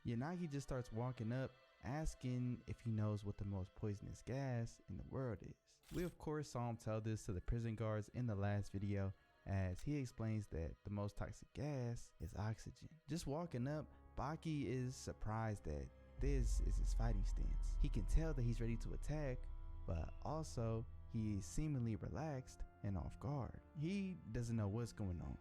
Yanagi just starts walking up, asking if he knows what the most poisonous gas in the world is. We of course saw him tell this to the prison guards in the last video, as he explains that the most toxic gas is oxygen. Just walking up, Baki is surprised that this is his fighting stance. He can tell that he's ready to attack, but also he is seemingly relaxed and off guard. He doesn't know what's going on.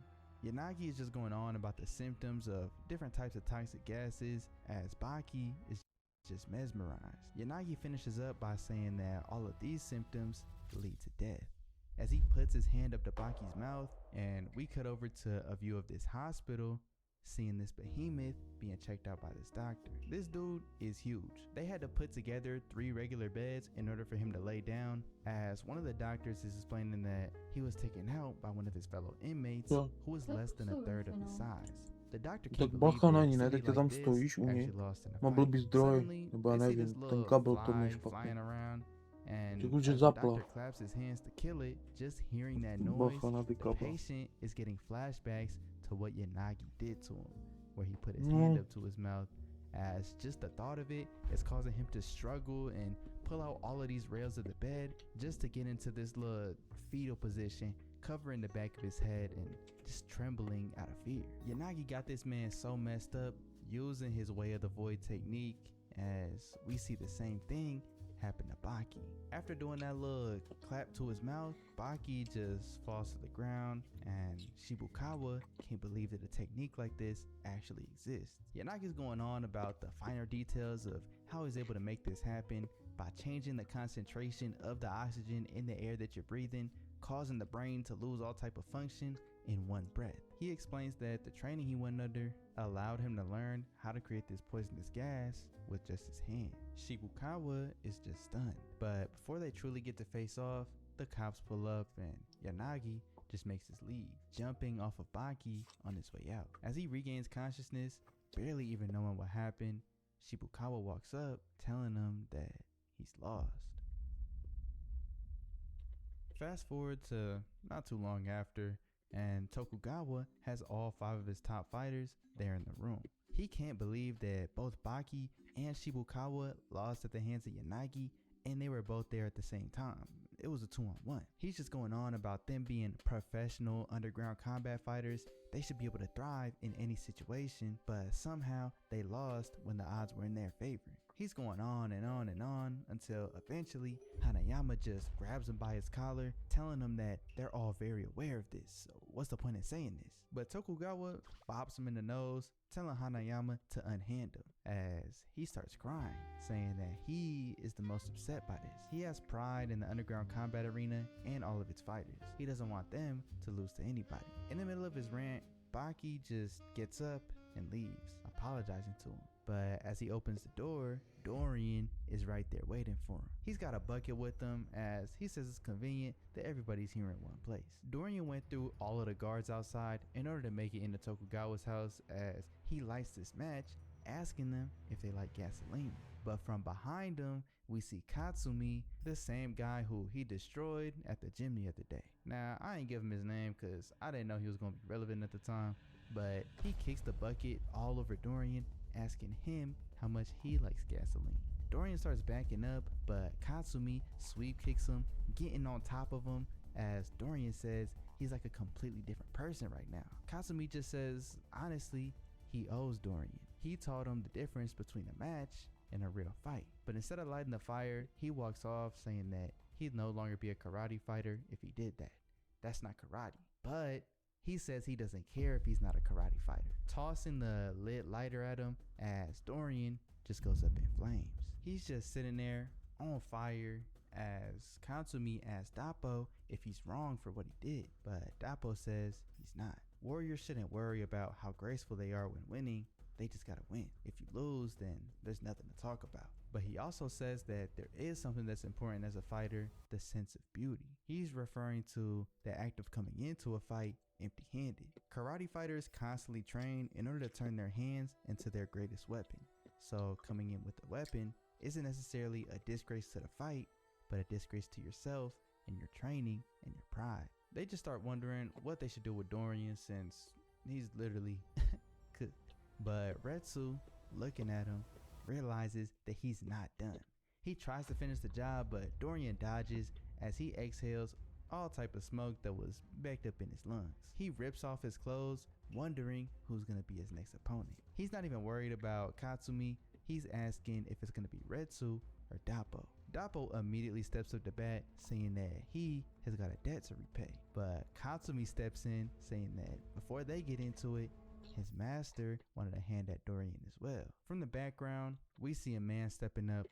Yanagi is just going on about the symptoms of different types of toxic gases, as Baki is just mesmerized. Yanagi finishes up by saying that all of these symptoms lead to death, as he puts his hand up to Baki's mouth, and we cut over to a view of this hospital, seeing this behemoth being checked out by this doctor. This dude is huge. They had to put together 3 regular beds in order for him to lay down, as one of the doctors is explaining that he was taken out by one of his fellow inmates who was less than a third of his size. The doctor Tak can't believe bacha na that nie, somebody tak ty like tam this stojíš u něj. actually lost in a Má fight. blbý zdroj, Suddenly, nebo já they see nevím, this ten little kabel to fly mě špatně. flying around, and Řekl, as že the zapla. doctor claps his hands to kill it, just hearing that noise, Bacha na ty the kabel. patient is getting flashbacks to what Yanagi did to him, where he put his No. hand up to his mouth, as just the thought of it is causing him to struggle and pull out all of these rails of the bed just to get into this little fetal position, covering the back of his head and just trembling out of fear. Yanagi got this man so messed up using his way of the void technique, as we see the same thing happen to Baki. After doing that little clap to his mouth, Baki just falls to the ground, and Shibukawa can't believe that a technique like this actually exists. Yanagi's going on about the finer details of how he's able to make this happen by changing the concentration of the oxygen in the air that you're breathing, causing the brain to lose all type of function in one breath. He explains that the training he went under allowed him to learn how to create this poisonous gas with just his hand. Shibukawa is just stunned, but before they truly get to face off, the cops pull up and Yanagi just makes his leave, jumping off of Baki on his way out. As he regains consciousness, barely even knowing what happened, Shibukawa walks up, telling him that he's lost. Fast forward to not too long after, and Tokugawa has all 5 of his top fighters there in the room. He can't believe that both Baki and Shibukawa lost at the hands of Yanagi, and they were both there at the same time. It was a 2-on-1. He's just going on about them being professional underground combat fighters. They should be able to thrive in any situation, but somehow they lost when the odds were in their favor. He's going on and on and on until eventually Hanayama just grabs him by his collar, telling him that they're all very aware of this, so what's the point in saying this? But Tokugawa bops him in the nose, telling Hanayama to unhand him, as he starts crying, saying that he is the most upset by this. He has pride in the underground combat arena and all of its fighters. He doesn't want them to lose to anybody. In the middle of his rant, Baki just gets up and leaves, apologizing to him. But as he opens the door, Dorian is right there waiting for him. He's got a bucket with him, as he says it's convenient that everybody's here in one place. Dorian went through all of the guards outside in order to make it into Tokugawa's house, as he lights this match, asking them if they like gasoline. But from behind him, we see Katsumi, the same guy who he destroyed at the gym the other day. Now, I ain't give him his name because I didn't know he was going to be relevant at the time, but he kicks the bucket all over Dorian, asking him how much he likes gasoline. Dorian starts backing up, but Katsumi sweep kicks him, getting on top of him, as Dorian says he's like a completely different person right now. Katsumi just says, honestly, he owes Dorian. He taught him the difference between a match and a real fight. But instead of lighting the fire, he walks off saying that he'd no longer be a karate fighter if he did that. That's not karate. But he says he doesn't care if he's not a karate fighter, tossing the lit lighter at him, as Dorian just goes up in flames. He's just sitting there on fire, as Katsumi asks Dappo if he's wrong for what he did, but Dappo says he's not. Warriors shouldn't worry about how graceful they are when winning. They just gotta win. If you lose, then there's nothing to talk about. But he also says that there is something that's important as a fighter, the sense of beauty. He's referring to the act of coming into a fight empty-handed. Karate fighters constantly train in order to turn their hands into their greatest weapon. So coming in with a weapon isn't necessarily a disgrace to the fight, but a disgrace to yourself and your training and your pride. They just start wondering what they should do with Dorian, since he's literally cooked. But Retsu looking at him, realizes that he's not done. He tries to finish the job, but Dorian dodges as he exhales all type of smoke that was backed up in his lungs. He rips off his clothes, wondering who's gonna be his next opponent. He's not even worried about Katsumi. He's asking if it's gonna be Retsu or Dappo. Dappo immediately steps up to bat, saying that he has got a debt to repay. But Katsumi steps in, saying that before they get into it, his master wanted a hand at Dorian as well. From the background, we see a man stepping up,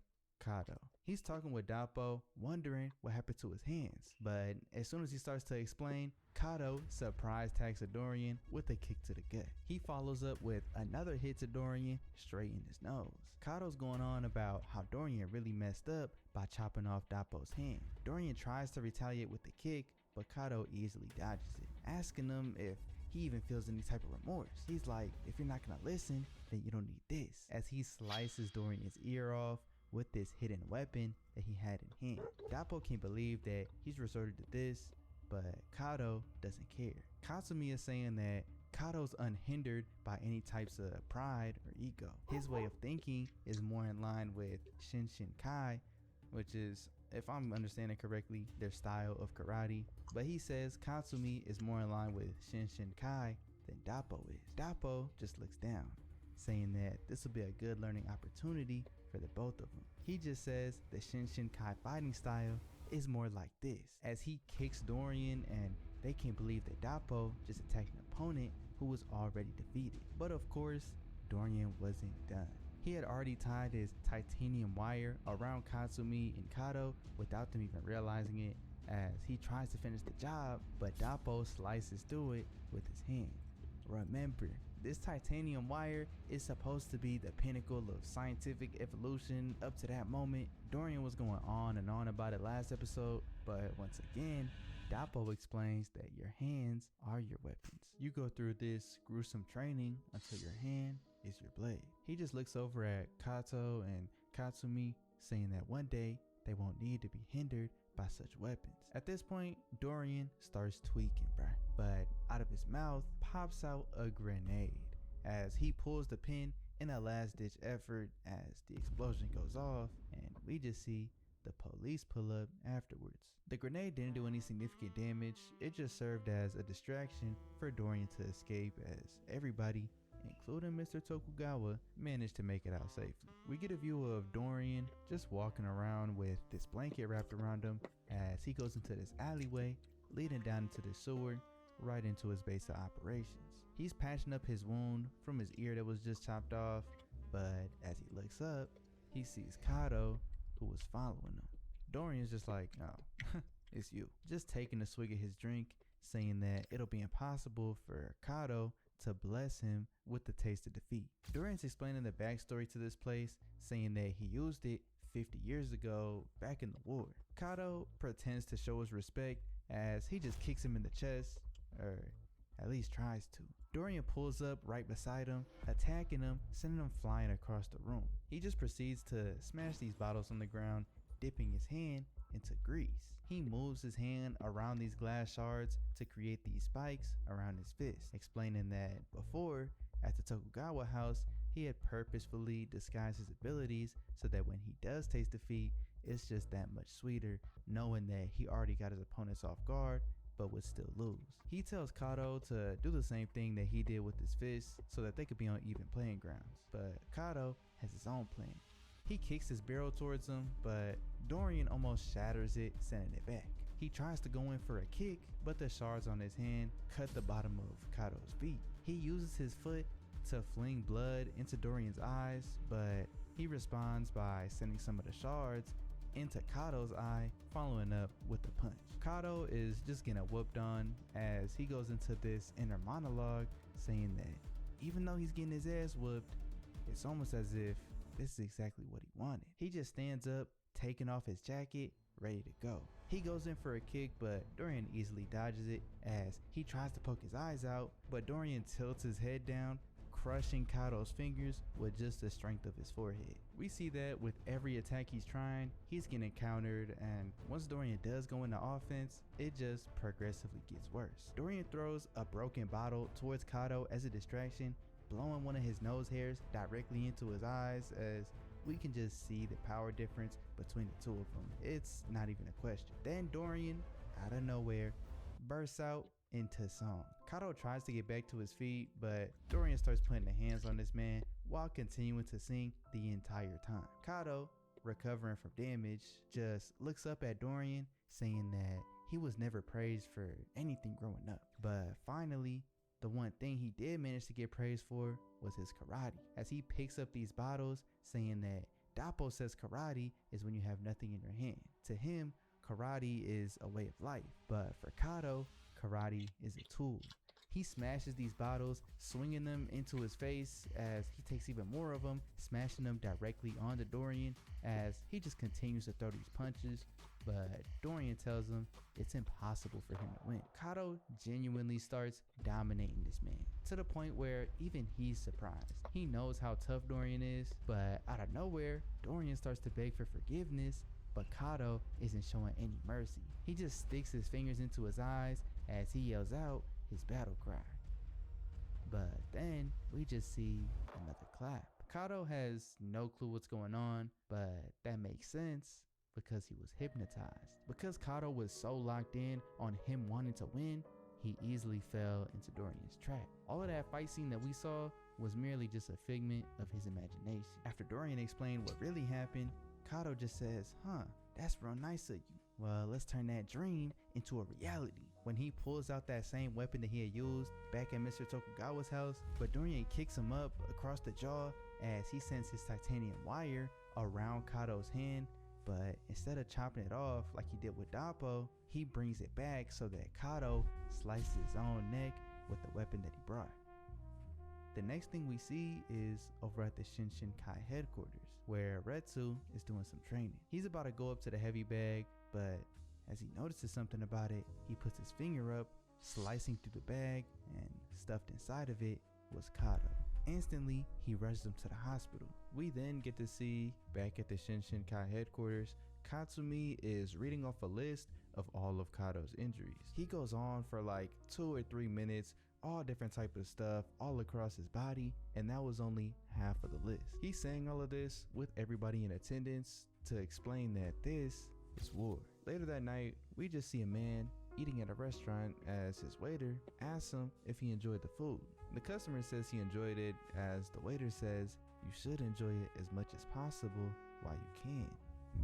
Kato. He's talking with Dappo, wondering what happened to his hands. But as soon as he starts to explain, Kato surprise tags Dorian with a kick to the gut. He follows up with another hit to Dorian straight in his nose. Kato's going on about how Dorian really messed up by chopping off Dappo's hand. Dorian tries to retaliate with the kick, but Kato easily dodges it, asking him if he even feels any type of remorse. He's like, if you're not gonna listen, then you don't need this, as he slices Dorian's ear off with this hidden weapon that he had in hand. Dappo can't believe that he's resorted to this, but Kato doesn't care. Katsumi is saying that Kato's unhindered by any types of pride or ego. His way of thinking is more in line with Shinshin Kai, which is, if I'm understanding correctly, their style of karate. But he says Katsumi is more in line with Shinshin Kai than Dappo is. Dappo just looks down, saying that this will be a good learning opportunity for the both of them. He just says the Shinshin Kai fighting style is more like this, as he kicks Dorian, and they can't believe that Dappo just attacked an opponent who was already defeated. But of course, Dorian wasn't done. He had already tied his titanium wire around Katsumi and Kato without them even realizing it, as he tries to finish the job, but Dappo slices through it with his hand. Remember, this titanium wire is supposed to be the pinnacle of scientific evolution up to that moment. Dorian was going on and on about it last episode, but once again, Dappo explains that your hands are your weapons. You go through this gruesome training until your hand is your blade. He just looks over at Kato and Katsumi, saying that one day they won't need to be hindered by such weapons. At this point, Dorian starts tweaking, bruh. But out of his mouth pops out a grenade as he pulls the pin in a last-ditch effort as the explosion goes off, and we just see the police pull up afterwards. The grenade didn't do any significant damage. It just served as a distraction for Dorian to escape, as everybody, including Mr. Tokugawa, managed to make it out safely. We get a view of Dorian just walking around with this blanket wrapped around him as he goes into this alleyway leading down into the sewer right into his base of operations. He's patching up his wound from his ear that was just chopped off, but as he looks up, he sees Kato, who was following him. Dorian's just like, oh, it's you. Just taking a swig of his drink, saying that it'll be impossible for Kato to bless him with the taste of defeat. Dorian's explaining the backstory to this place, saying that he used it 50 years ago back in the war. Kato pretends to show his respect as he just kicks him in the chest, or at least tries to. Dorian pulls up right beside him, attacking him, sending him flying across the room. He just proceeds to smash these bottles on the ground, dipping his hand into grease. He moves his hand around these glass shards to create these spikes around his fist, explaining that before, at the Tokugawa house, he had purposefully disguised his abilities so that when he does taste defeat, it's just that much sweeter, knowing that he already got his opponents off guard but would still lose. He tells Kato to do the same thing that he did with his fists so that they could be on even playing grounds, but Kato has his own plan. He kicks his barrel towards him, but Dorian almost shatters it, sending it back. He tries to go in for a kick, but the shards on his hand cut the bottom of Kato's feet. He uses his foot to fling blood into Dorian's eyes, but he responds by sending some of the shards into Kato's eye, following up with a punch. Kato is just getting whooped on as he goes into this inner monologue, saying that even though he's getting his ass whooped, it's almost as if this is exactly what he wanted. He just stands up, taking off his jacket, ready to go. He goes in for a kick, but Dorian easily dodges it as he tries to poke his eyes out, but Dorian tilts his head down, crushing Kato's fingers with just the strength of his forehead. We see that with every attack he's trying, he's getting countered, and once Dorian does go into offense, it just progressively gets worse. Dorian throws a broken bottle towards Kato as a distraction, blowing one of his nose hairs directly into his eyes, as we can just see the power difference between the two of them. It's not even a question. Then Dorian, out of nowhere, bursts out into song. Kato tries to get back to his feet, but Dorian starts putting the hands on this man while continuing to sing the entire time. Kato, recovering from damage, just looks up at Dorian, saying that he was never praised for anything growing up. But finally, the one thing he did manage to get praised for was his karate, as he picks up these bottles, saying that Dappo says karate is when you have nothing in your hand. To him, karate is a way of life, but for Kato, karate is a tool. He smashes these bottles, swinging them into his face as he takes even more of them, smashing them directly onto Dorian as he just continues to throw these punches, but Dorian tells him it's impossible for him to win. Kato genuinely starts dominating this man, to the point where even he's surprised. He knows how tough Dorian is, but out of nowhere, Dorian starts to beg for forgiveness, but Kato isn't showing any mercy. He just sticks his fingers into his eyes as he yells out his battle cry. But then we just see another clap. Kato has no clue what's going on, but that makes sense because he was hypnotized. Because Kato was so locked in on him wanting to win, he easily fell into Dorian's trap. All of that fight scene that we saw was merely just a figment of his imagination. After Dorian explained what really happened, Kato just says, that's real nice of you. Well, let's turn that dream into a reality. When he pulls out that same weapon that he had used back at Mr. Tokugawa's house, but Dorian kicks him up across the jaw as he sends his titanium wire around Kato's hand, but instead of chopping it off like he did with Dappo, he brings it back so that Kato slices his own neck with the weapon that he brought. The next thing we see is over at the Shinshinkai headquarters, where Retsu is doing some training. He's about to go up to the heavy bag, but as he notices something about it, he puts his finger up, slicing through the bag, and stuffed inside of it was Kato. Instantly, he rushes him to the hospital. We then get to see, back at the Shinshinkai headquarters, Katsumi is reading off a list of all of Kato's injuries. He goes on for like 2 or 3 minutes, all different type of stuff all across his body, and that was only half of the list. He's saying all of this with everybody in attendance to explain that this is war. Later that night, we just see a man eating at a restaurant as his waiter asks him if he enjoyed the food. The customer says he enjoyed it, as the waiter says you should enjoy it as much as possible while you can,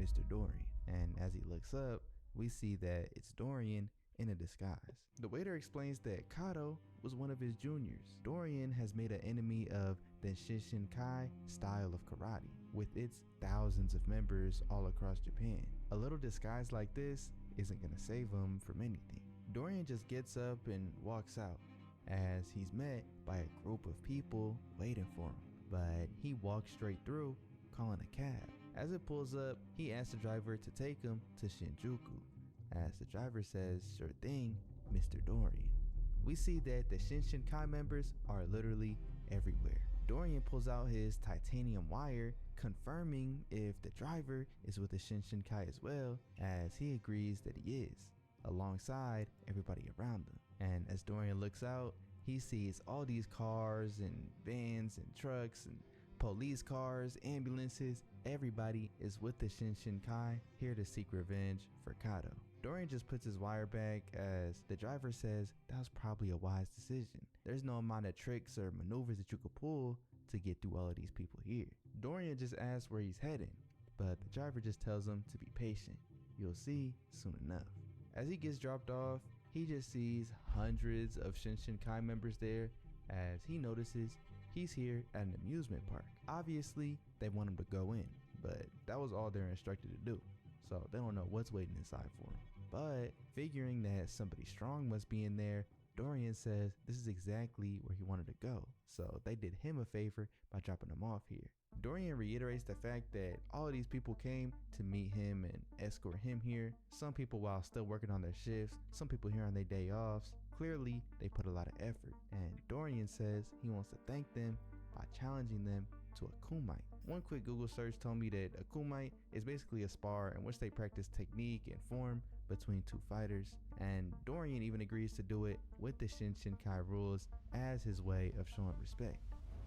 Mr. Dorian. And as he looks up, we see that it's Dorian in a disguise. The waiter explains that Kato was one of his juniors. Dorian has made an enemy of the Shinshinkai style of karate, with its thousands of members all across Japan. A little disguise like this isn't gonna save him from anything. Dorian just gets up and walks out, as he's met by a group of people waiting for him, but he walks straight through, calling a cab. As it pulls up, he asks the driver to take him to Shinjuku, as the driver says, sure thing, Mr. Dorian. We see that the Shinshinkai members are literally everywhere. Dorian pulls out his titanium wire, confirming if the driver is with the Shinshinkai as well, as he agrees that he is, alongside everybody around him. And as Dorian looks out, he sees all these cars and vans and trucks and police cars, ambulances. Everybody is with the Shinshinkai, here to seek revenge for Kato. Dorian just puts his wire back, as the driver says that was probably a wise decision. There's no amount of tricks or maneuvers that you could pull to get through all of these people here. Dorian just asks where he's heading, but the driver just tells him to be patient. You'll see soon enough. As he gets dropped off, he just sees hundreds of Shinshinkai members there, as he notices he's here at an amusement park. Obviously, they want him to go in, but that was all they're instructed to do, so they don't know what's waiting inside for him. But figuring that somebody strong must be in there, Dorian says this is exactly where he wanted to go, so they did him a favor by dropping him off here. Dorian reiterates the fact that all of these people came to meet him and escort him here. Some people while still working on their shifts, some people here on their day offs. Clearly, they put a lot of effort, and Dorian says he wants to thank them by challenging them to a kumite. One quick Google search told me that a kumite is basically a spar in which they practice technique and form between two fighters, and Dorian even agrees to do it with the Shinshinkai rules as his way of showing respect.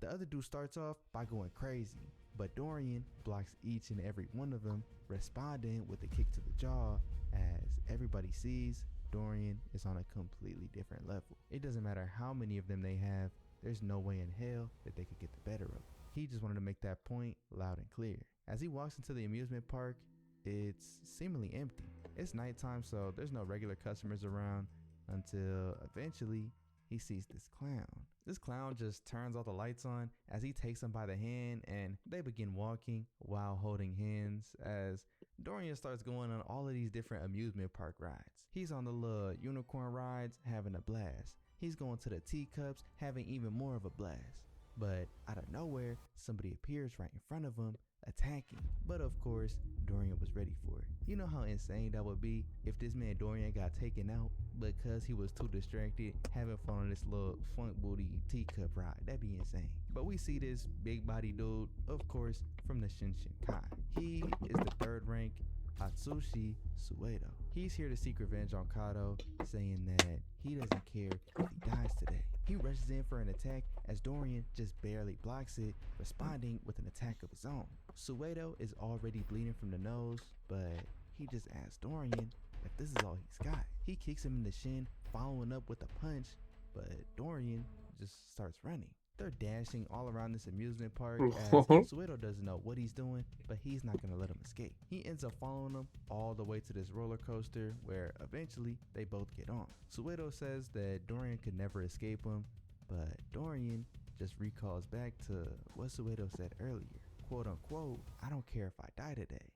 The other dude starts off by going crazy, but Dorian blocks each and every one of them, responding with a kick to the jaw. As everybody sees, Dorian is on a completely different level. It doesn't matter how many of them they have, there's no way in hell that they could get the better of him. He just wanted to make that point loud and clear. As he walks into the amusement park, it's seemingly empty. It's nighttime, so there's no regular customers around until eventually he sees this clown. This clown just turns all the lights on as he takes him by the hand, and they begin walking while holding hands as Dorian starts going on all of these different amusement park rides. He's on the little unicorn rides, having a blast. He's going to the teacups, having even more of a blast. But out of nowhere, somebody appears right in front of him, attacking. But of course, Dorian was ready for it. You know how insane that would be if this man Dorian got taken out because he was too distracted having fun on this little funk booty teacup ride. That'd be insane. But we see this big body dude, of course, from the Shinshin Kai. He is the third rank Atsushi Suedo. He's here to seek revenge on Kato, saying that he doesn't care if he dies today. He rushes in for an attack as Dorian just barely blocks it, responding with an attack of his own. Suedo is already bleeding from the nose, but he just asks Dorian if this is all he's got. He kicks him in the shin, following up with a punch, but Dorian just starts running. They're dashing all around this amusement park as Suedo doesn't know what he's doing, but he's not going to let him escape. He ends up following them all the way to this roller coaster where eventually they both get on. Suedo says that Dorian could never escape him, but Dorian just recalls back to what Suedo said earlier. Quote unquote, I don't care if I die today.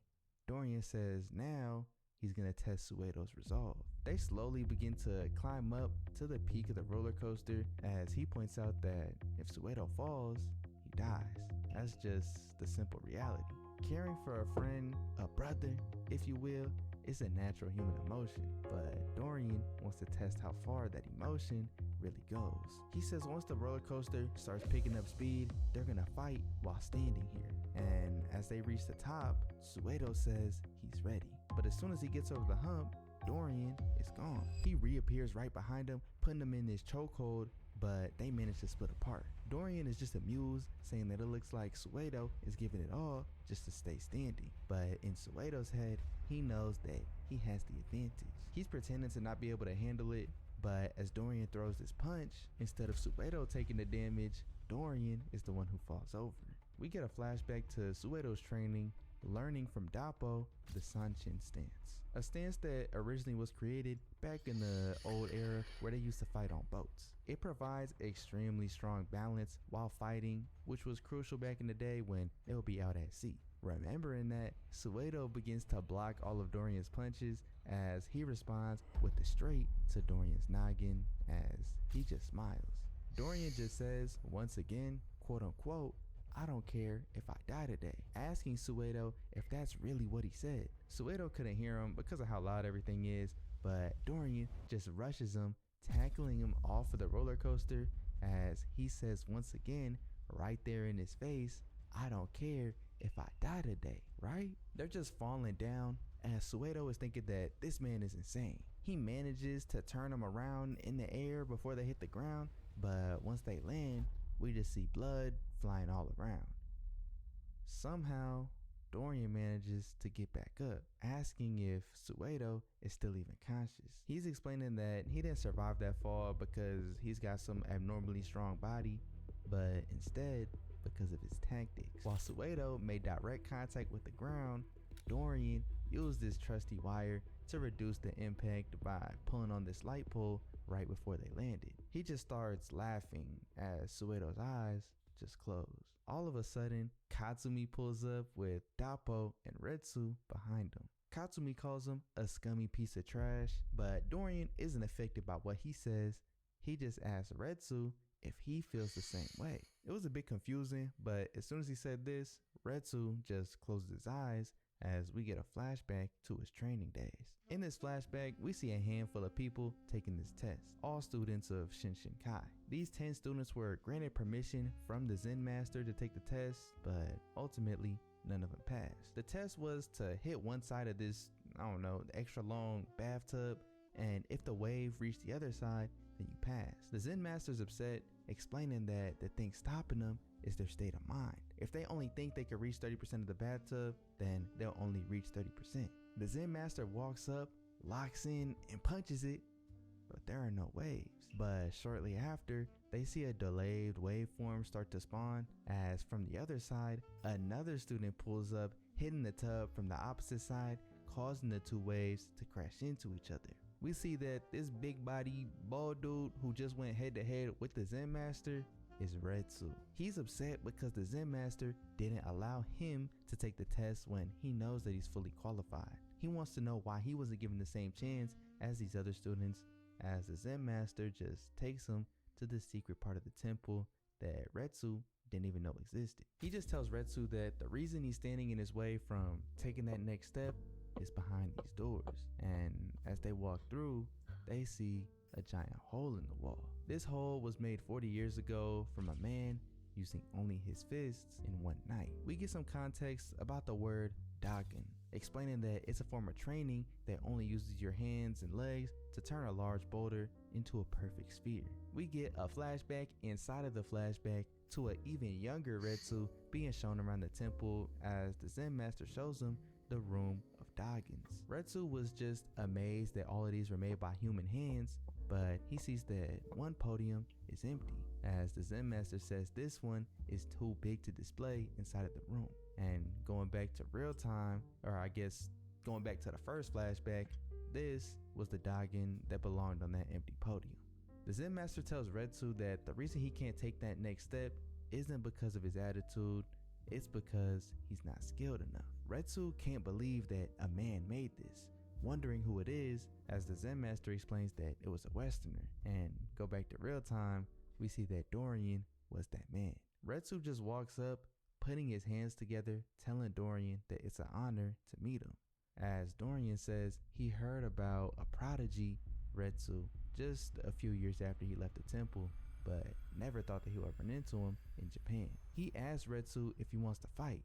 Dorian says now he's going to test Suedo's resolve. They slowly begin to climb up to the peak of the roller coaster as he points out that if Suedo falls, he dies. That's just the simple reality. Caring for a friend, a brother, if you will, is a natural human emotion, but Dorian wants to test how far that emotion really goes. He says once the roller coaster starts picking up speed, they're gonna fight while standing here. And as they reach the top, Suedo says he's ready. But as soon as he gets over the hump, Dorian is gone. He reappears right behind him, putting him in this chokehold, but they manage to split apart. Dorian is just amused, saying that it looks like Suedo is giving it all just to stay standing. But in Suedo's head, he knows that he has the advantage. He's pretending to not be able to handle it, but as Dorian throws this punch, instead of Suedo taking the damage, Dorian is the one who falls over. We get a flashback to Suedo's training, learning from Dappo the Sanchin stance. A stance that originally was created back in the old era where they used to fight on boats. It provides extremely strong balance while fighting, which was crucial back in the day when they would be out at sea. Remembering that, Suedo begins to block all of Dorian's punches as he responds with the straight to Dorian's noggin as he just smiles. Dorian just says, once again, quote unquote, I don't care if I die today, asking Suedo if that's really what he said. Suedo couldn't hear him because of how loud everything is, but Dorian just rushes him, tackling him off of the roller coaster as he says once again, right there in his face, I don't care if I die today, right? They're just falling down as Suedo is thinking that this man is insane. He manages to turn him around in the air before they hit the ground, but once they land, we just see blood flying all around. Somehow, Dorian manages to get back up, asking if Suedo is still even conscious. He's explaining that he didn't survive that fall because he's got some abnormally strong body, but instead because of his tactics. While Suedo made direct contact with the ground, Dorian used this trusty wire to reduce the impact by pulling on this light pole right before they landed. He just starts laughing as Suedo's eyes just close. All of a sudden, Katsumi pulls up with Dappo and Retsu behind him. Katsumi calls him a scummy piece of trash, but Dorian isn't affected by what he says. He just asks Retsu if he feels the same way. It was a bit confusing, but as soon as he said this, Retsu just closes his eyes as we get a flashback to his training days. In this flashback, we see a handful of people taking this test, all students of Shinshin Kai. These 10 students were granted permission from the Zen master to take the test, but ultimately none of them passed. The test was to hit one side of this, extra long bathtub, and if the wave reached the other side, then you pass. The Zen master's upset, explaining that the thing stopping them is their state of mind. If they only think they can reach 30% of the bathtub, then they'll only reach 30%. The Zen master walks up, locks in, and punches it, but there are no waves. But shortly after, they see a delayed waveform start to spawn, as from the other side, another student pulls up, hitting the tub from the opposite side, causing the two waves to crash into each other. We see that this big body, bald dude who just went head to head with the Zen master is Retsu. He's upset because the Zen master didn't allow him to take the test when he knows that he's fully qualified. He wants to know why he wasn't given the same chance as these other students, as the Zen master just takes him to the secret part of the temple that Retsu didn't even know existed. He just tells Retsu that the reason he's standing in his way from taking that next step is behind these doors, and as they walk through, they see a giant hole in the wall. This hole was made 40 years ago from a man using only his fists in one night. We get some context about the word Dagen, explaining that it's a form of training that only uses your hands and legs to turn a large boulder into a perfect sphere. We get a flashback inside of the flashback to an even younger Retsu being shown around the temple as the Zen master shows him the room of Dagens. Retsu was just amazed that all of these were made by human hands, but he sees that one podium is empty, as the Zen master says this one is too big to display inside of the room. And going back to real time, or I guess going back to the first flashback, this was the Dagen that belonged on that empty podium. The Zen master tells Retsu that the reason he can't take that next step isn't because of his attitude, it's because he's not skilled enough. Retsu can't believe that a man made this, wondering who it is, as the Zen master explains that it was a Westerner. And go back to real time, we see that Dorian was that man. Retsu just walks up, putting his hands together, telling Dorian that it's an honor to meet him. As Dorian says he heard about a prodigy, Retsu, just a few years after he left the temple, but never thought that he would run into him in Japan. He asks Retsu if he wants to fight,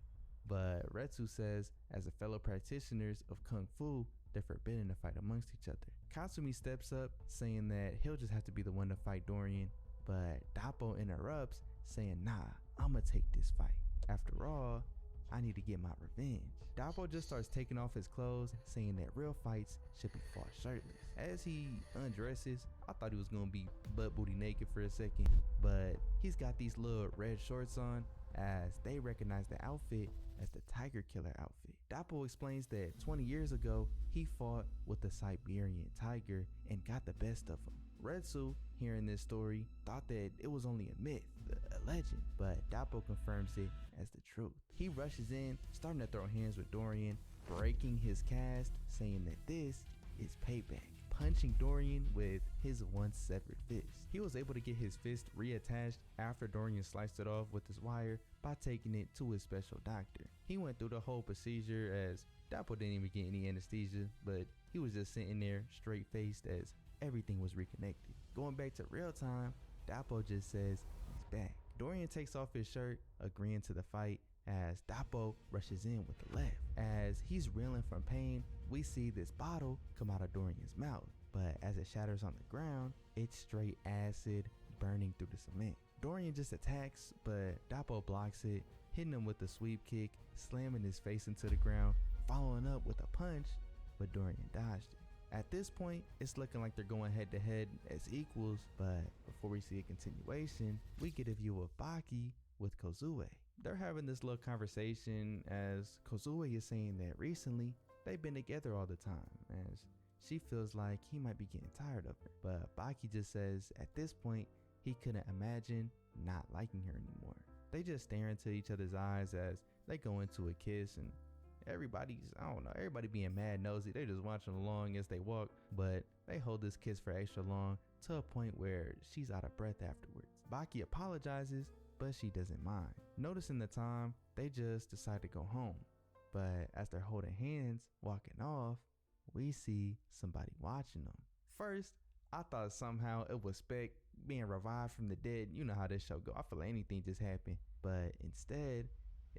but Retsu says as a fellow practitioners of Kung Fu, they're forbidden to fight amongst each other. Katsumi steps up, saying that he'll just have to be the one to fight Dorian, but Dappo interrupts, saying, nah, I'ma take this fight. After all, I need to get my revenge. Dappo just starts taking off his clothes, saying that real fights should be fought shirtless. As he undresses, I thought he was gonna be butt booty naked for a second, but he's got these little red shorts on, as they recognize the outfit as the Tiger Killer outfit. Dappo explains that 20 years ago, he fought with the Siberian tiger and got the best of him. Retsu, hearing this story, thought that it was only a myth, a legend, but Dappo confirms it as the truth. He rushes in, starting to throw hands with Dorian, breaking his cast, saying that this is payback, punching Dorian with his once severed fist. He was able to get his fist reattached after Dorian sliced it off with his wire by taking it to his special doctor. He went through the whole procedure, as Dappo didn't even get any anesthesia, but he was just sitting there straight faced as everything was reconnected. Going back to real time, Dappo just says he's back. Dorian takes off his shirt, agreeing to the fight, as Dappo rushes in with the left. As he's reeling from pain, we see this bottle come out of Dorian's mouth, but as it shatters on the ground, it's straight acid burning through the cement. Dorian just attacks, but Dappo blocks it, hitting him with a sweep kick, slamming his face into the ground, following up with a punch, but Dorian dodged it. At this point, it's looking like they're going head to head as equals, but before we see a continuation, we get a view of Baki with Kozue. They're having this little conversation, as Kozue is saying that recently they've been together all the time, as she feels like he might be getting tired of her. But Baki just says at this point he couldn't imagine not liking her anymore. They just stare into each other's eyes as they go into a kiss, and everybody being mad nosy, they're just watching along as they walk, but they hold this kiss for extra long to a point where she's out of breath afterwards. Baki apologizes, but she doesn't mind. Noticing the time, they just decide to go home, but as they're holding hands walking off, we see somebody watching them. First, I thought somehow it was Spec being revived from the dead. You know how this show go. I feel like anything just happened, but instead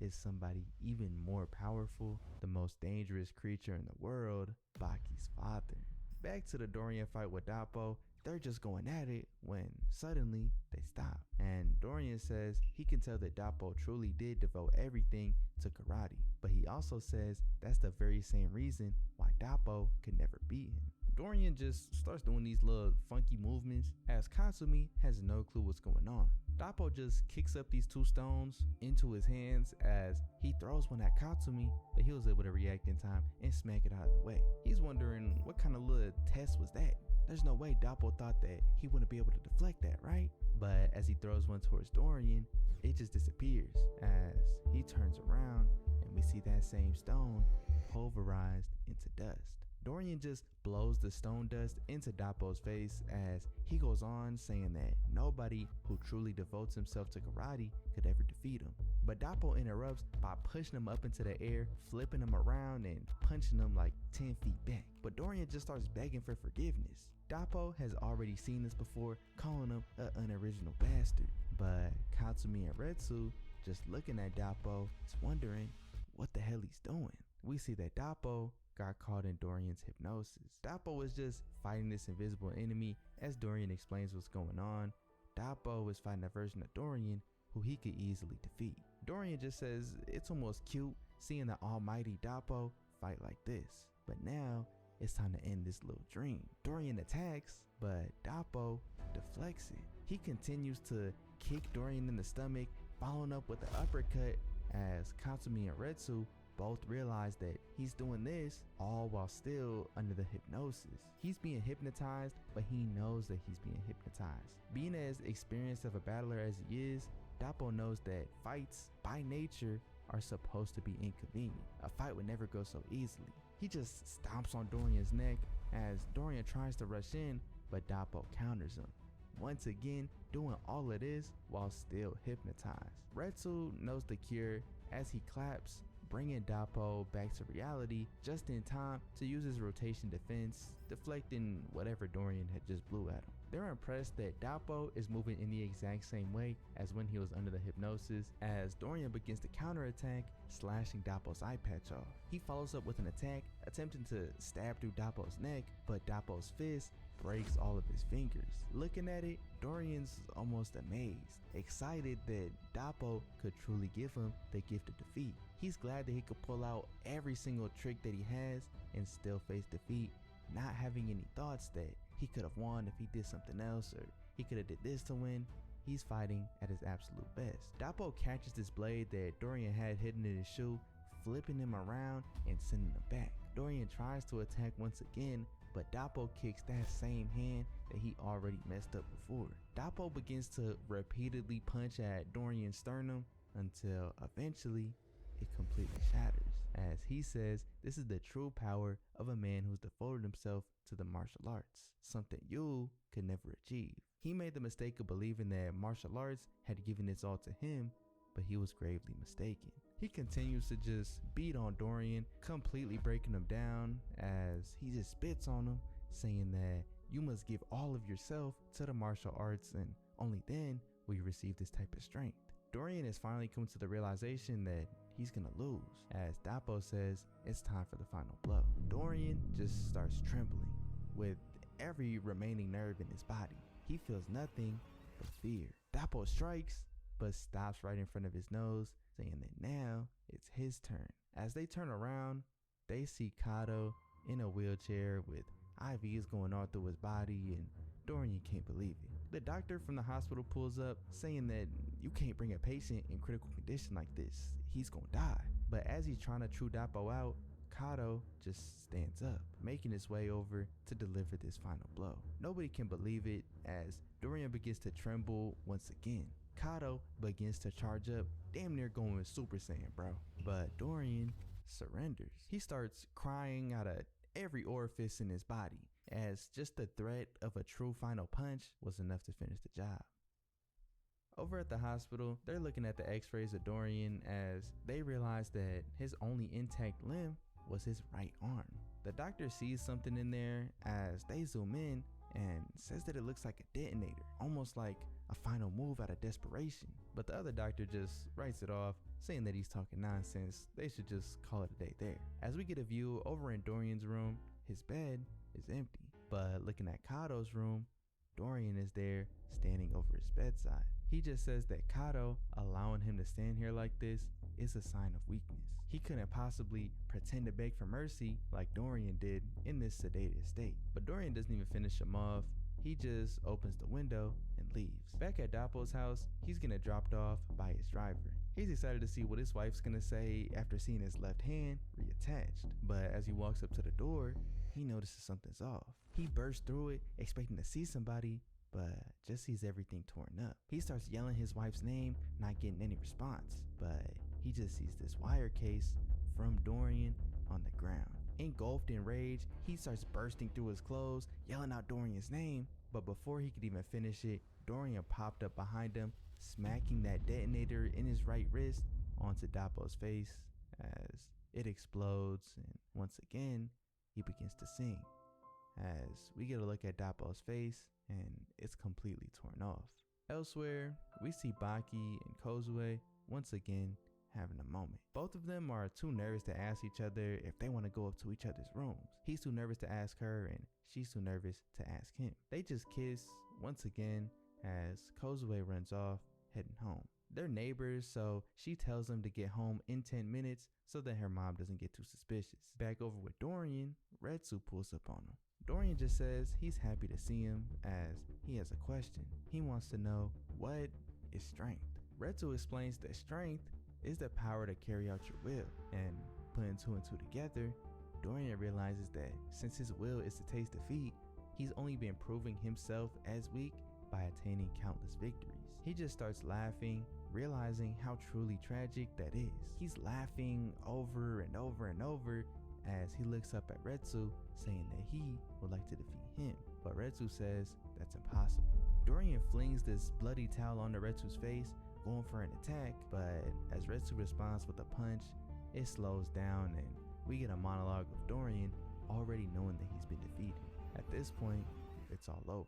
is somebody even more powerful, the most dangerous creature in the world, Baki's father. Back to the Dorian fight with Dappo, they're just going at it when suddenly they stop. And Dorian says he can tell that Dappo truly did devote everything to karate, but he also says that's the very same reason why Dappo could never beat him. Dorian just starts doing these little funky movements as Katsumi has no clue what's going on. Dappo just kicks up these 2 stones into his hands as he throws one at Katsumi, but he was able to react in time and smack it out of the way. He's wondering what kind of little test was that? There's no way Dappo thought that he wouldn't be able to deflect that, right? But as he throws one towards Dorian, it just disappears as he turns around and we see that same stone pulverized into dust. Dorian just blows the stone dust into Dappo's face as he goes on saying that nobody who truly devotes himself to karate could ever defeat him. But Dappo interrupts by pushing him up into the air, flipping him around and punching him like 10 feet back. But Dorian just starts begging for forgiveness. Dappo has already seen this before, calling him an unoriginal bastard. But Katsumi and Retsu, just looking at Dappo, is wondering what the hell he's doing. We see that Dappo got caught in Dorian's hypnosis. Dappo was just fighting this invisible enemy. As Dorian explains what's going on, Dappo is fighting a version of Dorian who he could easily defeat. Dorian just says it's almost cute seeing the almighty Dappo fight like this, but now it's time to end this little dream. Dorian attacks, but Dappo deflects it. He continues to kick Dorian in the stomach, following up with the uppercut as Katsumi and Retsu both realize that he's doing this all while still under the hypnosis. He's being hypnotized, but he knows that he's being hypnotized. Being as experienced of a battler as he is, Dappo knows that fights by nature are supposed to be inconvenient. A fight would never go so easily. He just stomps on Dorian's neck as Dorian tries to rush in, but Dappo counters him, once again doing all of this while still hypnotized. Retsu knows the cure as he claps, bringing Dappo back to reality just in time to use his rotation defense, deflecting whatever Dorian had just blew at him. They're impressed that Dappo is moving in the exact same way as when he was under the hypnosis, as Dorian begins to counterattack, slashing Dappo's eye patch off. He follows up with an attack, attempting to stab through Dappo's neck, but Dappo's fist breaks all of his fingers. Looking at it, Dorian's almost amazed, excited that Dappo could truly give him the gift of defeat. He's glad that he could pull out every single trick that he has and still face defeat, not having any thoughts that he could have won if he did something else or he could have did this to win. He's fighting at his absolute best. Dappo catches this blade that Dorian had hidden in his shoe, flipping him around and sending him back. Dorian tries to attack once again, but Dappo kicks that same hand that he already messed up before. Dappo begins to repeatedly punch at Dorian's sternum until eventually it completely shatters, as he says this is the true power of a man who's devoted himself to the martial arts, something you could never achieve. He made the mistake of believing that martial arts had given its all to him, but he was gravely mistaken. He continues to just beat on Dorian, completely breaking him down as he just spits on him, saying that you must give all of yourself to the martial arts and only then will you receive this type of strength. Dorian has finally come to the realization that he's gonna lose, as Dappo says it's time for the final blow. Dorian just starts trembling with every remaining nerve in his body. He feels nothing but fear. Dappo strikes, but stops right in front of his nose, saying that now it's his turn. As they turn around, they see Kato in a wheelchair with IVs going all through his body, and Dorian can't believe it. The doctor from the hospital pulls up, saying that you can't bring a patient in critical condition like this. He's gonna die. But as he's trying to chew Dappo out, Kato just stands up, making his way over to deliver this final blow. Nobody can believe it as Dorian begins to tremble once again. Kato begins to charge up, damn near going Super Saiyan, bro. But Dorian surrenders. He starts crying out of every orifice in his body, as just the threat of a true final punch was enough to finish the job. Over at the hospital, they're looking at the x-rays of Dorian as they realize that his only intact limb was his right arm. The doctor sees something in there as they zoom in and says that it looks like a detonator, almost like a final move out of desperation. But the other doctor just writes it off, saying that he's talking nonsense. They should just call it a day there. As we get a view over in Dorian's room, his bed is empty. But looking at Kato's room, Dorian is there standing over his bedside. He just says that Kato allowing him to stand here like this is a sign of weakness. He couldn't possibly pretend to beg for mercy like Dorian did in this sedated state. But Dorian doesn't even finish him off. He just opens the window and leaves. Back at Dappo's house, he's getting dropped off by his driver. He's excited to see what his wife's gonna say after seeing his left hand reattached. But as he walks up to the door, he notices something's off. He bursts through it, expecting to see somebody, but just sees everything torn up. He starts yelling his wife's name, not getting any response, but he just sees this wire case from Dorian on the ground. Engulfed in rage, he starts bursting through his clothes, yelling out Dorian's name, but before he could even finish it, Dorian popped up behind him, smacking that detonator in his right wrist onto Dappo's face as it explodes, and once again, he begins to sing. As we get a look at Dappo's face, and it's completely torn off. Elsewhere, we see Baki and Kozue once again having a moment. Both of them are too nervous to ask each other if they want to go up to each other's rooms. He's too nervous to ask her, and she's too nervous to ask him. They just kiss once again as Kozue runs off, heading home. They're neighbors, so she tells him to get home in 10 minutes so that her mom doesn't get too suspicious. Back over with Dorian, Retsu pulls up on him. Dorian just says he's happy to see him as he has a question. He wants to know, what is strength? Retsu explains that strength is the power to carry out your will, and putting two and two together, Dorian realizes that since his will is to taste defeat, he's only been proving himself as weak by attaining countless victories. He just starts laughing, realizing how truly tragic that is. He's laughing over and over and over as he looks up at Retsu, saying that he would like to defeat him, but Retsu says that's impossible. Dorian flings this bloody towel onto Retsu's face, going for an attack, but as Retsu responds with a punch, it slows down and we get a monologue of Dorian already knowing that he's been defeated. At this point, it's all over.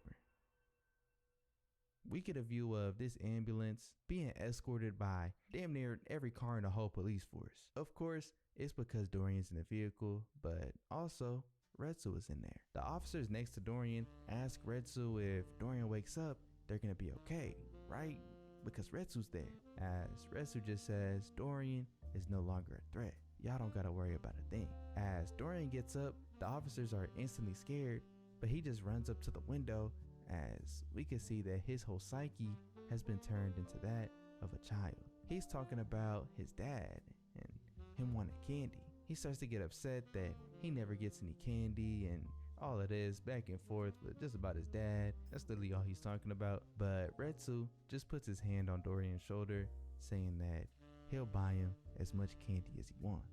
We get a view of this ambulance being escorted by damn near every car in the whole police force. Of course, it's because Dorian's in the vehicle, but also Retsu is in there. The officers next to Dorian ask Retsu if Dorian wakes up, they're gonna be okay, right? Because Retsu's there. As Retsu just says Dorian is no longer a threat. Y'all don't gotta worry about a thing. As Dorian gets up, the officers are instantly scared, but he just runs up to the window as we can see that his whole psyche has been turned into that of a child. He's talking about his dad and him wanting candy. He starts to get upset that he never gets any candy, and all it is back and forth with just about his dad. That's literally all he's talking about. But Retsu just puts his hand on Dorian's shoulder, saying that he'll buy him as much candy as he wants.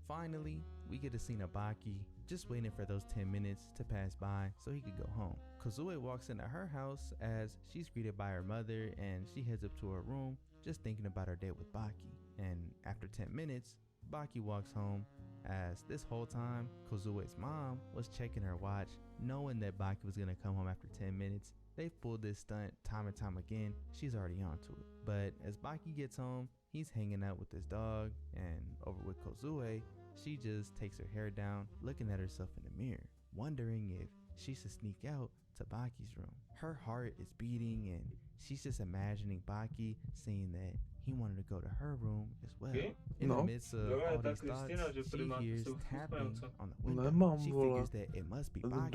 Finally, we get a scene of Baki just waiting for those 10 minutes to pass by so he could go home. Kozue walks into her house as she's greeted by her mother, and she heads up to her room just thinking about her date with Baki. And after 10 minutes, Baki walks home, as this whole time Kozue's mom was checking her watch, knowing that Baki was gonna come home after 10 minutes. They've pulled this stunt time and time again. She's already onto it. But as Baki gets home, he's hanging out with his dog, and over with Kozue, she just takes her hair down, looking at herself in the mirror, wondering if she should sneak out to Baki's room. Her heart is beating, and she's just imagining Baki saying that he wanted to go to her room as well. In the midst of all these thoughts, she hears tapping on the window. She figures that it must be Baki,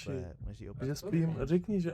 but when she opens the window, Řekni, že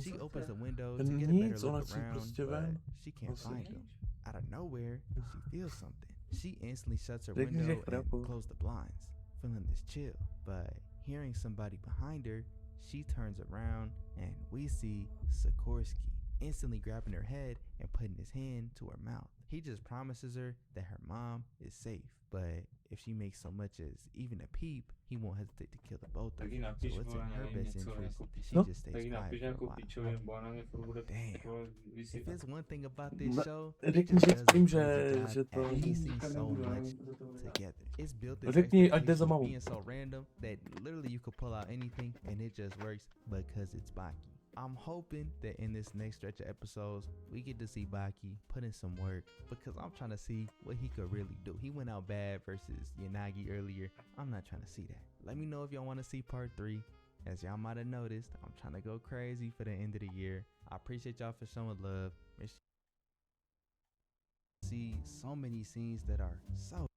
she opens the window to get a better look around, but she can't find him. Out of nowhere, she feels something. She instantly shuts her window and closes the blinds, feeling this chill, but hearing somebody behind her, she turns around and we see Sikorsky instantly grabbing her head and putting his hand to her mouth. He just promises her that her mom is safe, but if she makes so much as even a peep, he won't hesitate to kill the both of them. So it's in her best interest that she just stays quiet for a while. Damn. If there's one thing about this show, Řekni, že tím, že to... piecing so much together. It's built this Řekni, ať jde za expectation malou. of being so random that literally you could pull out anything and it just works because it's Baki. I'm hoping that in this next stretch of episodes, we get to see Baki put in some work, because I'm trying to see what he could really do. He went out bad versus Yanagi earlier. I'm not trying to see that. Let me know if y'all want to see part 3. As y'all might have noticed, I'm trying to go crazy for the end of the year. I appreciate y'all for showing love. See so many scenes that are so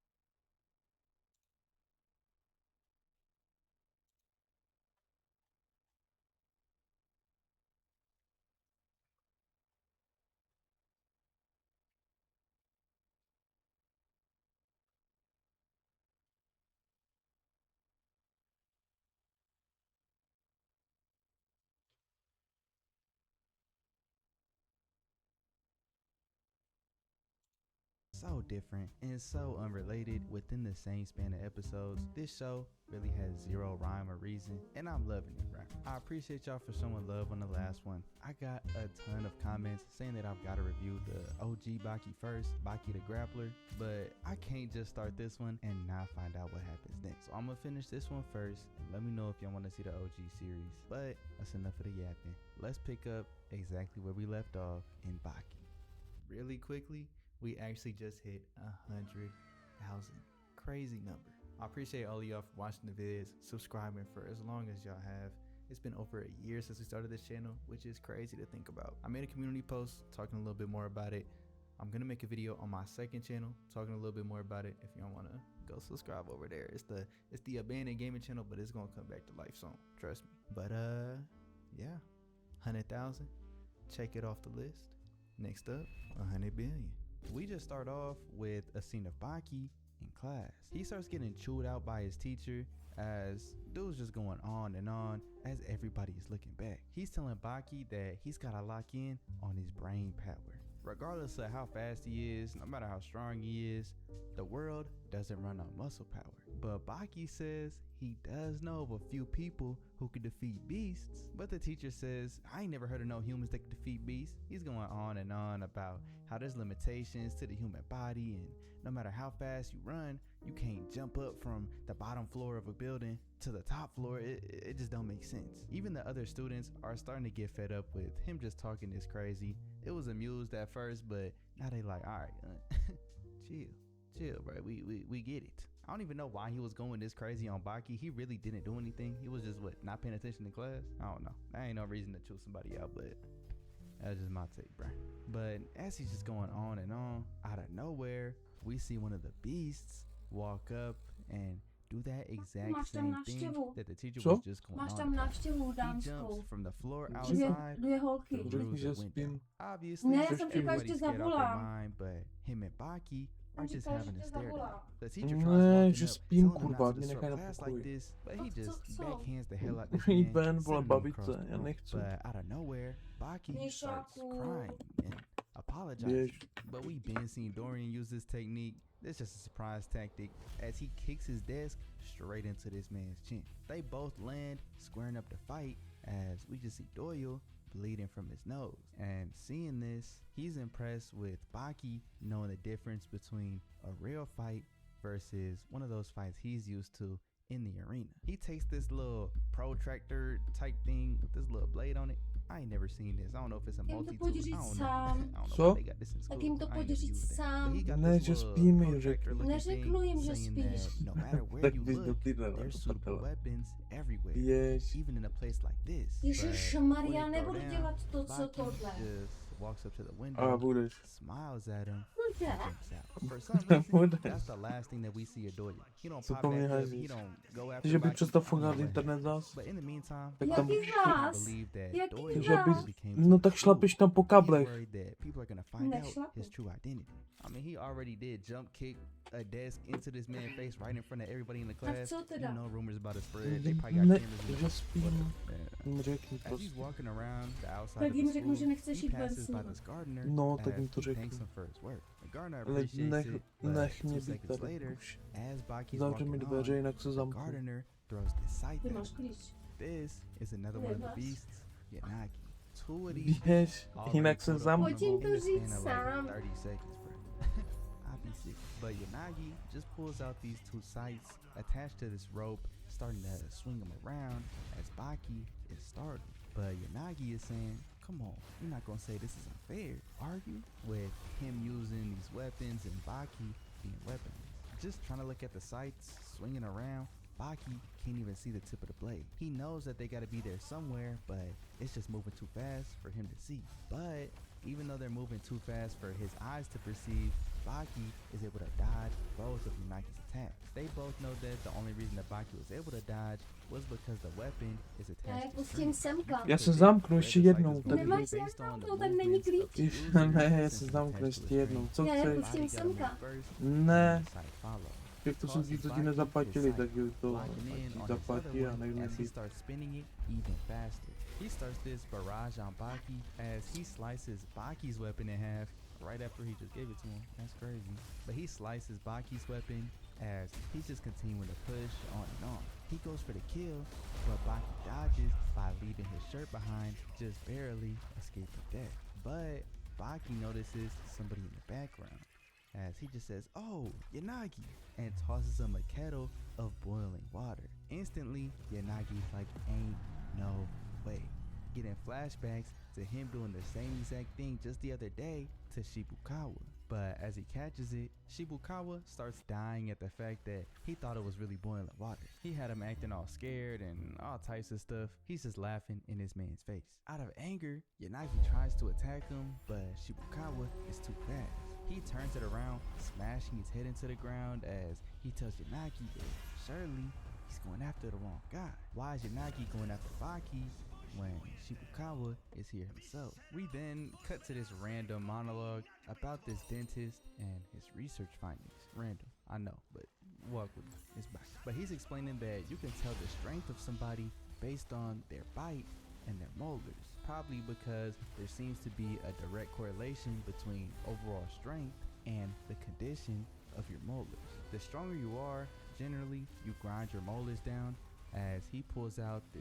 different and so unrelated within the same span of episodes. This show really has zero rhyme or reason, and I'm loving it, bro. I appreciate y'all for showing love on the last one. I got a ton of comments saying that I've got to review the OG Baki first, Baki the Grappler, but I can't just start this one and not find out what happens next. So I'm gonna finish this one first, and let me know if y'all want to see the OG series. But that's enough of the yapping. Let's pick up exactly where we left off in Baki. Really quickly, we actually just hit 100,000. Crazy number. I appreciate all of y'all for watching the vids, subscribing for as long as y'all have. It's been over a year since we started this channel, which is crazy to think about. I made a community post talking a little bit more about it. I'm gonna make a video on my second channel talking a little bit more about it. If y'all wanna go subscribe over there, it's the abandoned gaming channel, but it's gonna come back to life soon. Trust me. But yeah, 100,000. Check it off the list. Next up, 100 billion. We just start off with a scene of Baki in class. He starts getting chewed out by his teacher as dude's just going on and on as everybody is looking back. He's telling Baki that he's gotta lock in on his brain power. Regardless of how fast he is, no matter how strong he is, the world doesn't run on muscle power. But Baki says he does know of a few people who could defeat beasts, but the teacher says, I ain't never heard of no humans that could defeat beasts. He's going on and on about how there's limitations to the human body, and no matter how fast you run, you can't jump up from the bottom floor of a building to the top floor. It just don't make sense. Even the other students are starting to get fed up with him just talking this crazy. It was amused at first, but now they like, all right, chill, bro. We get it. I don't even know why he was going this crazy on Baki. He really didn't do anything. He was just not paying attention in class. I don't know. That ain't no reason to choose somebody out, but that's just my take, bro. But as he's just going on and on, out of nowhere, we see one of the beasts walk up and do that exact same thing that the teacher was just going Máš on tam about. návštěvu He dámskou. jumps from the floor Dvě, outside dvě holky. through Řekni, že the window. spím. Obviously, Ne, jsem říkala, že tě everybody's scared out their zavolám. mind, but him and Baki are Jsem just říkala, že having a tě stare down. zavolám. The teacher tries Ne, walking že up, spím, telling him kurva, not to mě nechaj disrupt na class pokoji. like this, but he Co, just co? backhands the hell out this Jít man, ven, vole, sending him bavit across se, the já room. nechci. But out of nowhere, Baki starts Míšáku. crying and apologizing. Běž. But we been seen Dorian use this technique. It's just a surprise tactic as he kicks his desk straight into this man's chin. They both land, squaring up to fight as we just see Doyle bleeding from his nose. And seeing this, he's impressed with Baki knowing the difference between a real fight versus one of those fights he's used to in the arena. He takes this little protractor type thing with this little blade on it. I ain't never seen this. I don't know if it's a Jim to multi-tool. I poděřit don't know. sám. I don't know Co? why they got this in school. Tak jim to I ain't never poděřit used it. But sám. he got Ne, this že little spíme, protractor looking Neřeknu thing jim, že saying spíš. that no matter where Tak you bys do look, týdne, there's to suitable prdele. weapons everywhere, Běž. even in a place like this. Ježišmarja, But when nebudu they throw dělat to, down, co Baki tohle. just walks up to the A window, budeš. smiles at him, Bude. and jumps out. For some reason, Budeš. that's the last thing that we see of Doyle. He don't Co pop po mně back up, he házíš? don't go after Že by Baki. přestal I don't fungovat know what internet zás? But in the meantime, Tak Baki tam- Jaký can't zás? believe that Jaký Doyle Že bys, became no too tak cool. šlapeš tam po He's kablech. worried that people are gonna find out Nešlapu. his true identity. I mean, he already did jump kick a desk into this man's face right in front of everybody in the class. co You teda? know rumors about it spread. They probably got Ne, cameras in že the spím. yeah. Řekni As he's prostě. walking around the outside Tak of jim the řeknu, že school, nechceš he jít ven passes s by ním. this gardener No, tak as jim to he thanks řekni. him for his work. The gardener Ale appreciates it, but nech mě 2 být seconds tady later, už. as Baki's Zavři mi walking dveře, on, jinak se the zamknu. gardener throws this sight Ty at máš him. klíč. This is another one of the Nemáš. beasts, Yanagi. 2 of these Běž, already jinak se pulled up zamknu. on Pojď jim to in the span říct of sám. 30 seconds, bro. I'd be sick. But Yanagi just pulls out these 2 sights attached to this rope, starting to swing them around as Baki is startled. But Yanagi is saying, come on, you're not gonna say this is unfair, are you? With him using these weapons and Baki being weaponless. Just trying to look at the sights swinging around, Baki can't even see the tip of the blade. He knows that they gotta be there somewhere, but it's just moving too fast for him to see. But even though they're moving too fast for his eyes to perceive, Baki is able to dodge both of Unagi's attacks. They both know that the only reason that Baki was able to dodge was because the weapon is attached to Pustím string. semka. Já se zamknu ještě jednou. Tak... Nemáš se zamknout, tak není klíč. Ne, já se zamknu ještě jednou. Co Ne, chceš? pustím semka. Ne. Jak to jsou ti, co ti nezaplatili, tak to zaplatí a nevím si. He starts this barrage on Baki as he slices Baki's weapon in half right after he just gave it to him. That's crazy. But he slices Baki's weapon as he's just continuing to push on and on. He goes for the kill, but Baki dodges by leaving his shirt behind, just barely escaping death. But Baki notices somebody in the background as he just says, "Oh, Yanagi," and tosses him a kettle of boiling water. Instantly, Yanagi's like, ain't no way. Getting flashbacks to him doing the same exact thing just the other day to Shibukawa. But as he catches it, Shibukawa starts dying at the fact that he thought it was really boiling water. He had him acting all scared and all types of stuff. He's just laughing in his man's face. Out of anger, Yanagi tries to attack him, but Shibukawa is too fast. He turns it around, smashing his head into the ground as he tells Yanagi that surely he's going after the wrong guy. Why is Yanagi going after Baki when Shibukawa is here himself? We then cut to this random monologue about this dentist and his research findings. Random, I know, but walk with me, it's Baki. But he's explaining that you can tell the strength of somebody based on their bite and their molars, probably because there seems to be a direct correlation between overall strength and the condition of your molars. The stronger you are, generally you grind your molars down as he pulls out the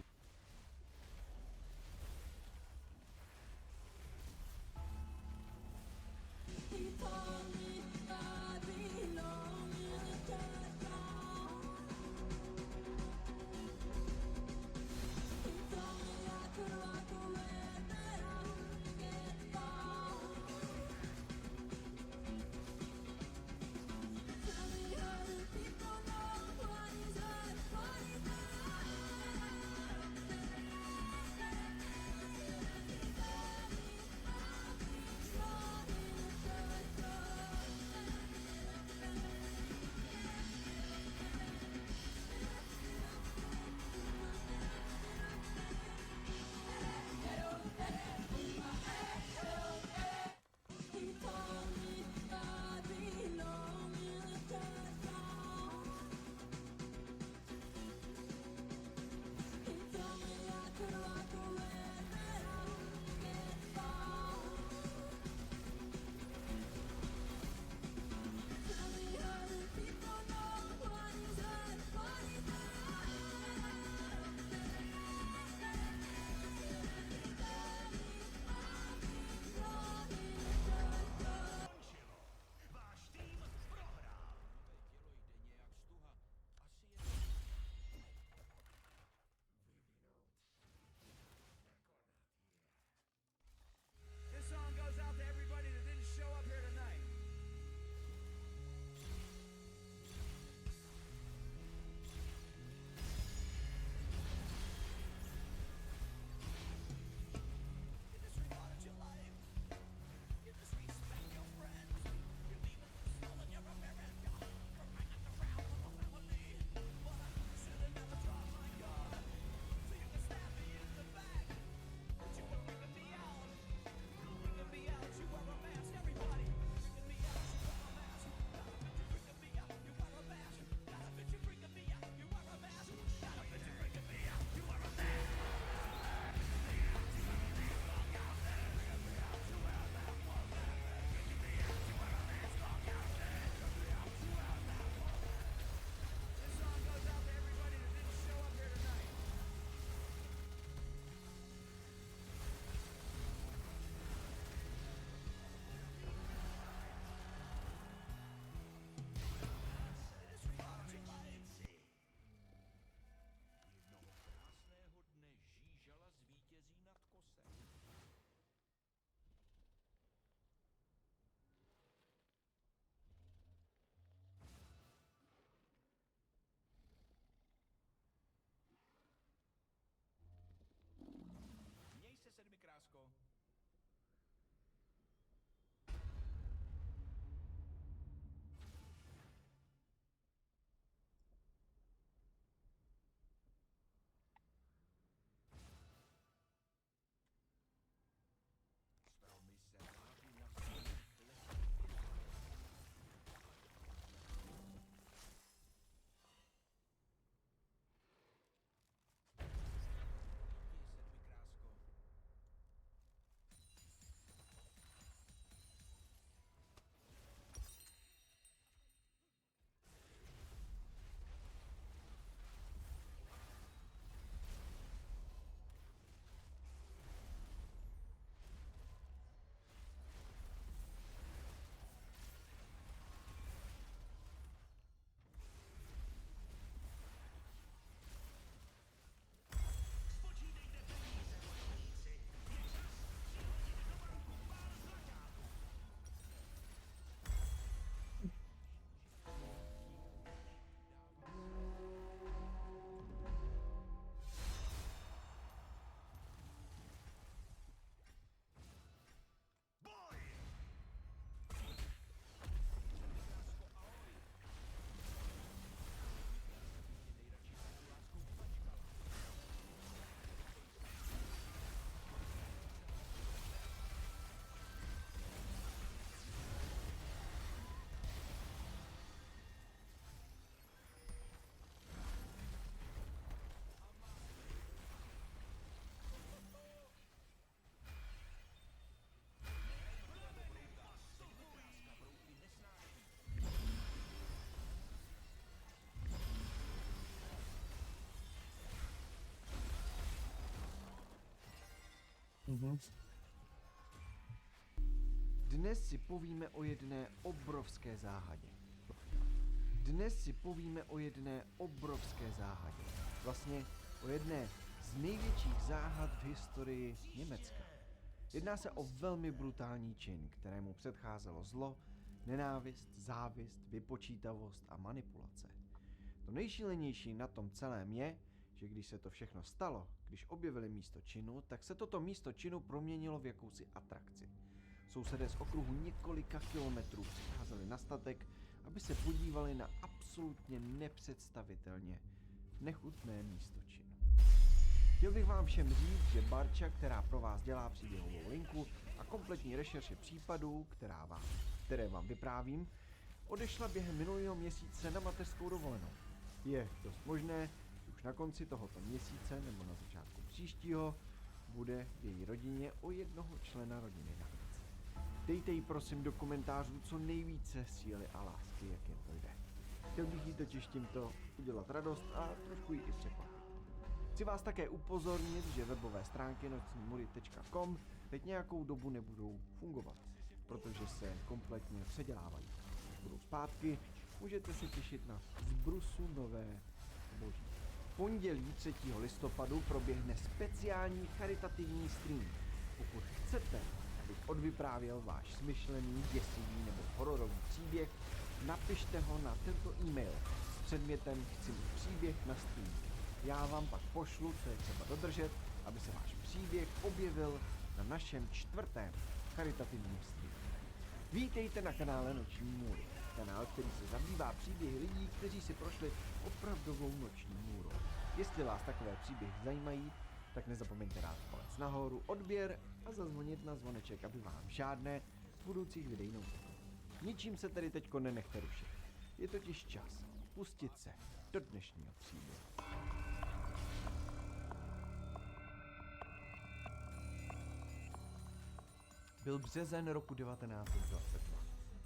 Dnes si povíme o jedné obrovské záhadě. Vlastně o jedné z největších záhad v historii Německa. Jedná se o velmi brutální čin, kterému předcházelo zlo, nenávist, závist, vypočítavost a manipulace. To nejšílenější na tom celém je, že když se to všechno stalo, když objevili místo činu, tak se toto místo činu proměnilo v jakousi atrakci. Sousedé z okruhu několika kilometrů přicházeli na statek, aby se podívali na absolutně nepředstavitelně nechutné místo činu. Chtěl bych vám všem říct, že Barča, která pro vás dělá příběhovou linku a kompletní rešerše případů, které vám vyprávím, odešla během minulého měsíce na mateřskou dovolenou. Je dost možné, že už na konci tohoto měsíce nebo na začátku příštího bude v její rodině o jednoho člena rodiny navíc. Dejte jí prosím do komentářů co nejvíce síly a lásky, jak jen to jde. Chtěl bych jí totiž tímto udělat radost a trošku ji i překvapit. Chci vás také upozornit, že webové stránky nocnimury.com teď nějakou dobu nebudou fungovat, protože se kompletně předělávají. Když budou zpátky, můžete se těšit na zbrusu nové zboží. V pondělí 3. listopadu proběhne speciální charitativní stream. Pokud chcete, abych odvyprávěl váš smyšlený, děsivý nebo hororový příběh, napište ho na tento e-mail s předmětem Chci mít příběh na stream. Já vám pak pošlu, co je třeba dodržet, aby se váš příběh objevil na našem 4. charitativním streamu. Vítejte na kanále Noční můry. Kanál, který se zabývá příběhy lidí, kteří si prošli opravdovou noční můrou. Jestli vás takové příběhy zajímají, tak nezapomeňte dát palec nahoru, odběr a zazvonit na zvoneček, aby vám žádné z budoucích videí neuteklo. Ničím se tedy teďko nenechte rušit. Je totiž čas pustit se do dnešního příběhu. Byl březen roku 1922.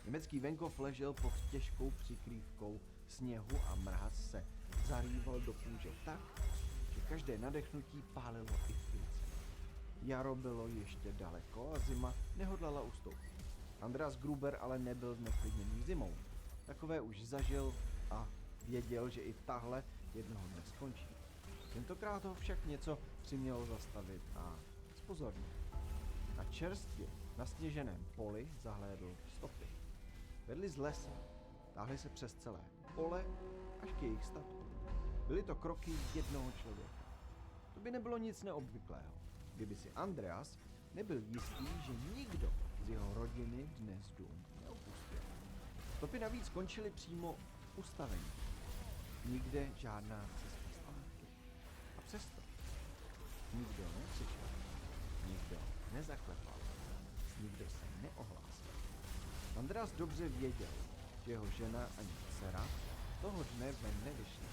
Německý venkov ležel pod těžkou přikrývkou sněhu a mráz se zarýval do kůže tak, že každé nadechnutí pálilo i v klíce. Jaro bylo ještě daleko a zima nehodlala ustoupit. Andreas Gruber ale nebyl zneklidněný zimou. Takové už zažil a věděl, že i tahle jednoho dne skončí. Tentokrát ho však něco přimělo zastavit a zpozornit. Na čerstvě nasněženém poli zahlédl stopy. Vedli z lesa, táhli se přes celé pole až k jejich statku. Byly to kroky jednoho člověka. To by nebylo nic neobvyklého, kdyby si Andreas nebyl jistý, že nikdo z jeho rodiny dnes dům neopustil. Stopy navíc skončily přímo u stavení. Nikde žádná cesta zpátky. A přesto nikdo nepřišel, nikdo nezaklepal, nikdo se neohlásil. Andreas dobře věděl, že jeho žena ani dcera toho dne ven nevyšly.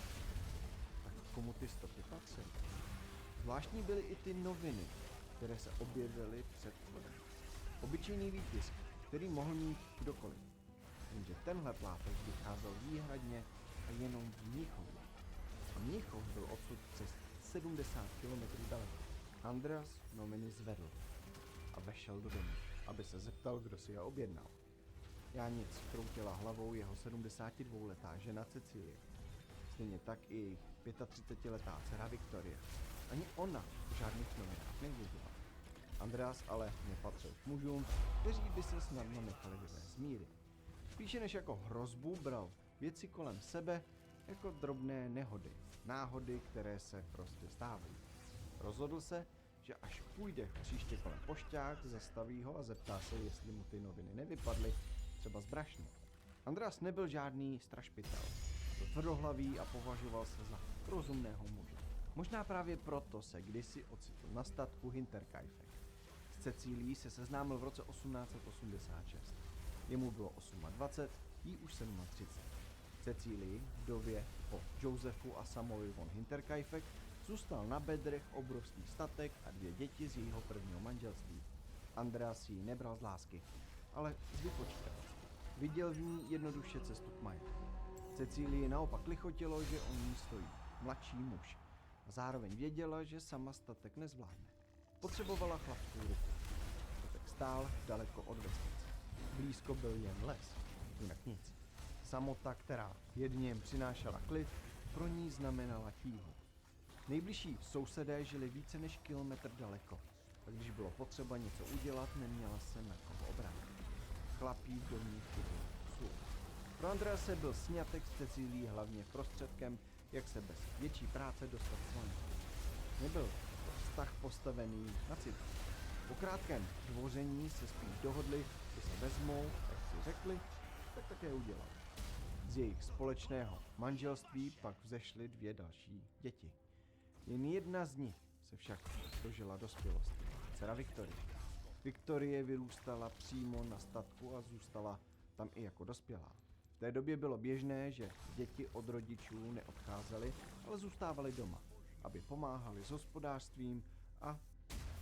Tak komu ty stopy patřily? Zvláštní byly i ty noviny, které se objevily před vchodem. Obyčejný výtisk, který mohl mít kdokoliv. Jenže tenhle plátek vycházel výhradně a jenom v Mnichově. A Mnichov byl odsud přes 70 km daleko. Andreas noviny zvedl a vešel do domu, aby se zeptal, kdo si je objednal. Já nic, kroutila hlavou jeho 72letá žena Cecilie. Stejně tak i jejich 35letá dcera Viktorie. Ani ona v žádných novinách nevěděla. Andreas ale nepatřil k mužům, kteří by se snadno nechali vyvést z míry. Spíše než jako hrozbu bral věci kolem sebe jako drobné nehody, náhody, které se prostě stávají. Rozhodl se, že až půjde příště kolem pošťák, zastaví ho a zeptá se, jestli mu ty noviny nevypadly, třeba z brašny. Andreas nebyl žádný strašpitel. Byl tvrdohlavý a považoval se za rozumného muže. Možná právě proto se kdysi ocitl na statku Hinterkaifeck. S Cecílií se seznámil v roce 1886. Jemu bylo 28, jí už 37. Cecílii, vdově po Josefu a Samovi von Hinterkaifeck, zůstal na bedrech obrovský statek a 2 děti z jejího prvního manželství. Andreas ji nebral z lásky, ale z vypočítavosti. Viděl v ní jednoduše cestu k majetku. Cecílii naopak lichotilo, že o ní stojí mladší muž a zároveň věděla, že sama statek nezvládne. Potřebovala chlapskou ruku. Tak stál daleko od vesnice. Blízko byl jen les, jinak nic. Samota, která jedně jim přinášela klid, pro ní znamenala tíhu. Nejbližší sousedé žili více než kilometr daleko, a když bylo potřeba něco udělat, neměla se na koho obrátit. Chlapí do ní chyběl sůl. Pro Andrease byl sňatek s Cecílií hlavně prostředkem, jak se bez větší práce dostat s manželem. Nebyl to vztah postavený na citu. Po krátkém dvoření se spíš dohodli, že se vezmou, jak si řekli, tak také udělali. Z jejich společného manželství pak vzešly 2 další děti. Jen jedna z nich se však dožila dospělosti, dcera Viktorie. Viktorie vyrůstala přímo na statku a zůstala tam i jako dospělá. V té době bylo běžné, že děti od rodičů neodcházely, ale zůstávaly doma, aby pomáhali s hospodářstvím a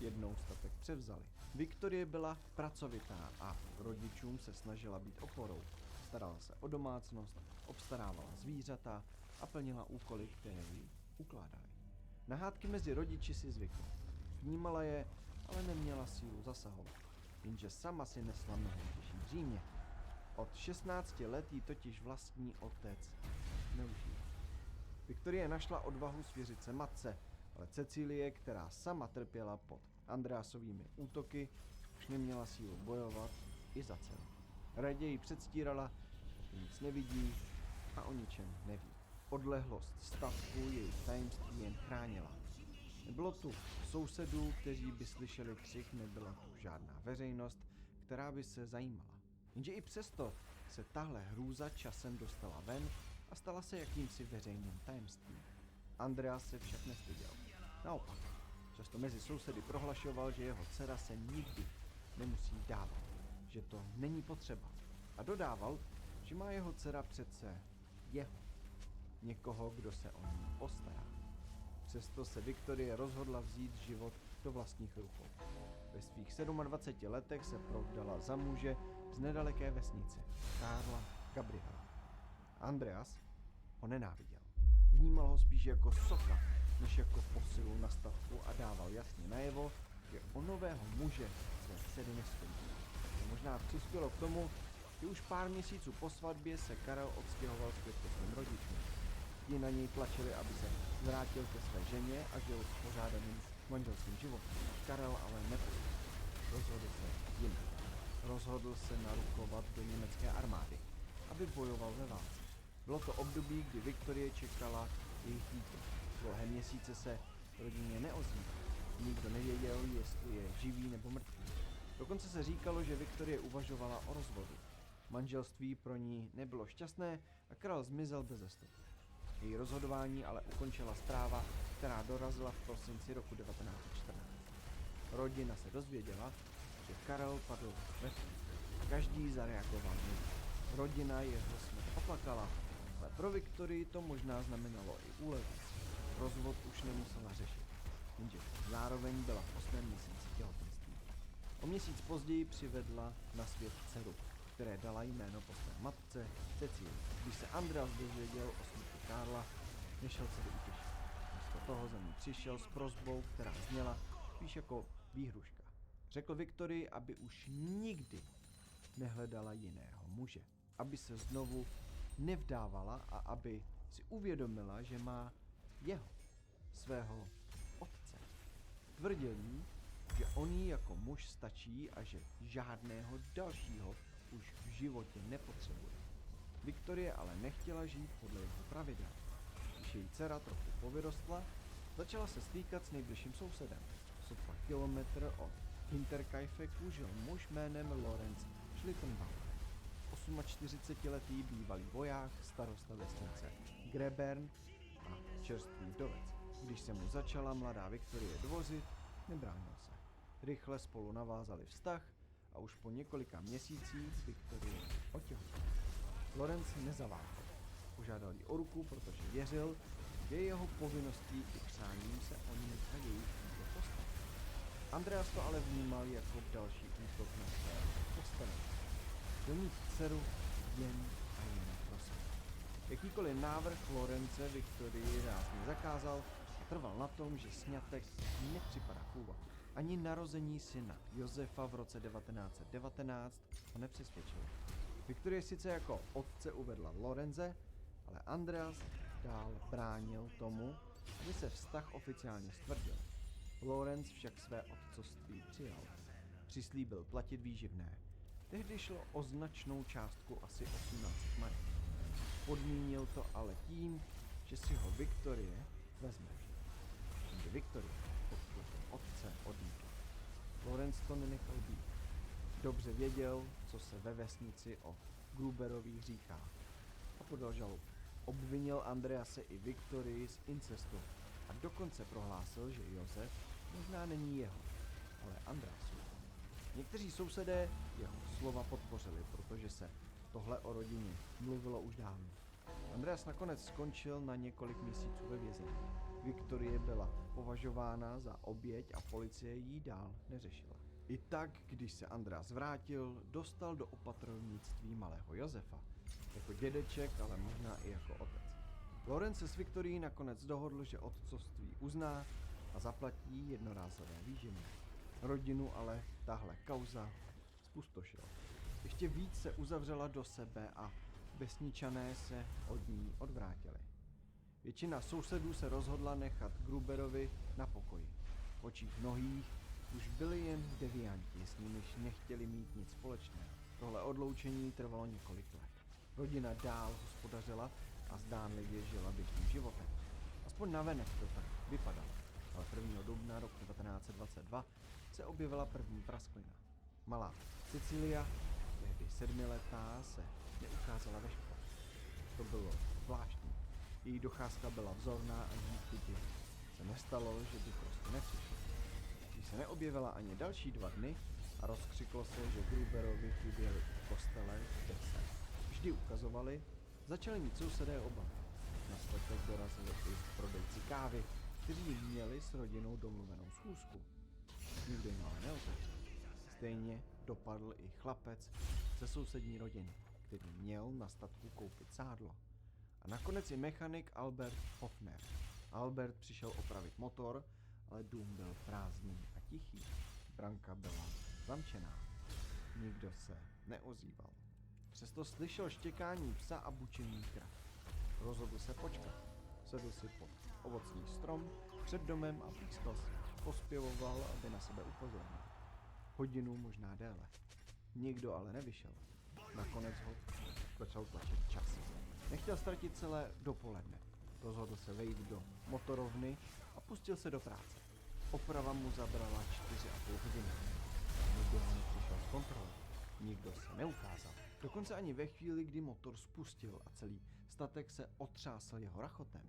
jednou statek převzali. Viktorie byla pracovitá a rodičům se snažila být oporou. Starala se o domácnost, obstarávala zvířata a plnila úkoly, které jí ukládali. Na hádky mezi rodiči si zvykla. Vnímala je, ale neměla sílu zasahovat. Jenže sama si nesla mnohem těžší břímě. Od 16 let jí totiž vlastní otec zneužíval. Viktorie našla odvahu svěřit se matce, ale Cecílie, která sama trpěla pod Andreasovými útoky, už neměla sílu bojovat i za dceru. Raději předstírala, že nic nevidí a o ničem neví. Odlehlost statku její tajemství jen chránila. Nebylo tu sousedů, kteří by slyšeli křik, nebyla tu žádná veřejnost, která by se zajímala. Jenže i přesto se tahle hrůza časem dostala ven a stala se jakýmsi veřejným tajemstvím. Andreas se však nestyděl. Naopak, často mezi sousedy prohlašoval, že jeho dcera se nikdy nemusí dávat, že to není potřeba. A dodával, že má jeho dcera přece někoho, kdo se o ní postará. Přesto se Viktorie rozhodla vzít život do vlastních rukou. Ve svých 27 letech se provdala za muže z nedaleké vesnice, Karla Gabriela. Andreas ho nenáviděl. Vnímal ho spíš jako soka, než jako posilu na statku a dával jasně najevo, že o nového muže své dcery nestojí. To možná přispělo k tomu, že už pár měsíců po svatbě se Karel odstěhoval zpět ke svým rodičům. Ti na něj tlačili, aby se vrátil ke své ženě a žil pořádaným manželským životem. Karel ale neposlouchal. Rozhodl se jinak. Rozhodl se narukovat do německé armády, aby bojoval ve válce. Bylo to období, kdy Viktorie čekala jejich dítě. Dlouhé měsíce se rodině neozýval. Nikdo nevěděl, jestli je živý nebo mrtvý. Dokonce se říkalo, že Viktorie uvažovala o rozvodu. Manželství pro ní nebylo šťastné a Karel zmizel beze stopy. Její rozhodování ale ukončila zpráva, která dorazila v prosinci roku 1914. Rodina se dozvěděla, že Karel padl ve vsi. Každý zareagoval jinak. Rodina jeho smrt oplakala, ale pro Viktorii to možná znamenalo i úlevu. Rozvod už nemusela řešit, jenže zároveň byla v 8. měsíci těhotenství. O měsíc později přivedla na svět dceru, které dala jméno po své matce Cecílii. Když se Andreas dozvěděl o smrti Karla, nešel se utěšit. Místo toho za ní přišel s prosbou, která zněla spíš jako výhruška. Řekl Viktorii, aby už nikdy nehledala jiného muže, aby se znovu nevdávala a aby si uvědomila, že má jeho, svého otce. Tvrdil jí, že on jí jako muž stačí a že žádného dalšího už v životě nepotřebuje. Viktorie ale nechtěla žít podle jeho pravidel. Když její dcera trochu povyrostla, začala se stýkat s nejbližším sousedem. Sotva kilometr od Hinterkaifeku žil muž jménem Lorenz Schlittenbauer. 48letý bývalý voják, starosta vesnice Grebern a čerstvý vdovec. Když se mu začala mladá Viktorie dvořit, nebránil se. Rychle spolu navázali vztah a už po několika měsících Viktorie otěhotněla. Lorenz nezaváhal. Požádal jí o ruku, protože věřil, že je jeho povinností i přáním se o ní a její dítě postarat. Andreas to ale vnímal jako další útok na své postavení. Chtěl mít dceru jen a jen pro sebe. Jakýkoliv návrh Lorence Viktorii rázně zakázal a trval na tom, že sňatek nepřipadá v úvahu. Ani narození syna Josefa v roce 1919 ho nepřesvědčilo. Viktorie sice jako otce uvedla Lorenze, ale Andreas dál bránil tomu, aby se vztah oficiálně stvrdil. Lorenz však své otcovství přijal. Přislíbil platit výživné. Tehdy šlo o značnou částku asi 18 marek. Podmínil to ale tím, že si ho Viktorie vezme. Jenže Viktorie odklepl otce odmítla. Lorenz to nenechal být. Dobře věděl, co se ve vesnici o Gruberových říká, a podal žalobu. Obvinil Andrease i Viktorii z incestu a dokonce prohlásil, že Josef možná není jeho, ale Andreasu. Někteří sousedé jeho slova podpořili, protože se tohle o rodině mluvilo už dávno. Andreas nakonec skončil na několik měsíců ve vězení. Viktorie byla považována za oběť a policie ji dál neřešila. I tak, když se Andreas vrátil, dostal do opatrovnictví malého Josefa. Jako dědeček, ale možná i jako otec. Lorenz se s Viktorií nakonec dohodl, že otcovství uzná a zaplatí jednorázové výživné. Rodinu ale tahle kauza zpustošila. Ještě víc se uzavřela do sebe a vesničané se od ní odvrátili. Většina sousedů se rozhodla nechat Gruberovi na pokoji. V očích mnohých už byli jen devianti, s nimiž nechtěli mít nic společného. Tohle odloučení trvalo několik let. Rodina dál hospodařila a zdánlivě žila běžným životem. Aspoň navenek to tak vypadalo. Ale 1. dubna roku 1922 se objevila první prasklina. Malá Cecilia, tehdy 7letá, se neukázala ve škole. To bylo zvláštní. Její docházka byla vzorná a díky tím se nestalo, že by prostě nepřišla. Když se neobjevila ani další 2 dny a rozkřiklo se, že Gruberovi chyběli v kostele, kde se vždy ukazovali, začali mít sousedé obavy. Na svatek dorazili i prodejci kávy, kteří měli s rodinou domluvenou schůzku. Nikdo jim ale neotevřel. Stejně dopadl i chlapec ze sousední rodiny, který měl na statku koupit sádlo. A nakonec i mechanik Albert Hofner. Albert přišel opravit motor, ale dům byl prázdný a tichý. Branka byla zamčená. Nikdo se neozýval. Přesto slyšel štěkání psa a bučení krav. Rozhodl se počkat. Sedl si pod ovocný strom před domem a pískal si. Pospěvoval, aby na sebe upozornil. Hodinu, možná déle. Nikdo ale nevyšel. Nakonec ho začal tlačit čas. Nechtěl ztratit celé dopoledne. Rozhodl se vejít do motorovny a pustil se do práce. Oprava mu zabrala 4,5 hodiny. Nikdo ho nepřišel zkontrolovat. Nikdo se neukázal. Dokonce ani ve chvíli, kdy motor spustil a celý statek se otřásl jeho rachotem.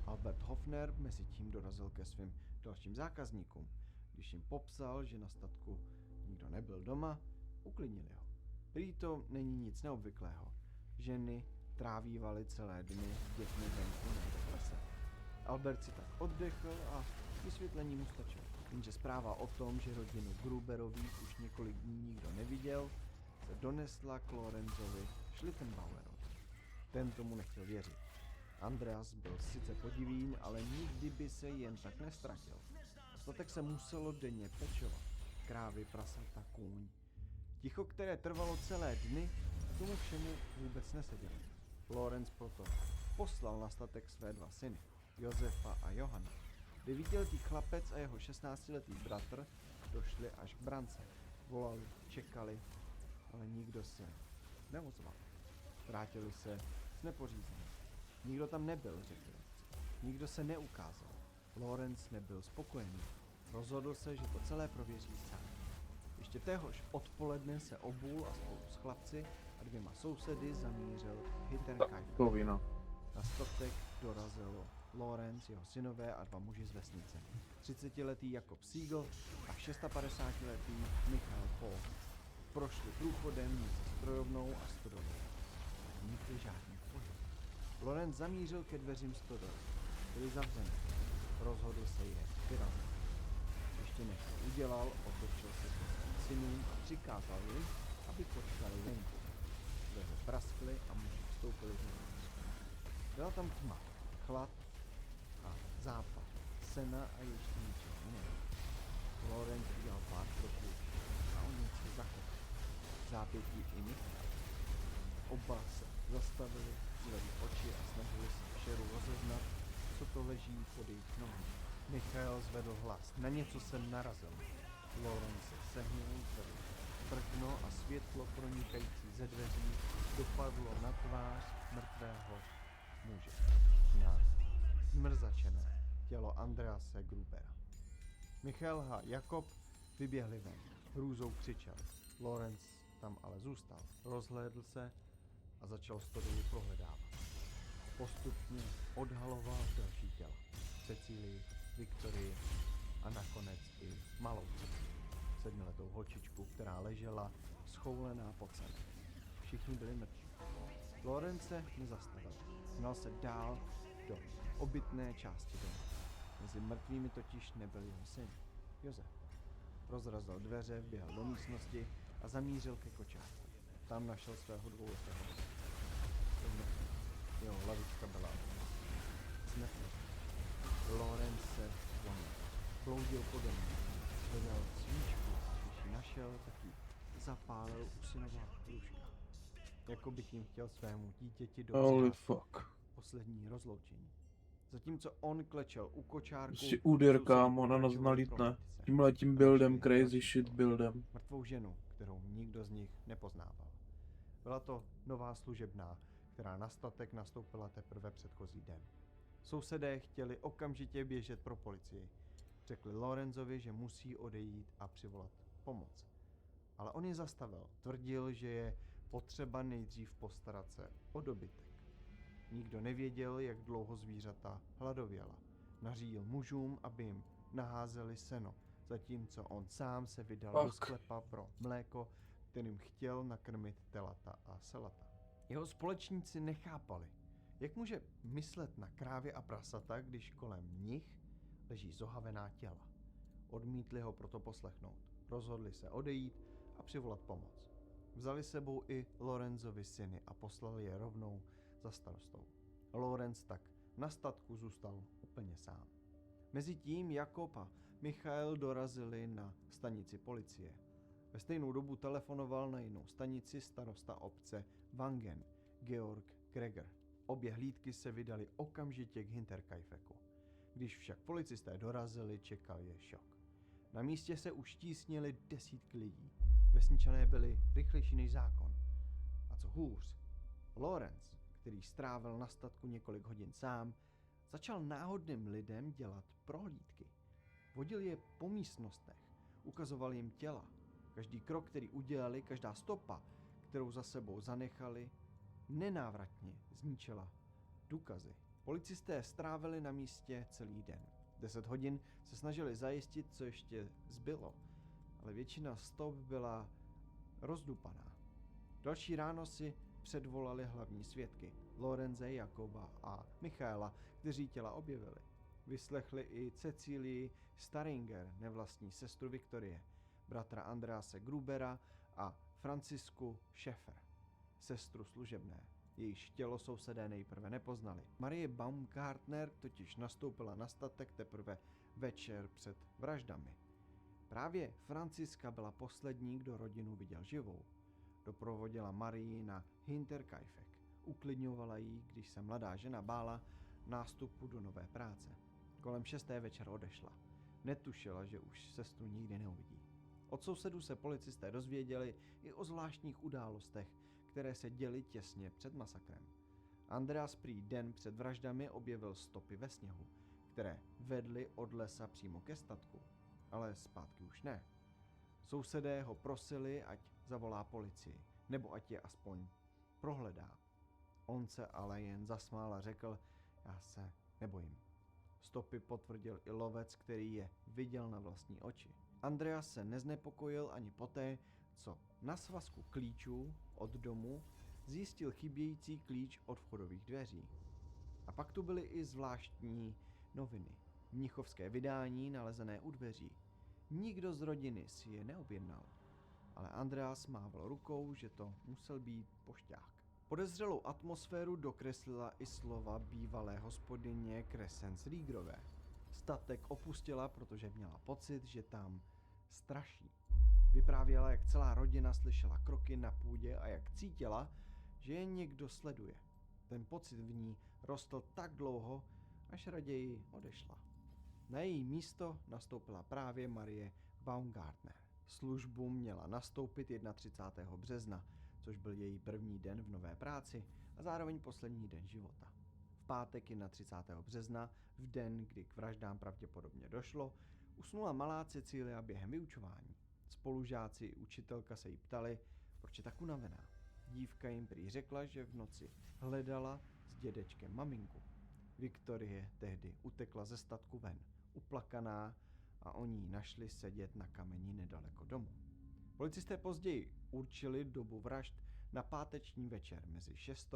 Albert Hofner mezi tím dorazil ke svým dalším zákazníkům. Když jim popsal, že na statku nikdo nebyl doma, uklidnili ho. Prý to není nic neobvyklého. Ženy trávívaly celé dny s dětmi venku nebo v lese. Albert si tak oddechl a vysvětlení mu stačilo. Jenže zpráva o tom, že rodinu Gruberových už několik dní nikdo neviděl, se donesla k Lorenzovi Schlittenbauerovi. Ten tomu nechtěl věřit. Andreas byl sice podivín, ale nikdy by se jen tak nestratil. Statek se muselo denně pečovat. Krávy, prasata, kůň. Ticho, které trvalo celé dny, tomu všemu vůbec nesedělo. Lorenz proto poslal na statek své 2 syny, Josefa a Johana. 9letý chlapec a jeho 16letý bratr došli až k brance. Volali, čekali, ale nikdo se neozval. Vrátili se s nepořízením. Nikdo tam nebyl, řekli. Nikdo se neukázal. Lorenz nebyl spokojený. Rozhodl se, že to celé prověří sám. Ještě téhož odpoledne se obul a spolu s chlapci a 2 sousedy zamířil Hittenkajdu. Na statek dorazil Lorenz, jeho synové a 2 muži z vesnice. 30letý Jakob Siegel a 56letý Michael Paul. Prošli průchodem mezi strojovnou a stodoly. Nikdy žádný pohyb. Lorenz zamířil ke dveřím stodoly. Byly zavřené. Rozhodl se je vyrazit. Ještě než to udělal, otočil se k svým synům a přikázal jim, aby počkali venku. Dveře praskly a muži vstoupili dovnitř. Byla tam tma, chlad a zápach sena a ještě ničeho jiného. Lorenz udělal pár kroků a on něco zakopl. Zápětí i Michal. Oba se zastavili, zvedli oči a snažili se v šeru rozeznat, co to leží pod jejich nohy. Michal zvedl hlas. Na něco jsem narazil. Lorenz se sehnul, zvedl prkno a světlo pronikající ze dveří dopadlo na tvář mrtvého muže. Na zmrzačené tělo Andrease Grubera. Michal a Jakob vyběhli ven. Hrůzou křičel. Lorenz tam ale zůstal. Rozhlédl se a začal stodolu prohledávat. Postupně odhaloval další těla. Cecílii, Viktorii a nakonec i malou Cecílii. 7letou holčičku, která ležela schoulená pod zemi. Všichni byli mrtví. Lorenz se nezastavil. Hnal se dál do obytné části domu. Mezi mrtvými totiž nebyl jeho syn, Josef. Rozrazil dveře, vběhl do místnosti a zamířil ke kočárce. Tam našel svého dvouletého syna. Jeho hlavička byla zmrtvá. Lorenz se zlomil. Bloudil po domu. Hledal svíčku, když ji našel, tak ji zapálil u synova lůžka. Jako by tím chtěl svému dítěti dopřát poslední rozloučení. Zatímco on klečel u kočárku... Prostě úder, kámo, na nás nalítne. Tímhletím buildem, crazy shit buildem. Mrtvou ženu, kterou nikdo z nich nepoznával. Byla to nová služebná, která na statek nastoupila teprve předchozí den. Sousedé chtěli okamžitě běžet pro policii. Řekli Lorenzovi, že musí odejít a přivolat pomoc. Ale on je zastavil. Tvrdil, že je potřeba nejdřív postarat se o dobytek. Nikdo nevěděl, jak dlouho zvířata hladověla. Nařídil mužům, aby jim naházeli seno, zatímco on sám se vydal do sklepa pro mléko, kterým chtěl nakrmit telata a selata. Jeho společníci nechápali, jak může myslet na krávě a prasata, když kolem nich leží zohavená těla. Odmítli ho proto poslechnout. Rozhodli se odejít a přivolat pomoc. Vzali sebou i Lorenzovi syny a poslali je rovnou za starostou. Lorenz tak na statku zůstal úplně sám. Mezitím Jakob a Michael dorazili na stanici policie. Ve stejnou dobu telefonoval na jinou stanici starosta obce Wangen, Georg Greger. Obě hlídky se vydali okamžitě k Hinterkaifeku. Když však policisté dorazili, čekal je šok. Na místě se už tísnily desítky lidí. Vesničané byli rychlejší než zákon. A co hůř, Lorenz, který strávil na statku několik hodin sám, začal náhodným lidem dělat prohlídky. Vodil je po místnostech, ukazoval jim těla. Každý krok, který udělali, každá stopa, kterou za sebou zanechali, nenávratně zničila důkazy. Policisté strávili na místě celý den. 10 hodin se snažili zajistit, co ještě zbylo, ale většina stop byla rozdupaná. Další ráno si předvolali hlavní svědky, Lorenze, Jakoba a Michaela, kteří těla objevili. Vyslechli i Cecílii Staringer, nevlastní sestru Viktorie, bratra Andrease Grubera a Francisku Schäfer, sestru služebné. Jejíž tělo sousedé nejprve nepoznali. Marie Baumgartner totiž nastoupila na statek teprve večer před vraždami. Právě Franciska byla poslední, kdo rodinu viděl živou. Doprovodila Marii na Hinterkaifeck. Uklidňovala jí, když se mladá žena bála nástupu do nové práce. Kolem 6. večer odešla. Netušila, že už sestru nikdy neuvidí. Od sousedů se policisté dozvěděli i o zvláštních událostech, které se děly těsně před masakrem. Andreas prý den před vraždami objevil stopy ve sněhu, které vedly od lesa přímo ke statku, ale zpátky už ne. Sousedé ho prosili, ať zavolá policii, nebo ať je aspoň prohledá. On se ale jen zasmál a řekl, já se nebojím. Stopy potvrdil i lovec, který je viděl na vlastní oči. Andreas se neznepokojil ani poté, co na svazku klíčů od domu zjistil chybějící klíč od vchodových dveří. A pak tu byly i zvláštní noviny. Mnichovské vydání nalezené u dveří. Nikdo z rodiny si je neobjednal, ale Andreas mával rukou, že to musel být pošťák. Podezřelou atmosféru dokreslila i slova bývalé hospodyně Crescens Riegerové. Statek opustila, protože měla pocit, že tam straší. Vyprávěla, jak celá rodina slyšela kroky na půdě a jak cítila, že je někdo sleduje. Ten pocit v ní rostl tak dlouho, až raději odešla. Na její místo nastoupila právě Marie Baumgartner. Službu měla nastoupit 31. března, což byl její první den v nové práci a zároveň poslední den života. V pátek 31. března, v den, kdy k vraždám pravděpodobně došlo, usnula malá Cecília během vyučování. Spolužáci i učitelka se jí ptali, proč je tak unavená. Dívka jim prý řekla, že v noci hledala s dědečkem maminku. Viktorie tehdy utekla ze statku ven, uplakaná, a oni ji našli sedět na kameni nedaleko domu. Policisté později určili dobu vražd na páteční večer mezi 6.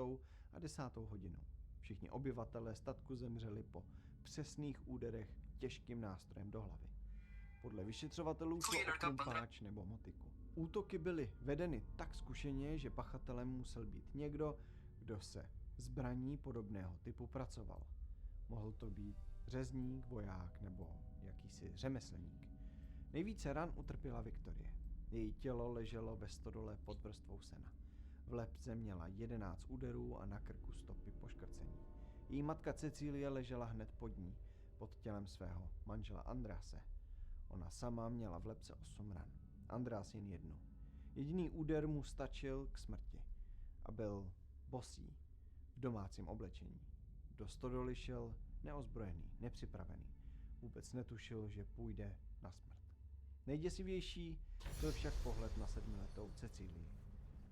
a 10. hodinou. Všichni obyvatelé statku zemřeli po přesných úderech těžkým nástrojem do hlavy. Podle vyšetřovatelů šlo o krumpáč nebo motiku. Útoky byly vedeny tak zkušeně, že pachatelem musel být někdo, kdo se zbraní podobného typu pracoval. Mohl to být řezník, voják nebo jakýsi řemeslník. Nejvíce ran utrpěla Viktorie. Její tělo leželo ve stodole pod vrstvou sena. V lebce měla 11 úderů a na krku stopy poškrcení. Její matka Cecílie ležela hned pod ní, pod tělem svého manžela Andrease. Ona sama měla v lebce 8 ran. Andreas jen 1. Jediný úder mu stačil k smrti a byl bosý v domácím oblečení. Do stodoly šel neozbrojený, nepřipravený. Vůbec netušil, že půjde na smrt. Nejděsivější byl však pohled na 7letou Cecílii.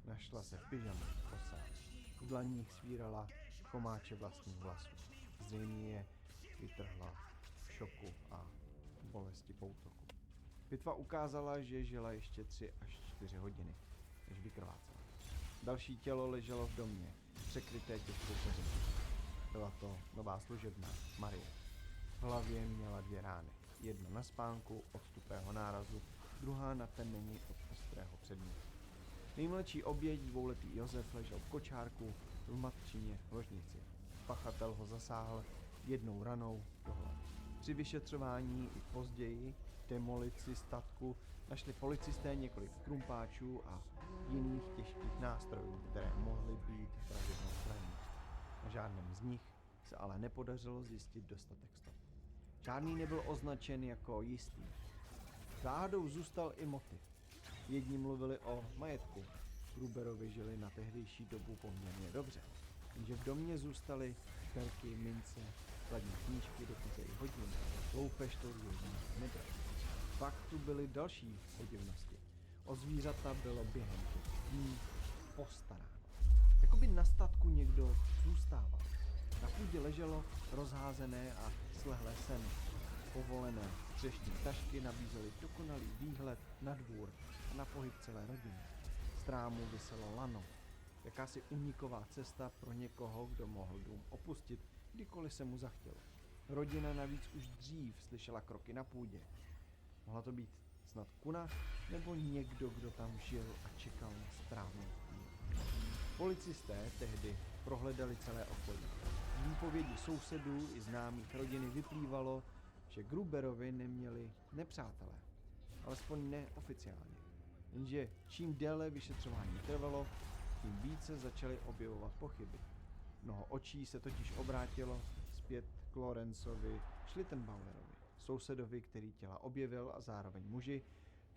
Našla se v pyžamu, bosá. V dlaních svírala chomáče vlastních vlasů. Zřejmě je vytrhla v šoku a bolesti po útoku. Bitva ukázala, že žila ještě 3 až 4 hodiny, než vykrvácela. Další tělo leželo v domě, překryté těžkou peřinou. Byla to nová služebná, Marie. V hlavě měla 2 rány. Jedna na spánku od tupého nárazu, druhá na temeni od ostrého předmětu. Nejmladší oběť, 2letý Josef, ležel v kočárku v matčině ložnici. Pachatel ho zasáhl 1 ranou do hlavy. Při vyšetřování i později demolici statku našli policisté několik krumpáčů a jiných těžkých nástrojů, které mohly být vražednou zbraní. Na žádném z nich se ale nepodařilo zjistit dostatek stop. Žádný nebyl označen jako jistý. Záhadou zůstal i motiv. Jedni mluvili o majetku. Gruberovi žili na tehdejší dobu poměrně dobře. Jenže v domě zůstaly šperky, mince, kladní knížky, dokonce i hodiny, loupež to nebral. Pak tu byly další podivnosti. O zvířata bylo během těch dní postaráno. Jakoby na statku někdo zůstával. Na půdě leželo rozházené a slehlé seno. Povolené střešní tašky nabízely dokonalý výhled na dvůr a na pohyb celé rodiny. Z trámu viselo lano. Jakási úniková cesta pro někoho, kdo mohl dům opustit, kdykoliv se mu zachtělo. Rodina navíc už dřív slyšela kroky na půdě. Mohla to být snad kuna, nebo někdo, kdo tam žil a čekal na správnou chvíli. Policisté tehdy prohledali celé okolí. Z výpovědí sousedů i známých rodiny vyplývalo, že Gruberovi neměli nepřátelé, alespoň neoficiálně. Jenže čím déle vyšetřování trvalo, tím více začaly objevovat pochyby. Mnoho očí se totiž obrátilo zpět k Lorenzovi Schlittenbauerovi, sousedovi, který těla objevil, a zároveň muži,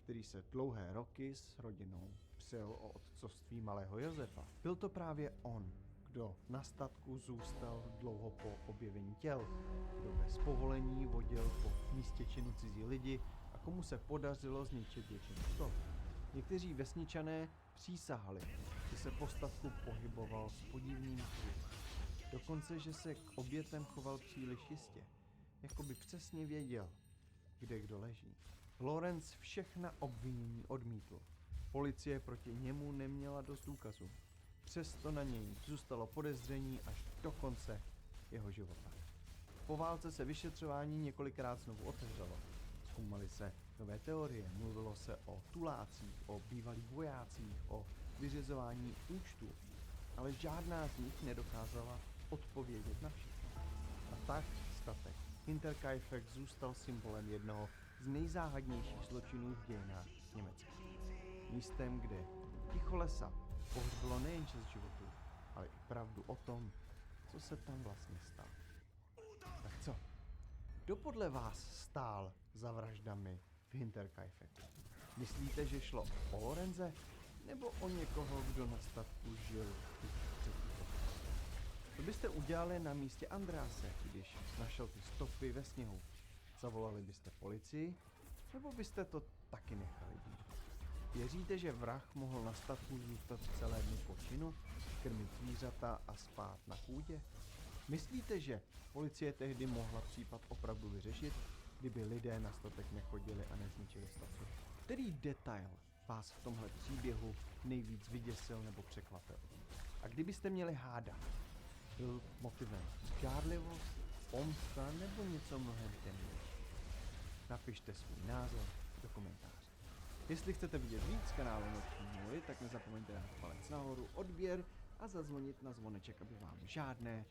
který se dlouhé roky s rodinou přel o otcovství malého Josefa. Byl to právě on, kdo na statku zůstal dlouho po objevení těl, kdo bez povolení vodil po místě činu cizí lidi a komu se podařilo zničit většinu stop. Někteří vesničané přísahali, že se po statku pohyboval s podivným způsobem. Dokonce, že se k obětem choval příliš jistě, jako by přesně věděl, kde kdo leží. Lorenz všechna obvinění odmítl. Policie proti němu neměla dost důkazů. Přesto na něj zůstalo podezření až do konce jeho života. Po válce se vyšetřování několikrát znovu otevřelo. Zkoumaly se nové teorie, mluvilo se o tulácích, o bývalých vojácích, o vyřizování účtů, ale žádná z nich nedokázala odpovědět na všechno. A tak statek Hinterkaifeck zůstal symbolem jednoho z nejzáhadnějších zločinů v dějinách Německa. Místem, kde ticho lesa pohřbilo nejen část životu, ale i pravdu o tom, co se tam vlastně stalo. Tak co? Kdo podle vás stál za vraždami v Hinterkaifeku? Myslíte, že šlo o Lorenze, nebo o někoho, kdo na statku žil už předtím? Co byste udělali na místě Andrease, když našel ty stopy ve sněhu? Zavolali byste policii, nebo byste to taky nechali být? Věříte, že vrah mohl na statku zůstat celé dny počinu, krmit zvířata a spát na půdě? Myslíte, že policie tehdy mohla případ opravdu vyřešit, kdyby lidé na statek nechodili a nezničili statku? Který detail vás v tomhle příběhu nejvíc vyděsil nebo překvapil? A kdybyste měli hádat, byl motivem žárlivost, pomsta nebo něco mnohem temnější? Napište svůj názor do komentáře. Jestli chcete vidět víc kanálu Noční můry, tak nezapomeňte dát palec nahoru, odběr a zazvonit na zvoneček, aby vám žádné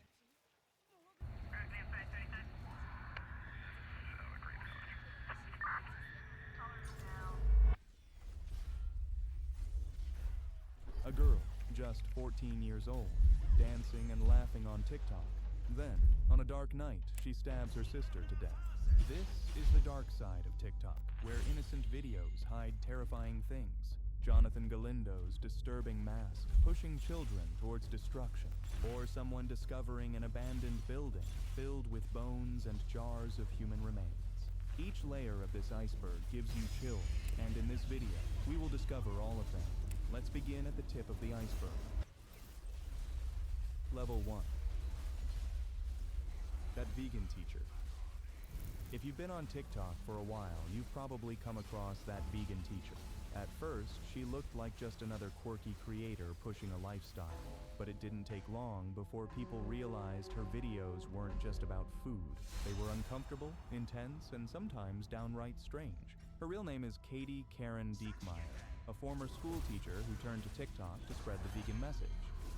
A girl, just 14 years old, dancing and laughing on TikTok. Then, on a dark night, she stabs her sister to death. This is the dark side of TikTok, where innocent videos hide terrifying things. Jonathan Galindo's disturbing mask pushing children towards destruction, or someone discovering an abandoned building filled with bones and jars of human remains. Each layer of this iceberg gives you chills, and in this video, we will discover all of them. Let's begin at the tip of the iceberg. Level 1. That vegan teacher. If you've been on TikTok for a while, you've probably come across that vegan teacher. At first, she looked like just another quirky creator pushing a lifestyle, but it didn't take long before people realized her videos weren't just about food. They were uncomfortable, intense, and sometimes downright strange. Her real name is Katie Karen Diekmeyer, a former school teacher who turned to TikTok to spread the vegan message.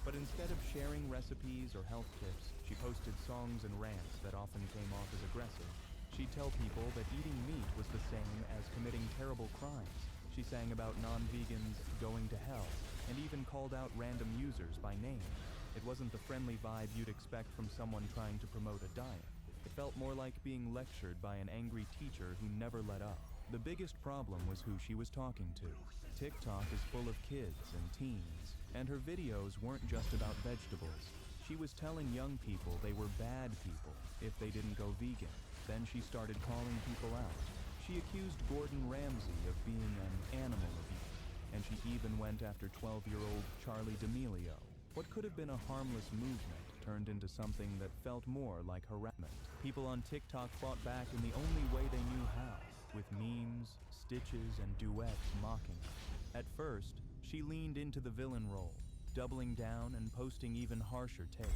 But instead of sharing recipes or health tips, she posted songs and rants that often came off as aggressive. She'd tell people that eating meat was the same as committing terrible crimes. She sang about non-vegans going to hell, and even called out random users by name. It wasn't the friendly vibe you'd expect from someone trying to promote a diet. It felt more like being lectured by an angry teacher who never let up. The biggest problem was who she was talking to. TikTok is full of kids and teens, and her videos weren't just about vegetables. She was telling young people they were bad people if they didn't go vegan. Then she started calling people out. She accused Gordon Ramsay of being an animal abuser, and she even went after 12-year-old Charlie D'Amelio. What could have been a harmless movement turned into something that felt more like harassment. People on TikTok fought back in the only way they knew how, with memes, stitches, and duets mocking her. At first, she leaned into the villain role, doubling down and posting even harsher takes.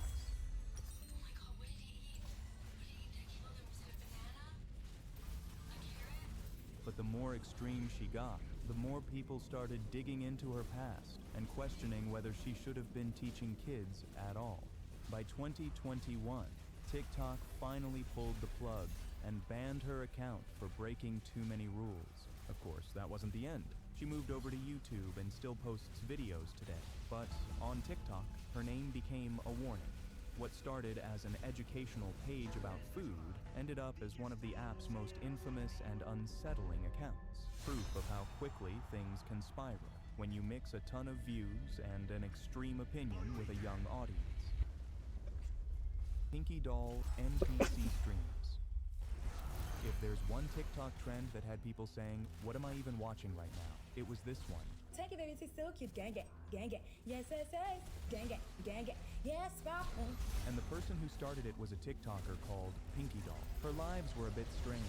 But the more extreme she got, the more people started digging into her past and questioning whether she should have been teaching kids at all. By 2021, TikTok finally pulled the plug and banned her account for breaking too many rules. Of course, that wasn't the end. She moved over to YouTube and still posts videos today. But on TikTok, her name became a warning. What started as an educational page about food ended up as one of the app's most infamous and unsettling accounts. Proof of how quickly things can spiral when you mix a ton of views and an extreme opinion with a young audience. Pinky Doll NPC streams. If there's one TikTok trend that had people saying, "What am I even watching right now?" it was this one. Take it, baby, it's so cute. Gang it, gang it. Yes, yes, yes. Gang it, gang it. Yes, Robin. And the person who started it was a TikToker called Pinky Doll. Her lives were a bit strange.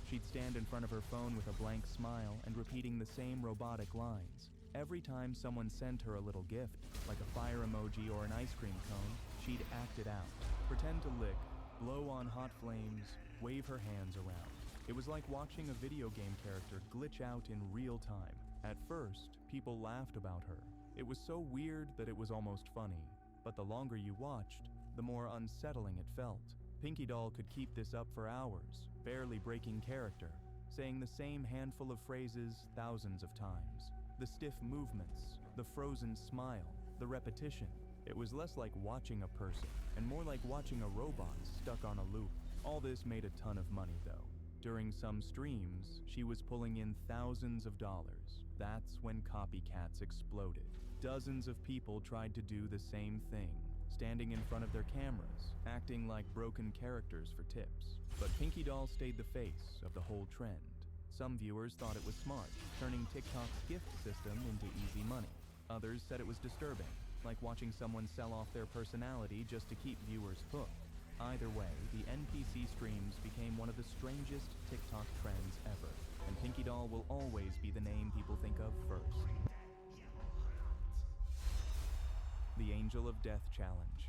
She'd stand in front of her phone with a blank smile and repeating the same robotic lines. Every time someone sent her a little gift, like a fire emoji or an ice cream cone, she'd act it out. Pretend to lick, blow on hot flames, wave her hands around. It was like watching a video game character glitch out in real time. At first, people laughed about her. It was so weird that it was almost funny. But the longer you watched, the more unsettling it felt. Pinky Doll could keep this up for hours, barely breaking character. saying the same handful of phrases thousands of times. The stiff movements, the frozen smile, the repetition. It was less like watching a person and more like watching a robot stuck on a loop. All this made a ton of money though. During some streams, she was pulling in thousands of dollars. That's when copycats exploded. Dozens of people tried to do the same thing, standing in front of their cameras, acting like broken characters for tips. But Pinky Doll stayed the face of the whole trend. Some viewers thought it was smart, turning TikTok's gift system into easy money. Others said it was disturbing, like watching someone sell off their personality just to keep viewers hooked. Either way, the NPC streams became one of the strangest TikTok trends ever, and Pinky Doll will always be the name people think of first. The Angel of Death Challenge.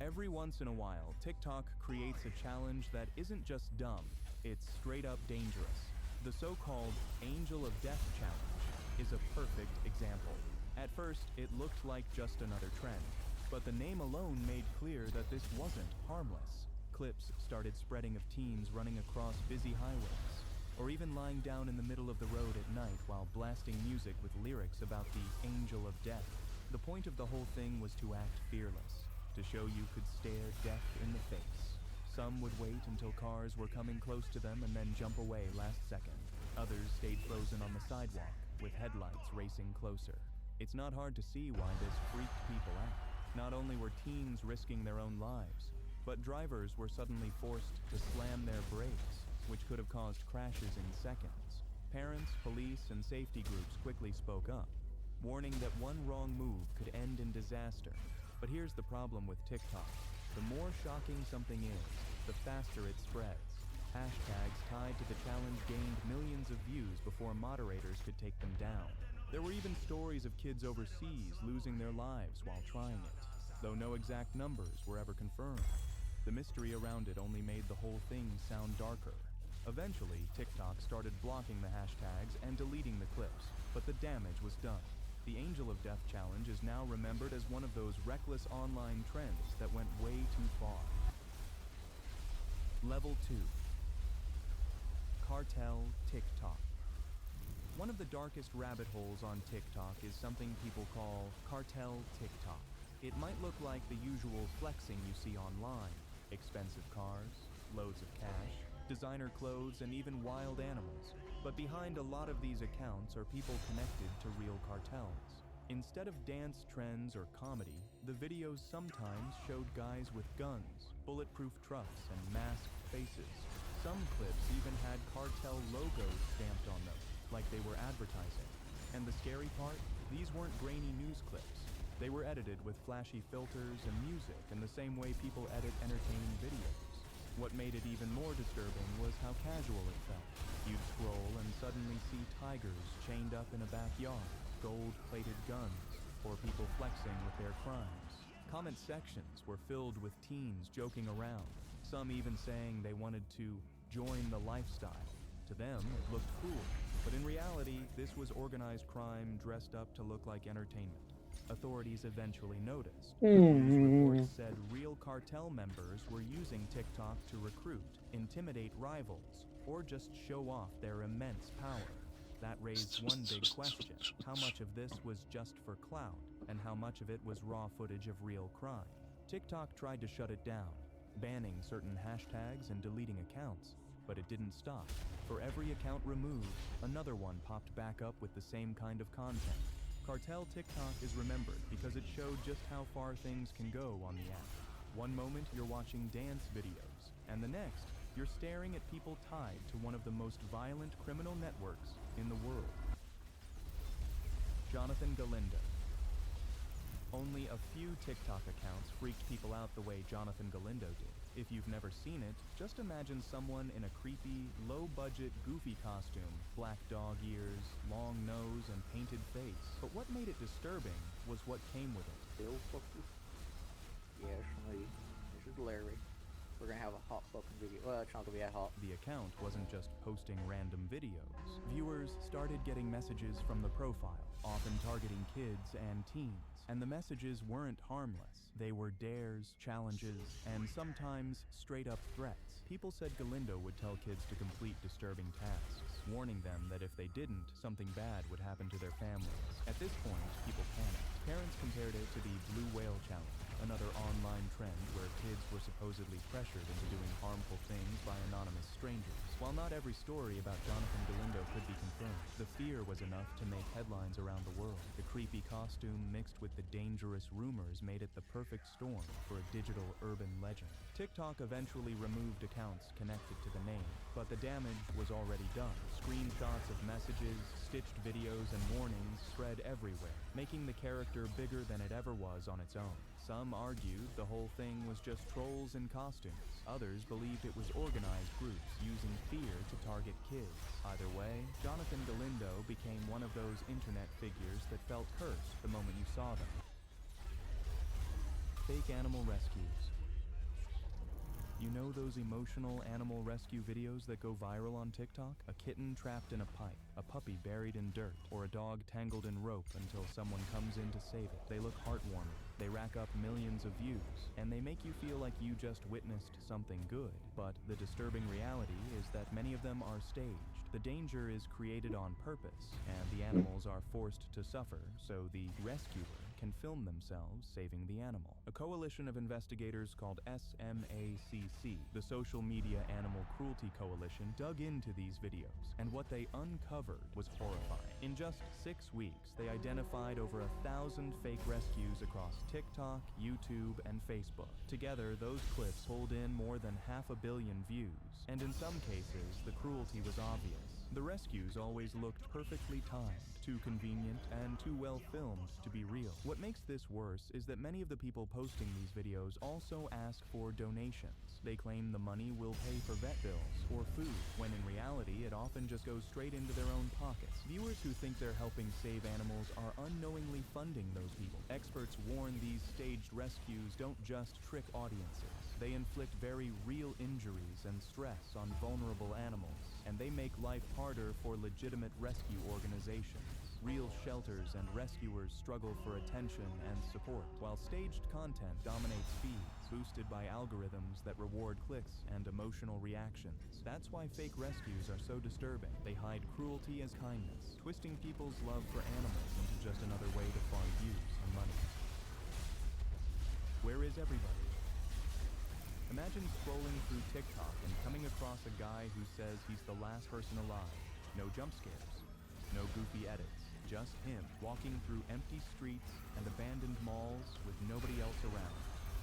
Every once in a while, TikTok creates a challenge that isn't just dumb, it's straight up dangerous. The so-called Angel of Death Challenge is a perfect example. At first, it looked like just another trend, but the name alone made clear that this wasn't harmless. Clips started spreading of teens running across busy highways, or even lying down in the middle of the road at night while blasting music with lyrics about the Angel of Death. The point of the whole thing was to act fearless, to show you could stare death in the face. Some would wait until cars were coming close to them and then jump away last second. Others stayed frozen on the sidewalk, with headlights racing closer. It's not hard to see why this freaked people out. Not only were teens risking their own lives, but drivers were suddenly forced to slam their brakes, which could have caused crashes in seconds. Parents, police, and safety groups quickly spoke up, warning that one wrong move could end in disaster. But here's the problem with TikTok. The more shocking something is, the faster it spreads. Hashtags tied to the challenge gained millions of views before moderators could take them down. There were even stories of kids overseas losing their lives while trying it, though no exact numbers were ever confirmed. The mystery around it only made the whole thing sound darker. Eventually, TikTok started blocking the hashtags and deleting the clips, but the damage was done. The Angel of Death Challenge is now remembered as one of those reckless online trends that went way too far. Level 2. Cartel TikTok. One of the darkest rabbit holes on TikTok is something people call cartel TikTok. It might look like the usual flexing you see online. Expensive cars, loads of cash, designer clothes, and even wild animals. But behind a lot of these accounts are people connected to real cartels. Instead of dance trends or comedy, the videos sometimes showed guys with guns, bulletproof trucks, and masked faces. Some clips even had cartel logos stamped on them, like they were advertising. And the scary part? These weren't grainy news clips. They were edited with flashy filters and music in the same way people edit entertaining videos. What made it even more disturbing was how casual it felt. You'd scroll and suddenly see tigers chained up in a backyard, gold-plated guns, or people flexing with their crimes. Comment sections were filled with teens joking around, some even saying they wanted to join the lifestyle. To them, it looked cool, but in reality, this was organized crime dressed up to look like entertainment. Authorities eventually noticed. News reports said real cartel members were using TikTok to recruit, intimidate rivals, or just show off their immense power. That raised one big question: how much of this was just for clout, and how much of it was raw footage of real crime? TikTok tried to shut it down, banning certain hashtags and deleting accounts, but it didn't stop. For every account removed, another one popped back up with the same kind of content. Cartel TikTok is remembered because it showed just how far things can go on the app. One moment you're watching dance videos, and the next, you're staring at people tied to one of the most violent criminal networks in the world. Jonathan Galindo. Only a few TikTok accounts freaked people out the way Jonathan Galindo did. If you've never seen it, just imagine someone in a creepy, low-budget, goofy costume, black dog ears, long nose, and painted face. But what made it disturbing was what came with it. Bill fucker? Yeah, it's from me. This is Larry. We're gonna have a hot fucking video. Well, it's not gonna be that hot. The account wasn't just posting random videos. Viewers started getting messages from the profile, often targeting kids and teens. And the messages weren't harmless. They were dares, challenges, and sometimes straight-up threats. People said Galindo would tell kids to complete disturbing tasks, warning them that if they didn't, something bad would happen to their families. At this point, people panicked. Parents compared it to the Blue Whale Challenge, another online trend where kids were supposedly pressured into doing harmful things by anonymous strangers. While not every story about Jonathan Galindo could be confirmed, the fear was enough to make headlines around the world. The creepy costume mixed with the dangerous rumors made it the perfect storm for a digital urban legend. TikTok eventually removed accounts connected to the name, but the damage was already done. Screenshots of messages, stitched videos, and warnings spread everywhere, making the character bigger than it ever was on its own. Some argued the whole thing was just trolls in costumes. Others believed it was organized groups using fear to target kids. Either way, Jonathan Galindo became one of those internet figures that felt cursed the moment you saw them. Fake animal rescues. You know those emotional animal rescue videos that go viral on TikTok? A kitten trapped in a pipe, a puppy buried in dirt, or a dog tangled in rope until someone comes in to save it. They look heartwarming. They rack up millions of views, and they make you feel like you just witnessed something good. But the disturbing reality is that many of them are staged. The danger is created on purpose, and the animals are forced to suffer, so the rescuer can film themselves saving the animal. A coalition of investigators called SMACC, the Social Media Animal Cruelty Coalition, dug into these videos, and what they uncovered was horrifying. In just 6 weeks, they identified over 1,000 fake rescues across TikTok, YouTube, and Facebook. Together, those clips pulled in more than 500 million views, and in some cases, the cruelty was obvious. The rescues always looked perfectly timed, too convenient, and too well filmed to be real. What makes this worse is that many of the people posting these videos also ask for donations. They claim the money will pay for vet bills or food, when in reality it often just goes straight into their own pockets. Viewers who think they're helping save animals are unknowingly funding those people. Experts warn these staged rescues don't just trick audiences. They inflict very real injuries and stress on vulnerable animals, and they make life harder for legitimate rescue organizations. Real shelters and rescuers struggle for attention and support, while staged content dominates feeds, boosted by algorithms that reward clicks and emotional reactions. That's why fake rescues are so disturbing. They hide cruelty as kindness, twisting people's love for animals into just another way to farm views and money. Where is everybody? Imagine scrolling through TikTok and coming across a guy who says he's the last person alive. No jump scares, no goofy edits, just him walking through empty streets and abandoned malls with nobody else around.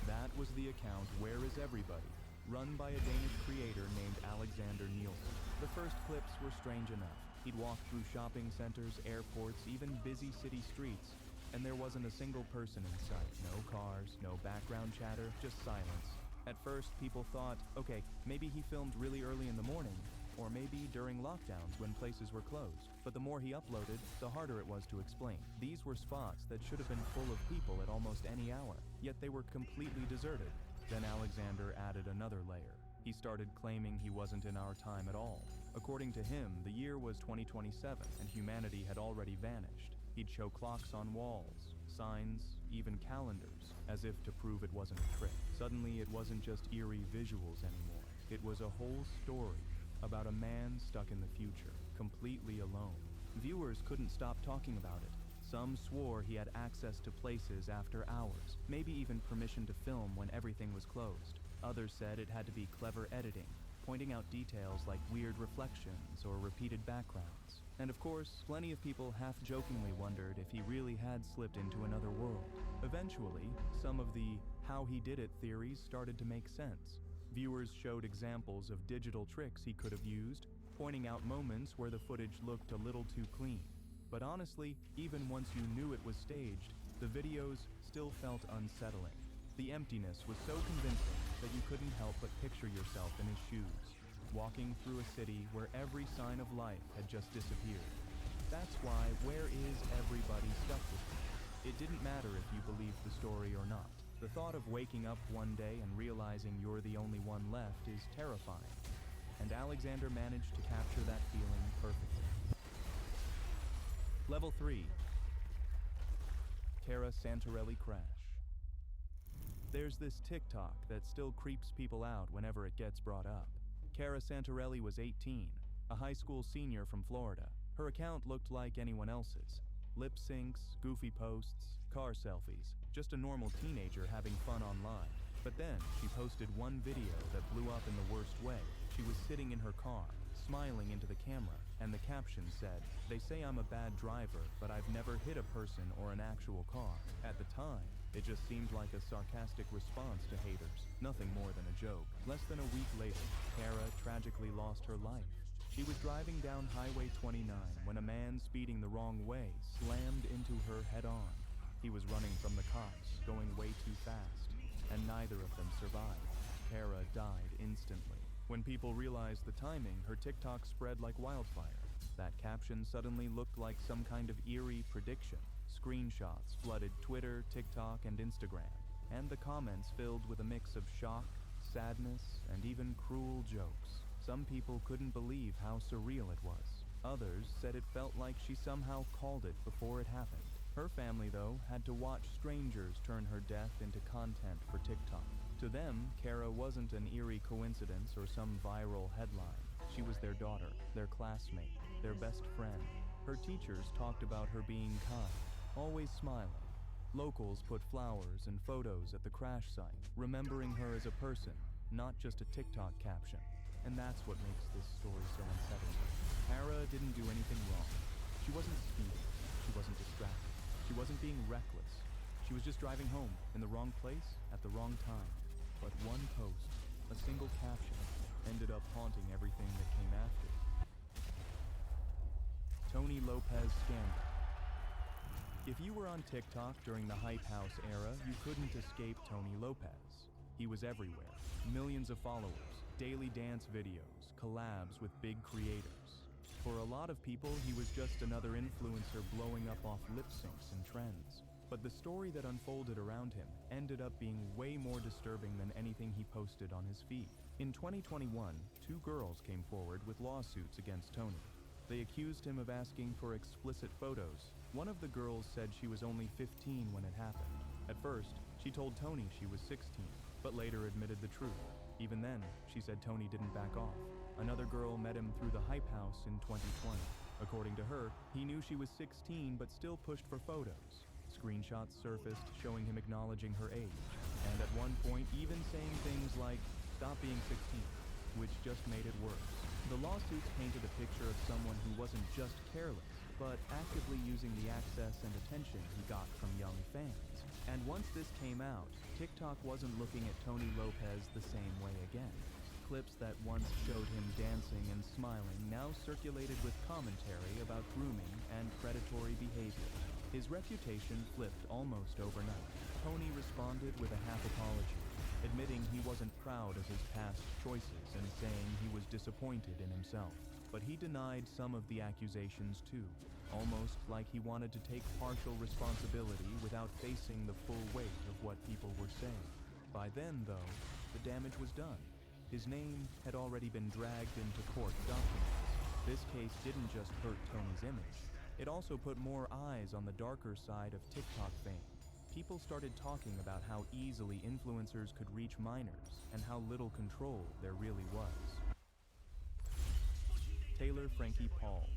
That was the account Where is Everybody, run by a Danish creator named Alexander Nielsen. The first clips were strange enough. He'd walk through shopping centers, airports, even busy city streets, and there wasn't a single person in sight. No cars, no background chatter, just silence. At first, people thought, okay, maybe he filmed really early in the morning, or maybe during lockdowns when places were closed. But the more he uploaded, the harder it was to explain. These were spots that should have been full of people at almost any hour, yet they were completely deserted. Then Alexander added another layer. He started claiming he wasn't in our time at all. According to him, the year was 2027, and humanity had already vanished. He'd show clocks on walls, signs, even calendars, as if to prove it wasn't a trick. Suddenly, it wasn't just eerie visuals anymore. It was a whole story about a man stuck in the future, completely alone. Viewers couldn't stop talking about it. Some swore he had access to places after hours, maybe even permission to film when everything was closed. Others said it had to be clever editing, pointing out details like weird reflections or repeated backgrounds. And of course, plenty of people half-jokingly wondered if he really had slipped into another world. Eventually, some of the how he did it theories started to make sense. Viewers showed examples of digital tricks he could have used, pointing out moments where the footage looked a little too clean. But honestly, even once you knew it was staged, the videos still felt unsettling. The emptiness was so convincing that you couldn't help but picture yourself in his shoes, walking through a city where every sign of life had just disappeared. That's why Where is Everybody stuck with me. It didn't matter if you believed the story or not. The thought of waking up one day and realizing you're the only one left is terrifying, and Alexander managed to capture that feeling perfectly. Level 3. Cara Santarelli crash. There's this TikTok that still creeps people out whenever it gets brought up. Cara Santarelli was 18, a high school senior from Florida. Her account looked like anyone else's. Lip syncs, goofy posts, car selfies, just a normal teenager having fun online. But then she posted one video that blew up in the worst way. She was sitting in her car, smiling into the camera, and the caption said, "They say I'm a bad driver, but I've never hit a person or an actual car." At the time, it just seemed like a sarcastic response to haters, nothing more than a joke. Less than a week later, Cara tragically lost her life. She was driving down Highway 29 when a man speeding the wrong way slammed into her head-on. He was running from the cops, going way too fast, and neither of them survived. Cara died instantly. When people realized the timing, her TikTok spread like wildfire. That caption suddenly looked like some kind of eerie prediction. Screenshots flooded Twitter, TikTok, and Instagram, and the comments filled with a mix of shock, sadness, and even cruel jokes. Some people couldn't believe how surreal it was. Others said it felt like she somehow called it before it happened. Her family, though, had to watch strangers turn her death into content for TikTok. To them, Cara wasn't an eerie coincidence or some viral headline. She was their daughter, their classmate, their best friend. Her teachers talked about her being kind, always smiling. Locals put flowers and photos at the crash site, remembering her as a person, not just a TikTok caption. And that's what makes this story so unsettling. Cara didn't do anything wrong. She wasn't speeding. She wasn't distracted. She wasn't being reckless. She was just driving home in the wrong place at the wrong time. But one post, a single caption, ended up haunting everything that came after. Tony Lopez scandal. If you were on TikTok during the Hype House era, you couldn't escape Tony Lopez. He was everywhere. Millions of followers, daily dance videos, collabs with big creators. For a lot of people, he was just another influencer blowing up off lip syncs and trends. But the story that unfolded around him ended up being way more disturbing than anything he posted on his feed. In 2021, 2 girls came forward with lawsuits against Tony. They accused him of asking for explicit photos. One of the girls said she was only 15 when it happened. At first, she told Tony she was 16, but later admitted the truth. Even then, she said Tony didn't back off. Another girl met him through the Hype House in 2020. According to her, he knew she was 16 but still pushed for photos. Screenshots surfaced showing him acknowledging her age, and at one point even saying things like, "Stop being 16," which just made it worse. The lawsuits painted a picture of someone who wasn't just careless, but actively using the access and attention he got from young fans. And once this came out, TikTok wasn't looking at Tony Lopez the same way again. Clips that once showed him dancing and smiling now circulated with commentary about grooming and predatory behavior. His reputation flipped almost overnight. Tony responded with a half apology, admitting he wasn't proud of his past choices and saying he was disappointed in himself. But he denied some of the accusations too, almost like he wanted to take partial responsibility without facing the full weight of what people were saying. By then, though, the damage was done. His name had already been dragged into court documents. This case didn't just hurt Tony's image. It also put more eyes on the darker side of TikTok fame. People started talking about how easily influencers could reach minors and how little control there really was. Taylor Frankie Paul.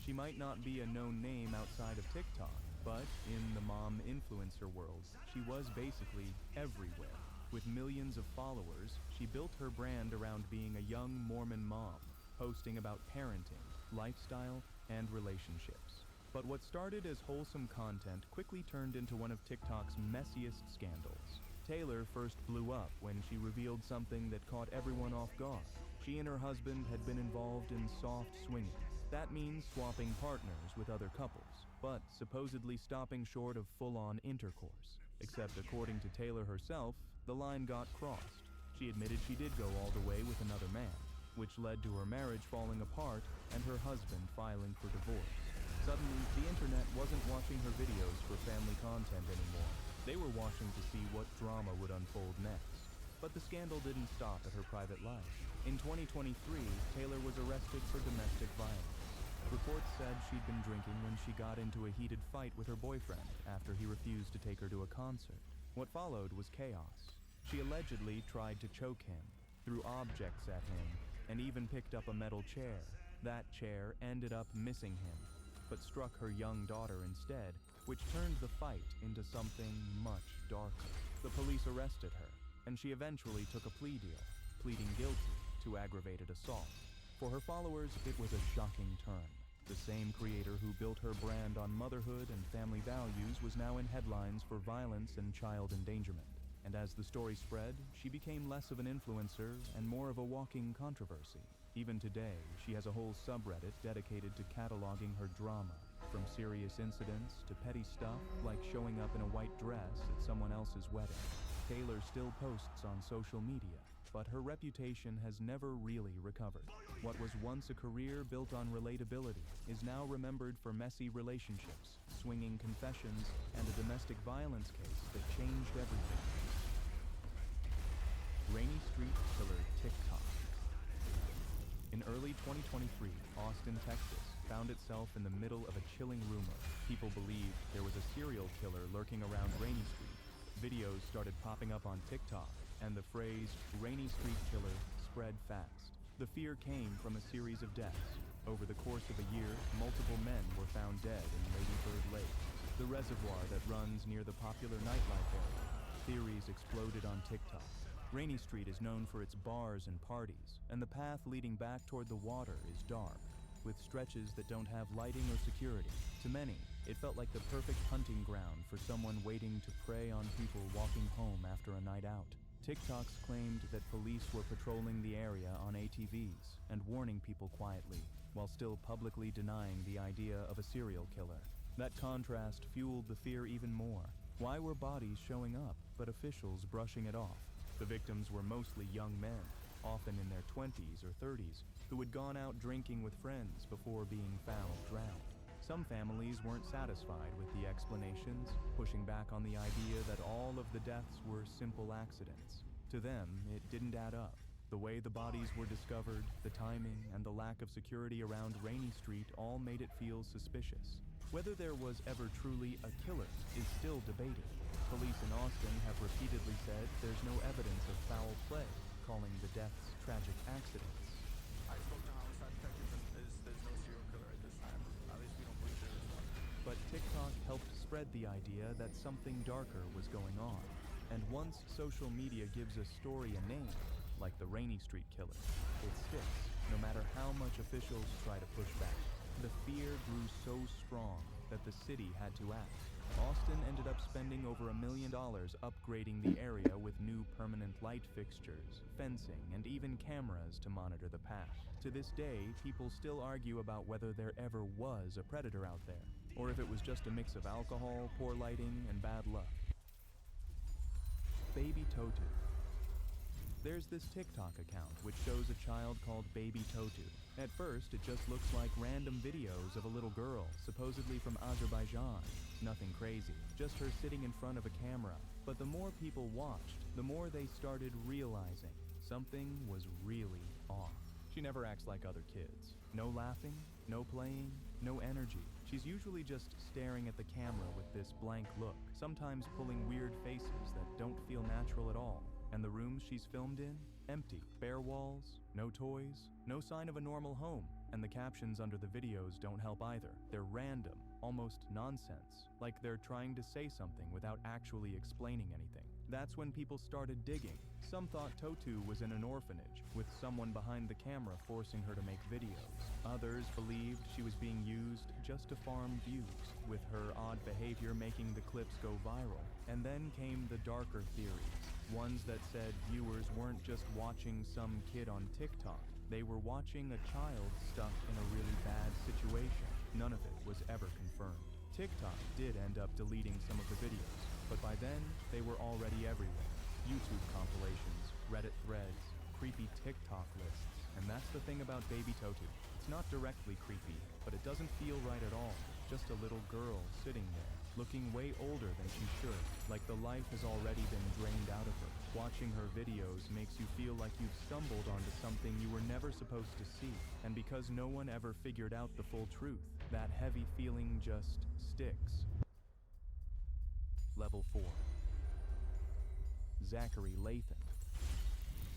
She might not be a known name outside of TikTok, but in the mom influencer world, she was basically everywhere. With millions of followers, she built her brand around being a young Mormon mom, posting about parenting, lifestyle, and relationships. But what started as wholesome content quickly turned into one of TikTok's messiest scandals. Taylor first blew up when she revealed something that caught everyone off guard. She and her husband had been involved in soft swinging. That means swapping partners with other couples, but supposedly stopping short of full-on intercourse. Except according to Taylor herself, the line got crossed. She admitted she did go all the way with another man, which led to her marriage falling apart and her husband filing for divorce. Suddenly, the internet wasn't watching her videos for family content anymore. They were watching to see what drama would unfold next. But the scandal didn't stop at her private life. In 2023, Taylor was arrested for domestic violence. Reports said she'd been drinking when she got into a heated fight with her boyfriend after he refused to take her to a concert. What followed was chaos. She allegedly tried to choke him, threw objects at him, and even picked up a metal chair. That chair ended up missing him, but struck her young daughter instead, which turned the fight into something much darker. The police arrested her, and she eventually took a plea deal, pleading guilty to aggravated assault. For her followers, it was a shocking turn. The same creator who built her brand on motherhood and family values was now in headlines for violence and child endangerment. And as the story spread, she became less of an influencer and more of a walking controversy. Even today, she has a whole subreddit dedicated to cataloging her drama, from serious incidents to petty stuff like showing up in a white dress at someone else's wedding. Taylor still posts on social media, but her reputation has never really recovered. What was once a career built on relatability is now remembered for messy relationships, swinging confessions, and a domestic violence case that changed everything. Rainy Street Killer TikTok. In early 2023, Austin, Texas, found itself in the middle of a chilling rumor. People believed there was a serial killer lurking around Rainy Street. Videos started popping up on TikTok, and the phrase "Rainy Street Killer" spread fast. The fear came from a series of deaths. Over the course of a year, multiple men were found dead in Lady Bird Lake, the reservoir that runs near the popular nightlife area. Theories exploded on TikTok. Rainy Street is known for its bars and parties, and the path leading back toward the water is dark, with stretches that don't have lighting or security. To many, it felt like the perfect hunting ground for someone waiting to prey on people walking home after a night out. TikToks claimed that police were patrolling the area on ATVs and warning people quietly, while still publicly denying the idea of a serial killer. That contrast fueled the fear even more. Why were bodies showing up, but officials brushing it off? The victims were mostly young men, often in their 20s or 30s, who had gone out drinking with friends before being found drowned. Some families weren't satisfied with the explanations, pushing back on the idea that all of the deaths were simple accidents. To them, it didn't add up. The way the bodies were discovered, the timing, and the lack of security around Rainy Street all made it feel suspicious. Whether there was ever truly a killer is still debated. Police in Austin have repeatedly said there's no evidence of foul play, calling the deaths tragic accidents. I spoke to homicide detectives and there's no serial killer at this time. At least we don't believe there is one. But TikTok helped spread the idea that something darker was going on. And once social media gives a story a name, like the Rainy Street Killer, it sticks, no matter how much officials try to push back. The fear grew so strong that the city had to act. Austin ended up spending over $1 million upgrading the area with new permanent light fixtures, fencing, and even cameras to monitor the path. To this day, people still argue about whether there ever was a predator out there, or if it was just a mix of alcohol, poor lighting, and bad luck. Baby Totu. There's this TikTok account which shows a child called Baby Totu. At first, it just looks like random videos of a little girl, supposedly from Azerbaijan. Nothing crazy, just her sitting in front of a camera. But the more people watched, the more they started realizing something was really off. She never acts like other kids. No laughing, no playing, no energy. She's usually just staring at the camera with this blank look, sometimes pulling weird faces that don't feel natural at all. And the rooms she's filmed in? Empty. Bare walls, no toys, no sign of a normal home. And the captions under the videos don't help either. They're random, almost nonsense, like they're trying to say something without actually explaining anything. That's when people started digging. Some thought Totu was in an orphanage, with someone behind the camera forcing her to make videos. Others believed she was being used just to farm views, with her odd behavior making the clips go viral. And then came the darker theories, ones that said viewers weren't just watching some kid on TikTok, they were watching a child stuck in a really bad situation. None of it was ever confirmed. TikTok did end up deleting some of the videos, but by then, they were already everywhere. YouTube compilations, Reddit threads, creepy TikTok lists. And that's the thing about Baby Totu. It's not directly creepy, but it doesn't feel right at all. Just a little girl sitting there, looking way older than she should, like the life has already been drained out of her. Watching her videos makes you feel like you've stumbled onto something you were never supposed to see. And because no one ever figured out the full truth, that heavy feeling just sticks. Level 4. Zachary Lathan.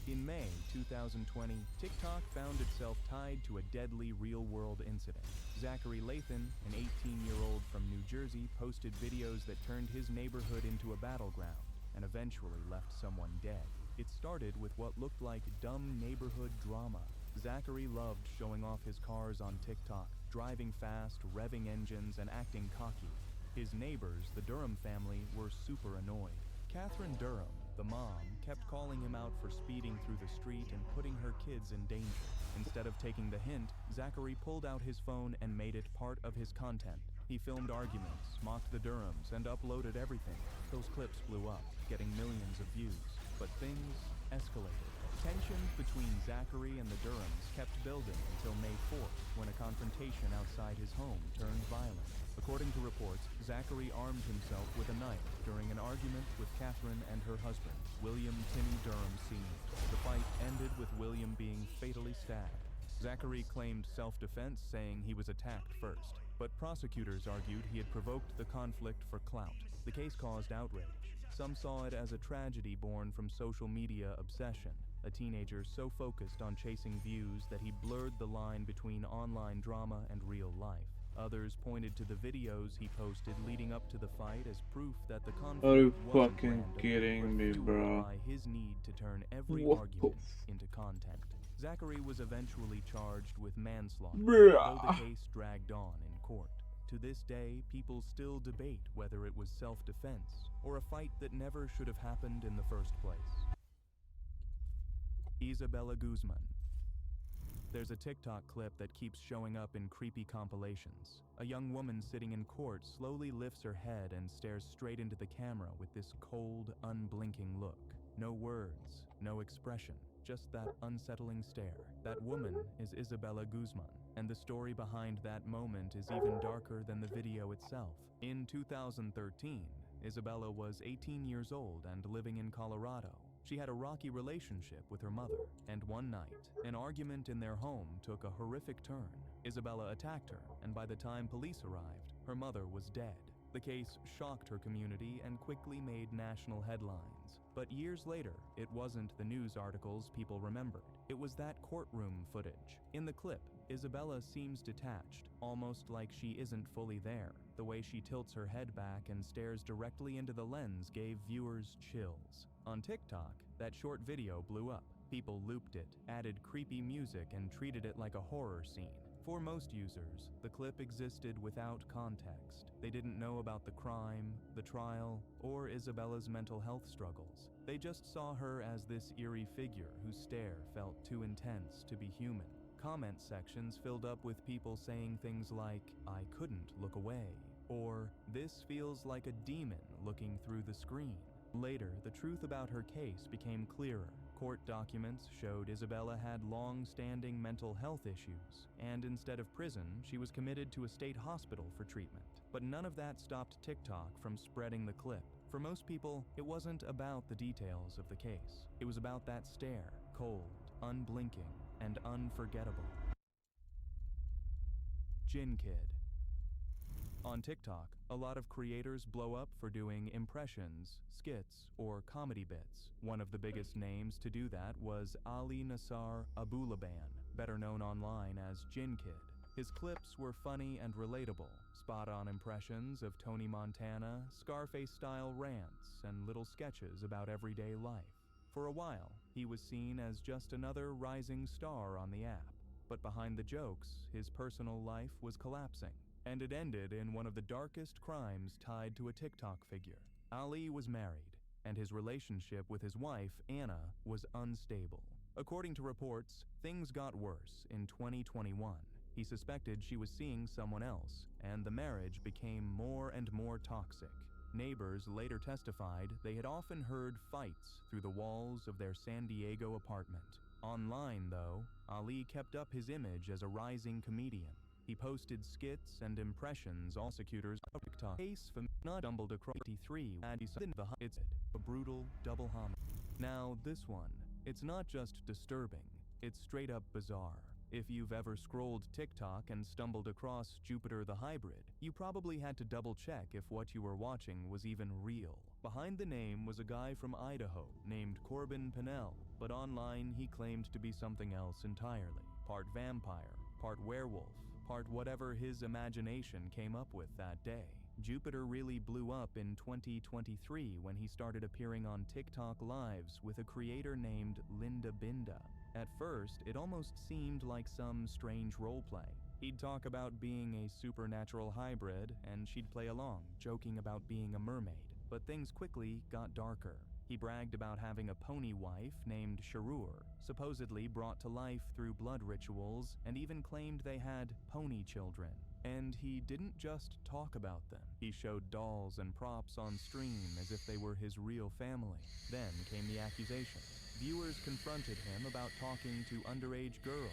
In May 2020, TikTok found itself tied to a deadly real-world incident. Zachary Lathan, an 18-year-old from New Jersey, posted videos that turned his neighborhood into a battleground and eventually left someone dead. It started with what looked like dumb neighborhood drama. Zachary loved showing off his cars on TikTok, driving fast, revving engines, and acting cocky. His neighbors, the Durham family, were super annoyed. Catherine Durham, the mom, kept calling him out for speeding through the street and putting her kids in danger. Instead of taking the hint, Zachary pulled out his phone and made it part of his content. He filmed arguments, mocked the Durhams, and uploaded everything. Those clips blew up, getting millions of views. But things escalated. Tensions between Zachary and the Durhams kept building until May 4th, when a confrontation outside his home turned violent. According to reports, Zachary armed himself with a knife during an argument with Catherine and her husband, William Timmy Durham Sr. The fight ended with William being fatally stabbed. Zachary claimed self-defense, saying he was attacked first, but prosecutors argued he had provoked the conflict for clout. The case caused outrage. Some saw it as a tragedy born from social media obsession, a teenager so focused on chasing views that he blurred the line between online drama and real life. Others pointed to the videos he posted leading up to the fight as proof that the conflict Are you wasn't fucking random, kidding but me, fueled bro? by his need to turn every What argument the into content. Zachary was eventually charged with manslaughter, Bruh. though the case dragged on in court. To this day, people still debate whether it was self-defense or a fight that never should have happened in the first place. Isabella Guzman. There's a TikTok clip that keeps showing up in creepy compilations. A young woman sitting in court slowly lifts her head and stares straight into the camera with this cold, unblinking look. No words, no expression, just that unsettling stare. That woman is Isabella Guzman, and the story behind that moment is even darker than the video itself. In 2013, Isabella was 18 years old and living in Colorado. She had a rocky relationship with her mother, and one night, an argument in their home took a horrific turn. Isabella attacked her, and by the time police arrived, her mother was dead. The case shocked her community and quickly made national headlines. But years later, it wasn't the news articles people remembered. It was that courtroom footage. In the clip, Isabella seems detached, almost like she isn't fully there. The way she tilts her head back and stares directly into the lens gave viewers chills. On TikTok, that short video blew up. People looped it, added creepy music, and treated it like a horror scene. For most users, the clip existed without context. They didn't know about the crime, the trial, or Isabella's mental health struggles. They just saw her as this eerie figure whose stare felt too intense to be human. Comment sections filled up with people saying things like, "I couldn't look away," or "This feels like a demon looking through the screen." Later, the truth about her case became clearer. Court documents showed Isabella had long-standing mental health issues, and instead of prison, she was committed to a state hospital for treatment. But none of that stopped TikTok from spreading the clip. For most people, it wasn't about the details of the case. It was about that stare, cold, unblinking, and unforgettable. Jin Kid. On TikTok, a lot of creators blow up for doing impressions, skits, or comedy bits. One of the biggest names to do that was Ali Nassar Abulaban, better known online as Jin Kid. His clips were funny and relatable, spot-on impressions of Tony Montana, Scarface-style rants, and little sketches about everyday life. For a while, he was seen as just another rising star on the app. But behind the jokes, his personal life was collapsing. And it ended in one of the darkest crimes tied to a TikTok figure. Ali was married, and his relationship with his wife, Anna, was unstable. According to reports, things got worse in 2021. He suspected she was seeing someone else, and the marriage became more and more toxic. Neighbors later testified they had often heard fights through the walls of their San Diego apartment. Online, though, Ali kept up his image as a rising comedian. He posted skits and impressions all prosecutors of TikTok case for not stumbled across 83 it's a brutal double homicide. Now this one, it's not just disturbing, it's straight up bizarre. If you've ever scrolled TikTok and stumbled across Jupiter the Hybrid, you probably had to double check if what you were watching was even real. Behind the name was a guy from Idaho named Corbin Pinnell, but online he claimed to be something else entirely. Part vampire, part werewolf, part whatever his imagination came up with that day. Jupiter really blew up in 2023 when he started appearing on TikTok lives with a creator named Linda Binda. At first, it almost seemed like some strange roleplay. He'd talk about being a supernatural hybrid, and she'd play along, joking about being a mermaid. But things quickly got darker. He bragged about having a pony wife named Sharur, supposedly brought to life through blood rituals, and even claimed they had pony children. And he didn't just talk about them. He showed dolls and props on stream as if they were his real family. Then came the accusation. Viewers confronted him about talking to underage girls,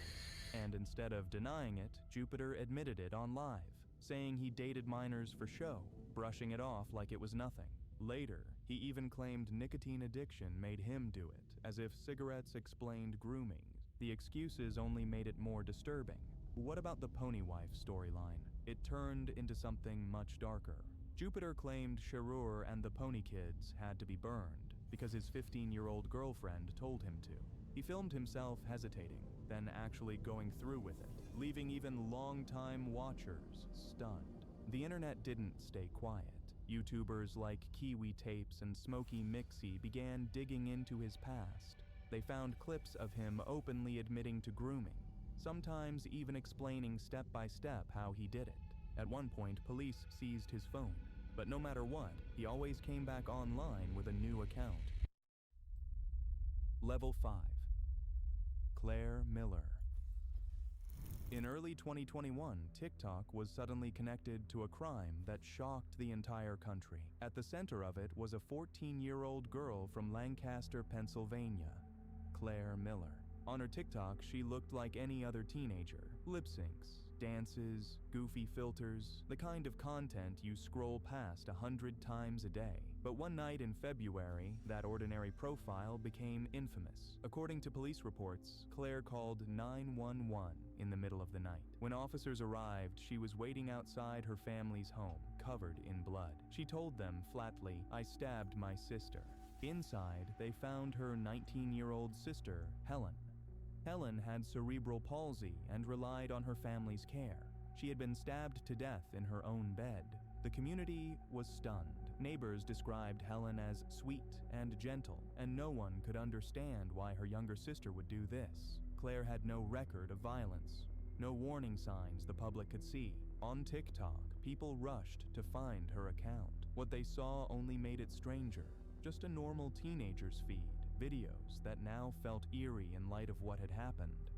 and instead of denying it, Jupiter admitted it on live, saying he dated minors for show, brushing it off like it was nothing. Later, he even claimed nicotine addiction made him do it, as if cigarettes explained grooming. The excuses only made it more disturbing. What about the pony wife storyline? It turned into something much darker. Jupiter claimed Sharur and the pony kids had to be burned because his 15-year-old girlfriend told him to. He filmed himself hesitating, then actually going through with it, leaving even longtime watchers stunned. The internet didn't stay quiet. YouTubers like Kiwi Tapes and Smokey Mixie began digging into his past. They found clips of him openly admitting to grooming, sometimes even explaining step by step how he did it. At one point, police seized his phone, but no matter what, he always came back online with a new account. Level 5. Claire Miller. In early 2021, TikTok was suddenly connected to a crime that shocked the entire country. At the center of it was a 14-year-old girl from Lancaster, Pennsylvania, Claire Miller. On her TikTok, she looked like any other teenager. Lip syncs, dances, goofy filters, the kind of content you scroll past 100 times a day. But one night in February, that ordinary profile became infamous. According to police reports, Claire called 911 in the middle of the night. When officers arrived, she was waiting outside her family's home, covered in blood. She told them flatly, "I stabbed my sister." Inside, they found her 19-year-old sister, Helen. Helen had cerebral palsy and relied on her family's care. She had been stabbed to death in her own bed. The community was stunned. Neighbors described Helen as sweet and gentle, and no one could understand why her younger sister would do this. Claire had no record of violence, no warning signs the public could see. On TikTok, people rushed to find her account. What they saw only made it stranger. Just a normal teenager's feed, videos that now felt eerie in light of what had happened.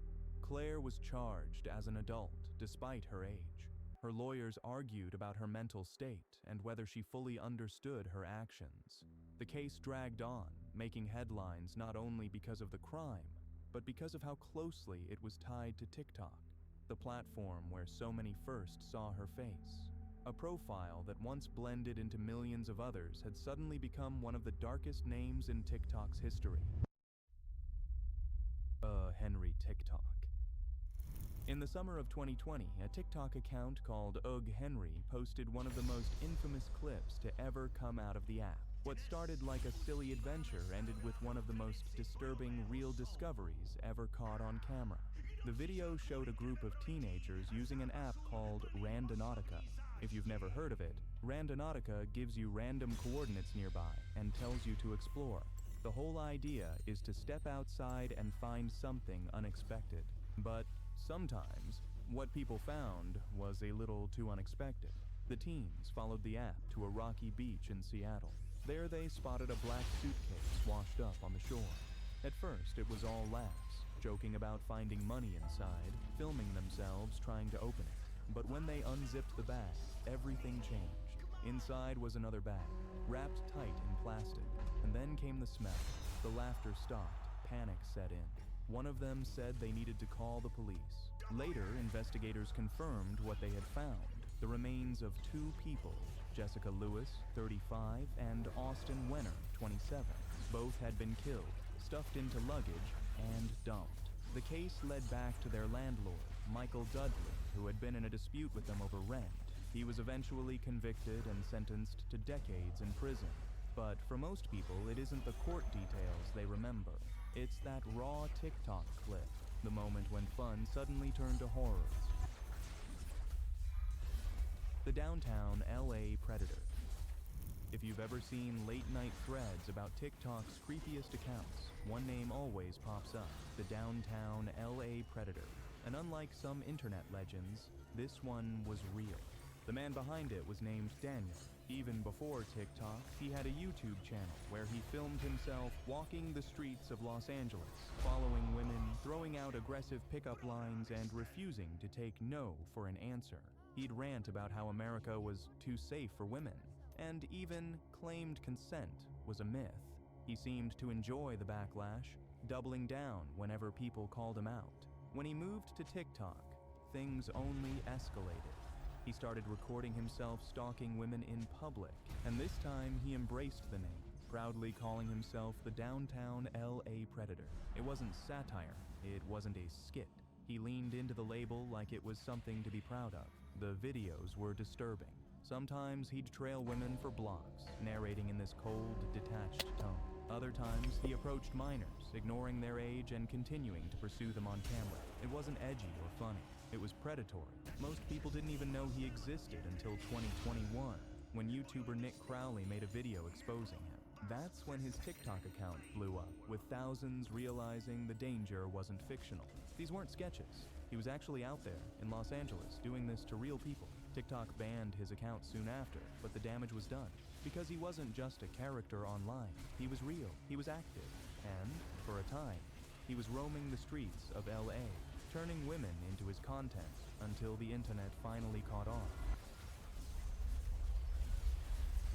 Claire was charged as an adult, despite her age. Her lawyers argued about her mental state and whether she fully understood her actions. The case dragged on, making headlines not only because of the crime, but because of how closely it was tied to TikTok, the platform where so many first saw her face. A profile that once blended into millions of others had suddenly become one of the darkest names in TikTok's history. Henry TikTok. In the summer of 2020, a TikTok account called Henry posted one of the most infamous clips to ever come out of the app. What started like a silly adventure ended with one of the most disturbing real discoveries ever caught on camera. The video showed a group of teenagers using an app called Randonautica. If you've never heard of it, Randonautica gives you random coordinates nearby and tells you to explore. The whole idea is to step outside and find something unexpected. But sometimes, what people found was a little too unexpected. The teens followed the app to a rocky beach in Seattle. There they spotted a black suitcase washed up on the shore. At first, it was all laughs, joking about finding money inside, filming themselves trying to open it. But when they unzipped the bag, everything changed. Inside was another bag, wrapped tight in plastic. And then came the smell. The laughter stopped. Panic set in. One of them said they needed to call the police. Later, investigators confirmed what they had found: the remains of two people, Jessica Lewis, 35, and Austin Wenner, 27. Both had been killed, stuffed into luggage, and dumped. The case led back to their landlord, Michael Dudley, who had been in a dispute with them over rent. He was eventually convicted and sentenced to decades in prison. But for most people, it isn't the court details they remember. It's that raw TikTok clip, the moment when fun suddenly turned to horrors. The downtown LA Predator. If you've ever seen late-night threads about TikTok's creepiest accounts, one name always pops up: the downtown LA Predator. And unlike some internet legends, this one was real. The man behind it was named Daniel. Even before TikTok, he had a YouTube channel where he filmed himself walking the streets of Los Angeles, following women, throwing out aggressive pickup lines, and refusing to take no for an answer. He'd rant about how America was too safe for women, and even claimed consent was a myth. He seemed to enjoy the backlash, doubling down whenever people called him out. When he moved to TikTok, things only escalated. He started recording himself stalking women in public, and this time he embraced the name, proudly calling himself the Downtown LA Predator. It wasn't satire, it wasn't a skit. He leaned into the label like it was something to be proud of. The videos were disturbing. Sometimes he'd trail women for blocks, narrating in this cold, detached tone. Other times, he approached minors, ignoring their age and continuing to pursue them on camera. It wasn't edgy or funny. It was predatory. Most people didn't even know he existed until 2021, when YouTuber Nick Crowley made a video exposing him. That's when his TikTok account blew up, with thousands realizing the danger wasn't fictional. These weren't sketches. He was actually out there, in Los Angeles, doing this to real people. TikTok banned his account soon after, but the damage was done. Because he wasn't just a character online, he was real, he was active, and, for a time, he was roaming the streets of LA, turning women into his content until the internet finally caught on.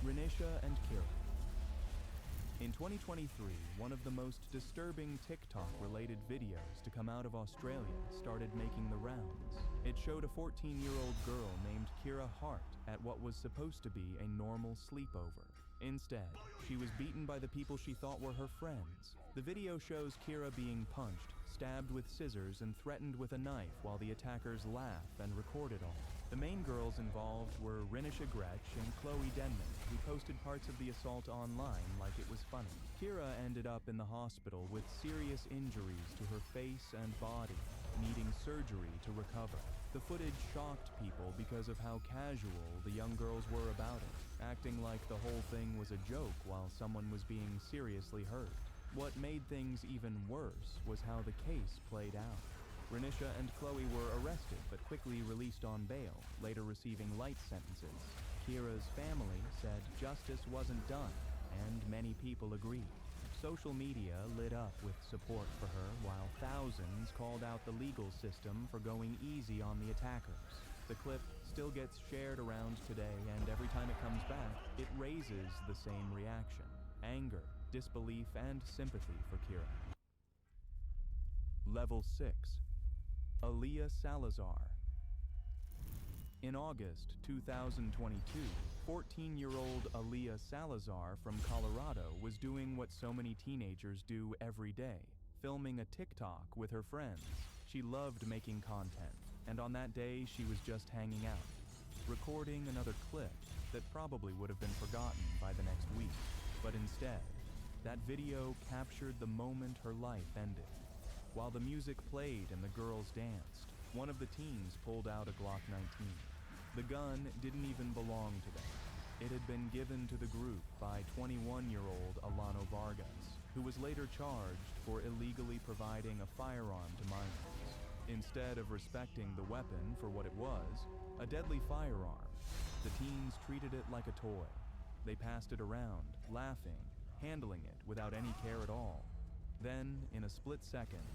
Renisha and Kira. In 2023, one of the most disturbing TikTok-related videos to come out of Australia started making the rounds. It showed a 14-year-old girl named Kira Hart at what was supposed to be a normal sleepover. Instead, she was beaten by the people she thought were her friends. The video shows Kira being punched, stabbed with scissors, and threatened with a knife while the attackers laugh and record it all. The main girls involved were Renisha Gretsch and Chloe Denman, who posted parts of the assault online like it was funny. Kira ended up in the hospital with serious injuries to her face and body, needing surgery to recover. The footage shocked people because of how casual the young girls were about it, acting like the whole thing was a joke while someone was being seriously hurt. What made things even worse was how the case played out. Renisha and Chloe were arrested but quickly released on bail, later receiving light sentences. Kira's family said justice wasn't done, and many people agreed. Social media lit up with support for her, while thousands called out the legal system for going easy on the attackers. The clip still gets shared around today, and every time it comes back, it raises the same reaction: anger, disbelief, and sympathy for Kira. Level 6. Aaliyah Salazar. In August 2022, 14-year-old Aaliyah Salazar from Colorado was doing what so many teenagers do every day, filming a TikTok with her friends. She loved making content, and on that day she was just hanging out, recording another clip that probably would have been forgotten by the next week. But instead, that video captured the moment her life ended. While the music played and the girls danced, one of the teens pulled out a Glock 19. The gun didn't even belong to them. It had been given to the group by 21-year-old Alano Vargas, who was later charged for illegally providing a firearm to minors. Instead of respecting the weapon for what it was, a deadly firearm, the teens treated it like a toy. They passed it around, laughing, handling it without any care at all. Then, in a split second,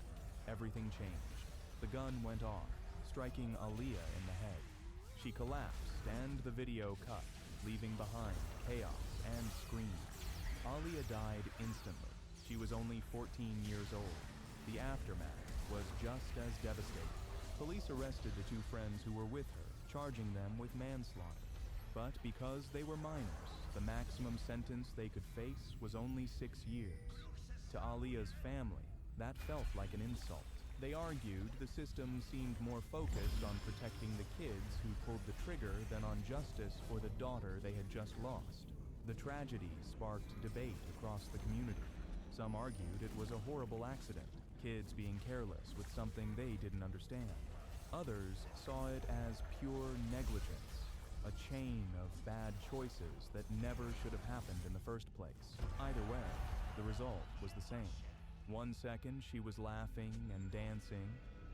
everything changed. The gun went off, striking Aaliyah in the head. She collapsed, and the video cut, leaving behind chaos and screams. Aaliyah died instantly. She was only 14 years old. The aftermath was just as devastating. Police arrested the two friends who were with her, charging them with manslaughter. But because they were minors, the maximum sentence they could face was only 6 years. To Alia's family, that felt like an insult. They argued the system seemed more focused on protecting the kids who pulled the trigger than on justice for the daughter they had just lost. The tragedy sparked debate across the community. Some argued it was a horrible accident, kids being careless with something they didn't understand. Others saw it as pure negligence, a chain of bad choices that never should have happened in the first place. Either way, the result was the same. 1 second she was laughing and dancing,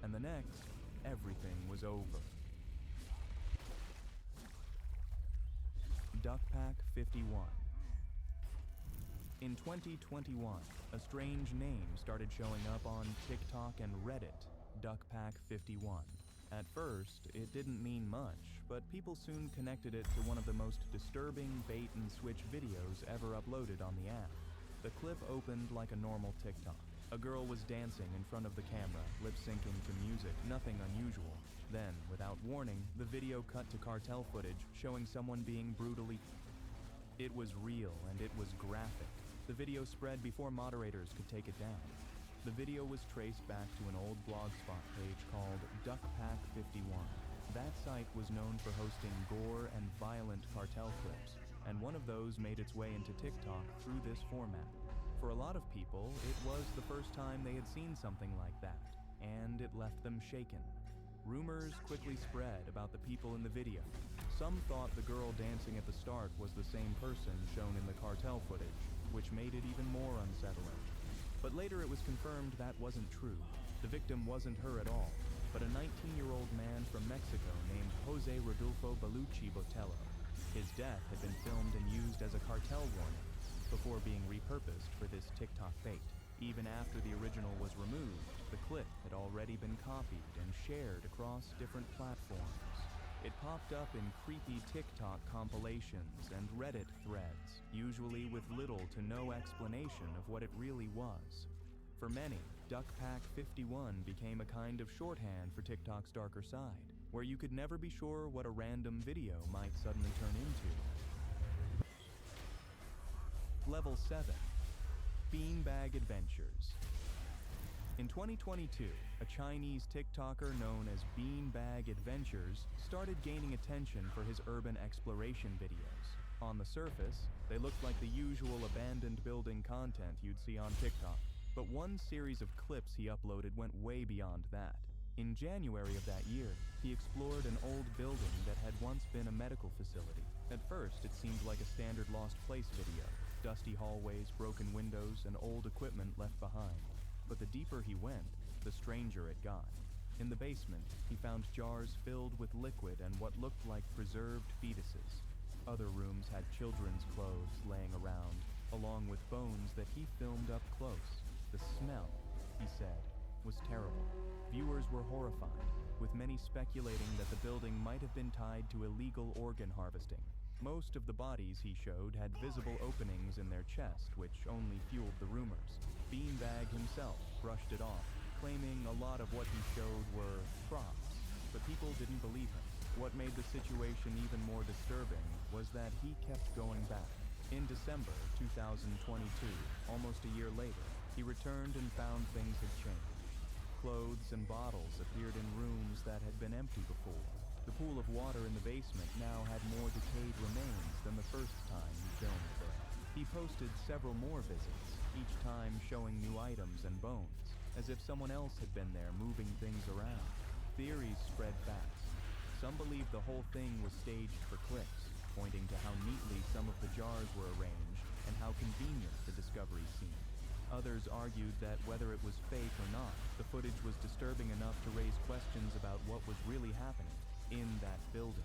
and the next, everything was over. Duckpack 51. In 2021, a strange name started showing up on TikTok and Reddit, Duckpack 51. At first, it didn't mean much, but people soon connected it to one of the most disturbing bait-and-switch videos ever uploaded on the app. The clip opened like a normal TikTok. A girl was dancing in front of the camera, lip-syncing to music, nothing unusual. Then, without warning, the video cut to cartel footage showing someone being brutally... It was real and it was graphic. The video spread before moderators could take it down. The video was traced back to an old blogspot page called Duckpack 51. That site was known for hosting gore and violent cartel clips, and one of those made its way into TikTok through this format. For a lot of people, it was the first time they had seen something like that, and it left them shaken. Rumors quickly spread about the people in the video. Some thought the girl dancing at the start was the same person shown in the cartel footage, which made it even more unsettling. But later it was confirmed that wasn't true. The victim wasn't her at all, but a 19-year-old man from Mexico named Jose Rodolfo Bellucci Botello. His death had been filmed and used as a cartel warning before being repurposed for this TikTok bait. Even after the original was removed, the clip had already been copied and shared across different platforms. It popped up in creepy TikTok compilations and Reddit threads, usually with little to no explanation of what it really was. For many, Duckpack 51 became a kind of shorthand for TikTok's darker side, where you could never be sure what a random video might suddenly turn into. Level 7. Beanbag Adventures. In 2022, a Chinese TikToker known as Beanbag Adventures started gaining attention for his urban exploration videos. On the surface, they looked like the usual abandoned building content you'd see on TikTok. But one series of clips he uploaded went way beyond that. In January of that year, he explored an old building that had once been a medical facility. At first, it seemed like a standard Lost Place video. Dusty hallways, broken windows, and old equipment left behind. But the deeper he went, the stranger it got. In the basement, he found jars filled with liquid and what looked like preserved fetuses. Other rooms had children's clothes laying around, along with bones that he filmed up close. The smell, he said, was terrible. Viewers were horrified, with many speculating that the building might have been tied to illegal organ harvesting. Most of the bodies he showed had visible openings in their chest, which only fueled the rumors. Beanbag himself brushed it off, claiming a lot of what he showed were props, but people didn't believe him. What made the situation even more disturbing was that he kept going back. In December 2022, almost a year later, he returned and found things had changed. Clothes and bottles appeared in rooms that had been empty before. The pool of water in the basement now had more decayed remains than the first time he filmed there. He posted several more visits, each time showing new items and bones, as if someone else had been there moving things around. Theories spread fast. Some believed the whole thing was staged for clicks, pointing to how neatly some of the jars were arranged and how convenient the discovery seemed. Others argued that whether it was fake or not, the footage was disturbing enough to raise questions about what was really happening in that building.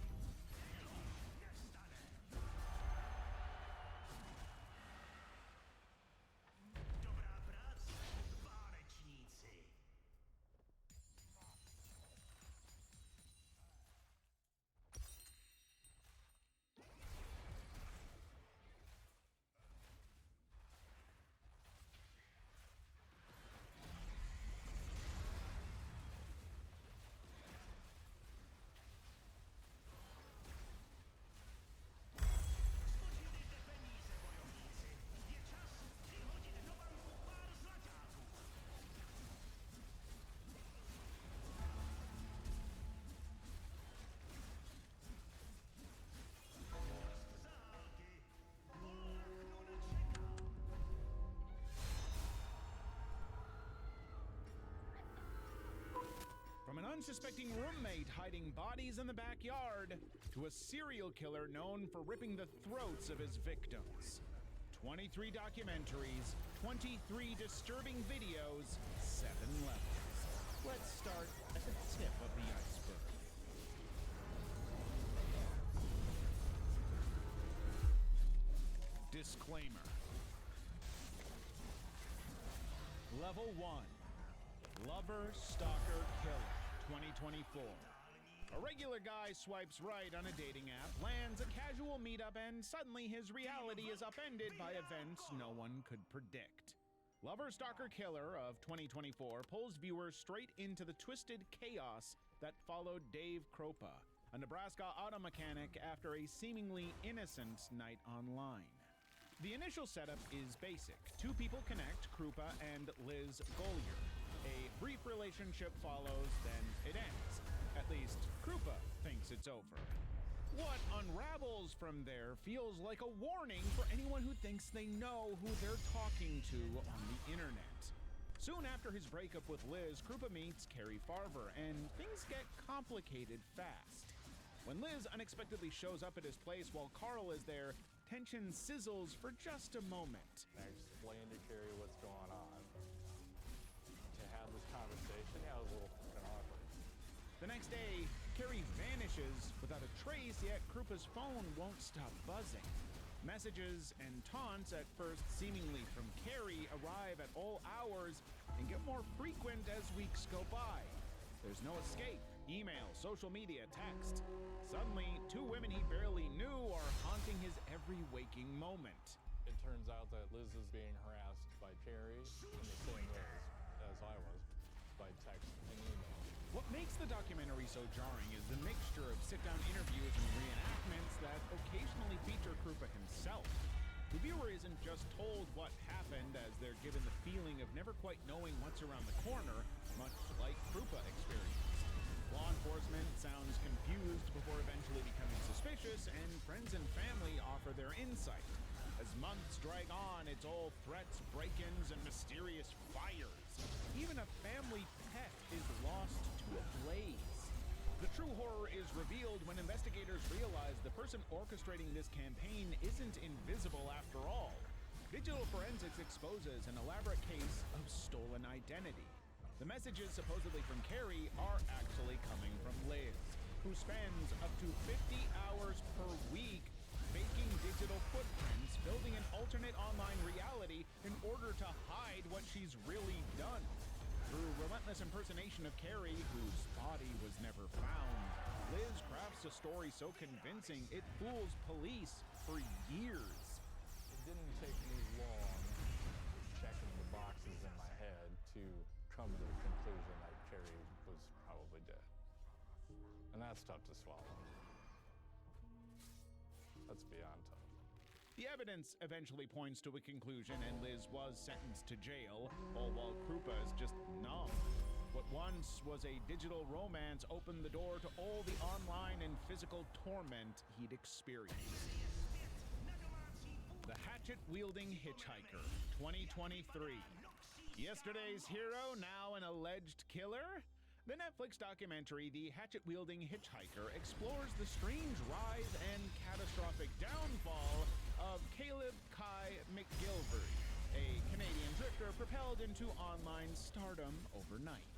unsuspecting roommate hiding bodies in the backyard, to a serial killer known for ripping the throats of his victims. 23 documentaries, 23 disturbing videos, 7 levels. Let's start at the tip of the iceberg. Disclaimer. Level 1. Lover, Stalker, Killer, 2024. A regular guy swipes right on a dating app, lands a casual meetup, and suddenly his reality is upended by events no one could predict. Lover, Stalker, Killer of 2024 pulls viewers straight into the twisted chaos that followed Dave Kropa, a Nebraska auto mechanic, after a seemingly innocent night online. The initial setup is basic. Two people connect, Krupa and Liz Gollier. A brief relationship follows, then it ends. At least, Krupa thinks it's over. What unravels from there feels like a warning for anyone who thinks they know who they're talking to on the internet. Soon after his breakup with Liz, Krupa meets Carrie Farver, and things get complicated fast. When Liz unexpectedly shows up at his place while Carl is there, tension sizzles for just a moment. I explained to Carrie what's going on. To have this conversation, yeah, it was a little fucking awkward. The next day, Carrie vanishes without a trace, yet Krupa's phone won't stop buzzing. Messages and taunts, at first seemingly from Carrie, arrive at all hours and get more frequent as weeks go by. There's no escape. Email, social media, text. Suddenly, two women he barely knew are haunting his every waking moment. It turns out that Liz is being harassed by Carrie in the same ways as I was, by text and email. What makes the documentary so jarring is the mixture of sit-down interviews and reenactments that occasionally feature Krupa himself. The viewer isn't just told what happened, as they're given the feeling of never quite knowing what's around the corner, much like Krupa experienced. Law enforcement sounds confused before eventually becoming suspicious, and friends and family offer their insight. As months drag on, it's all threats, break-ins, and mysterious fires. Even a family pet is lost to a blaze. The true horror is revealed when investigators realize the person orchestrating this campaign isn't invisible after all. Digital forensics exposes an elaborate case of stolen identity. The messages supposedly from Carrie are actually coming from Liz, who spends up to 50 hours per week faking digital footprints, building an alternate online reality in order to hide what she's really done. Through relentless impersonation of Carrie, whose body was never found, Liz crafts a story so convincing it fools police for years. It didn't take me long checking the boxes in my head to come to the conclusion that Carrie was probably dead. And that's tough to swallow. That's beyond tough. The evidence eventually points to a conclusion, and Liz was sentenced to jail, all while Krupa is just numb. What once was a digital romance opened the door to all the online and physical torment he'd experienced. The hatchet-wielding hitchhiker, 2023. Yesterday's hero, now an alleged killer? The Netflix documentary, The Hatchet-Wielding Hitchhiker, explores the strange rise and catastrophic downfall of Caleb Kai McGilvery, a Canadian drifter propelled into online stardom overnight.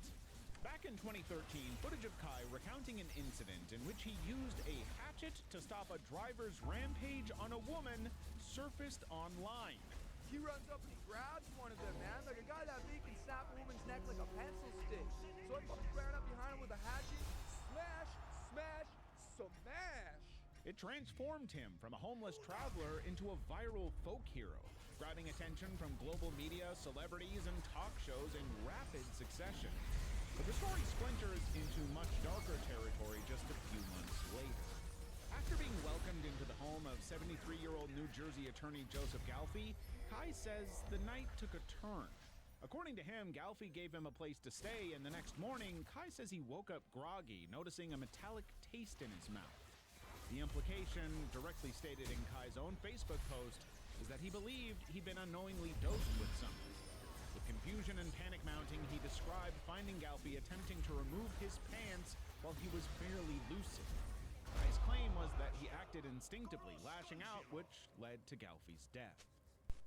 Back in 2013, footage of Kai recounting an incident in which he used a hatchet to stop a driver's rampage on a woman surfaced online. He runs up and he grabs one of them, man. Like a guy that big can snap a woman's neck like a pencil stick. So I fucking ran up behind him with a hatchet. Smash, smash, smash. It transformed him from a homeless traveler into a viral folk hero, grabbing attention from global media, celebrities, and talk shows in rapid succession. But the story splinters into much darker territory just a few months later. After being welcomed into the home of 73-year-old New Jersey attorney Joseph Galfi, Kai says the night took a turn. According to him, Galfi gave him a place to stay, and the next morning, Kai says he woke up groggy, noticing a metallic taste in his mouth. The implication, directly stated in Kai's own Facebook post, is that he believed he'd been unknowingly dosed with something. With confusion and panic mounting, he described finding Galfi attempting to remove his pants while he was barely lucid. His claim was that he acted instinctively, lashing out, which led to Galfi's death.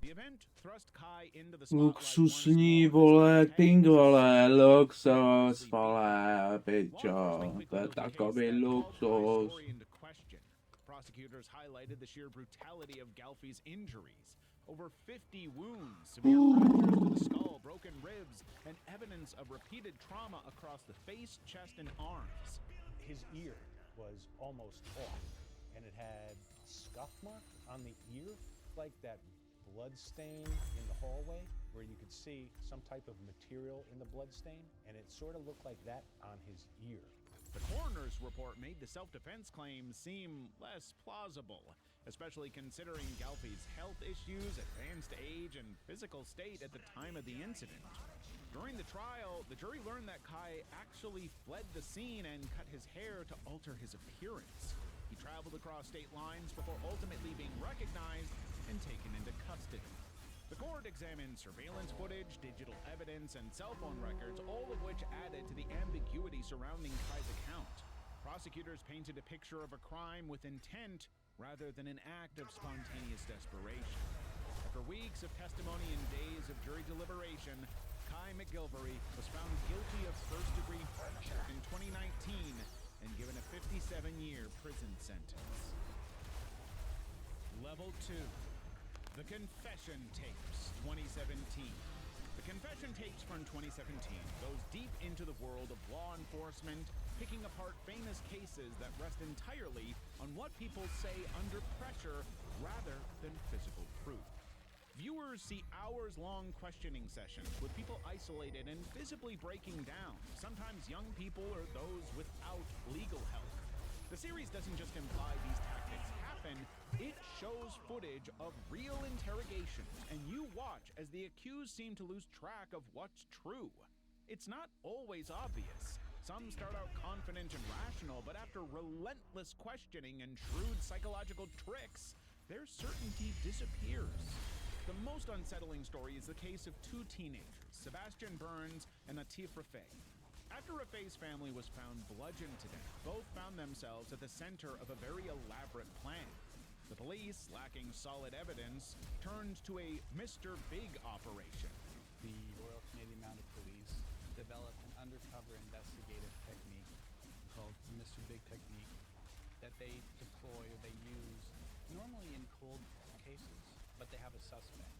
The event thrust Kai into the spotlight Luxusní once more, vole, as his king tag vole, was luxus sleeping. vole, Law pičo, enforcement to je quickly built a case takový that called Kai's luxus. story into question. Prosecutors highlighted the sheer brutality of Galfi's injuries. Over 50 wounds, severe fractures to the skull, broken ribs, and evidence of repeated trauma across the face, chest, and arms. His ear was almost off, and it had a scuff mark on the ear, like that blood stain in the hallway where you could see some type of material in the blood stain, and it sort of looked like that on his ear. The coroner's report made the self-defense claim seem less plausible, especially considering Galfi's health issues, advanced age, and physical state at the time of the incident. During the trial, the jury learned that Kai actually fled the scene and cut his hair to alter his appearance. He traveled across state lines before ultimately being recognized and taken into custody. The court examined surveillance footage, digital evidence, and cell phone records, all of which added to the ambiguity surrounding Kai's account. Prosecutors painted a picture of a crime with intent rather than an act of spontaneous desperation. After weeks of testimony and days of jury deliberation, Kai McGilvery was found guilty of first-degree murder in 2019 and given a 57-year prison sentence. Level 2. The Confession Tapes, 2017. The Confession Tapes from 2017 goes deep into the world of law enforcement, picking apart famous cases that rest entirely on what people say under pressure rather than physical proof. Viewers see hours-long questioning sessions with people isolated and visibly breaking down, sometimes young people or those without legal help. The series doesn't just imply these tactics happen, it shows footage of real interrogations, and you watch as the accused seem to lose track of what's true. It's not always obvious. Some start out confident and rational, but after relentless questioning and shrewd psychological tricks, their certainty disappears. The most unsettling story is the case of two teenagers, Sebastian Burns and Atif Rafay. After Rafay's family was found bludgeoned to death, both found themselves at the center of a very elaborate plan. The police, lacking solid evidence, turned to a Mr. Big operation. The Royal Canadian Mounted Police developed an undercover investigative technique called the Mr. Big technique that they deploy or they use normally in cold cases, but they have a suspect.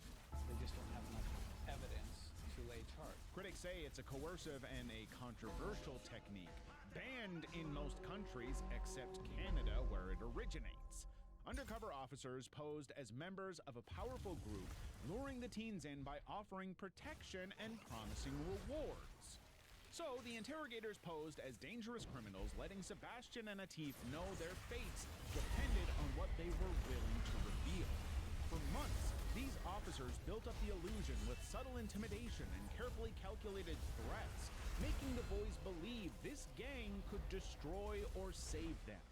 They just don't have enough evidence to lay charge. Critics say it's a coercive and a controversial technique, banned in most countries except Canada, where it originates. Undercover officers posed as members of a powerful group, luring the teens in by offering protection and promising rewards. So the interrogators posed as dangerous criminals, letting Sebastian and Atif know their fates depended on what they were willing to reveal. For months, these officers built up the illusion with subtle intimidation and carefully calculated threats, making the boys believe this gang could destroy or save them.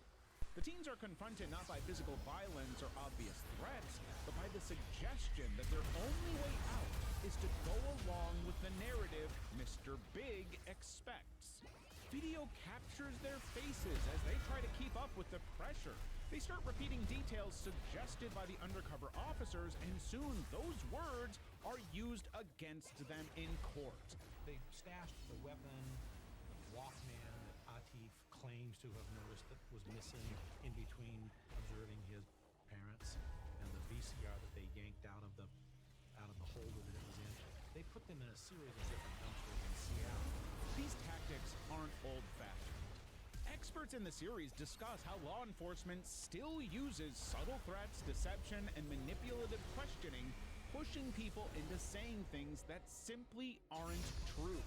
The teens are confronted not by physical violence or obvious threats, but by the suggestion that their only way out is to go along with the narrative Mr. Big expects. Video captures their faces as they try to keep up with the pressure. They start repeating details suggested by the undercover officers, and soon those words are used against them in court. They stashed the weapon, the Walkman that Atif claims to have noticed that was missing in between observing his parents, and the VCR that they yanked out of the holder that it was in. They put them in a series of different dumpsters in Seattle. These tactics aren't old-fashioned. Experts in the series discuss how law enforcement still uses subtle threats, deception, and manipulative questioning, pushing people into saying things that simply aren't true.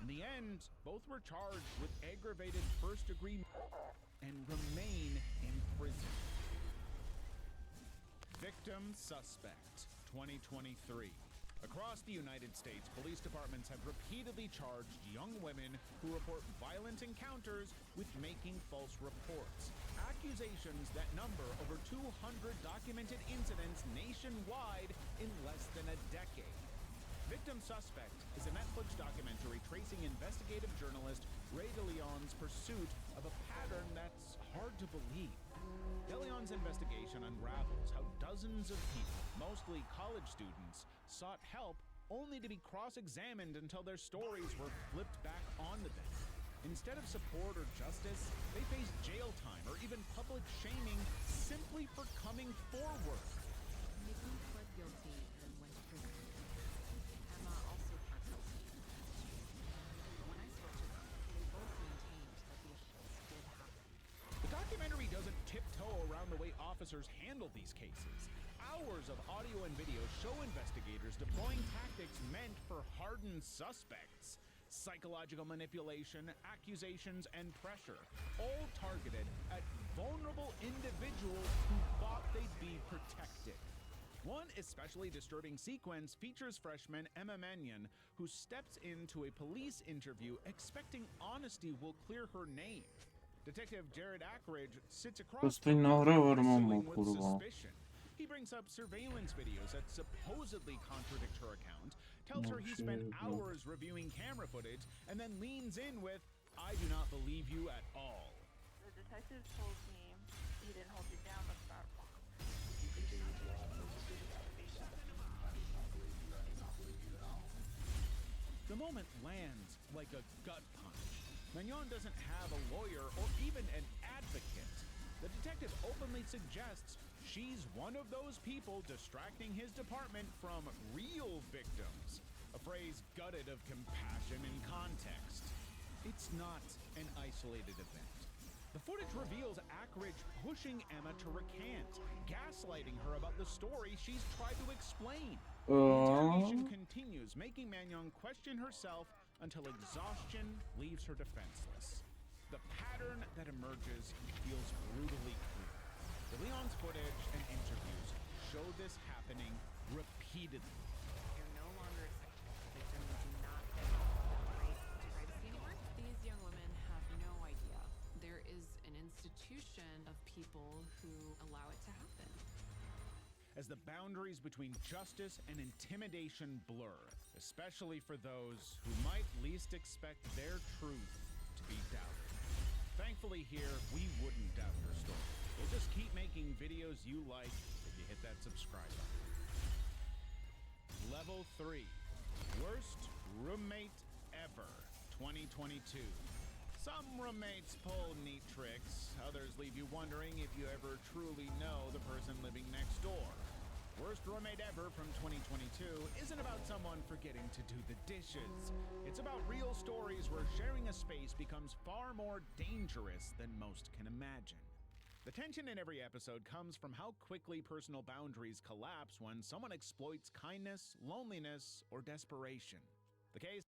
In the end, both were charged with aggravated first-degree murder and remain in prison. Victim Suspect, 2023. Across the United States, police departments have repeatedly charged young women who report violent encounters with making false reports. Accusations that number over 200 documented incidents nationwide in less than a decade. Victim Suspect is a Netflix documentary tracing investigative journalist Ray DeLeon's pursuit of a pattern that's hard to believe. DeLeon's investigation unravels how dozens of people, mostly college students, sought help only to be cross-examined until their stories were flipped back onto them. Instead of support or justice, they faced jail time or even public shaming simply for coming forward. Nikki pled guilty and went to prison. Emma also pled guilty. When I spoke to them, they both maintained that the assaults did happen. The documentary doesn't tiptoe around the way officers handle these cases. Hours of audio and video show investigators deploying tactics meant for hardened suspects. Psychological manipulation, accusations, and pressure, all targeted at vulnerable individuals who thought they'd be protected. One especially disturbing sequence features freshman Emma Mannion, who steps into a police interview expecting honesty will clear her name. Detective Jared Ackridge sits across from her, bristling with suspicion. He brings up surveillance videos that supposedly contradict her account, tells her he spent hours reviewing camera footage, and then leans in with, "I do not believe you at all." The detective told me he didn't hold you down the start. The moment lands like a gut punch. Magnon doesn't have a lawyer or even an advocate. The detective openly suggests she's one of those people distracting his department from real victims. A phrase gutted of compassion and context. It's not an isolated event. The footage reveals Ackridge pushing Emma to recant, gaslighting her about the story she's tried to explain. The interrogation continues, making Magnon question herself until exhaustion leaves her defenseless. The pattern that emerges feels brutally clear. DeLeon's footage and interviews show this happening repeatedly. You're no longer a victim. You do not get the right to privacy anymore. These young women have no idea. There is an institution of people who allow it to happen. As the boundaries between justice and intimidation blur, especially for those who might least expect their truth to be doubted. Thankfully here, we wouldn't doubt your story. We'll just keep making videos you like if you hit that subscribe button. Level 3. Worst roommate ever, 2022. Some roommates pull neat tricks, others leave you wondering if you ever truly know the person living next door. Worst roommate ever from 2022 isn't about someone forgetting to do the dishes. It's about real stories where sharing a space becomes far more dangerous than most can imagine. The tension in every episode comes from how quickly personal boundaries collapse when someone exploits kindness, loneliness, or desperation. The case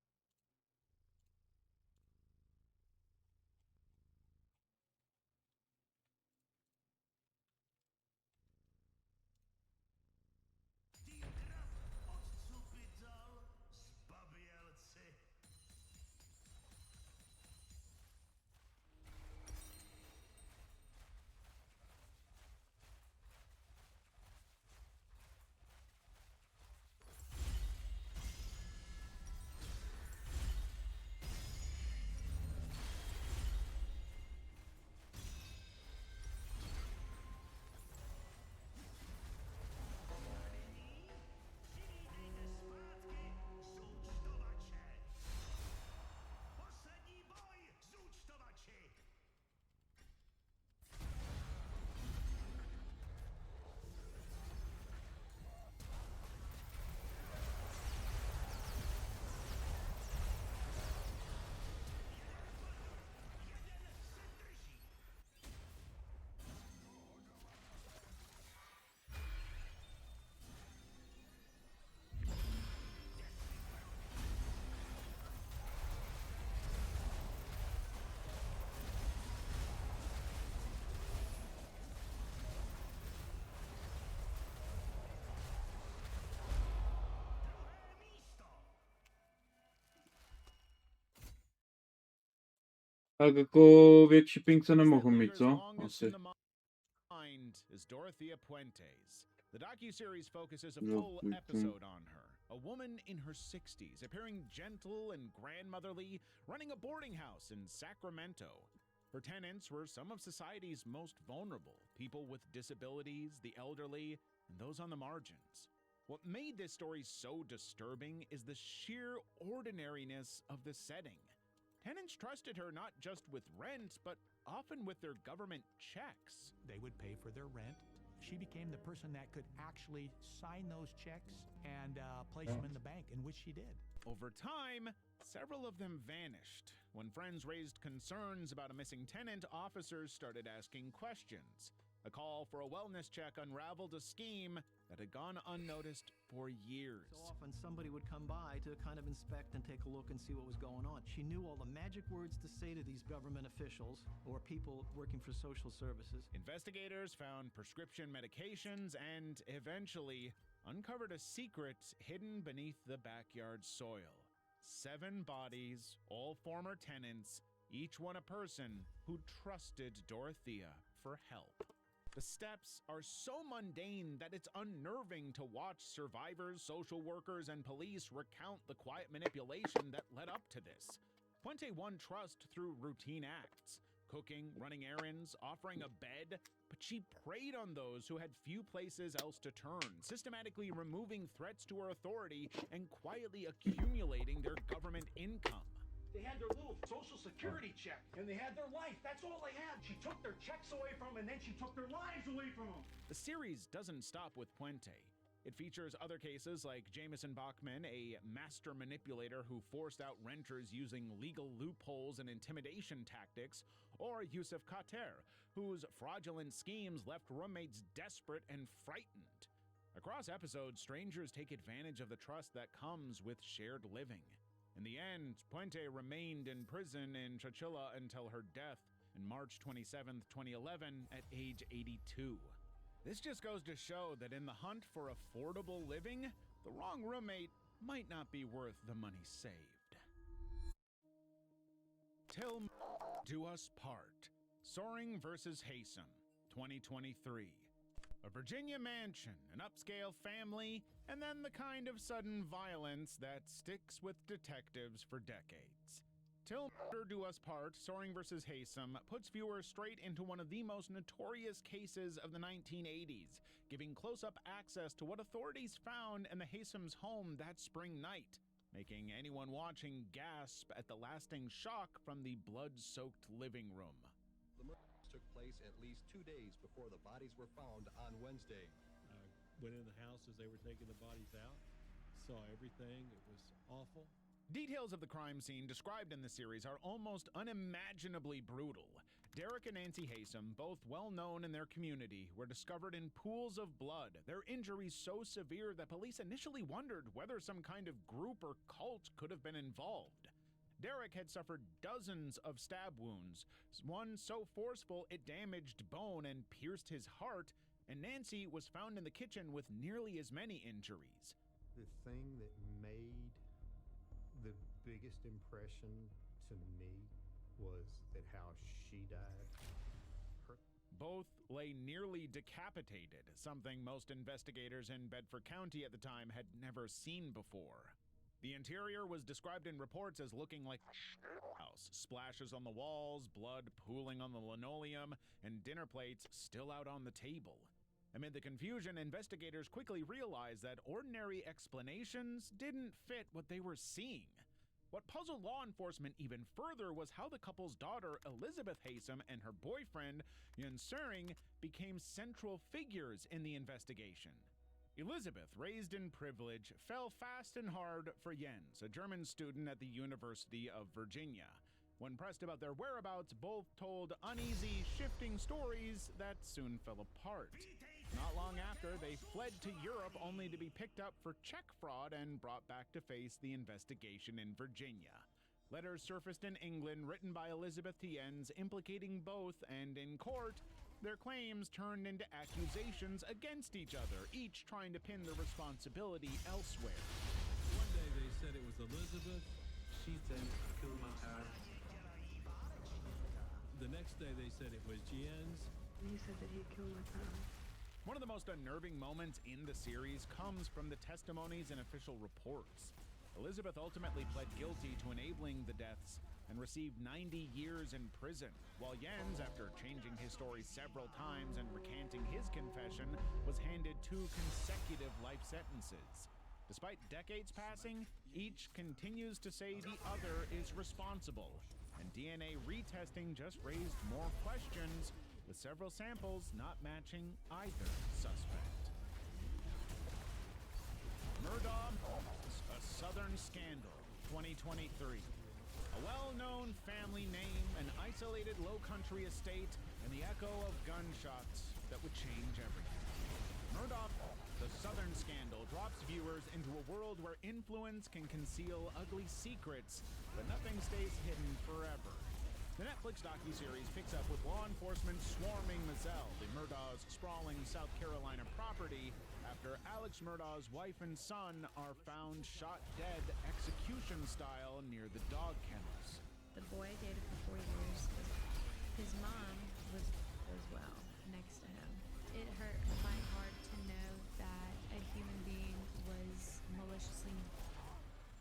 Tak jako větší ping se nemohl mít, co? Asi. Is Dorothea Puentes. The docuseries focuses a full episode on her, a a woman in her 60s, appearing gentle and grandmotherly, running a boarding house in Sacramento. Her tenants were some of society's most vulnerable, people with disabilities, the elderly, and those on the margins. What made this story so disturbing is the sheer ordinariness of the setting. Tenants trusted her not just with rent, but often with their government checks. They would pay for their rent. She became the person that could actually sign those checks and place them in the bank, in which she did. Over time, several of them vanished. When friends raised concerns about a missing tenant, officers started asking questions. A call for a wellness check unraveled a scheme that had gone unnoticed for years. So often somebody would come by to kind of inspect and take a look and see what was going on. She knew all the magic words to say to these government officials or people working for social services. Investigators found prescription medications and eventually uncovered a secret hidden beneath the backyard soil. 7 bodies, all former tenants, each one a person who trusted Dorothea for help. The steps are so mundane that it's unnerving to watch survivors, social workers, and police recount the quiet manipulation that led up to this. Puente won trust through routine acts, cooking, running errands, offering a bed, but she preyed on those who had few places else to turn, systematically removing threats to her authority and quietly accumulating their government income. They had their little social security check, and they had their life. That's all they had. She took their checks away from them, and then she took their lives away from them. The series doesn't stop with Puente. It features other cases like Jameson Bachman, a master manipulator who forced out renters using legal loopholes and intimidation tactics, or Yusuf Khater, whose fraudulent schemes left roommates desperate and frightened. Across episodes, strangers take advantage of the trust that comes with shared living. In the end, Puente remained in prison in Chowchilla until her death on March 27, 2011, at age 82. This just goes to show that in the hunt for affordable living, the wrong roommate might not be worth the money saved. Till Do Us Part. Soaring vs. Haysom, 2023. A Virginia mansion, an upscale family, and then the kind of sudden violence that sticks with detectives for decades. Till Do Us Part, Soaring vs. Haysom, puts viewers straight into one of the most notorious cases of the 1980s, giving close-up access to what authorities found in the Haysom's home that spring night, making anyone watching gasp at the lasting shock from the blood-soaked living room. The murders took place at least 2 days before the bodies were found on Wednesday. Went in the house as they were taking the bodies out, saw everything. It was awful. Details of the crime scene described in the series are almost unimaginably brutal. Derek and Nancy Haysom, both well known in their community, were discovered in pools of blood, their injuries so severe that police initially wondered whether some kind of group or cult could have been involved. Derek had suffered dozens of stab wounds, one so forceful it damaged bone and pierced his heart, and Nancy was found in the kitchen with nearly as many injuries. The thing that made the biggest impression to me was that how she died. Both lay nearly decapitated, something most investigators in Bedford County at the time had never seen before. The interior was described in reports as looking like a house, splashes on the walls, blood pooling on the linoleum, and dinner plates still out on the table. Amid the confusion, investigators quickly realized that ordinary explanations didn't fit what they were seeing. What puzzled law enforcement even further was how the couple's daughter, Elizabeth Haysom, and her boyfriend, Yun Suring, became central figures in the investigation. Elizabeth, raised in privilege, fell fast and hard for Jens, a German student at the University of Virginia. When pressed about their whereabouts, both told uneasy, shifting stories that soon fell apart. Not long after, they fled to Europe only to be picked up for check fraud and brought back to face the investigation in Virginia. Letters surfaced in England written by Elizabeth to Jens implicating both, and in court, their claims turned into accusations against each other, each trying to pin the responsibility elsewhere. One day they said it was Elizabeth. She said, "I killed my parents." The next day they said it was Jens. He said that he killed my parents. One of the most unnerving moments in the series comes from the testimonies and official reports. Elizabeth ultimately pled guilty to enabling the deaths and received 90 years in prison, while Jens, after changing his story several times and recanting his confession, was handed 2 consecutive life sentences. Despite decades passing, each continues to say the other is responsible, and DNA retesting just raised more questions, with several samples not matching either suspect. Murdaugh, a Southern Scandal, 2023. A well-known family name, an isolated low-country estate, and the echo of gunshots that would change everything. Murdaugh, the Southern Scandal, drops viewers into a world where influence can conceal ugly secrets, but nothing stays hidden forever. The Netflix docuseries picks up with law enforcement swarming Mazzell, the Murdaugh's sprawling South Carolina property, after Alex Murdaugh's wife and son are found shot dead execution style near the dog kennels. The boy I dated for 4 years, his mom was as well next to him. It hurt my heart to know that a human being was maliciously.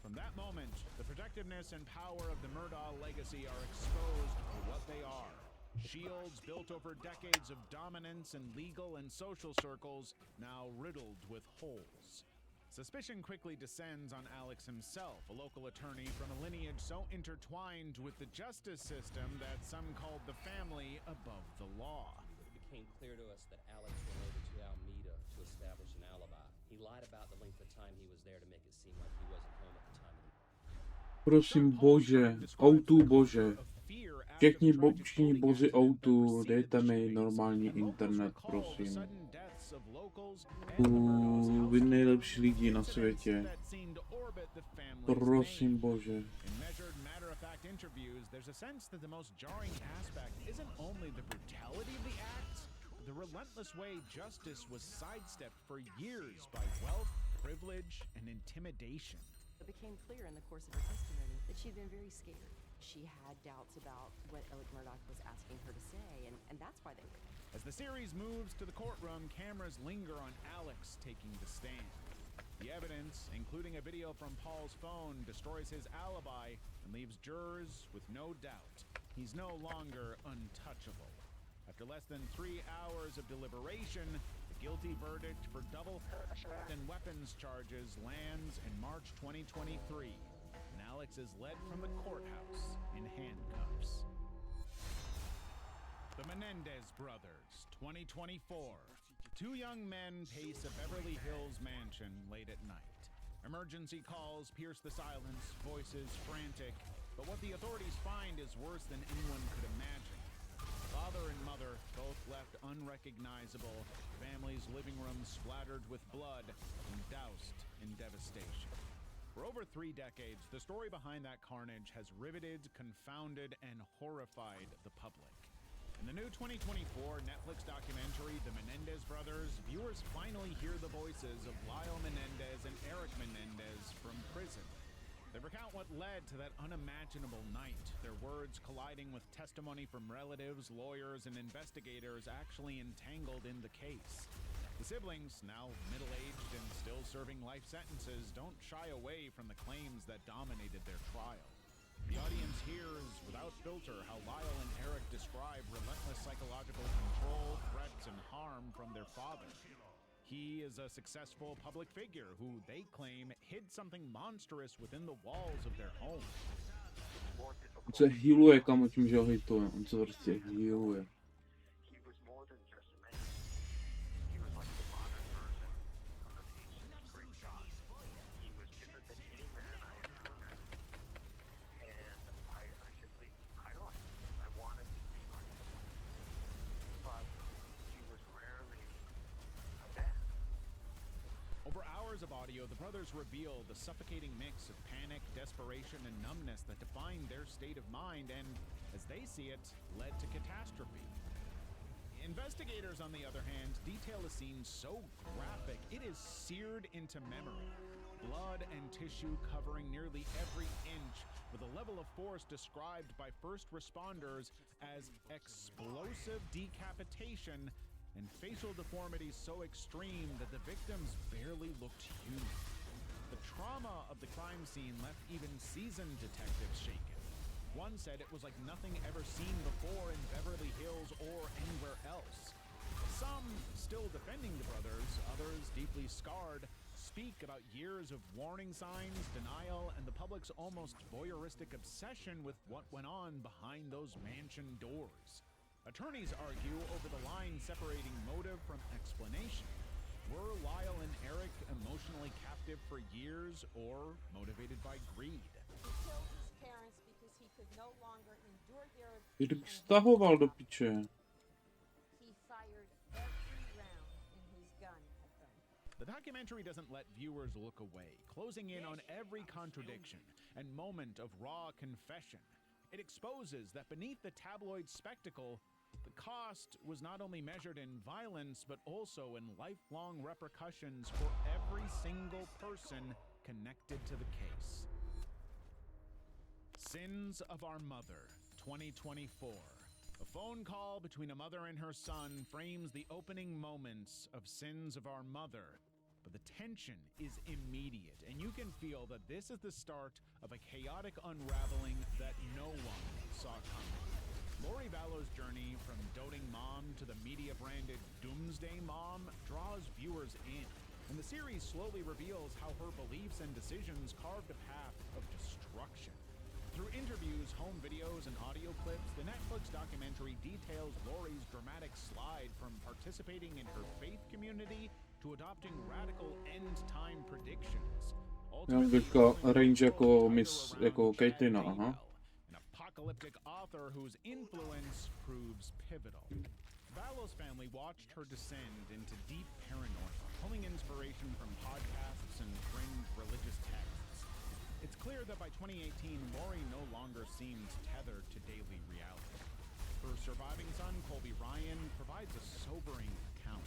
From that moment, the protectiveness and power of the Murdaugh legacy are exposed for what they are. Shields built over decades of dominance in legal and social circles, now riddled with holes. Suspicion quickly descends on Alex himself, a local attorney from a lineage so intertwined with the justice system that some called the family above the law. It became clear to us that Alex went over to Alameda to establish an alibi. He lied about the length of time he was there to make it seem like he wasn't home at the time of the... Prosím Bože, outu Bože. Všichni bozi outu, dejte mi normální internet, prosím. Vy nejlepší lidi na světě. Prosím Bože. Interviews, there's a sense that the most jarring aspect isn't only the brutality of the acts, but the relentless way justice was sidestepped for years by wealth, privilege, and intimidation. It became clear in the course of her testimony that she'd been very scared. She had doubts about what Alec Murdaugh was asking her to say, and that's why they were. As the series moves to the courtroom, cameras linger on Alex taking the stand. The evidence, including a video from Paul's phone, destroys his alibi and leaves jurors with no doubt. He's no longer untouchable. After less than 3 hours of deliberation, the guilty verdict for double and weapons charges lands in March 2023, and Alex is led from the courthouse in handcuffs. The Menendez Brothers, 2024. 2 young men pace a Beverly Hills mansion late at night. Emergency calls pierce the silence, voices frantic, but what the authorities find is worse than anyone could imagine. Father and mother, both left unrecognizable, family's living room splattered with blood and doused in devastation. For over 3 decades, the story behind that carnage has riveted, confounded, and horrified the public. In the new 2024 Netflix documentary, The Menendez Brothers, viewers finally hear the voices of Lyle Menendez and Eric Menendez from prison. They recount what led to that unimaginable night, their words colliding with testimony from relatives, lawyers, and investigators actually entangled in the case. The siblings, now middle-aged and still serving life sentences, don't shy away from the claims that dominated their trial. The audience hears, without filter, how Lyle and Eric describe relentless psychological control, threats, and harm from their father. He is a successful public figure who they claim hid something monstrous within the walls of their home. On se healuje, kamo, tím, že ho hituje. On se prostě healuje. Of audio, the brothers reveal the suffocating mix of panic, desperation, and numbness that defined their state of mind and, as they see it, led to catastrophe. Investigators, on the other hand, detail a scene so graphic it is seared into memory. Blood and tissue covering nearly every inch, with a level of force described by first responders as explosive decapitation and facial deformities so extreme that the victims barely looked human. The trauma of the crime scene left even seasoned detectives shaken. One said it was like nothing ever seen before in Beverly Hills or anywhere else. Some still defending the brothers, others deeply scarred, speak about years of warning signs, denial, and the public's almost voyeuristic obsession with what went on behind those mansion doors. Attorneys argue over the line separating motive from explanation. Were Lyle and Eric emotionally captive for years or motivated by greed? He killed his parents because he could no longer endure their Kdyby stahoval do piče. He fired every round in his gun at them. The documentary doesn't let viewers look away, closing in on every contradiction and moment of raw confession. It exposes that beneath the tabloid spectacle, the cost was not only measured in violence, but also in lifelong repercussions for every single person connected to the case. Sins of Our Mother, 2024. A phone call between a mother and her son frames the opening moments of Sins of Our Mother, but the tension is immediate, and you can feel that this is the start of a chaotic unraveling that no one saw coming. Lori Vallow's journey from doting mom to the media-branded doomsday mom draws viewers in, and the series slowly reveals how her beliefs and decisions carved a path of destruction. Through interviews, home videos, and audio clips, the Netflix documentary details Lori's dramatic slide from participating in her faith community to adopting radical end-time predictions. Jako range jako Miss, jako Caitlina, aha. Apocalyptic author whose influence proves pivotal. Vallow's family watched her descend into deep paranoia, pulling inspiration from podcasts and fringe religious texts. It's clear that by 2018, Lori no longer seemed tethered to daily reality. Her surviving son, Colby Ryan, provides a sobering account.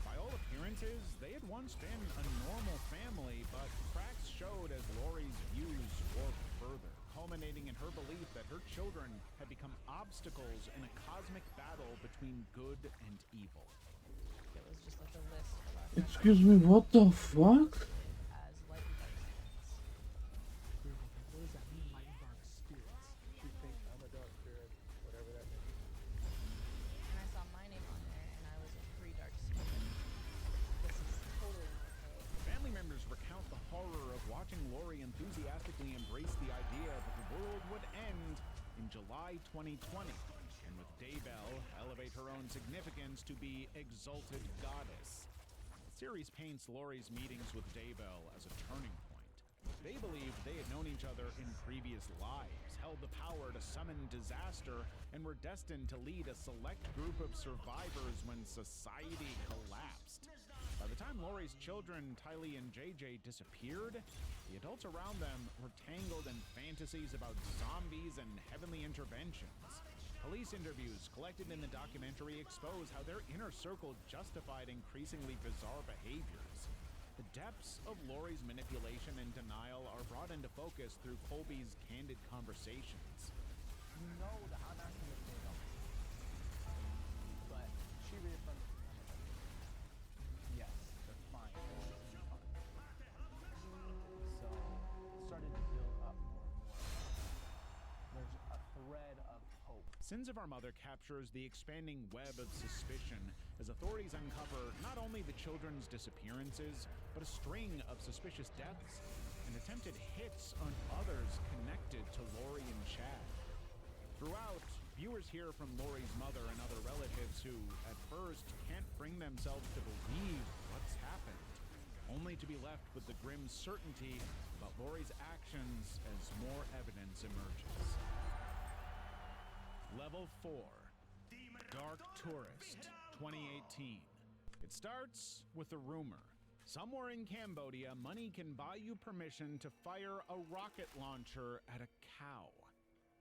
By all appearances, they had once been a normal family, but cracks showed as Lori's views warped further, culminating in her belief that her children had become obstacles in a cosmic battle between good and evil. It was just like a list of our Excuse me, what the fuck? as light and dark spirits. What does that mean, light and dark spirits? You think I'm a dark spirit, whatever that means. And I saw my name on there, and I was a free dark spirit. This is totally not okay. Family members recount the horror of watching Lori enthusiastically embrace the idea that the world would end in July 2020, and with Daybell elevate her own significance to be exalted goddess. The series paints Lori's meetings with Daybell as a turning point. They believed they had known each other in previous lives, held the power to summon disaster, and were destined to lead a select group of survivors when society collapsed. By the time Lori's children, Tylee and JJ, disappeared, the adults around them were tangled in fantasies about zombies and heavenly interventions. Police interviews collected in the documentary expose how their inner circle justified increasingly bizarre behaviors. The depths of Lori's manipulation and denial are brought into focus through Colby's candid conversations. You know that I'm asking this thing up. But she reaffirmed it. Yes, they're fine. They're fine. So it started to build up more and more. There's a thread of hope. Sins of Our Mother captures the expanding web of suspicion as authorities uncover not only the children's disappearances, but a string of suspicious deaths and attempted hits on others connected to Lori and Chad. Throughout, viewers hear from Lori's mother and other relatives who, at first, can't bring themselves to believe what's happened, only to be left with the grim certainty about Lori's actions as more evidence emerges. Level 4, Dark Tourist, 2018. It starts with a rumor. Somewhere in Cambodia, money can buy you permission to fire a rocket launcher at a cow.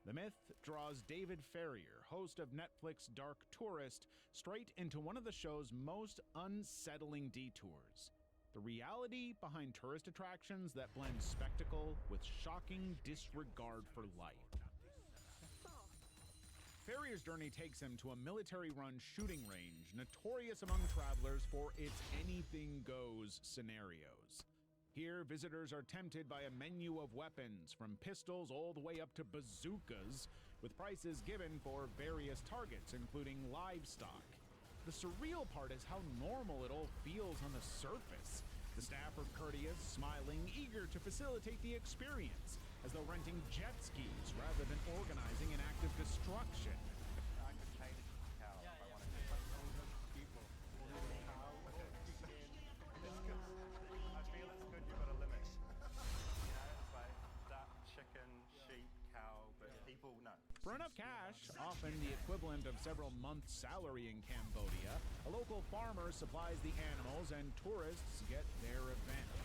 The myth draws David Ferrier, host of Netflix Dark Tourist, straight into one of the show's most unsettling detours. The reality behind tourist attractions that blend spectacle with shocking disregard for life. Farrier's journey takes him to a military-run shooting range, notorious among travelers for its anything-goes scenarios. Here, visitors are tempted by a menu of weapons, from pistols all the way up to bazookas, with prices given for various targets, including livestock. The surreal part is how normal it all feels on the surface. The staff are courteous, smiling, eager to facilitate the experience, as though renting jet skis rather than organizing an act of destruction. I could change it to cow if I wanted to. People. I feel it's good you've got a limit. You know, it's like duck, chicken, sheep, cow, but people, no. For enough cash, often the equivalent of several months' salary in Cambodia, a local farmer supplies the animals and tourists get their event.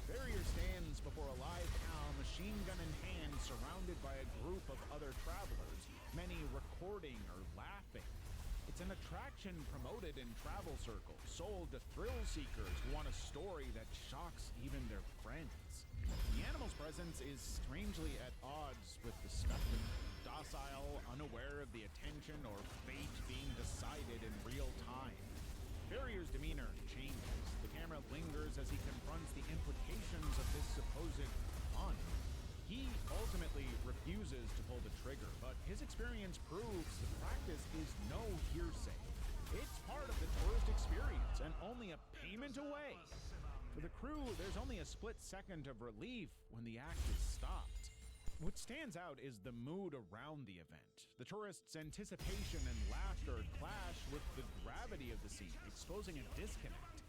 Farrier stands before a live cow, machine gun in hand, surrounded by a group of other travelers, many recording or laughing. It's an attraction promoted in travel circles, sold to thrill seekers who want a story that shocks even their friends. The animal's presence is strangely at odds with the spectacle, docile, unaware of the attention or fate being decided in real time. Farrier's demeanor changes. The camera lingers as he confronts the implications of this supposed fun. He ultimately refuses to pull the trigger, but his experience proves the practice is no hearsay. It's part of the tourist experience and only a payment away. For the crew, there's only a split second of relief when the act is stopped. What stands out is the mood around the event. The tourists' anticipation and laughter clash with the gravity of the scene, exposing a disconnect.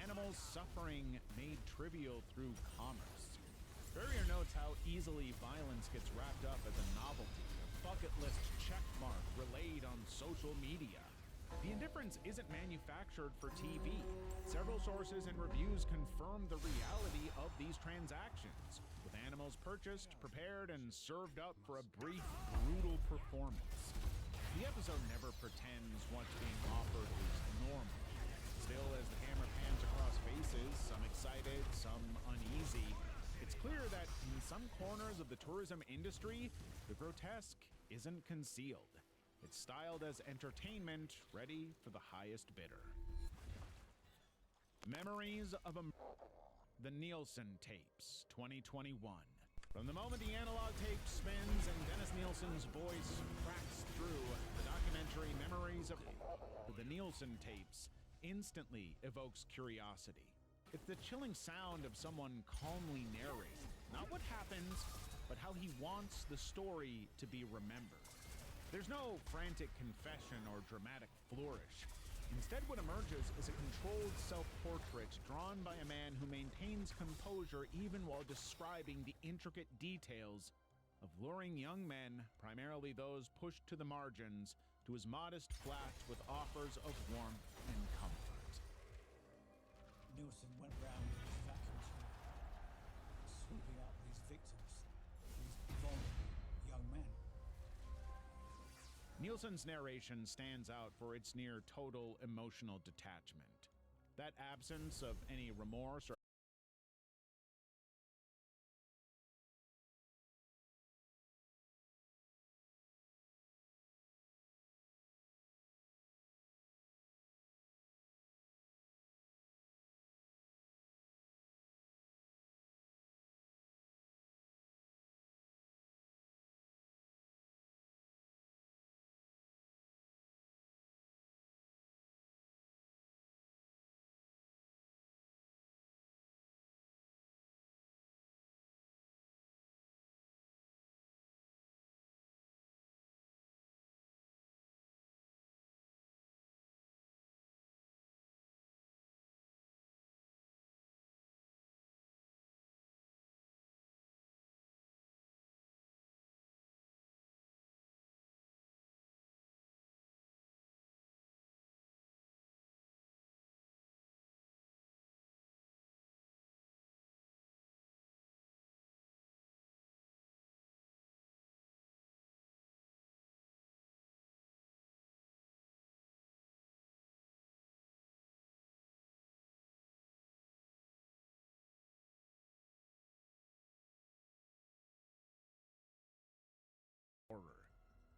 Animals' suffering made trivial through commerce. Farrier notes how easily violence gets wrapped up as a novelty, a bucket list check mark relayed on social media. The indifference isn't manufactured for TV. Several sources and reviews confirm the reality of these transactions, with animals purchased, prepared, and served up for a brief, brutal performance. The episode never pretends what's being offered is normal. Still, as the camera pans across faces, some excited, some uneasy, it's clear that in some corners of the tourism industry, the grotesque isn't concealed. It's styled as entertainment, ready for the highest bidder. Memories of the Nielsen Tapes, 2021. From the moment the analog tape spins and Dennis Nielsen's voice cracks through, the documentary Memories of the Nielsen Tapes instantly evokes curiosity. It's the chilling sound of someone calmly narrating, not what happens, but how he wants the story to be remembered. There's no frantic confession or dramatic flourish. Instead, what emerges is a controlled self-portrait drawn by a man who maintains composure even while describing the intricate details of luring young men, primarily those pushed to the margins, to his modest flat with offers of warmth and comfort. Nielsen went round with his vacuum sweeper, sweeping up these victims, these vulnerable young men. Nielsen's narration stands out for its near total emotional detachment. That absence of any remorse or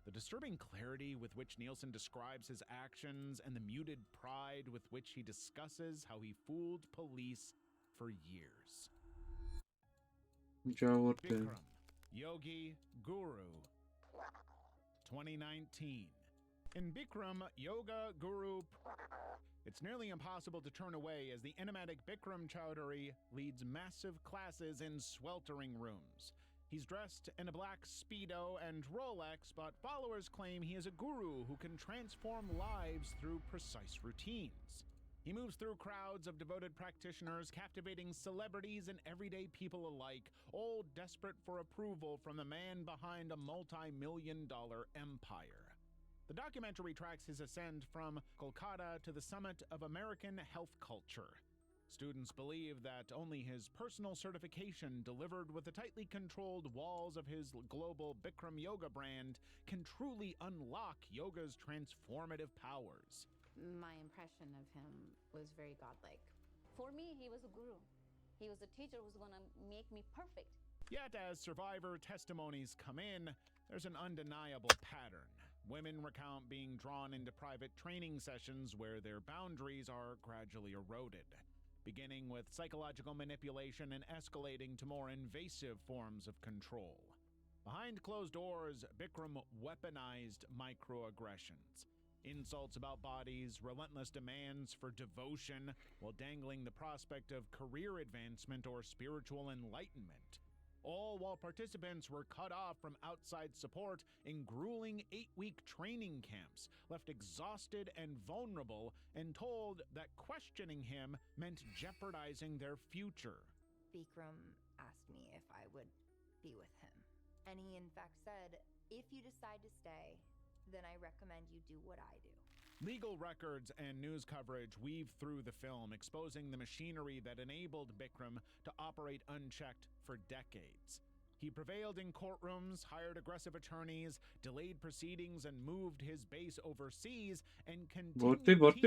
The disturbing clarity with which Nielsen describes his actions and the muted pride with which he discusses how he fooled police for years. Bikram, Yogi Guru, 2019. In Bikram, Yoga Guru, it's nearly impossible to turn away as the enigmatic Bikram Chowdhury leads massive classes in sweltering rooms. He's dressed in a black Speedo and Rolex, but followers claim he is a guru who can transform lives through precise routines. He moves through crowds of devoted practitioners, captivating celebrities and everyday people alike, all desperate for approval from the man behind a multi-million-dollar empire. The documentary tracks his ascent from Kolkata to the summit of American health culture. Students believe that only his personal certification, delivered with the tightly controlled walls of his global Bikram Yoga brand, can truly unlock yoga's transformative powers. My impression of him was very godlike. For me, he was a guru. He was a teacher who was going to make me perfect. Yet as survivor testimonies come in, there's an undeniable pattern. Women recount being drawn into private training sessions where their boundaries are gradually eroded, beginning with psychological manipulation and escalating to more invasive forms of control. Behind closed doors, Bikram weaponized microaggressions. Insults about bodies, relentless demands for devotion, while dangling the prospect of career advancement or spiritual enlightenment. All while participants were cut off from outside support in grueling 8-week training camps, left exhausted and vulnerable, and told that questioning him meant jeopardizing their future. Bikram asked me if I would be with him. And he in fact said, if you decide to stay, then I recommend you do what I do. Legal records and news coverage weave through the film, exposing the machinery that enabled Bikram to operate unchecked for decades. He prevailed in courtrooms, hired aggressive attorneys, delayed proceedings, and moved his base overseas, and continued His network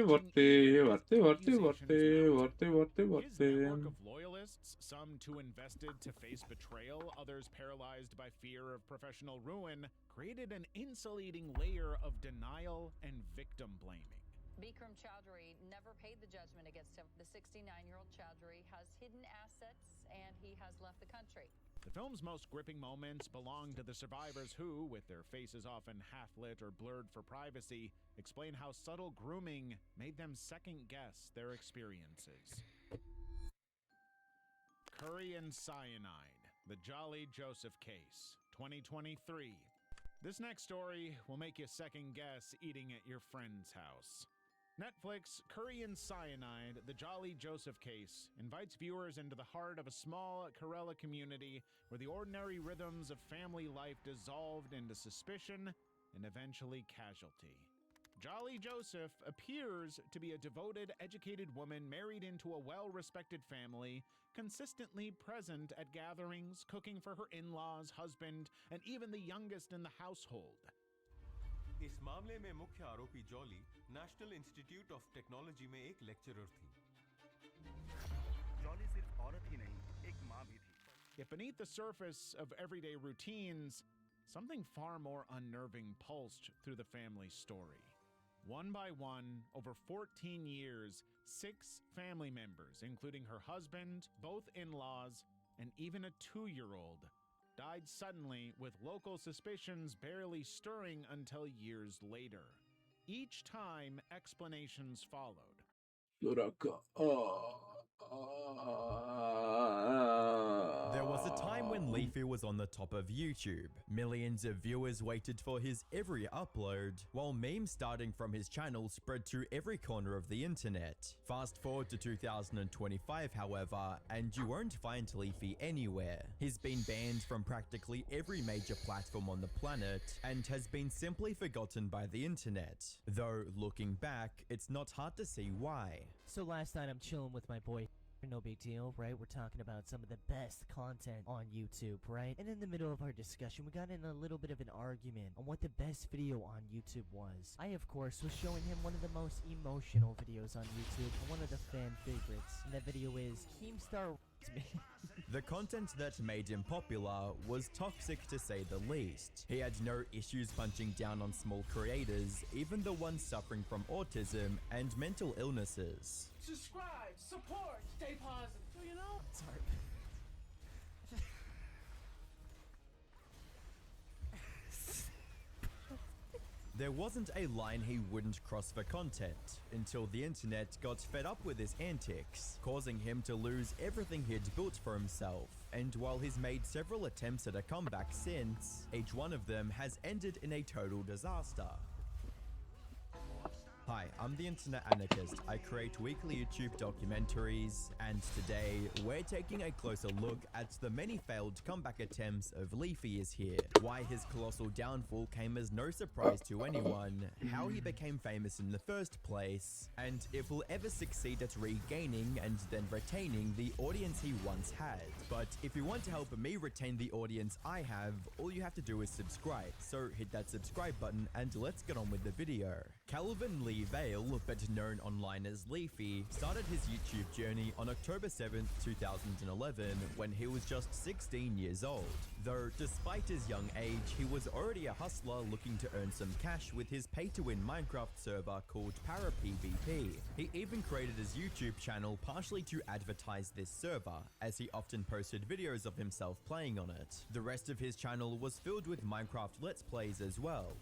of loyalists, some too invested to face betrayal, others paralyzed by fear of professional ruin, created an insulating layer of denial and victim blaming. Bikram Chowdhury never paid the judgment against him. The 69-year-old Chowdhury has hidden assets, and he has left the country. The film's most gripping moments belong to the survivors who, with their faces often half-lit or blurred for privacy, explain how subtle grooming made them second-guess their experiences. Curry and Cyanide, the Jolly Joseph Case, 2023. This next story will make you second-guess eating at your friend's house. Netflix Curry and Cyanide, the Jolly Joseph Case, invites viewers into the heart of a small Kerala community where the ordinary rhythms of family life dissolved into suspicion and eventually casualty. Jolly Joseph appears to be a devoted, educated woman married into a well-respected family, consistently present at gatherings, cooking for her in-laws, husband, and even the youngest in the household. इस मामले में मुख्य आरोपी jolly national institute of technology में एक लेक्चरर थी। जॉली सिर्फ औरत ही नहीं, एक मां भी थी. Yet beneath the surface of everyday routines, something far more unnerving pulsed through the family story. One by one, over 14 years, 6 family members, including her husband, both in-laws, and even a 2-year-old, died suddenly, with local suspicions barely stirring until years later. Each time, explanations followed. There was a time when Leafy was on the top of YouTube. Millions of viewers waited for his every upload, while memes starting from his channel spread to every corner of the internet. Fast forward to 2025, however, and you won't find Leafy anywhere. He's been banned from practically every major platform on the planet, and has been simply forgotten by the internet. Though, looking back, it's not hard to see why. So last night I'm chilling with my boy. No big deal, right? We're talking about some of the best content on YouTube, right? And in the middle of our discussion, we got in a little bit of an argument on what the best video on YouTube was. I, of course, was showing him one of the most emotional videos on YouTube, and one of the fan favorites. And that video is Keemstar me. The content that made him popular was toxic to say the least. He had no issues punching down on small creators, even the ones suffering from autism and mental illnesses. Subscribe, support, stay positive. So you know. Sorry. There wasn't a line he wouldn't cross for content, until the internet got fed up with his antics, causing him to lose everything he'd built for himself. And while he's made several attempts at a comeback since, each one of them has ended in a total disaster. Hi, I'm the Internet Anarchist. I create weekly YouTube documentaries, and today we're taking a closer look at the many failed comeback attempts of Leafy is here, why his colossal downfall came as no surprise to anyone, how he became famous in the first place, and if he'll ever succeed at regaining and then retaining the audience he once had. But if you want to help me retain the audience I have, all you have to do is subscribe. So hit that subscribe button and let's get on with the video. Calvin Lee Vale, better known online as Leafy, started his YouTube journey on October 7th, 2011 when he was just 16 years old. Though despite his young age, he was already a hustler looking to earn some cash with his pay-to-win Minecraft server called ParaPvP. He even created his YouTube channel partially to advertise this server, as he often posted videos of himself playing on it. The rest of his channel was filled with Minecraft Let's Plays as well.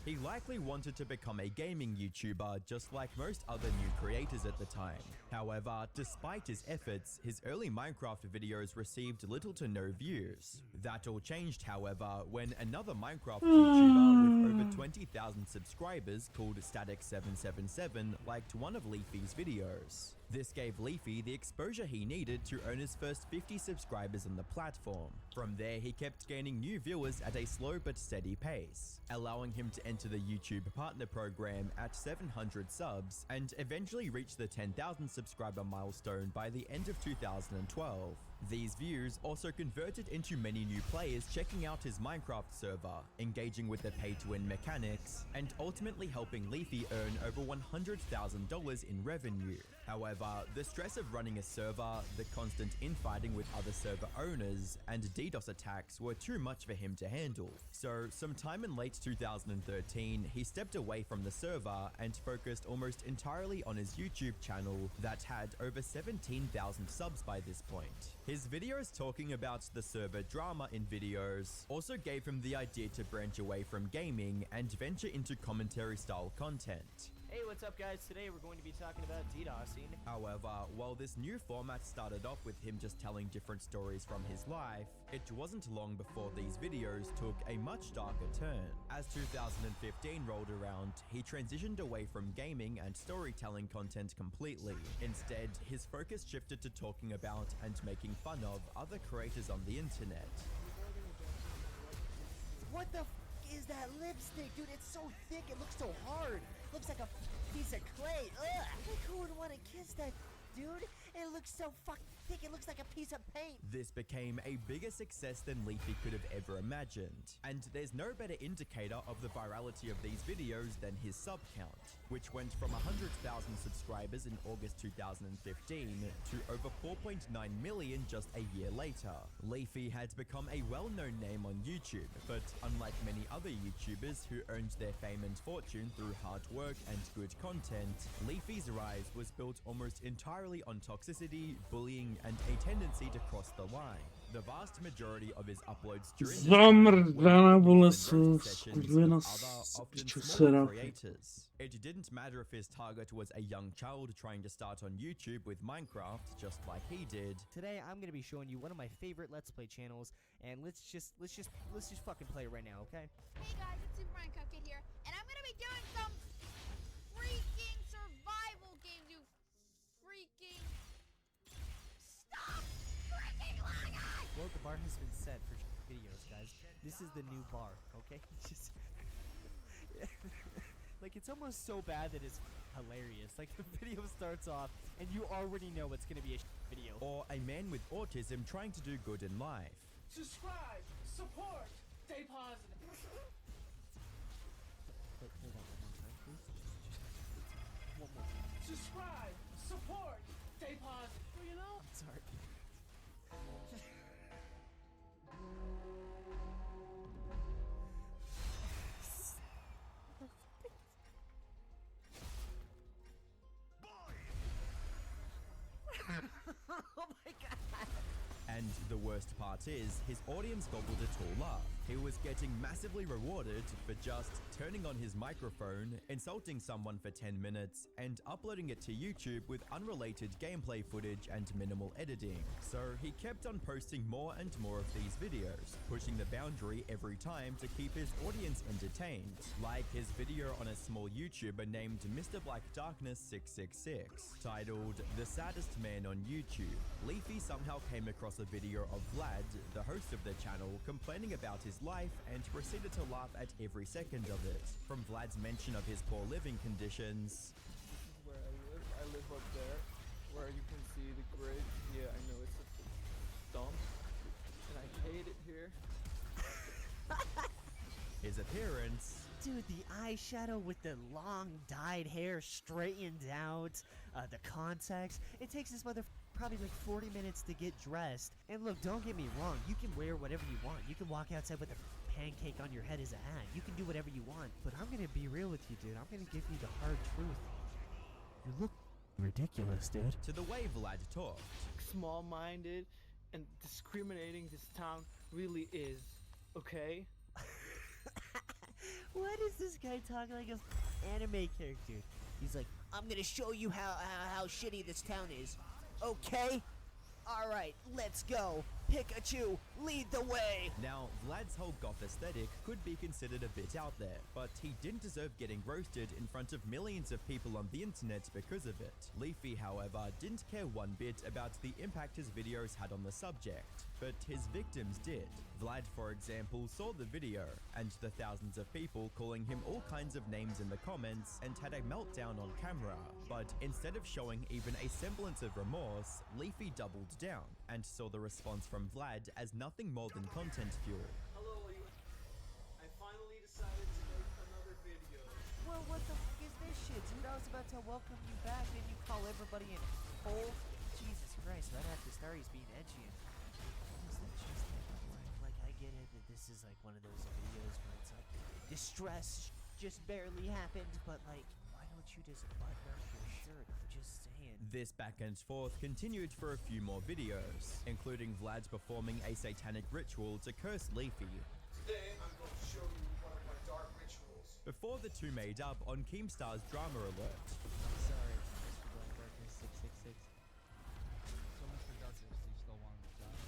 He likely wanted to become a gaming YouTuber just like most other new creators at the time. However, despite his efforts, his early Minecraft videos received little to no views. That all changed, however, when another Minecraft YouTuber with over 20,000 subscribers called Static777 liked one of Leafy's videos. This gave Leafy the exposure he needed to earn his first 50 subscribers on the platform. From there, he kept gaining new viewers at a slow but steady pace, allowing him to enter the YouTube Partner Program at 700 subs and eventually reach the 10,000 subscriber milestone by the end of 2012. These views also converted into many new players checking out his Minecraft server, engaging with the pay-to-win mechanics, and ultimately helping Leafy earn over $100,000 in revenue. However, the stress of running a server, the constant infighting with other server owners, and DDoS attacks were too much for him to handle. So, sometime in late 2013, he stepped away from the server and focused almost entirely on his YouTube channel that had over 17,000 subs by this point. His videos talking about the server drama in videos also gave him the idea to branch away from gaming and venture into commentary style content. Hey, what's up guys? Today we're going to be talking about DDoSing. However, while this new format started off with him just telling different stories from his life, it wasn't long before these videos took a much darker turn. As 2015 rolled around, he transitioned away from gaming and storytelling content completely. Instead, his focus shifted to talking about and making fun of other creators on the internet. What the f is that lipstick, dude? It's so thick, it looks so hard. Looks like a piece of clay. Ugh! Like, who would want to kiss that, dude? It looks so fucking thick, it looks like a piece of paint. This became a bigger success than Leafy could have ever imagined. And there's no better indicator of the virality of these videos than his sub count, which went from 100,000 subscribers in August 2015 to over 4.9 million just a year later. Leafy had become a well-known name on YouTube, but unlike many other YouTubers who earned their fame and fortune through hard work and good content, Leafy's rise was built almost entirely on toxicity, bullying, and a tendency to cross the line. The vast majority of his uploads during this time were sessions with other, often smaller creators. It didn't matter if his target was a young child trying to start on YouTube with Minecraft, just like he did. Today I'm gonna be showing you one of my favorite Let's Play channels, and let's just fucking play it right now, okay? Hey guys, it's Super Brian Cupcake here, and I'm gonna be doing some freaking survival games, you freaking stop freaking lying! Well, the bar has been set for videos, guys. This is the new bar, okay? Just like, it's almost so bad that it's hilarious. Like, the video starts off and you already know it's gonna be a video. Or a man with autism trying to do good in life. Subscribe, support, stay positive. subscribe, support, stay positive. You know? I'm sorry. Oh my god. And the worst part is, his audience gobbled it all up. He was getting massively rewarded for just turning on his microphone, insulting someone for 10 minutes, and uploading it to YouTube with unrelated gameplay footage and minimal editing. So he kept on posting more and more of these videos, pushing the boundary every time to keep his audience entertained. Like his video on a small YouTuber named Mr. Black Darkness 666, titled The Saddest Man on YouTube. Leafy somehow came across a video of Vlad, the host of the channel, complaining about his life and proceeded to laugh at every second of it. From Vlad's mention of his poor living conditions, This is where I live. I live up there, where you can see the grid. Yeah, I know it's a dump, and I hate it here. his appearance, Dude, the eyeshadow with the long dyed hair straightened out, the context. It takes this mother probably like 40 minutes to get dressed. And look, don't get me wrong, you can wear whatever you want. You can walk outside with a pancake on your head as a hat. You can do whatever you want. But I'm gonna be real with you, dude. I'm gonna give you the hard truth. You look ridiculous, dude. to the way Vlad talked. Small-minded and discriminating this town really is, okay? What is this guy talking like an anime character? He's like, I'm gonna show you how shitty this town is. Okay? Alright, let's go. Pikachu, lead the way. Now, Vlad's whole goth aesthetic could be considered a bit out there, but he didn't deserve getting roasted in front of millions of people on the internet because of it. Leafy, however, didn't care one bit about the impact his videos had on the subject, but his victims did. Vlad, for example, saw the video, and the thousands of people calling him all kinds of names in the comments, and had a meltdown on camera. But instead of showing even a semblance of remorse, Leafy doubled down, and saw the response from Vlad as nothing more than content fuel. Hello, I finally decided to make another video. Well, what the fuck is this shit, dude? I was about to welcome you back, then you call everybody in hole. Jesus Christ, right after Starry's being edgy. And what is that just like, I get it that this is like one of those videos where it's like, distress just barely happened, but like, why don't you just button up your shirt? I'm just saying. This back and forth continued for a few more videos, including Vlad performing a satanic ritual to curse Leafy. Today, I'm going to show you one of my dark rituals. Before the two made up on Keemstar's drama alert. Sorry, Mr. Black Darkness 666. So, Mr. Darkness, do you still want to die?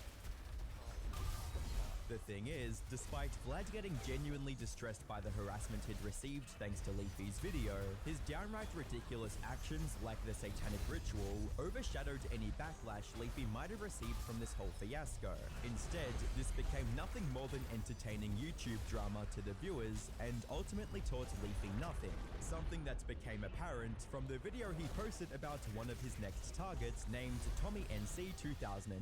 The thing is, despite Vlad getting genuinely distressed by the harassment he'd received thanks to Leafy's video, his downright ridiculous actions like the satanic ritual overshadowed any backlash Leafy might have received from this whole fiasco. Instead, this became nothing more than entertaining YouTube drama to the viewers and ultimately taught Leafy nothing. Something that became apparent from the video he posted about one of his next targets named Tommy NC 2010.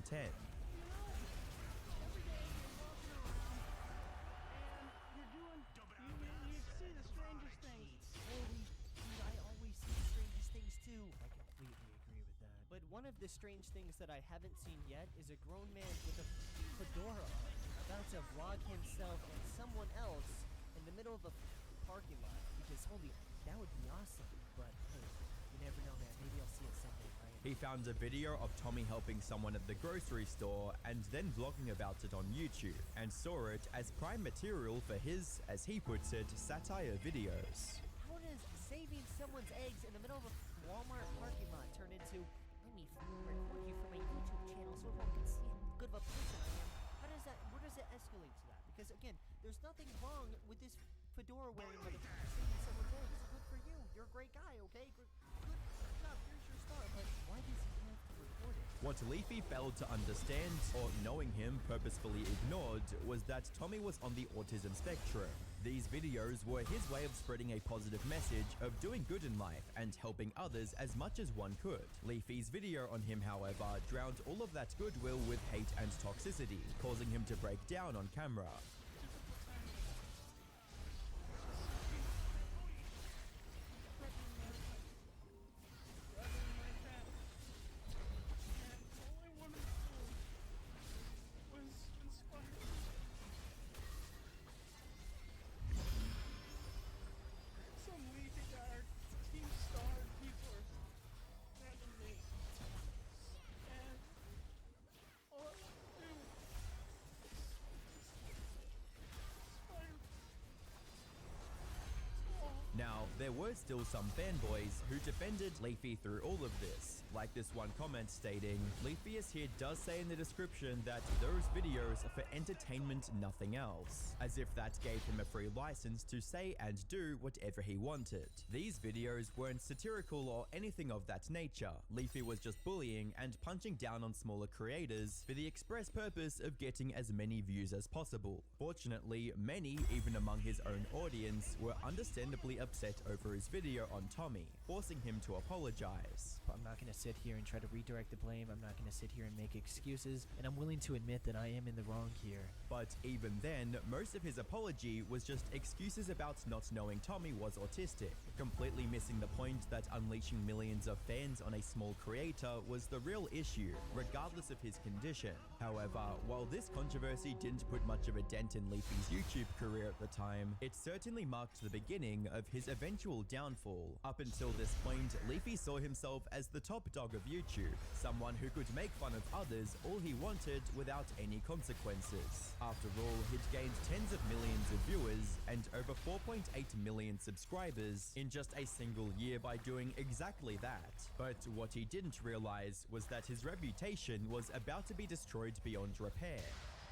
You see the strangest things. Holy dude, I always see the strangest things too. I completely agree with that. But one of the strange things that I haven't seen yet is a grown man with a fedora on, about to vlog himself and someone else in the middle of a parking lot. Because holy, that would be awesome. But hey, you never know, man. Maybe I'll see it someday, right? He found a video of Tommy helping someone at the grocery store and then vlogging about it on YouTube, and saw it as prime material for his, as he puts it, satire videos. How does saving someone's eggs in the middle of a Walmart parking lot turn into, let me record you for my YouTube channel so everyone can see how good of a person I am? How does that, where does it escalate to that? Because again, there's nothing wrong with this fedora wearing motherfucker saving someone's eggs. Good for you. You're a great guy, okay? Good job. Here's your star. But why does he have to record it? What Leafy failed to understand, or knowing him purposefully ignored, was that Tommy was on the autism spectrum. These videos were his way of spreading a positive message of doing good in life and helping others as much as one could. Leafy's video on him, however, drowned all of that goodwill with hate and toxicity, causing him to break down on camera. there were still some fanboys who defended Leafy through all of this, like this one comment stating, Leafyus here does say in the description that those videos are for entertainment, nothing else, as if that gave him a free license to say and do whatever he wanted. These videos weren't satirical or anything of that nature. Leafy was just bullying and punching down on smaller creators for the express purpose of getting as many views as possible. Fortunately, many, even among his own audience, were understandably upset over his video on Tommy, forcing him to apologize. I'm not going to sit here and try to redirect the blame. I'm not going to sit here and make excuses, and I'm willing to admit that I am in the wrong here. But even then, most of his apology was just excuses about not knowing Tommy was autistic, completely missing the point that unleashing millions of fans on a small creator was the real issue, regardless of his condition. However, while this controversy didn't put much of a dent in Leafy's YouTube career at the time, it certainly marked the beginning of his eventual downfall. Up until this point, Leafy saw himself as the top dog of YouTube, someone who could make fun of others all he wanted without any consequences. After all, he'd gained tens of millions of viewers and over 4.8 million subscribers in just a single year by doing exactly that. But what he didn't realize was that his reputation was about to be destroyed beyond repair,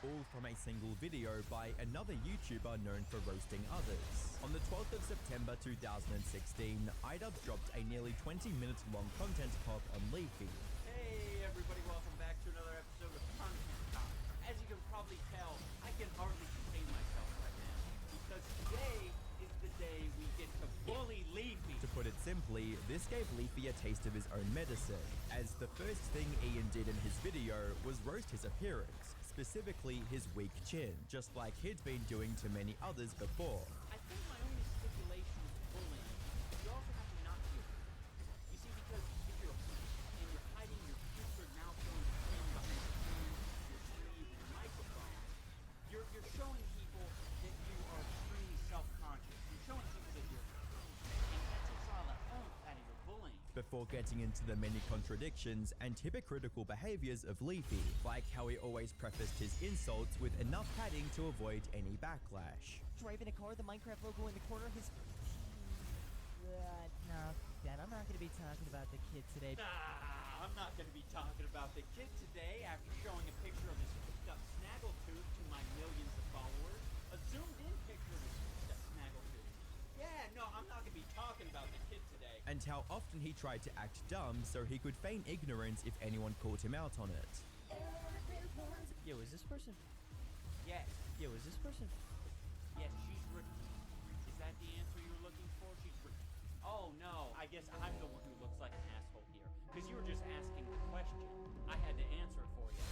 all from a single video by another YouTuber known for roasting others. On the 12th of September 2016, iDub dropped a nearly 20-minute long content pop on Leafy. Hey everybody, welcome back to another episode of Content Pop. As you can probably tell, I can hardly contain myself right now, because today is the day we get to bully Leafy. To put it simply, this gave Leafy a taste of his own medicine, as the first thing Ian did in his video was roast his appearance, specifically his weak chin, just like he'd been doing to many others before. I think my only stipulation is bullying. You also have to not be a You see, because if you're a and you're hiding your putrid mouth going in behind your hand, your sleeve, and your microphone, you're showing people that you are extremely self-conscious. You're showing people that you're and that takes all the oomph out of your bullying. Before getting into the many contradictions and hypocritical behaviors of Leafy, like how he always prefaced his insults with enough padding to avoid any backlash. Driving a car, the Minecraft logo in the corner, his... no, Dad, I'm not going to be talking about the kid today. Nah, I'm not going to be talking about the kid today after showing a picture of his hooked up snaggletooth to my millions of followers. A zoomed in picture of his hooked up snaggletooth. Yeah, no, I'm not going to be talking about the kid today. And how often he tried to act dumb so he could feign ignorance if anyone called him out on it. Yo, is this person? Yes. Yo, is this person? Yes, she's Is that the answer you were looking for? She's Oh, no. I guess I'm the one who looks like an asshole here. Because you were just asking the question. I had to answer it for you.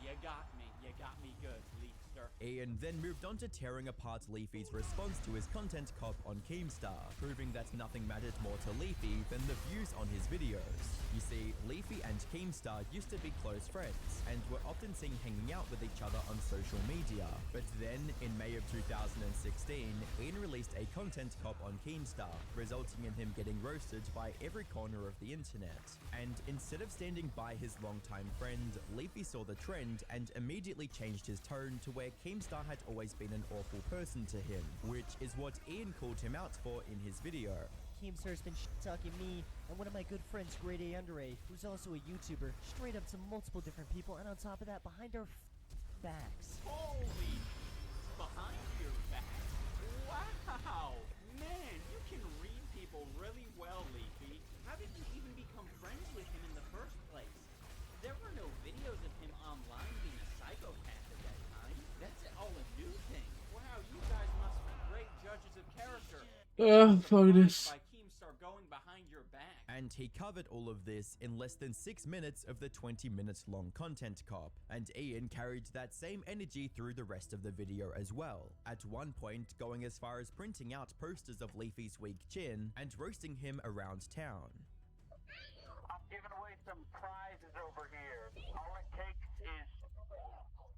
You got me. You got me good, Leafster. Ian then moved on to tearing apart Leafy's response to his content cop on Keemstar, proving that nothing mattered more to Leafy than the views on his videos. You see, Leafy and Keemstar used to be close friends, and were often seen hanging out with each other on social media. But then, in May of 2016, Ian released a content cop on Keemstar, resulting in him getting roasted by every corner of the internet. And instead of standing by his longtime friend, Leafy saw the trend and immediately changed his tone to where Keemstar had always been an awful person to him, which is what Ian called him out for in his video. Keemstar's been talking me and one of my good friends, Grade A Under A, who's also a YouTuber, straight up to multiple different people, and on top of that, behind our backs. Holy! Behind your back? Wow! Man, you can read people really well, Leafy. How did you even become friends with him in the first place? There were no videos of him online being a psychopath at that time. That's all a new thing. Wow, you guys must be great judges of character. Fuck this. By Keemstar going behind your back. And he covered all of this in less than 6 minutes of the 20-minute long content cop, and Ian carried that same energy through the rest of the video as well, at one point going as far as printing out posters of Leafy's weak chin and roasting him around town. I'm giving away some prizes over here. All it takes is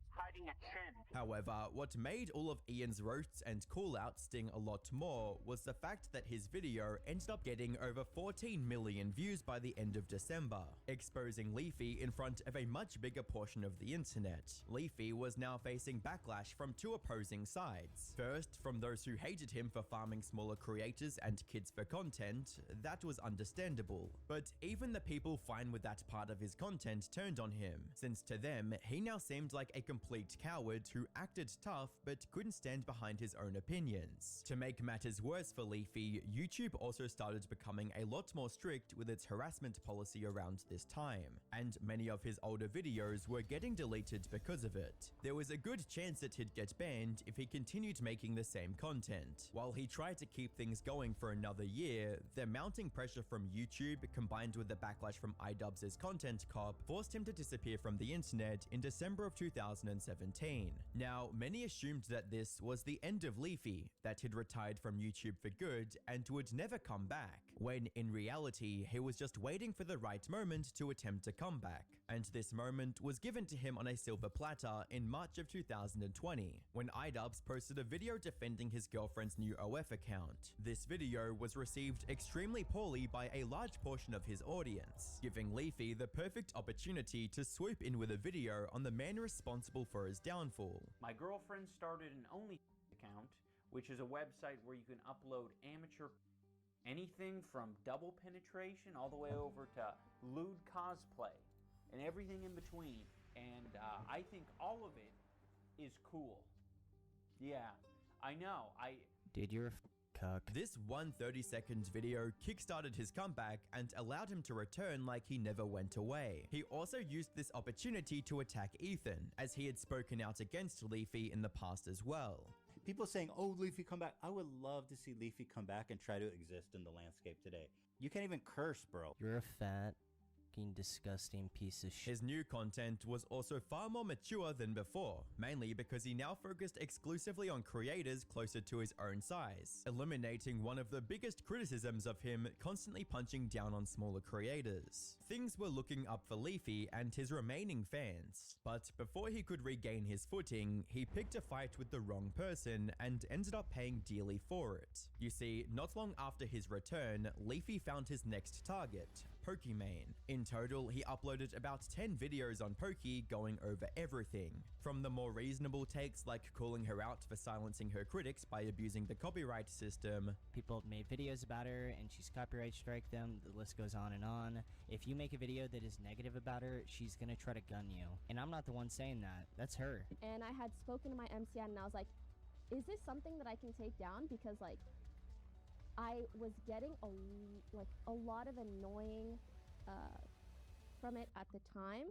hiding a trend. However, what made all of Ian's roasts and callouts sting a lot more was the fact that his video ended up getting over 14 million views by the end of December, exposing Leafy in front of a much bigger portion of the internet. Leafy was now facing backlash from two opposing sides. First, from those who hated him for farming smaller creators and kids for content. That was understandable. But even the people fine with that part of his content turned on him, since to them, he now seemed like a complete coward who acted tough but couldn't stand behind his own opinions. To make matters worse for Leafy, YouTube also started becoming a lot more strict with its harassment policy around this time, and many of his older videos were getting deleted because of it. There was a good chance that he'd get banned if he continued making the same content. While he tried to keep things going for another year, the mounting pressure from YouTube combined with the backlash from iDubbbz's content cop forced him to disappear from the internet in December of 2017. Now, many assumed that this was the end of Leafy, that he'd retired from YouTube for good and would never come back, when in reality, he was just waiting for the right moment to attempt a comeback. And this moment was given to him on a silver platter in March of 2020, when iDubbbz posted a video defending his girlfriend's new OF account. This video was received extremely poorly by a large portion of his audience, giving Leafy the perfect opportunity to swoop in with a video on the man responsible for his downfall. My girlfriend started an OnlyFans account, which is a website where you can upload amateur anything from double penetration all the way over to lewd cosplay and everything in between. And I think all of it is cool. Yeah, I know. Dude, you're a cuck. This 130-second video kickstarted his comeback and allowed him to return like he never went away. He also used this opportunity to attack Ethan, as he had spoken out against Leafy in the past as well. People saying, oh, Leafy, come back. I would love to see Leafy come back and try to exist in the landscape today. You can't even curse, bro. You're a fat, disgusting piece of shit. His new content was also far more mature than before, mainly because he now focused exclusively on creators closer to his own size, eliminating one of the biggest criticisms of him constantly punching down on smaller creators. Things were looking up for Leafy and his remaining fans, but before he could regain his footing, he picked a fight with the wrong person and ended up paying dearly for it. You see, not long after his return, Leafy found his next target, Pokimane. In total, he uploaded about 10 videos on Poki going over everything, from the more reasonable takes like calling her out for silencing her critics by abusing the copyright system. People have made videos about her and she's copyright strike them, the list goes on and on. If you make a video that is negative about her, she's gonna try to gun you. And I'm not the one saying that, that's her. And I had spoken to my MCN and I was like, is this something that I can take down? Because like, I was getting a lot of annoying from it at the time.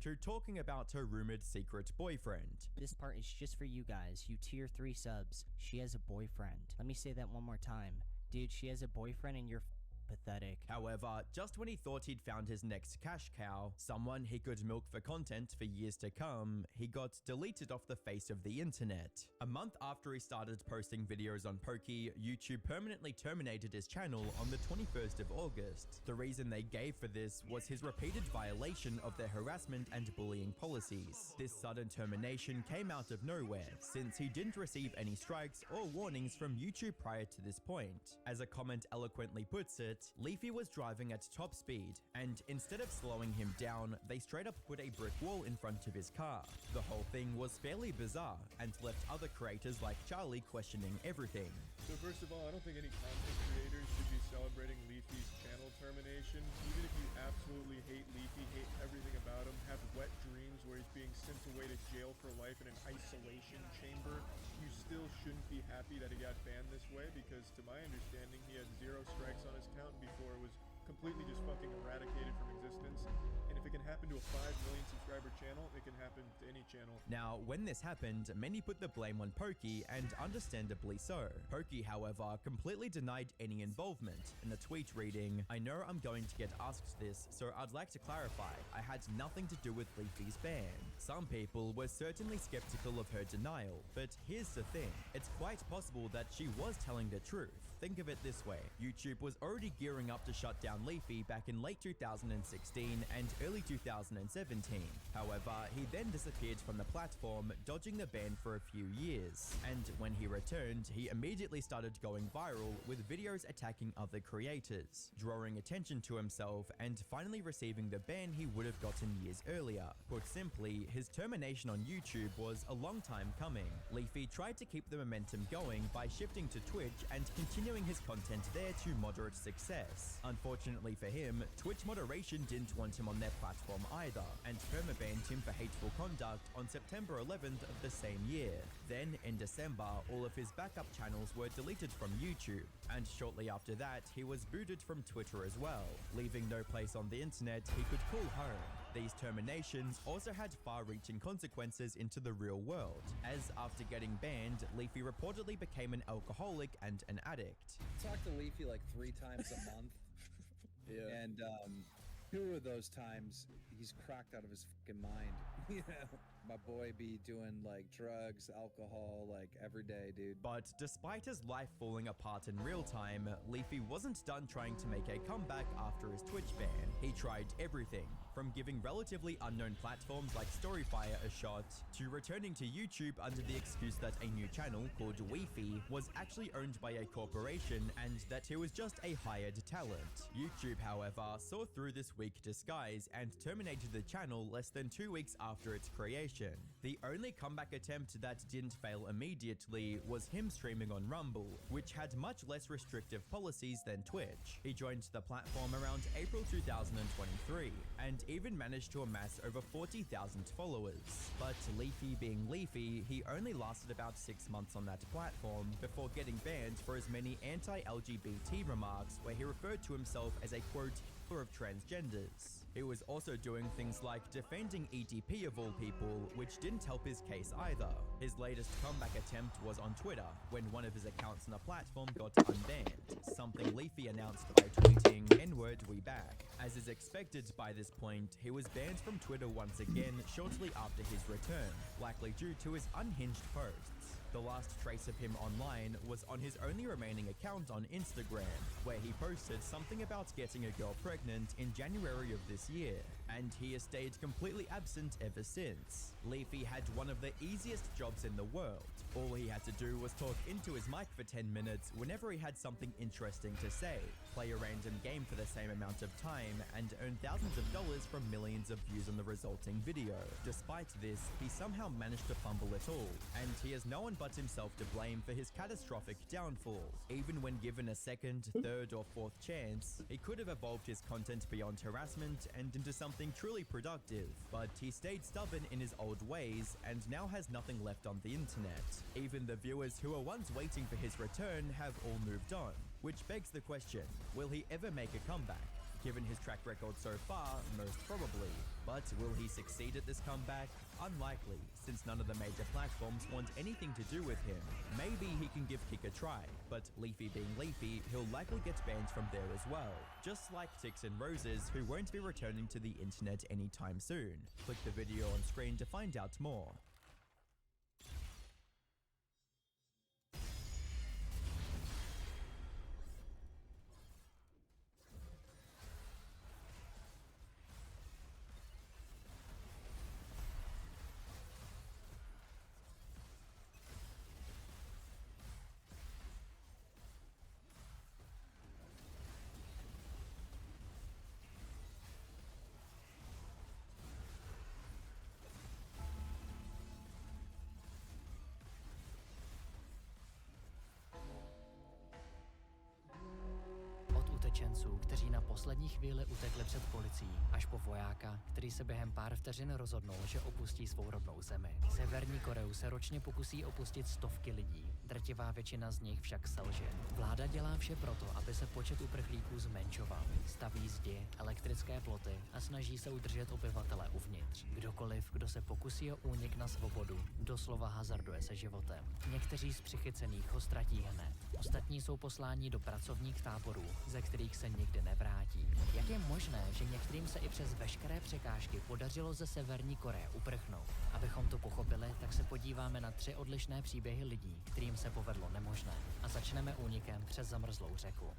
To talking about her rumored secret boyfriend. This part is just for you guys, you tier 3 subs. She has a boyfriend. Let me say that one more time. Dude, she has a boyfriend and you're pathetic. However, just when he thought he'd found his next cash cow, someone he could milk for content for years to come, he got deleted off the face of the internet. A month after he started posting videos on Poki, YouTube permanently terminated his channel on the 21st of August. The reason they gave for this was his repeated violation of their harassment and bullying policies. This sudden termination came out of nowhere, since he didn't receive any strikes or warnings from YouTube prior to this point. As a comment eloquently puts it, Leafy was driving at top speed, and instead of slowing him down, they straight up put a brick wall in front of his car. The whole thing was fairly bizarre, and left other creators like Charlie questioning everything. So first of all, I don't think any content creators should be celebrating Leafy's channel termination. Even if you absolutely hate Leafy, hate everything about him, have wet dreams where he's being sent away to jail for life in an isolation chamber, you still shouldn't be happy that he got banned this way, because to my understanding, he had 0 strikes on his account before it was completely just fucking eradicated from existence. And if it can happen to a 5 million subscriber channel, it can happen to any channel. Now, when this happened, many put the blame on Poki, and understandably so. Poki, however, completely denied any involvement, in a tweet reading, "I know I'm going to get asked this, so I'd like to clarify, I had nothing to do with Leafy's ban." Some people were certainly skeptical of her denial, but here's the thing, it's quite possible that she was telling the truth. Think of it this way, YouTube was already gearing up to shut down down Leafy back in late 2016 and early 2017. However, he then disappeared from the platform, dodging the ban for a few years. And when he returned, he immediately started going viral with videos attacking other creators, drawing attention to himself and finally receiving the ban he would have gotten years earlier. Put simply, his termination on YouTube was a long time coming. Leafy tried to keep the momentum going by shifting to Twitch and continuing his content there to moderate success. Unfortunately for him, Twitch moderation didn't want him on their platform either, and permabanned him for hateful conduct on September 11th of the same year. Then, in December, all of his backup channels were deleted from YouTube, and shortly after that, he was booted from Twitter as well, leaving no place on the internet he could call home. These terminations also had far-reaching consequences into the real world, as after getting banned, Leafy reportedly became an alcoholic and an addict. Talk to Leafy like 3 times a month. Yeah. And 2 of those times, he's cracked out of his fucking mind. You know? My boy be doing like drugs, alcohol, like every day, dude. But despite his life falling apart in real time, Leafy wasn't done trying to make a comeback after his Twitch ban. He tried everything, from giving relatively unknown platforms like Storyfire a shot, to returning to YouTube under the excuse that a new channel called Weefy was actually owned by a corporation and that he was just a hired talent. YouTube, however, saw through this weak disguise and terminated the channel less than 2 weeks after its creation. The only comeback attempt that didn't fail immediately was him streaming on Rumble, which had much less restrictive policies than Twitch. He joined the platform around April 2023, and even managed to amass over 40,000 followers. But Leafy being Leafy, he only lasted about 6 months on that platform before getting banned for his many anti-LGBT remarks where he referred to himself as a quote, of transgenders. He was also doing things like defending EDP of all people, which didn't help his case either. His latest comeback attempt was on Twitter, when one of his accounts on the platform got unbanned, something Leafy announced by tweeting, "N-word, we back." As is expected by this point, he was banned from Twitter once again shortly after his return, likely due to his unhinged posts. The last trace of him online was on his only remaining account on Instagram, where he posted something about getting a girl pregnant in January of this year, and he has stayed completely absent ever since. Leafy had one of the easiest jobs in the world. All he had to do was talk into his mic for 10 minutes whenever he had something interesting to say, play a random game for the same amount of time, and earn thousands of dollars from millions of views on the resulting video. Despite this, he somehow managed to fumble it all, and he has no one but himself to blame for his catastrophic downfall. Even when given a second, third, or fourth chance, he could have evolved his content beyond harassment and into something truly productive, but he stayed stubborn in his old ways and now has nothing left on the internet. Even the viewers who were once waiting for his return have all moved on, which begs the question, will he ever make a comeback? Given his track record so far, most probably. But will he succeed at this comeback? Unlikely, since none of the major platforms want anything to do with him. Maybe he can give Kick a try, but Leafy being Leafy, he'll likely get banned from there as well. Just like Ticks and Roses, who won't be returning to the internet anytime soon. Click the video on screen to find out more. utečenců, kteří na poslední chvíli utekli před policií, až po vojáka, který se během pár vteřin rozhodnul, že opustí svou rodnou zemi. Severní Koreu se ročně pokusí opustit stovky lidí. Drtivá většina z nich však selže. Vláda dělá vše proto, aby se počet uprchlíků zmenšoval. Staví zdi, elektrické ploty a snaží se udržet obyvatele uvnitř. Kdokoliv, kdo se pokusí o únik na svobodu, doslova hazarduje se životem. Někteří z přichycených ho ztratí hned. Ostatní jsou posláni do pracovních táborů, ze kterých se nikdy nevrátí. Jak je možné, že některým se i přes veškeré překážky podařilo ze Severní Koreje uprchnout? Abychom to pochopili, tak se podíváme na 3 odlišné příběhy lidí, kterým se povedlo nemožné. A začneme únikem přes zamrzlou řeku.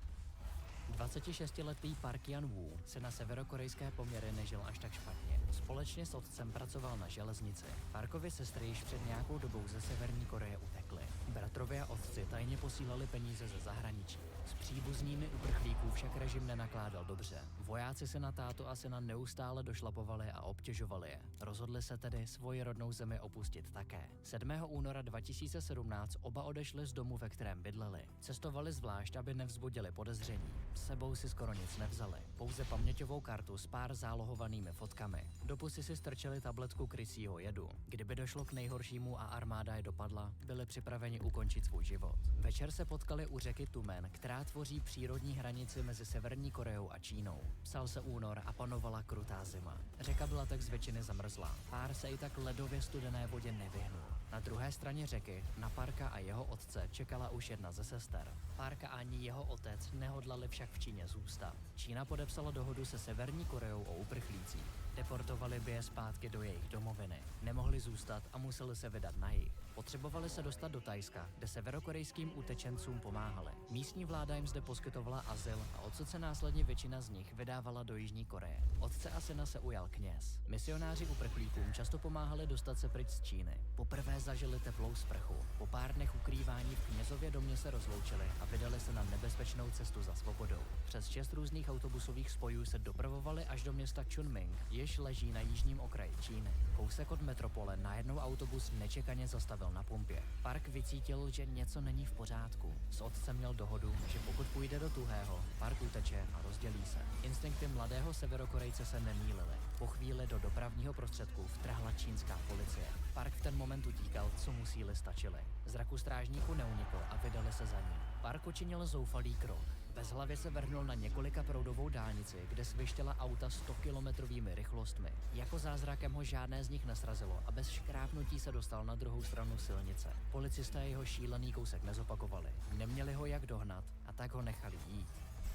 26letý Park Yan-woo se na severokorejské poměry nežil až tak špatně. Společně s otcem pracoval na železnici. Parkovy sestry již před nějakou dobou ze Severní Koreje utekly. Bratrovi a otci tajně posílali peníze ze zahraničí. S příbuznými uprchlíků však režim nenakládal dobře. Vojáci se na tátu a syna neustále došlapovali a obtěžovali je. Rozhodli se tedy svoji rodnou zemi opustit také. 7. února 2017 oba odešli z domu, ve kterém bydleli. Cestovali zvlášť, aby nevzbudili podezření. S sebou si skoro nic nevzali. Pouze paměťovou kartu s pár zálohovanými fotkami. Do pusy si strčili tabletku krysího jedu. Kdyby došlo k nejhoršímu a armáda je dopadla, byli připraveni ukončit svůj život. Večer se potkali u řeky Tumen, která tvoří přírodní hranici mezi Severní Koreou a Čínou. Psal se únor a panovala krutá zima. Řeka byla tak z většiny zamrzlá. Pár se i tak ledově studené vodě nevyhnul. Na druhé straně řeky na Parka a jeho otce čekala už jedna ze sester. Parka ani jeho otec nehodlali však v Číně zůstat. Čína podepsala dohodu se Severní Koreou o uprchlících. Deportovali by je zpátky do jejich domoviny. Nemohli zůstat a museli se vydat na jih. Potřebovali se dostat do Thajska, kde severokorejským utečencům pomáhali. Místní vláda jim zde poskytovala azyl a odsud se následně většina z nich vydávala do Jižní Koreje. Otce a syna se ujal kněz. Misionáři uprchlíkům často pomáhali dostat se pryč z Číny. Poprvé zažili teplou sprchu. Po pár dnech ukrývání v knězově domě se rozloučili a vydali se na nebezpečnou cestu za svobodou. Přes 6 různých autobusových spojů se dopravovali až do města Chunming, jež leží na jižním okraji Číny. Kousek od metropole najednou autobus nečekaně zastavil na pumpě. Park vycítil, že něco není v pořádku. S otcem měl dohodu, že pokud půjde do tuhého, Park uteče a rozdělí se. Instinkty mladého Severokorejce se nemýlily. Po chvíli do dopravního prostředku vtrhla čínská policie. Park v ten moment utíkal, co mu síly stačily. Zraku strážníku neunikl a vydali se za ním. Park učinil zoufalý krok. Bezhlavě se vrhnul na několika proudovou dálnici, kde svištěla auta 100kilometrovými rychlostmi. Jako zázrakem ho žádné z nich nesrazilo a bez škrápnutí se dostal na druhou stranu silnice. Policisté jeho šílený kousek nezopakovali. Neměli ho jak dohnat a tak ho nechali jít.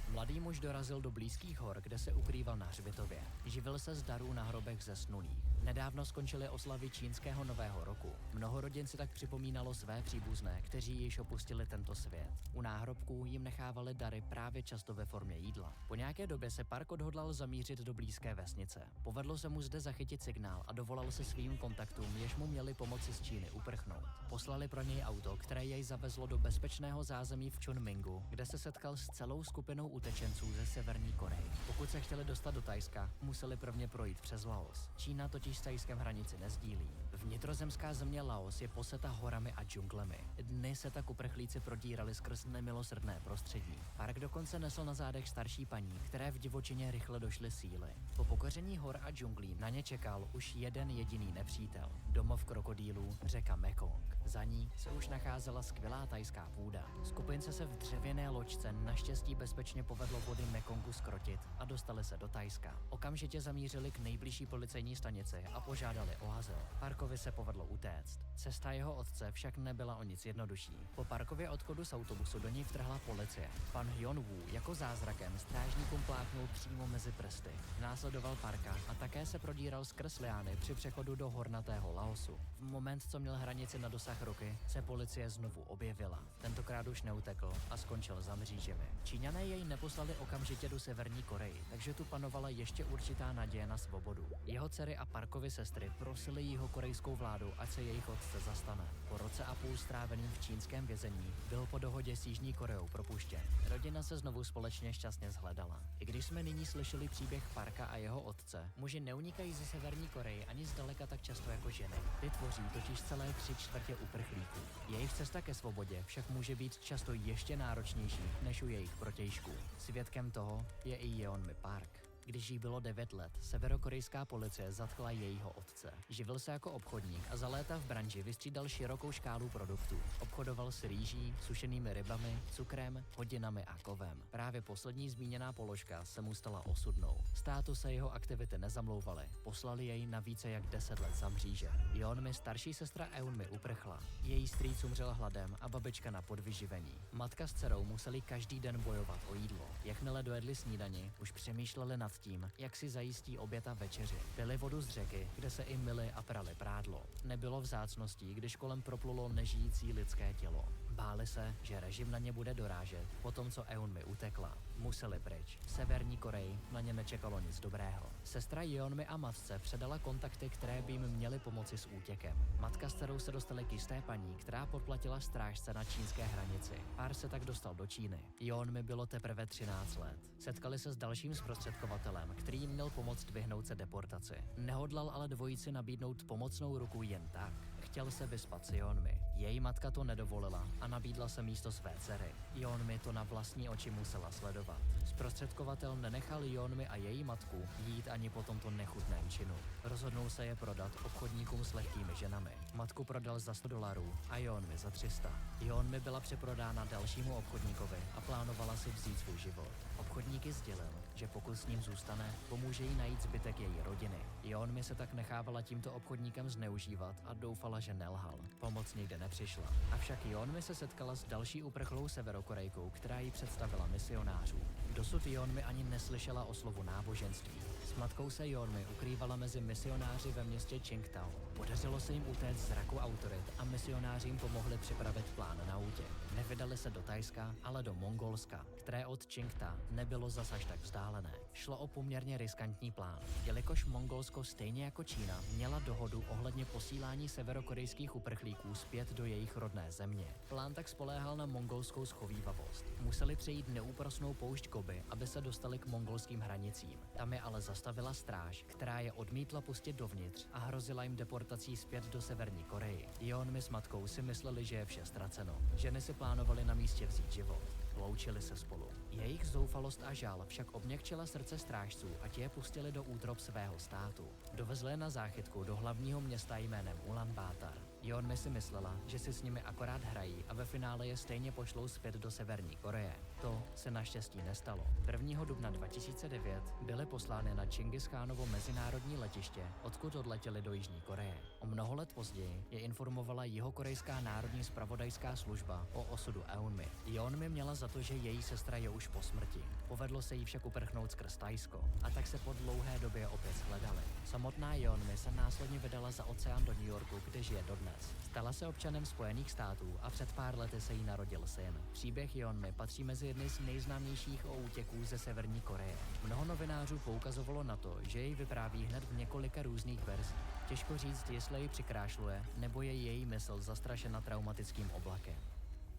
Mladý muž dorazil do blízkých hor, kde se ukrýval na hřbitově. Živil se z darů na hrobech zesnulých. Nedávno skončily oslavy čínského nového roku. Mnoho rodin si tak připomínalo své příbuzné, kteří již opustili tento svět. U náhrobků jim nechávali dary právě často ve formě jídla. Po nějaké době se Park odhodlal zamířit do blízké vesnice. Povedlo se mu zde zachytit signál a dovolal se svým kontaktům, jež mu měli pomoci z Číny uprchnout. Poslali pro něj auto, které jej zavezlo do bezpečného zázemí v Chunmingu, kde se setkal s celou skupinou utečenců ze Severní Koreje. Pokud se chtěli dostat do Thajska, museli prvně projít přes Laos. Čína totiž s Thajskem hranici nezdílí. Vnitrozemská země Laos je poseta horami a džunglemi. Dny se tak uprchlíci prodírali skrz nemilosrdné prostředí. Park dokonce nesl na zádech starší paní, které v divočině rychle došly síly. Po pokoření hor a džunglí na ně čekal už jeden jediný nepřítel. Domov krokodýlů, řeka Mekong. Za ní se už nacházela skvělá thajská půda. Skupince se v dřevěné loďce naštěstí bezpečně povedlo vody Mekongu zkrotit a dostali se do Thajska. Okamžitě zamířili k nejbližší policejní stanici a požádali o azyl. Parkovi se povedlo utéct. Cesta jeho otce však nebyla o nic jednodušší. Po Parkově odchodu z autobusu do něj vtrhla policie. Pan Hyun-woo jako zázrakem strážníkům plácnul přímo mezi prsty. Následoval Parka a také se prodíral skrz liány při přechodu do hornatého Laosu. V moment, co měl hranici na dosah ruky, se policie znovu objevila. Tentokrát už neutekl a skončil za mřížemi. Číňané jej neposlali okamžitě do Severní Koreji, takže tu panovala ještě určitá naděje na svobodu. Jeho dcery a Parkovy sestry prosili jihokorejskou vládu, ať se jejich otce zastane. Po roce a půl stráveným v čínském vězení byl po dohodě s Jižní Koreou propuštěn. Rodina se znovu společně šťastně shledala. I když jsme nyní slyšeli příběh Parka a jeho otce, muži neunikají ze Severní Koreji ani zdaleka tak často jako ženy. Ty tvoří totiž celé 3/4 uprchlíků. Jejich cesta ke svobodě však může být často ještě náročnější než u jejich protějšků. Svědkem toho je i Yeon-mi Park. Když jí bylo 9 let, severokorejská policie zatkla jejího otce. Živil se jako obchodník a za léta v branži vystřídal širokou škálu produktů. Obchodoval s rýží, sušenými rybami, cukrem, hodinami a kovem. Právě poslední zmíněná položka se mu stala osudnou. Státu se jeho aktivity nezamlouvaly. Poslali jej na více jak 10 let za mříže. Yeon-mi starší sestra Eun-mi uprchla. Její strýc umřel hladem a babička na podvyživení. Matka s dcerou museli každý den bojovat o jídlo. Jakmile dojedli snídani, už přemýšleli nad tím, jak si zajistí oběd a večeři. Pili vodu z řeky, kde se i myli a prali prádlo. Nebylo vzácností, když kolem proplulo nežijící lidské tělo. Báli se, že režim na ně bude dorážet, potom co Eunmi utekla. Museli pryč. V Severní Koreji na ně nečekalo nic dobrého. Sestra Jeonmi a matce předala kontakty, které by jim měly pomoci s útěkem. Matka s dcerou se dostali k jisté paní, která podplatila strážce na čínské hranici. Pár se tak dostal do Číny. Jeonmi bylo teprve 13 let. Setkali se s dalším zprostředkovatelem, který jim měl pomoct vyhnout se deportaci. Nehodlal ale dvojici nabídnout pomocnou ruku jen tak. Chtěl se vyspat s Jeonmi. Její matka to nedovolila a nabídla se místo své dcery. Jeonmi to na vlastní oči musela sledovat. Zprostředkovatel nenechal Jeonmi a její matku jít ani po tomto nechutném činu. Rozhodnul se je prodat obchodníkům s lehkými ženami. Matku prodal za $100 a Jeonmi za 300. Jeonmi byla přeprodána dalšímu obchodníkovi a plánovala si vzít svůj život. Obchodník ji sdělil, že pokud s ním zůstane, pomůže jí najít zbytek její rodiny. Jeonmi se tak nechávala tímto obchodníkem zneužívat a doufala, že nelhal. Pomoc nikde nepřišla. Avšak Jeonmi se setkala s další uprchlou Severokorejkou, která jí představila misionářů. Dosud Jeonmi ani neslyšela o slovu náboženství. S matkou se Jeonmi ukrývala mezi misionáři ve městě Qingdao. Podařilo se jim utéct z zraku autorit a misionáři jim pomohli připravit plán na útěk. Nevydali se do Thajska, ale do Mongolska, které od Qingdao nebylo zas až tak vzdálené. Šlo o poměrně riskantní plán, jelikož Mongolsko stejně jako Čína měla dohodu ohledně posílání severokorejských uprchlíků zpět do jejich rodné země. Plán tak spoléhal na mongolskou schovívavost. Museli přejít neúprosnou poušť Gobi, aby se dostali k mongolským hranicím. Tam je ale zastavila stráž, která je odmítla pustit dovnitř a hrozila jim deportací zpět do Severní Koreji. Jeonmi s matkou si mysleli, že je vše ztraceno. Ženy si plánovaly na místě vzít život. Loučili se spolu. Jejich zoufalost a žál však obměkčila srdce strážců a ti je pustili do útrob svého státu. Dovezli je na záchytku do hlavního města jménem Ulaanbaatar. Jeonmi si myslela, že si s nimi akorát hrají a ve finále je stejně pošlou zpět do Severní Koreje. To se naštěstí nestalo. 1. dubna 2009 byly poslány na Čingischánovo mezinárodní letiště, odkud odletěli do Jižní Koreje. O mnoho let později je informovala jihokorejská národní zpravodajská služba o osudu Eunmi. Jeonmi měla za to, že její sestra je už po smrti. Povedlo se jí však uprchnout skrz Thajsko a tak se po dlouhé době opět shledali. Samotná Jeonmi se následně vydala za oceán do New Yorku, kde žije dodnes. Stala se občanem Spojených států a před pár lety se jí narodil syn. Příběh Jeonmi patří mezi jedny z nejznámějších o útěků ze Severní Koreje. Mnoho novinářů poukazovalo na to, že jej vypráví hned v několika různých verzích. Těžko říct, jestli ji přikrášluje, nebo je její mysl zastrašena traumatickým oblakem.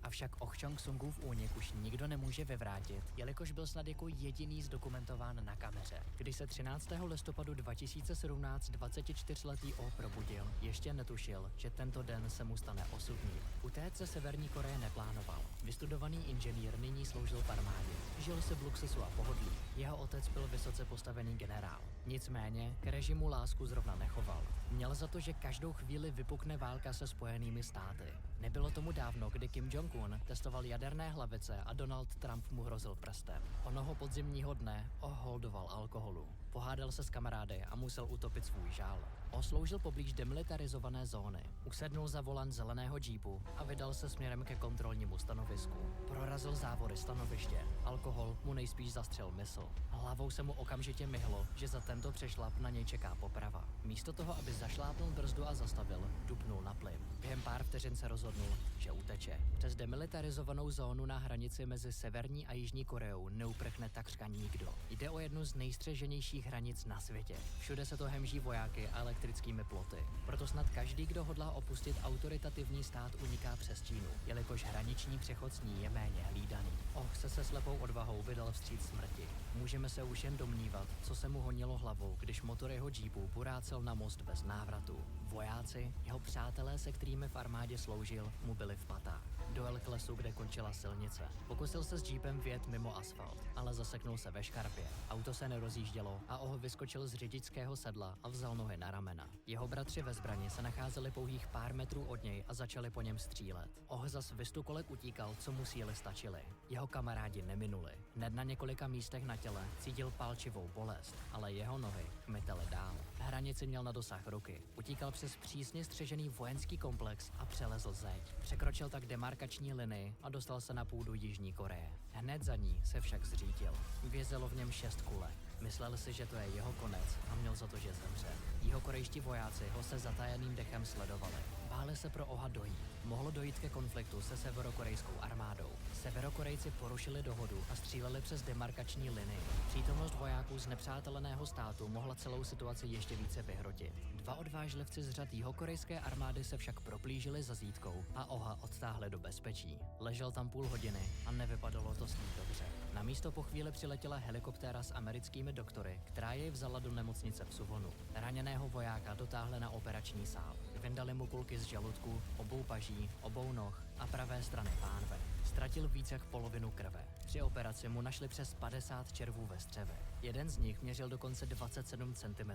Avšak Oh Chang-sungův únik už nikdo nemůže vyvrátit, jelikož byl snad jako jediný zdokumentován na kameře. Když se 13. listopadu 2017 24letý Oh probudil, ještě netušil, že tento den se mu stane osudným. Utéct ze Severní Koreje neplánoval. Vystudovaný inženýr nyní sloužil v armádě. Žil si v luxusu a pohodlí. Jeho otec byl vysoce postavený generál. Nicméně k režimu lásku zrovna nechoval. Měl za to, že každou chvíli vypukne válka se Spojenými státy. Nebylo tomu dávno, kdy Kim Jong-un testoval jaderné hlavice a Donald Trump mu hrozil prstem. Onoho podzimního dne holdoval alkoholu. Pohádal se s kamarády a musel utopit svůj žál. Sloužil poblíž demilitarizované zóny. Usednul za volant zeleného džípu a vydal se směrem ke kontrolnímu stanovisku. Prorazil závory stanoviště. Alkohol mu nejspíš zastřel mysl. Hlavou se mu okamžitě myhlo, že za tento přešlap na něj čeká poprava. Místo toho, aby zašlápnul brzdu a zastavil, dupnul na plyn. Během pár vteřin se rozhodnul, že uteče. Přes demilitarizovanou zónu na hranici mezi Severní a Jižní Koreou neuprchne takřka nikdo. Jde o jednu z nejstřeženějších hranic na světě. Všude se to hemží vojáky a elektrickými ploty. Proto snad každý, kdo hodlá opustit autoritativní stát, uniká přes Čínu, jelikož hraniční přechod s ní je méně hlídaný. Se slepou odvahou vydal vstříc smrti. Můžeme se už jen domnívat, co se mu honilo hlavou, když motor jeho džípu burácel na most bez návratu. Vojáci, jeho přátelé, se kterými v armádě sloužil, mu byli v patách. Dojel k lesu, kde končila silnice. Pokusil se s džípem vjet mimo asfalt, ale zaseknul se ve škarpě. Auto se nerozjíždělo a vyskočil z řidičského sedla a vzal nohy na ramena. Jeho bratři ve zbrani se nacházeli pouhých pár metrů od něj a začali po něm střílet. Zas vystukolek utíkal, co mu síly stačily. Jeho kamarádi neminuli. Hned na několika místech na těle cítil palčivou bolest, ale jeho nohy kmitely dál. Hranici měl na dosah ruky. Utíkal přes přísně střežený vojenský komplex a přelezl zeď. Překročil tak demarkační linii a dostal se na půdu Jižní Koreje. Hned za ní se však zřítil. Vězelo v něm 6 kulek. Myslel si, že to je jeho konec a měl za to, že zemře. Jihokorejští vojáci ho se zatajeným dechem sledovali. Báli Nedále se pro Oha dojít. Mohlo dojít ke konfliktu se severokorejskou armádou. Severokorejci porušili dohodu a stříleli přes demarkační linii. Přítomnost vojáků z nepřáteleného státu mohla celou situaci ještě více vyhrotit. Dva odvážlivci z řad jihokorejské armády se však proplížili za zítkou a Oha odtáhli do bezpečí. Ležel tam půl hodiny a nevypadalo to s ním dobře. Na místo po chvíli přiletěla helikoptéra s americkými doktory, která jej vzala do nemocnice v Suwonu. Raněného vojáka dotáhli na operační sál. Vyndali mu kulky z žaludku, obou paží, obou noh a pravé strany pánve. Ztratil víc jak polovinu krve. Při operaci mu našli přes 50 červů ve střevě. Jeden z nich měřil dokonce 27 cm.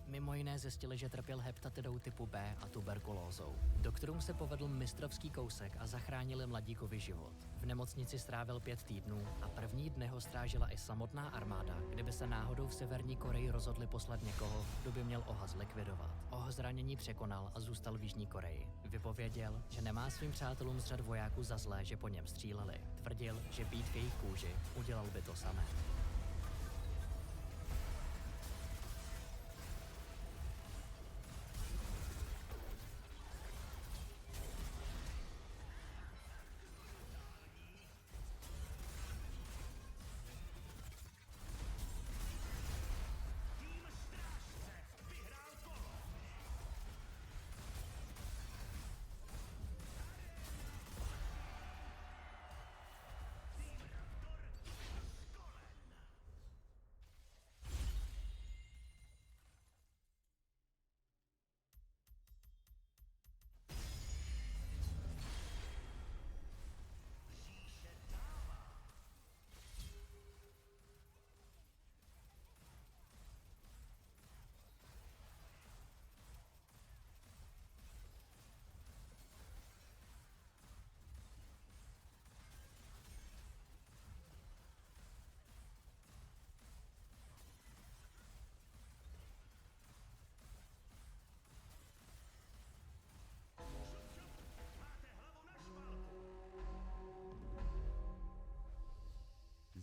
Mimo jiné zjistili, že trpěl hepatitidou typu B a tuberkulózou. Doktorům se povedl mistrovský kousek a zachránili mladíkovi život. V nemocnici strávil 5 týdnů a první dny ho strážila i samotná armáda, kdyby se náhodou v Severní Koreji rozhodli poslat někoho, kdo by měl Oha zlikvidovat. Oha zranění překonal a zůstal v Jižní Koreji. Vypověděl, že nemá svým přátelům z řad vojáků za zlé, že po něm stříleli. Tvrdil, že být v jejich kůži udělal by to samé.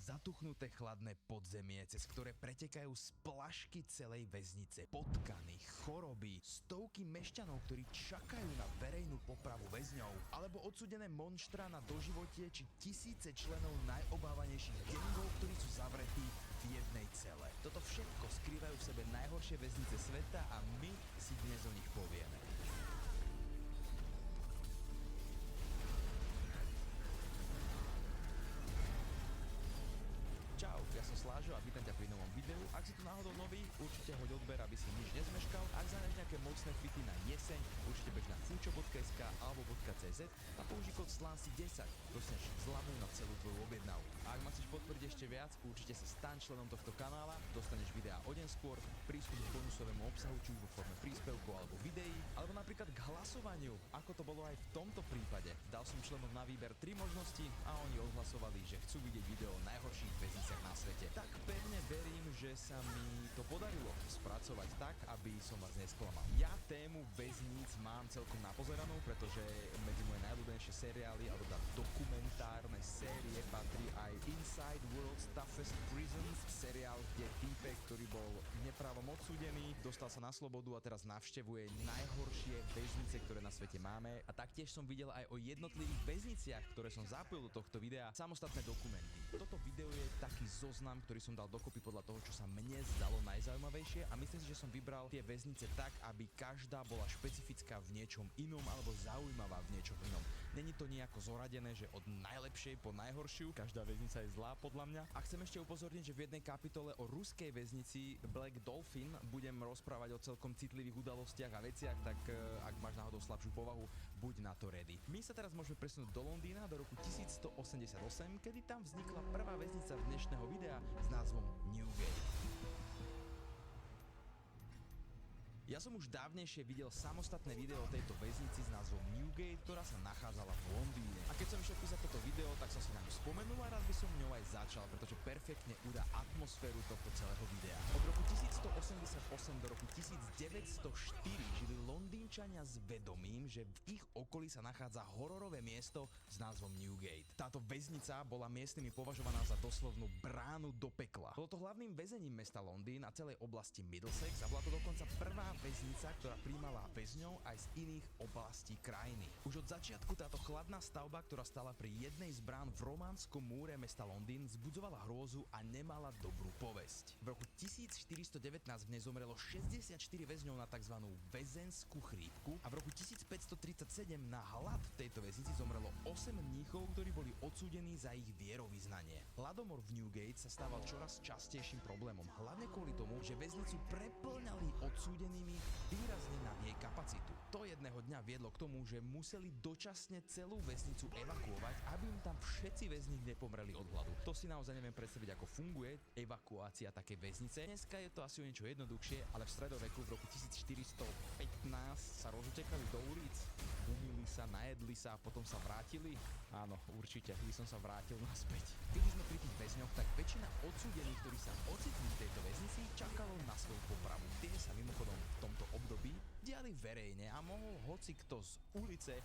Zatuchnuté chladné podzemie, cez ktoré pretekajú splašky celej väznice, potkany, choroby, stovky mešťanov, ktorí čakajú na verejnú popravu väzňov, alebo odsúdené monštra na doživotie či tisíce členov najobávanejších gangov, ktorí sú zavretí v jednej cele. Toto všetko skrývajú v sebe najhoršie väznice sveta a my si dnes o nich povieme. Čau, ja som Slážo a vítam ťa pri novom videu. Ak si tu náhodou nový, určite hoď odber, aby si nič nezmeškal. Ak zaneš nejaké mocné fity na jeseň, určite bež na fučo.sk alebo .cz a použij kód SLANSI10. Dostaneš zľavu na celú tvoju objednávku. A ak ma chceš podporiť ešte viac, určite sa staň členom tohto kanála, dostaneš videá o deň skôr, prístup k bonusovému obsahu, či už vo forme príspevkov alebo videí, alebo napríklad k hlasovaniu, ako to bolo aj v tomto prípade. Dal som členom na výber 3 možnosti a oni odhlasovali, že chcú vidieť video o najhorších väzniciach na svete. Tak pevne verím, že sa mi to podarilo spracovať tak, aby som vás nesklamal. Ja tému väzníc mám celkom napozeranú, pretože medzi moje najľúbenejšie seriály alebo dokumentárne série patrí aj Inside World's Toughest Prisons, seriál, kde týpek, ktorý bol neprávom odsúdený, dostal sa na slobodu a teraz navštevuje najhoršie väznice, ktoré na svete máme. A taktiež som videl aj o jednotlivých väzniciach, ktoré som zapojil do tohto videa, samostatné dokumenty. Toto video je taký zoznam, ktorý som dal dokopy podľa toho, čo sa mne zdalo najzaujímavejšie a myslím si, že som vybral tie väznice tak, aby každá bola špecifická v niečom inom alebo zaujímavá v niečom inom. Není to nejako zoradené, že od najlepšej po najhoršiu, každá väznica je zlá podľa mňa. A chcem ešte upozorniť, že v jednej kapitole o ruskej väznici Black Dolphin budem rozprávať o celkom citlivých udalostiach a veciach, tak ak máš náhodou slabšiu povahu, buď na to ready. My sa teraz môžeme presunúť do Londýna do roku 1188, kedy tam vznikla prvá väznica dnešného videa s názvom Newgate. Ja som už dávnejšie videl samostatné video o tejto väznici s názvom Newgate, ktorá sa nachádzala v Londýne. A keď som išiel písať toto video, tak som si na ňu spomenul a rád by som ňou aj začal, pretože perfektne udá atmosféru tohto celého videa. Od roku 1188 do roku 1904 žili Londýnčania s vedomím, že v ich okolí sa nachádza hororové miesto s názvom Newgate. Táto väznica bola miestnymi považovaná za doslovnú bránu do pekla. Bolo to hlavným väzením mesta Londýn a celej oblasti Middlesex a bola to dokonca prvá väznica, ktorá prijímala väzňov aj z iných oblastí krajiny. Už od začiatku táto chladná stavba, ktorá stala pri jednej z brán v románskom múre mesta Londýn, vzbudzovala hrôzu a nemala dobrú povesť. V roku 1419 v nej zomrelo 64 väzňov na tzv. Väzenskú chrípku a v roku 1537 na hlad v tejto väznici zomrelo 8 mníchov, ktorí boli odsúdení za ich vierovyznanie. Hladomor v Newgate sa stával čoraz častejším problémom, hlavne kvôli tomu, že väznicu prepĺňali odsúdenými výrazne nad jej kapacitu. To jedného dňa viedlo k tomu, že museli dočasne celú väznicu evakuovať, aby im tam všetci väzni nepomreli od hladu. To si naozaj neviem predstaviť, ako funguje evakuácia takej väznice. Dneska je to asi o niečo jednoduchšie, ale v stredoveku v roku 1415 sa rozutekali do ulic, umýli sa, najedli sa a potom sa vrátili. Áno, určite, by som sa vrátil naspäť. Keď sme pri tých väzňoch, tak väčšina odsúdených, ktorí sa ocitli v tejto väznici, čakalo na svoju popravu. Tie sa mimochodom v tomto období diali verejne a mohol hocikto z ulice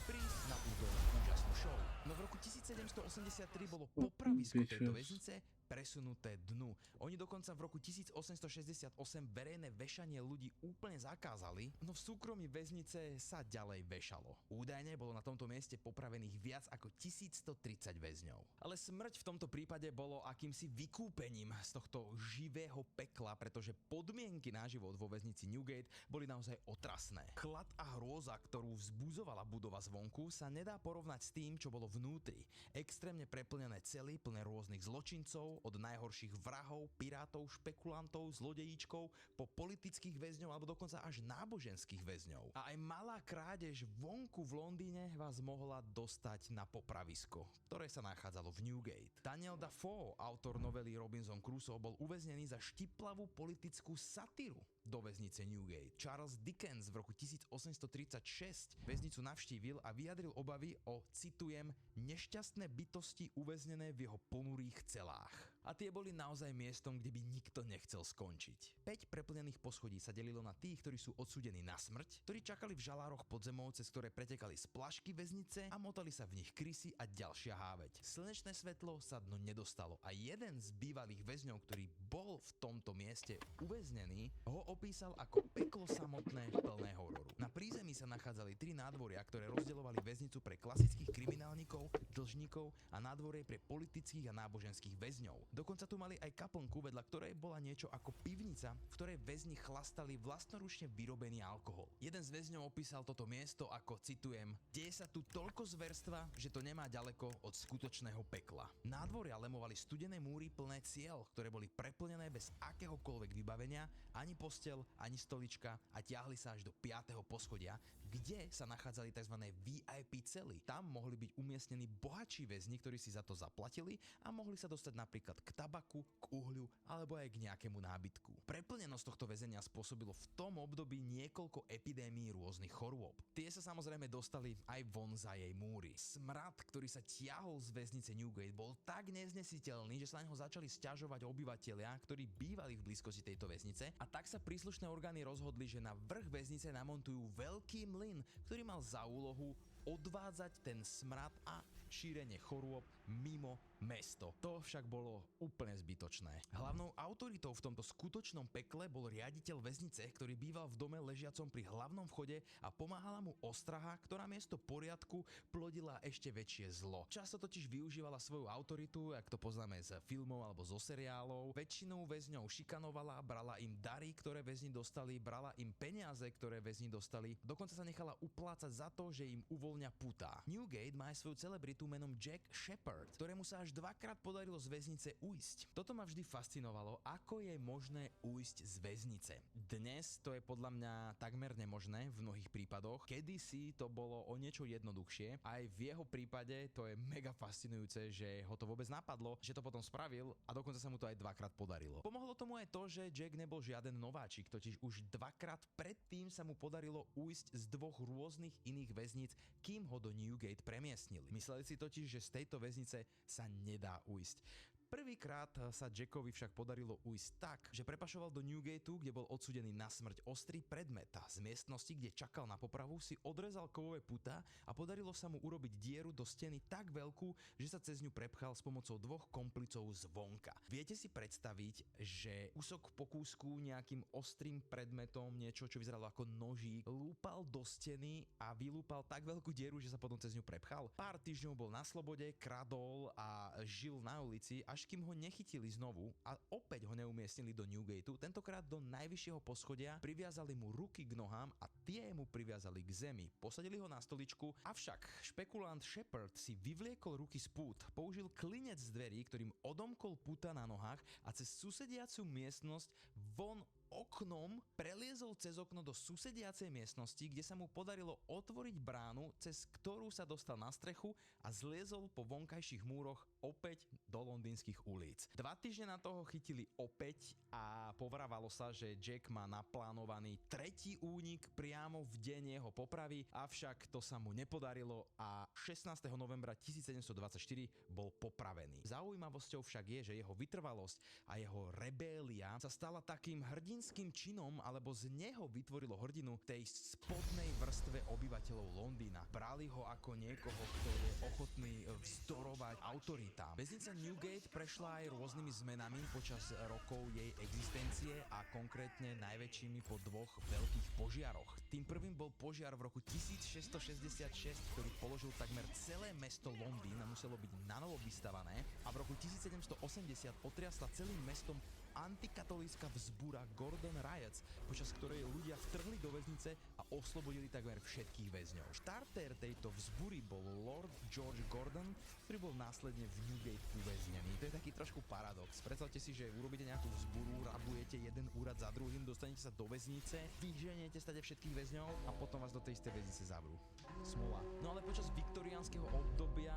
prísť na túto úžasnú show. No v roku 1783 bolo popravisko tejto väznice presunuté dnu. Oni dokonca v roku 1868 verejné vešanie ľudí úplne zakázali, no v súkromí väznice sa ďalej vešalo. Údajne bolo na tomto mieste popravených viac ako 1130 väzňov. Ale smrť v tomto prípade bolo akýmsi vykúpením z tohto živého pekla, pretože podmienky na život vo väznici Newgate boli naozaj otrasné. Chlad a hrôza, ktorú vzbudzovala budova zvonku, sa nedá porovnať s tým, čo bolo vnútri. Extrémne preplnené cely plné rôznych zločincov, od najhorších vrahov, pirátov, špekulantov, zlodejíčkov po politických väzňov alebo dokonca až náboženských väzňov. A aj malá krádež vonku v Londýne vás mohla dostať na popravisko, ktoré sa nachádzalo v Newgate. Daniel Defoe, autor novely Robinson Crusoe, bol uväznený za štiplavú politickú satíru do väznice Newgate. Charles Dickens v roku 1836 väznicu navštívil a vyjadril obavy o, citujem, nešťastné bytosti uväznené v jeho ponurých celách. A tie boli naozaj miestom, kde by nikto nechcel skončiť. 5 preplnených poschodí sa delilo na tých, ktorí sú odsúdení na smrť, ktorí čakali v žalároch podzemov, cez ktoré pretekali splašky väznice a motali sa v nich krysy a ďalšia háveť. Slnečné svetlo sa dnu nedostalo a jeden z bývalých väzňov, ktorý bol v tomto mieste uväznený, ho opísal ako peklo samotné plné hororu. Na prízemí sa nachádzali 3 nádvoria, ktoré rozdeľovali väznicu pre klasických kriminálnikov, dlžníkov a nádvorie pre politických a náboženských väzňov. Dokonca tu mali aj kaplnku, vedľa ktorej bola niečo ako pivnica, v ktorej väzni chlastali vlastnoručne vyrobený alkohol. Jeden z väzňov opísal toto miesto ako, citujem, deje sa tu toľko zverstva, že to nemá ďaleko od skutočného pekla. Nádvoria lemovali studené múry plné ciel, ktoré boli preplnené bez akéhokoľvek vybavenia, ani posteľ, ani stolička a tiahli sa až do 5. poschodia, kde sa nachádzali tzv. VIP cely. Tam mohli byť umiestnení bohatší väzni, ktorí si za to zaplatili a mohli sa dostať napríklad k tabaku, k uhľu alebo aj k nejakému nábytku. Preplnenosť tohto väzenia spôsobilo v tom období niekoľko epidémií rôznych chorôb. Tie sa samozrejme dostali aj von za jej múry. Smrad, ktorý sa tiahol z väznice Newgate, bol tak neznesiteľný, že sa na neho začali sťažovať obyvatelia, ktorí bývali v blízkosti tejto väznice, a tak sa príslušné orgány rozhodli, že na vrch väznice namontujú veľký mlyn, ktorý mal za úlohu odvádzať ten smrad a šírenie chorôb mimo mesto. To však bolo úplne zbytočné. Hlavnou autoritou v tomto skutočnom pekle bol riaditeľ väznice, ktorý býval v dome ležiacom pri hlavnom vchode a pomáhala mu ostraha, ktorá miesto poriadku plodila ešte väčšie zlo. Často totiž využívala svoju autoritu, ak to poznáme z filmov alebo zo seriálov. Väčšinou väzňov šikanovala, brala im dary, ktoré väzni dostali, brala im peniaze, ktoré väzni dostali. Dokonca sa nechala uplácať za to, že im uvoľňa putá. Newgate má aj svoju celebritu menom Jack Shepherd, ktorému sa až 2-krát podarilo z väznice ujsť. Toto ma vždy fascinovalo, ako je možné ujsť z väznice. Dnes to je podľa mňa takmer nemožné v mnohých prípadoch. Kedysi to bolo o niečo jednoduchšie. Aj v jeho prípade to je mega fascinujúce, že ho to vôbec napadlo, že to potom spravil a dokonca sa mu to aj 2-krát podarilo. Pomohlo tomu aj to, že Jack nebol žiaden nováčik, totiž už 2-krát predtým sa mu podarilo ujsť z 2 rôznych iných väzníc kým ho do Newgate premiestnili. Mysleli si totiž, že z tejto väznice sa nedá ujsť. Prvýkrát sa Jackovi však podarilo ujsť tak, že prepašoval do Newgateu, kde bol odsúdený na smrť ostrý predmet a z miestnosti, kde čakal na popravu, si odrezal kovové putá a podarilo sa mu urobiť dieru do steny tak veľkú, že sa cez ňu prepchal s pomocou dvoch komplicov zvonka. Viete si predstaviť, že kúsok po kúsku nejakým ostrým predmetom, niečo, čo vyzeralo ako nožík, lúpal do steny a vylúpal tak veľkú dieru, že sa potom cez ňu prepchal? Pár týždňov bol na slobode, kradol a žil na ulici, až kým ho nechytili znovu a opäť ho neumiestnili do Newgateu, tentokrát do najvyššieho poschodia, priviazali mu ruky k nohám a tie mu priviazali k zemi. Posadili ho na stoličku, avšak špekulant Shepard si vyvliekol ruky z pút, použil klinec z dverí, ktorým odomkol puta na nohách a cez susediacu miestnosť von oknom preliezol cez okno do susediacej miestnosti, kde sa mu podarilo otvoriť bránu, cez ktorú sa dostal na strechu a zliezol po vonkajších múroch opäť do londýnskych ulic. 2 týždne na toho chytili opäť a povrávalo sa, že Jack má naplánovaný 3. únik priamo v deň jeho popravy, avšak to sa mu nepodarilo a 16. novembra 1724 bol popravený. Zaujímavosťou však je, že jeho vytrvalosť a jeho rebélia sa stala takým hrdinským činom, alebo z neho vytvorilo hrdinu tej spodnej vrstve obyvateľov Londýna. Brali ho ako niekoho, kto je ochotný vzdorovať autoritám. Väznica Newgate prešla aj rôznymi zmenami počas rokov jej existencie a konkrétne najväčšími po 2 veľkých požiaroch. Tým prvým bol požiar v roku 1666, ktorý položil takmer celé mesto Londýn a muselo byť nanovo vystavané, a v roku 1780 otriasla celým mestom antikatolícka vzbúra Gordon Riots, počas ktorej ľudia vtrhli do väznice a oslobodili takmer všetkých väzňov. Štartér tejto vzbúry bol Lord George Gordon, ktorý bol následne v Newgate uväznený. To je taký trošku paradox. Predstavte si, že urobíte nejakú vzbúru, rabujete jeden úrad za druhým, dostanete sa do väznice, vyženiete stade všetkých väzňov a potom vás do tej istej väznice zavrú. Smola. No ale počas viktoriánskeho obdobia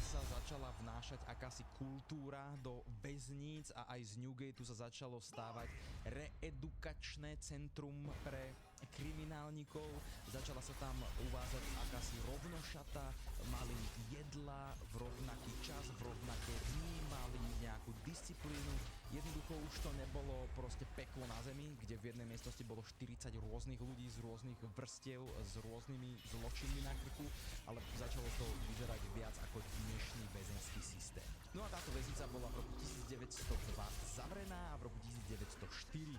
sa začala vnášať akási kultúra do väzníc a aj z Newgateu sa začalo stávať reedukačné centrum pre kriminálnikov. Začala sa tam uvádzať akási rovnošata, mali jedla v rovnaký čas, v rovnaké dni, mali nejakú disciplínu. Jednoducho už to nebolo proste peklo na zemi, kde v jednej miestnosti bolo 40 rôznych ľudí z rôznych vrstiev, s rôznymi zločinmi na krku, ale začalo to vyzerať viac ako dnešný väzenský systém. No a táto väznica bola v roku 1902 zavrená a v roku 1904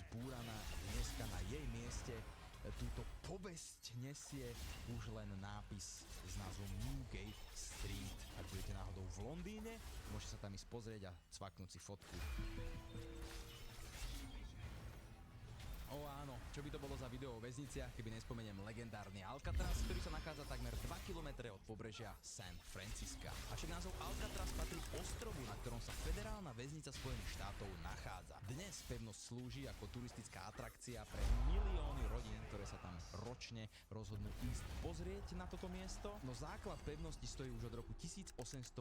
zbúraná. Dneska na jej mieste túto povesť nesie už len nápis s názvom Newgate Street. Ak budete náhodou v Londýne, môžete sa tam ísť pozrieť a cvaknúť si fotku. O áno, čo by to bolo za video o väzniciach, keby nespomeniem legendárny Alcatraz, ktorý sa nachádza takmer 2 km od pobrežia San Francisca. Avšak názov Alcatraz patrí ostrovu, na ktorom sa federálna väznica Spojených štátov nachádza. Dnes pevnosť slúži ako turistická atrakcia pre milióny rodín, ktoré sa tam ročne rozhodnú ísť pozrieť na toto miesto. No základ pevnosti stojí už od roku 1850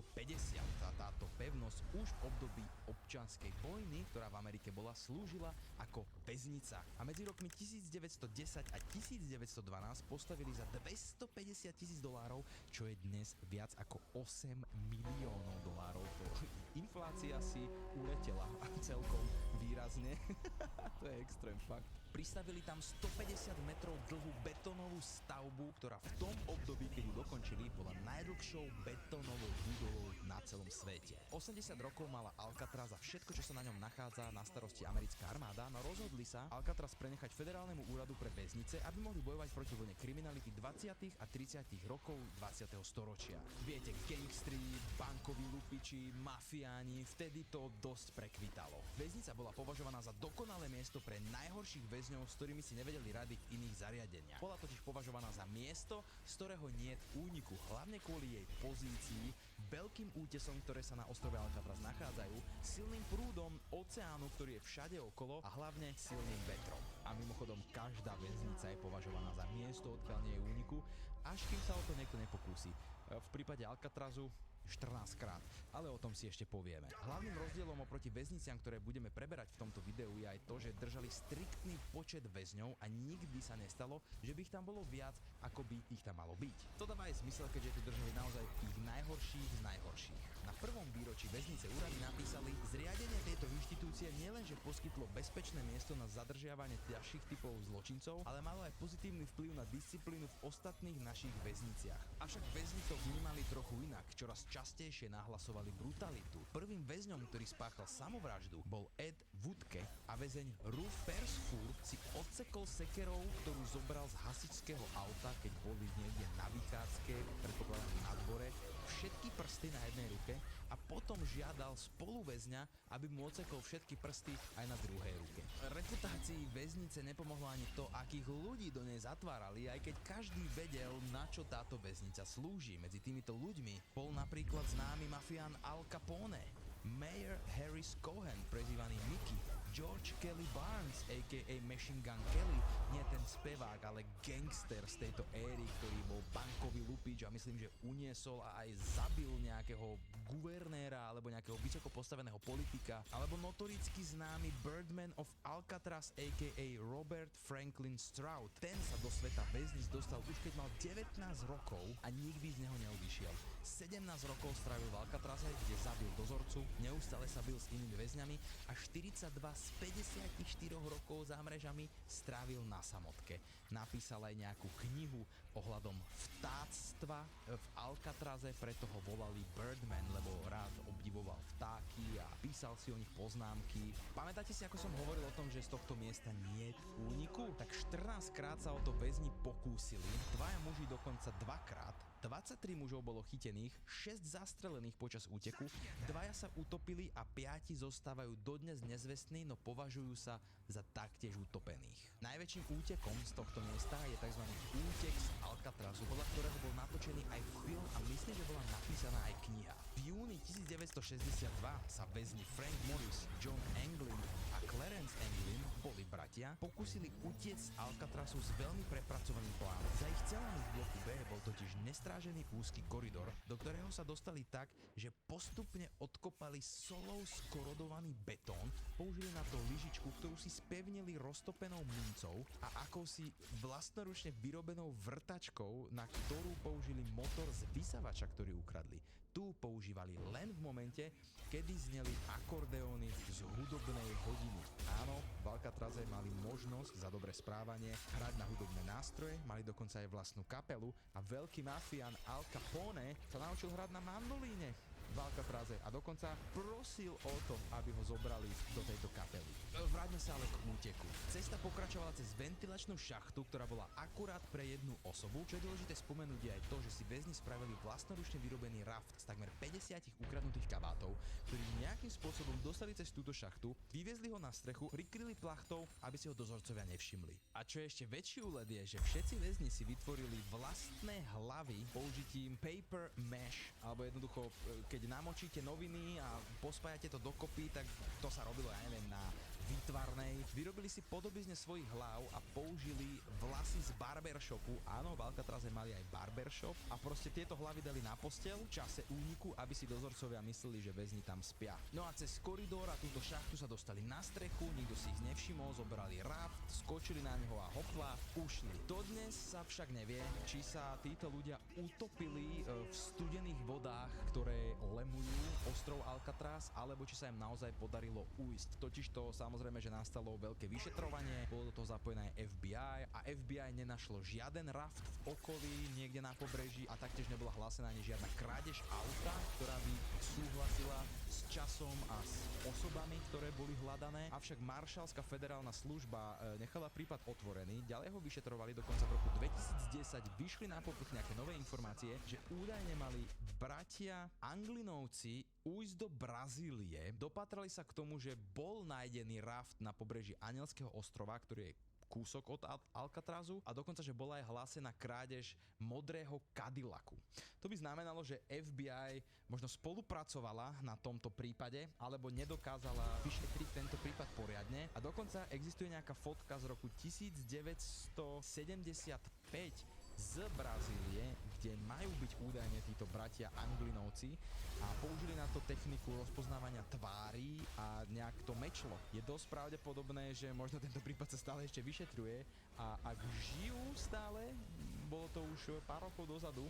a táto pevnosť už v období občianskej vojny, ktorá v Amerike bola, slúžila ako väznica. A medzi rokmi 1910 a 1912 postavili za $250,000, čo je dnes viac ako $8 miliónov. Inflácia si uletela celkom výrazne. To je extrém fakt. Pristavili tam 150 metrov dlhú betónovú stavbu, ktorá v tom období, keď ju dokončili, bola najdlhšou betónovou budovou na celom svete. 80 rokov mala Alcatraz a všetko, čo sa na ňom nachádza, na starosti americká armáda, no rozhodli sa Alcatraz prenechať Federálnemu úradu pre väznice, aby mohli bojovať proti vlne kriminality 20. a 30. rokov 20. storočia. Viete, gangstri, bankoví lupiči, mafiáni, vtedy to dosť prekvitalo. Väznica bola považovaná za dokonalé miesto pre najhorších väzňov, s ktorými si nevedeli rady v iných zariadeniach. Bola totiž považovaná za miesto, z ktorého niet úniku, hlavne kvôli jej pozícii, veľkým útesom, ktoré sa na ostrove Alcatraz nachádzajú, silným prúdom oceánu, ktorý je všade okolo, a hlavne silným vetrom. A mimochodom, každá väznica je považovaná za miesto, odkiaľ nie je úniku, až kým sa o to niekto nepokúsi. V prípade Alcatrazu 14 krát, ale o tom si ešte povieme. Hlavným rozdielom oproti väzniciam, ktoré budeme preberať v tomto videu, je aj to, že držali striktný počet väzňov a nikdy sa nestalo, že by ich tam bolo viac, ako by ich tam malo byť. To dáva aj zmysel, keďže tu držali naozaj tých najhorších z najhorších. Na prvom výročí väznice úrady napísali: zriadenie tejto inštitúcie nielenže poskytlo bezpečné miesto na zadržiavanie ťažších typov zločincov, ale malo aj pozitívny vplyv na disciplínu v ostatných našich väzniciach. Avšak väzni to vnímali trochu inak, čoraz častejšie nahlasovali brutalitu. Prvým väzňom, ktorý spáchal samovraždu, bol Ed Woodke a väzeň Ruf Persfur si odsekol sekerou, ktorú zobral z hasičského auta, keď boli niekde na vychádzke, predpokladám na dvore, všetky prsty na jednej ruke a potom žiadal spoluväzňa, aby mu odsekol všetky prsty aj na druhej ruke. Reputácii väznice nepomohlo ani to, akých ľudí do nej zatvárali, aj keď každý vedel, na čo táto väznica slúži. Medzi týmito ľuďmi bol napríklad známy mafián Al Capone, Mayor Harris Cohen, prezývaný Mickey, George Kelly Barnes, a.k.a. Machine Gun Kelly, nie ten spevák, ale gangster z tejto éry, ktorý bol bankový lupič a myslím, že uniesol a aj zabil nejakého guvernéra alebo nejakého vysoko postaveného politika, alebo notoricky známy Birdman of Alcatraz, a.k.a. Robert Franklin Stroud. Ten sa do sveta väzníc dostal už keď mal 19 rokov a nikdy z neho neodišiel. 17 rokov strávil v Alcatraze, kde zabil dozorcu, neustále sa bil s inými väzňami a 42 z 54 rokov za mrežami strávil na samotke. Napísal aj nejakú knihu ohľadom vtáctva v Alcatraze, preto ho volali Birdman, lebo rád obdivoval vtáky a písal si o nich poznámky. Pamätáte si, ako som hovoril o tom, že z tohto miesta nie je úniku? Tak 14 krát sa o to väzni pokúsili, dvaja muži dokonca dvakrát. 23 mužov bolo chytených, 6 zastrelených počas úteku, 2 sa utopili a 5 zostávajú dodnes nezvestní, no považujú sa za taktiež utopených. Najväčším útekom z tohto miesta je tzv. Útek z Alcatrazu, podľa ktorého bol natočený aj film a myslím, že bola napísaná aj kniha. V júni 1962 sa väzni Frank Morris, John Anglin a Clarence Anglin, boli bratia, pokúsili utiec z Alcatrazu s veľmi prepracovaným plánom. Za ich cieľami v bloku B bol totiž nestrážený úzky koridor, do ktorého sa dostali tak, že postupne odkopali solou skorodovaný betón, použili na to lyžičku, ktorú si spevnili roztopenou mincov a akousi vlastnoručne vyrobenou vrtačkou, na ktorú použili motor z vysavača, ktorý ukradli. Tu používali len v momente, kedy zneli akordeóny z hudobnej hodiny. Áno, v Alcatraze mali možnosť za dobré správanie hrať na hudobné nástroje, mali dokonca aj vlastnú kapelu a veľký mafián Al Capone sa naučil hrať na mandolíne v Alcatraze a dokonca prosil o to, aby ho zobrali do tejto kapely. Vráťme sa ale k úteku. Cesta pokračovala cez ventilačnú šachtu, ktorá bola akurát pre jednu osobu. Čo je dôležité spomenúť je aj to, že si väzni spravili vlastnoručne vyrobený raft z takmer 50 ukradnutých kabátov, ktorí nejakým spôsobom dostali cez túto šachtu, vyviezli ho na strechu, prikryli plachtou, aby si ho dozorcovia nevšimli. A čo je ešte väčší úled je, že všetci väzni si vytvorili vlastné hlavy použitím paper mesh, alebo jednoducho keď namočíte noviny a pospájate to dokopy, tak to sa robilo, ja neviem, na výtvarnej. Vyrobili si podobizne svojich hlav a použili vlasy z barbershopu. Áno, v Alcatraze mali aj barbershop a proste tieto hlavy dali na posteľ v čase úniku, aby si dozorcovia mysleli, že väzni tam spia. No a cez koridor a túto šachtu sa dostali na strechu, nikto si ich nevšimol, zobrali raft, skočili na neho a hopla, ušli. Dodnes sa však nevie, či sa títo ľudia utopili v studených vodách, ktoré lemujú ostrov Alcatraz, alebo či sa im naozaj podarilo ujsť. Totižto samozrejme, že nastalo veľké vyšetrovanie, bolo do toho zapojené aj FBI a FBI nenašlo žiaden raft v okolí niekde na pobreží a taktiež nebola hlásená ani žiadna krádež auta, ktorá by súhlasila s časom a s osobami, ktoré boli hľadané. Avšak Maršalská federálna služba nechala prípad otvorený, ďalej ho vyšetrovali, dokonca v roku 2010 vyšli na povrch nejaké nové informácie, že údajne mali bratia Anglinovci ujsť do Brazílie. Dopatrali sa k tomu, že bol nájdený raft na pobreží Anielského ostrova, ktorý je kúsok od Alcatrazu a dokonca, že bola aj hlásená krádež modrého Cadillacu. To by znamenalo, že FBI možno spolupracovala na tomto prípade, alebo nedokázala vyšetriť tento prípad poriadne a dokonca existuje nejaká fotka z roku 1975 z Brazílie, kde majú byť údajne títo bratia Anglinovci a použili na to techniku rozpoznávania tvári a nejak to mečlo. Je dosť pravdepodobné, že možno tento prípad sa stále ešte vyšetruje a ak žijú stále, bolo to už pár rokov dozadu,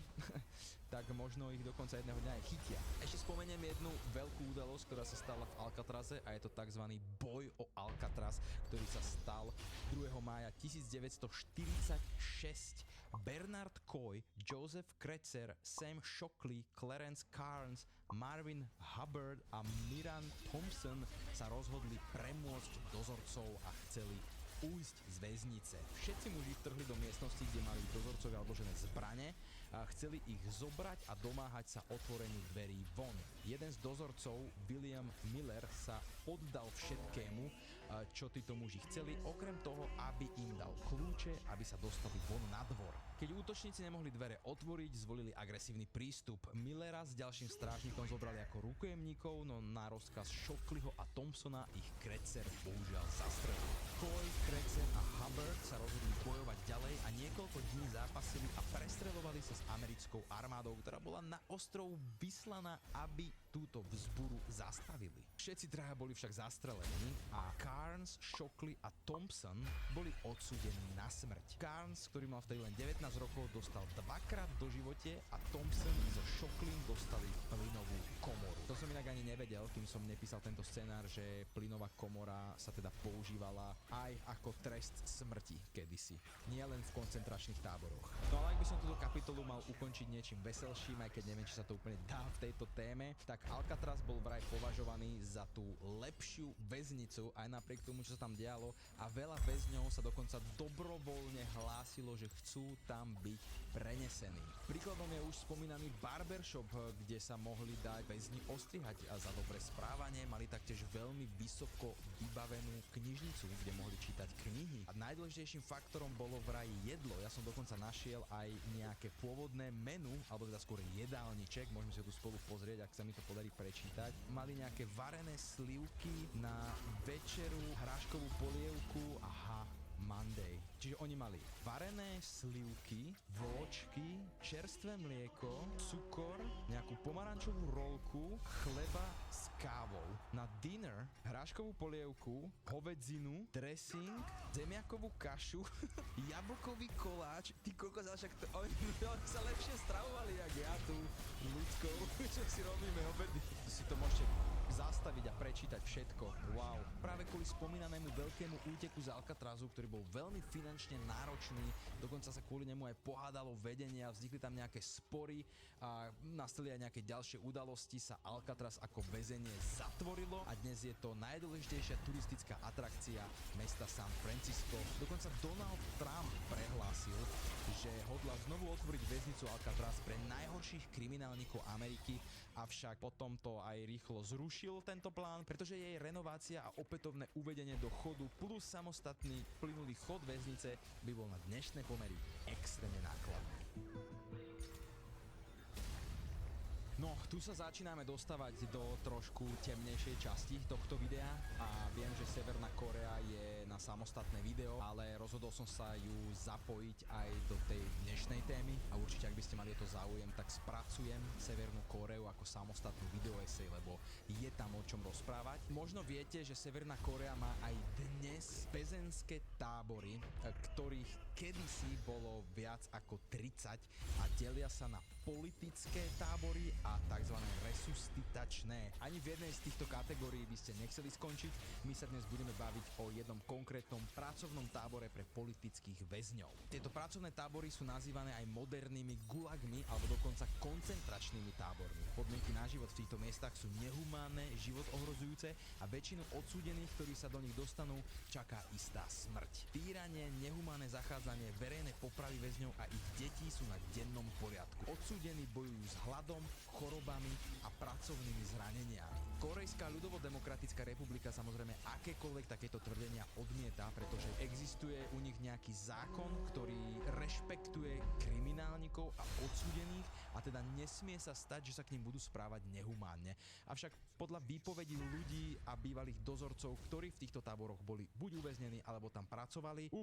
tak možno ich dokonca jedného dňa aj chytia. Ešte spomeniem jednu veľkú udalosť, ktorá sa stala v Alcatraze a je to tzv. Boj o Alcatraz, ktorý sa stal 2. mája 1946. Bernard Coy, Joseph Kretzer, Sam Shockley, Clarence Carnes, Marvin Hubbard a Miran Thompson sa rozhodli premôcť dozorcov a chceli ujsť z väznice. Všetci muži vtrhli do miestnosti, kde mali dozorcovia odložené zbrane a chceli ich zobrať a domáhať sa otvoreniu dverí von. Jeden z dozorcov, William Miller, sa oddal všetkému, čo títo muži chceli, okrem toho, aby im dal kľúče, aby sa dostali von na dvor. Keď útočníci nemohli dvere otvoriť, zvolili agresívny prístup. Millera s ďalším strážnikom zobrali ako rukojemníkov, no na rozkaz Shockleyho a Thompsona ich Kretzer bohužiaľ zastrelil. Coy, Kretzer a Hubbard sa rozhodli bojovať ďalej a niekoľko dní zápasili a prestreľovali sa s americkou armádou, ktorá bola na ostrov vyslaná, aby túto vzburu zastavili. Všetci traja boli však zastrelení a Carnes, Shockley a Thompson boli odsúdení na smrť. Carnes, ktorý mal vtedy len 19 rokov, dostal 2-krát do živote a Thompson so Shockleym dostali plynovú komoru. To som inak ani nevedel, kým som nepísal tento scenár, že plynová komora sa teda používala aj ako trest smrti kedysi. Nie len v koncentračných táboroch. No ale ak by som túto kapitolu mal ukončiť niečím veselším, aj keď neviem, či sa to úplne dá v tejto téme, tak Alcatraz bol vraj považovaný za tú lepšiu väznicu aj napriek tomu, čo sa tam dialo a veľa väzňov sa dokonca dobrovoľne hlásilo, že chcú tam byť prenesení. Príkladom je už spomínaný barbershop, kde sa mohli dať väzni ostrihať a za dobré správanie mali taktiež veľmi vysoko vybavenú knižnicu, kde mohli čítať knihy. A najdôležitejším faktorom bolo vraj jedlo. Ja som dokonca našiel aj nejaké pôvodné menu, alebo teda skôr jedálniček, môžeme si tu spolu pozrieť, ak sa mi to podarí prečítať. Mali nejaké varené slivky na večeru, hráškovú polievku, Monday. Čiže oni mali varené slivky, vločky, čerstvé mlieko, cukor, nejakú pomarančovú rolku, chleba s kávou. Na dinner hráškovú polievku, hovedzinu, dressing, zemiakovú kašu, jablkový koláč. Ty kokos, ale však oni sa lepšie stravovali, jak ja tu ľudskou, čo si robíme obedy. Si to môžete zastaviť a prečítať všetko. Wow. Práve kvôli spomínanému veľkému úteku z Alcatrazu, ktorý bol veľmi finančne náročný, dokonca sa kvôli nemu aj pohádalo vedenie a vznikli tam nejaké spory a nastali aj nejaké ďalšie udalosti, sa Alcatraz ako väzenie zatvorilo a dnes je to najdôležitejšia turistická atrakcia mesta San Francisco. Dokonca Donald Trump prehlásil, že hodlá znovu otvoriť väznicu Alcatraz pre najhorších kriminálnikov Ameriky, avšak potom to aj rýchlo zrušil tento plán, pretože jej renovácia a opätovné uvedenie do chodu plus samostatný plynulý chod väznice by bol na dnešné pomery extrémne nákladný. No, tu sa začíname dostávať do trošku temnejšej časti tohto videa a viem, že Severná Kórea je na samostatné video, ale rozhodol som sa ju zapojiť aj do tej dnešnej témy a určite, ak by ste mali o to záujem, tak spracujem Severnú Kóreu ako samostatnú videoesej, lebo je tam o čom rozprávať. Možno viete, že Severná Kórea má aj dnes väzenské tábory, ktorých kedysi bolo viac ako 30 a delia sa na politické tábory a tzv. Resuscitačné. Ani v jednej z týchto kategórií by ste nechceli skončiť. My sa dnes budeme baviť o jednom konkrétnom pracovnom tábore pre politických väzňov. Tieto pracovné tábory sú nazývané aj modernými gulagmi alebo dokonca koncentračnými tábormi. podmienky na život v týchto miestach sú nehumánne, život ohrozujúce a väčšinu odsúdených, ktorí sa do nich dostanú, čaká istá smrť. Týranie, nehumánne zachádzanie, verejné popravy väzňov a ich detí sú na dennom poriadku. Odsúdení bojujú s hladom, chorobami a pracovnými zraneniami. Korejská ľudovo-demokratická republika samozrejme akékoľvek takéto tvrdenia odmieta, pretože existuje u nich nejaký zákon, ktorý rešpektuje kriminálnikov a odsúdených a teda nesmie sa stať, že sa k nim budú správať nehumánne. Avšak podľa výpovedí ľudí a bývalých dozorcov, ktorí v týchto táboroch boli buď uväznení alebo tam pracovali,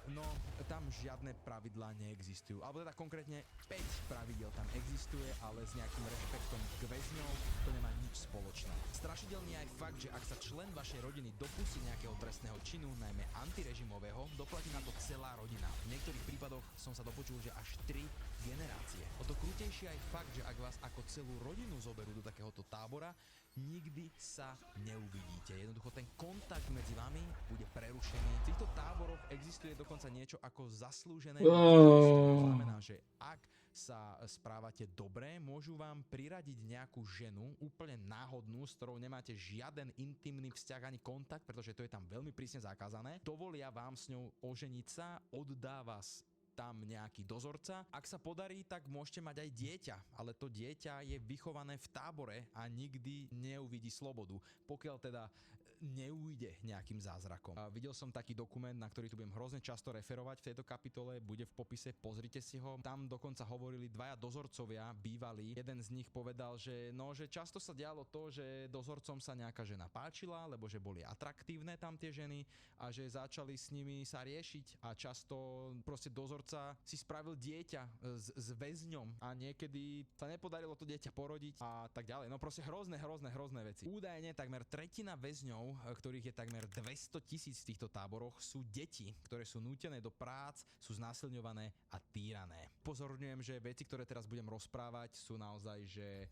no tam žiadne pravidlá neexistujú. Alebo teda konkrétne 5 pravidel tam existuje, ale s nejakým rešpektom k väzňov to nemá nič spoločné. Strašidelný je aj fakt, že ak sa člen vašej rodiny dopustí nejakého trestného činu, najmä antirežimového, doplatí na to celá rodina. V niektorých prípadoch som sa dopočul, že až 3 generácie. O to krutejšie aj fakt, že ak vás ako celú rodinu zoberú do takéhoto tábora, nikdy sa neuvidíte. Jednoducho ten kontakt medzi vami bude prerušený. V týchto táboroch existuje dokonca niečo ako zaslúžené. To znamená, že ak sa správate dobre, môžu vám priradiť nejakú ženu, úplne náhodnú, s ktorou nemáte žiaden intimný vzťah ani kontakt, pretože to je tam veľmi prísne zakázané. Dovolia vám s ňou oženiť sa, oddá vás tam nejaký dozorca. Ak sa podarí, tak môžete mať aj dieťa, ale to dieťa je vychované v tábore a nikdy neuvidí slobodu, pokiaľ teda neujde nejakým zázrakom. Videl som taký dokument, na ktorý tu budem hrozne často referovať v tejto kapitole, bude v popise, pozrite si ho. Tam dokonca hovorili 2 dozorcovia, bývalí. Jeden z nich povedal, že často sa dialo to, že dozorcom sa nejaká žena páčila, lebo že boli atraktívne tam tie ženy a že začali s nimi sa riešiť a často proste dozorca si spravil dieťa s väzňom a niekedy sa nepodarilo to dieťa porodiť a tak ďalej. No proste hrozné veci. Údajne takmer tretina väzňov, ktorých je takmer 200,000 v týchto táboroch, sú deti, ktoré sú nútené do prác, sú znásilňované a týrané. Pozorňujem, že veci, ktoré teraz budem rozprávať, sú naozaj že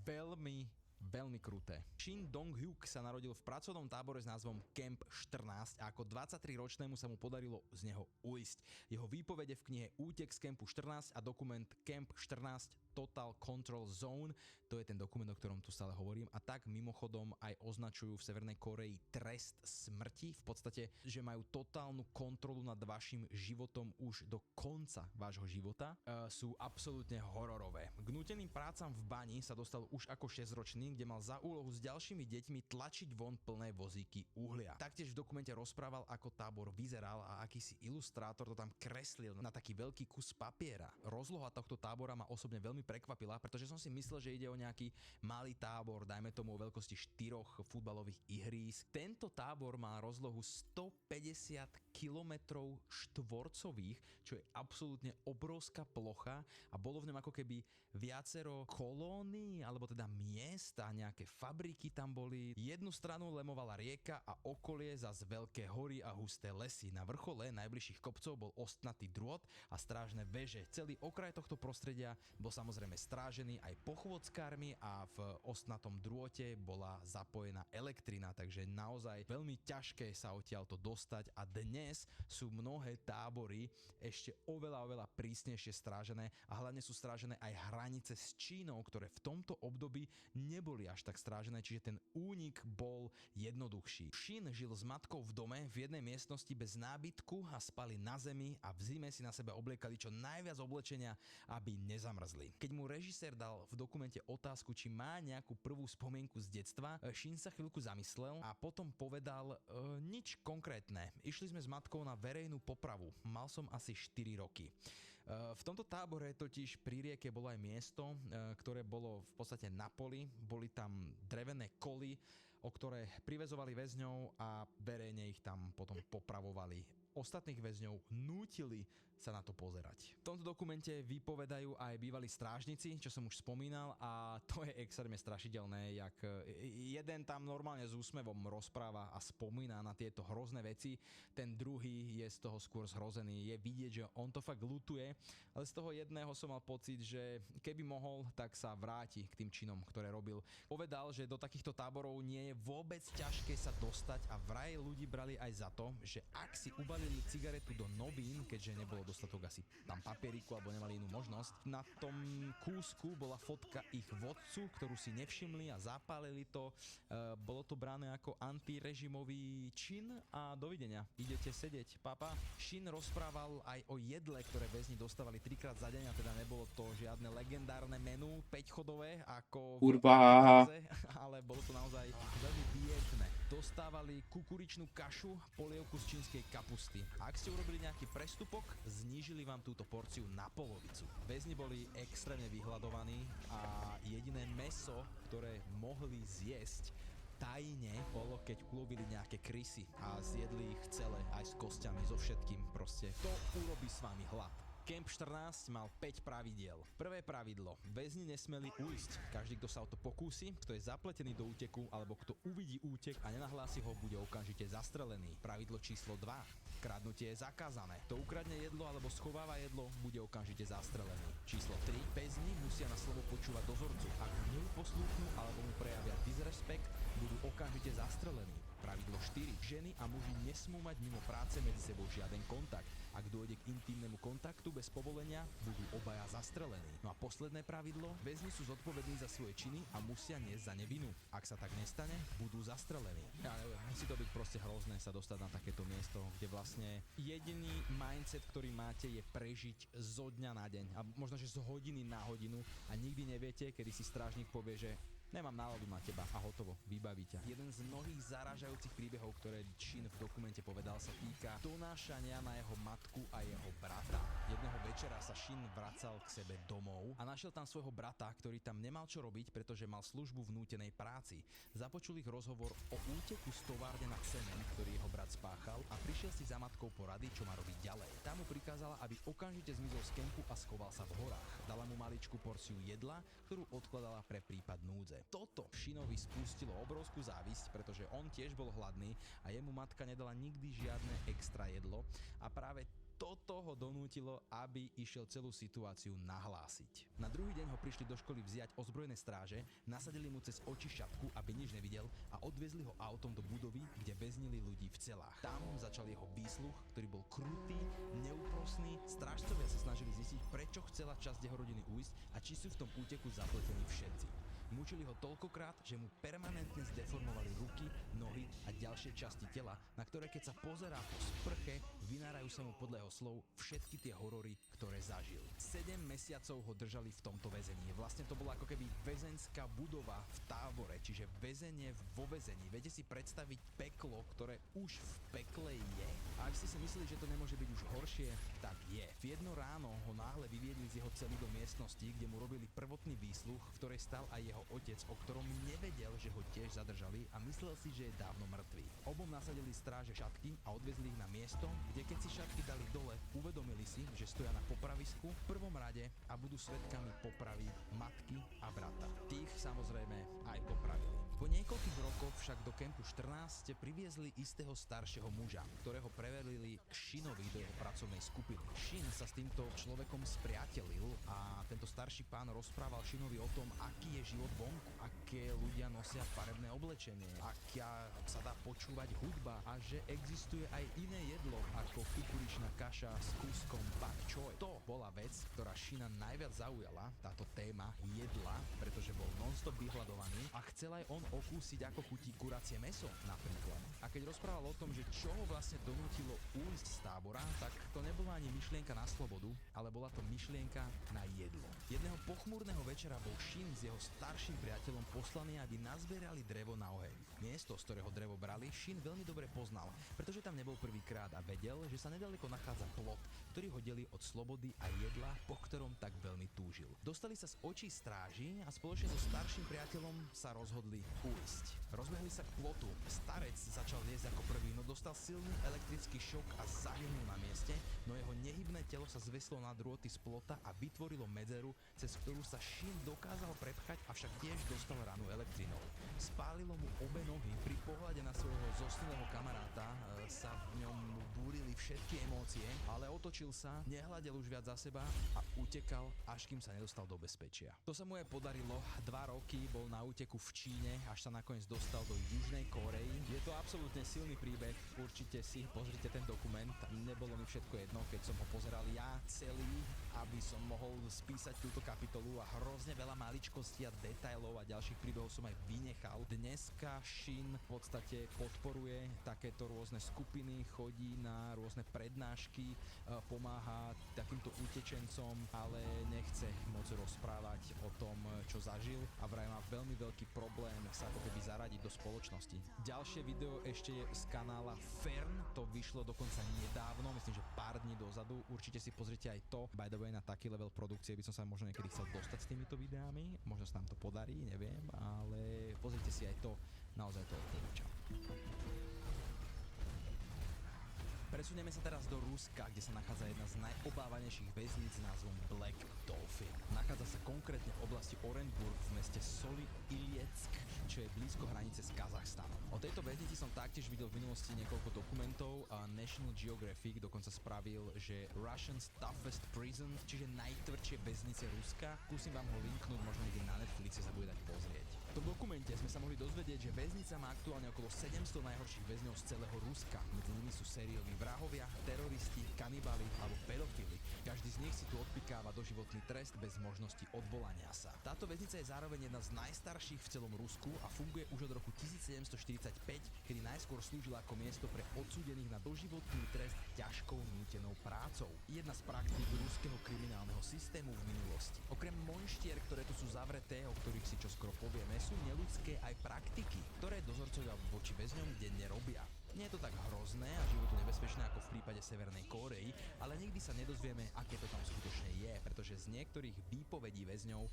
veľmi kruté. Shin Dong-hyuk sa narodil v pracovnom tábore s názvom Camp 14 a ako 23-ročnému sa mu podarilo z neho uísť. Jeho výpovede v knihe Útek z Campu 14 a dokument Camp 14 Total Control Zone, to je ten dokument, o ktorom tu stále hovorím, a tak mimochodom aj označujú v Severnej Kórei trest smrti, v podstate, že majú totálnu kontrolu nad vašim životom už do konca vášho života, sú absolútne hororové. K núteným prácam v bani sa dostal už ako 6-ročný, kde mal za úlohu s ďalšími deťmi tlačiť von plné vozíky uhlia. Taktiež v dokumente rozprával, ako tábor vyzeral a akýsi ilustrátor to tam kreslil na taký veľký kus papiera. Rozloha tohto tábora ma osobne veľmi prekvapila, pretože som si myslel, že ide o nejaký malý tábor, dajme tomu o veľkosti 4 futbalových ihrísk. Tento tábor má rozlohu 150 kilometrov štvorcových, čo je absolútne obrovská plocha a bolo v ňom ako keby viacero kolónií, alebo teda miest a nejaké fabriky tam boli. Jednu stranu lemovala rieka a okolie zas veľké hory a husté lesy. Na vrchole najbližších kopcov bol ostnatý drôt a strážne veže. Celý okraj tohto prostredia bol samozrejme strážený aj pochôdzkármi a v ostnatom drôte bola zapojená elektrina, takže naozaj veľmi ťažké sa odtiaľto dostať a dnes sú mnohé tábory ešte oveľa prísnejšie strážené a hlavne sú strážené aj hranice s Čínou, ktoré v tomto období neboli až tak strážené, čiže ten únik bol jednoduchší. Shin žil s matkou v dome v jednej miestnosti bez nábytku a spali na zemi a v zime si na sebe obliekali čo najviac oblečenia, aby nezamrzli. Keď mu režisér dal v dokumente otázku, či má nejakú prvú spomienku z detstva, Shin sa chvíľku zamyslel a potom povedal nič konkrétne. Išli sme s matkou na verejnú popravu. Mal som asi 4 roky. V tomto tábore totiž pri rieke bolo aj miesto, ktoré bolo v podstate na poli. Boli tam drevené koly, o ktoré priväzovali väzňov a verejne ich tam potom popravovali. Ostatných väzňov nútili sa na to pozerať. V tomto dokumente vypovedajú aj bývalí strážnici, čo som už spomínal, a to je extrémne strašidelné, jak jeden tam normálne s úsmevom rozpráva a spomína na tieto hrozné veci, ten druhý je z toho skôr zhrozený. Je vidieť, že on to fakt ľutuje, ale z toho jedného som mal pocit, že keby mohol, tak sa vráti k tým činom, ktoré robil. Povedal, že do takýchto táborov nie je vôbec ťažké sa dostať a vraj ľudí brali aj za to, že ak si ubalili cigaretu do novín, keďže nebolo dostatok asi tam papieriku alebo nemali inú možnosť. Na tom kúsku bola fotka ich vodcu, ktorú si nevšimli a zapálili to. Bolo to brané ako antirežimový čin a dovidenia. Idete sedieť, papa. Shin rozprával aj o jedle, ktoré väzni dostávali 3-krát za deň a teda nebolo to žiadne legendárne menu 5-chodové ako Kurva. ale bolo to naozaj veľmi biedne. Dostávali kukuričnú kašu, polievku z čínskej kapusty. Ak ste urobili nejaký prestupok, znížili vám túto porciu na polovicu. Väzni boli extrémne vyhľadovaní a jediné mäso, ktoré mohli zjesť tajne, bolo, keď ulovili nejaké krysy a zjedli ich celé, aj s kostiami, so všetkým. Proste to urobí s vami hlad. Camp 14 mal 5 pravidiel. Prvé pravidlo. Väzni nesmeli ujsť. Každý, kto sa o to pokúsi, kto je zapletený do úteku, alebo kto uvidí útek a nenahlási ho, bude okamžite zastrelený. Pravidlo číslo 2. Kradnutie je zakázané. Kto ukradne jedlo alebo schováva jedlo, bude okamžite zastrelený. Číslo 3. Väzni musia na slovo počúvať dozorcu. Ak mu neposlúchnú alebo mu prejavia disrespekt, budú okamžite zastrelení. Pravidlo 4. Ženy a muži nesmú mať mimo práce medzi sebou žiaden kontakt. Ak dôjde k intímnemu kontaktu bez povolenia, budú obaja zastrelení. No a posledné pravidlo, väzni sú zodpovední za svoje činy a musia niesť za ne vinu. Ak sa tak nestane, budú zastrelení. Ja neviem, musí to byť proste hrozné sa dostať na takéto miesto, kde vlastne jediný mindset, ktorý máte, je prežiť zo dňa na deň. A možno, že z hodiny na hodinu a nikdy neviete, kedy si strážnik povie, že nemám náladu na teba a hotovo, vybaví ťa. Jeden z mnohých zarážajúcich príbehov, ktoré Shin v dokumente povedal, sa týka donášania na jeho matku a jeho brata. Jedného večera sa Shin vracal k sebe domov a našiel tam svojho brata, ktorý tam nemal čo robiť, pretože mal službu v nútenej práci. Započul ich rozhovor o úteku z továrne na cement, ktorý jeho brat spáchal a prišiel si za matkou porady, čo má robiť ďalej. Tá mu prikázala, aby okamžite zmizol z kempu a schoval sa v horách. Dala mu maličkú porciu jedla, ktorú odkladala pre prípad núdze. Toto Shinovi spustilo obrovskú závisť, pretože on tiež bol hladný a jemu matka nedala nikdy žiadne extra jedlo a práve toto ho donútilo, aby išiel celú situáciu nahlásiť. Na druhý deň ho prišli do školy vziať ozbrojené stráže, nasadili mu cez oči šatku, aby nič nevidel a odviezli ho autom do budovy, kde väznili ľudí v celách. Tam začal jeho výsluch, ktorý bol krutý, neúprosný. Strážcovia sa snažili zistiť, prečo chcela časť jeho rodiny ujsť a či sú v tom úteku zapletení všetci. Mučili ho toľkokrát, že mu permanentne zdeformovali ruky, nohy a ďalšie časti tela, na ktoré keď sa pozerá po sprche, vynárajú sa mu podľa jeho slov všetky tie horory, ktoré zažil. 7 mesiacov ho držali v tomto väzení. Vlastne to bola ako keby väzenská budova v tábore, čiže väzenie vo väzení. Viete si predstaviť peklo, ktoré už v pekle je? A ak ste si mysleli, že to nemôže byť už horšie, tak je. V jedno ráno ho náhle vyviedli z jeho cely do miestnosti, kde mu robili prvotný výsluch, v ktorej stal aj jeho otec, o ktorom nevedel, že ho tiež zadržali a myslel si, že je dávno mŕtvý. Obom nasadili stráže šatky a odvezli ich na miesto, kde keď si šatky dali dole, uvedomili si, že stoja na popravisku v prvom rade a budú svedkami popravy matky a brata. Tých samozrejme aj popravili. Po niekoľkých rokoch však do kempu 14 priviezli istého staršieho muža, ktorého prevelili k Shinovi do jeho pracovnej skupiny. Shin sa s týmto človekom spriatelil a tento starší pán rozprával Shinovi o tom, aký je život vonku, aké ľudia nosia farebné oblečenie, aká sa dá počúvať hudba a že existuje aj iné jedlo ako kukuričná kaša s kúskom bok choy. To bola vec, ktorá Shina najviac zaujala, táto téma jedla, pretože bol non-stop vyhľadovaný a chcel aj on okúsiť, ako chutí kuracie mäso napríklad. A keď rozprával o tom, že čo ho vlastne donútilo újsť z tábora, tak to nebola ani myšlienka na slobodu, ale bola to myšlienka na jedlo. Jedného pochmúrneho večera bol Shin s jeho starším priateľom poslaný, aby nazbierali drevo na oheň. Miesto, z ktorého drevo brali, Shin veľmi dobre poznal, pretože tam nebol prvýkrát a vedel, že sa nedaleko nachádza plot, ktorý ho delí od slobody a jedla, po ktorom tak veľmi túžil. Dostali sa z očí stráži a spoločne so starším priateľom sa rozhodli ujsť. Rozbehli sa k plotu. Starec začal liesť ako prvý, no dostal silný elektrický šok a zahynul na mieste, no jeho nehybné telo sa zveslo na drôty z plota a vytvorilo medzeru, cez ktorú sa Shin dokázal prepchať, avšak tiež dostal ranu elektrinou. Spálilo mu obe nohy. Pri pohľade na svojho zosnulého kamaráta sa v ňom búrili všetky emócie, ale otočil sa, nehľadel už viac za seba a utekal, až kým sa nedostal do bezpečia. To sa mu aj podarilo, 2 roky bol na úteku v Číne, až sa nakoniec dostal do Južnej Kórey. Je to absolútne silný príbeh, určite si pozrite ten dokument. Nebolo mi všetko jedno, keď som ho pozeral ja celý, aby som mohol spísať túto kapitolu, a hrozne veľa maličkostí a detailov a ďalších príbehov som aj vynechal. Dneska Shin v podstate podporuje takéto rôzne skupiny, chodí na rôzne prednášky, pomáha takýmto utečencom, ale nechce moc rozprávať o tom, čo zažil, a vraj má veľmi veľký problém sa ako keby zaradiť do spoločnosti. Ďalšie video ešte je z kanála Fern, to vyšlo dokonca nedávno, myslím, že pár dní dozadu. Určite si pozrite aj to. By the way, na taký level produkcie by som sa možno niekedy chcel dostať s týmito videami, možno sa nám to podarí, neviem, ale pozrite si aj to, naozaj to odporúčam. Presunieme sa teraz do Ruska, kde sa nachádza jedna z najobávanejších väzníc s názvom Black Dolphin. Nachádza sa konkrétne v oblasti Orenburg v meste Solilieck, čo je blízko hranice s Kazachstanom. O tejto väznici som taktiež videl v minulosti niekoľko dokumentov, a National Geographic dokonca spravil, že Russian's toughest prison, čiže najtvrdšie väznice Ruska. Skúsim vám ho linknúť, možno niekde na Netflixe sa bude dať pozrieť. V tom dokumente sme sa mohli dozvedieť, že väznica má aktuálne okolo 700 najhorších väzňov z celého Ruska. Medzi nimi sú sérioví vrahovia, teroristi, kanibali alebo pedofili. Každý z nich si tu odpikáva doživotný trest bez možnosti odvolania sa. Táto väznica je zároveň jedna z najstarších v celom Rusku a funguje už od roku 1745, kedy najskôr slúžila ako miesto pre odsúdených na doživotný trest ťažkou nútenou prácou. Jedna z praktík ruského kriminálneho systému v minulosti. Okrem monštier, ktoré tu sú zavreté, o ktorých si čoskoro povieme, sú neľudské aj praktiky, ktoré dozorcovia voči väzňom denne robia. Nie je to tak hrozné a životu nebezpečné ako v prípade Severnej Kórey, ale nikdy sa nedozvieme, aké to tam skutočne je, pretože z niektorých výpovedí väzňov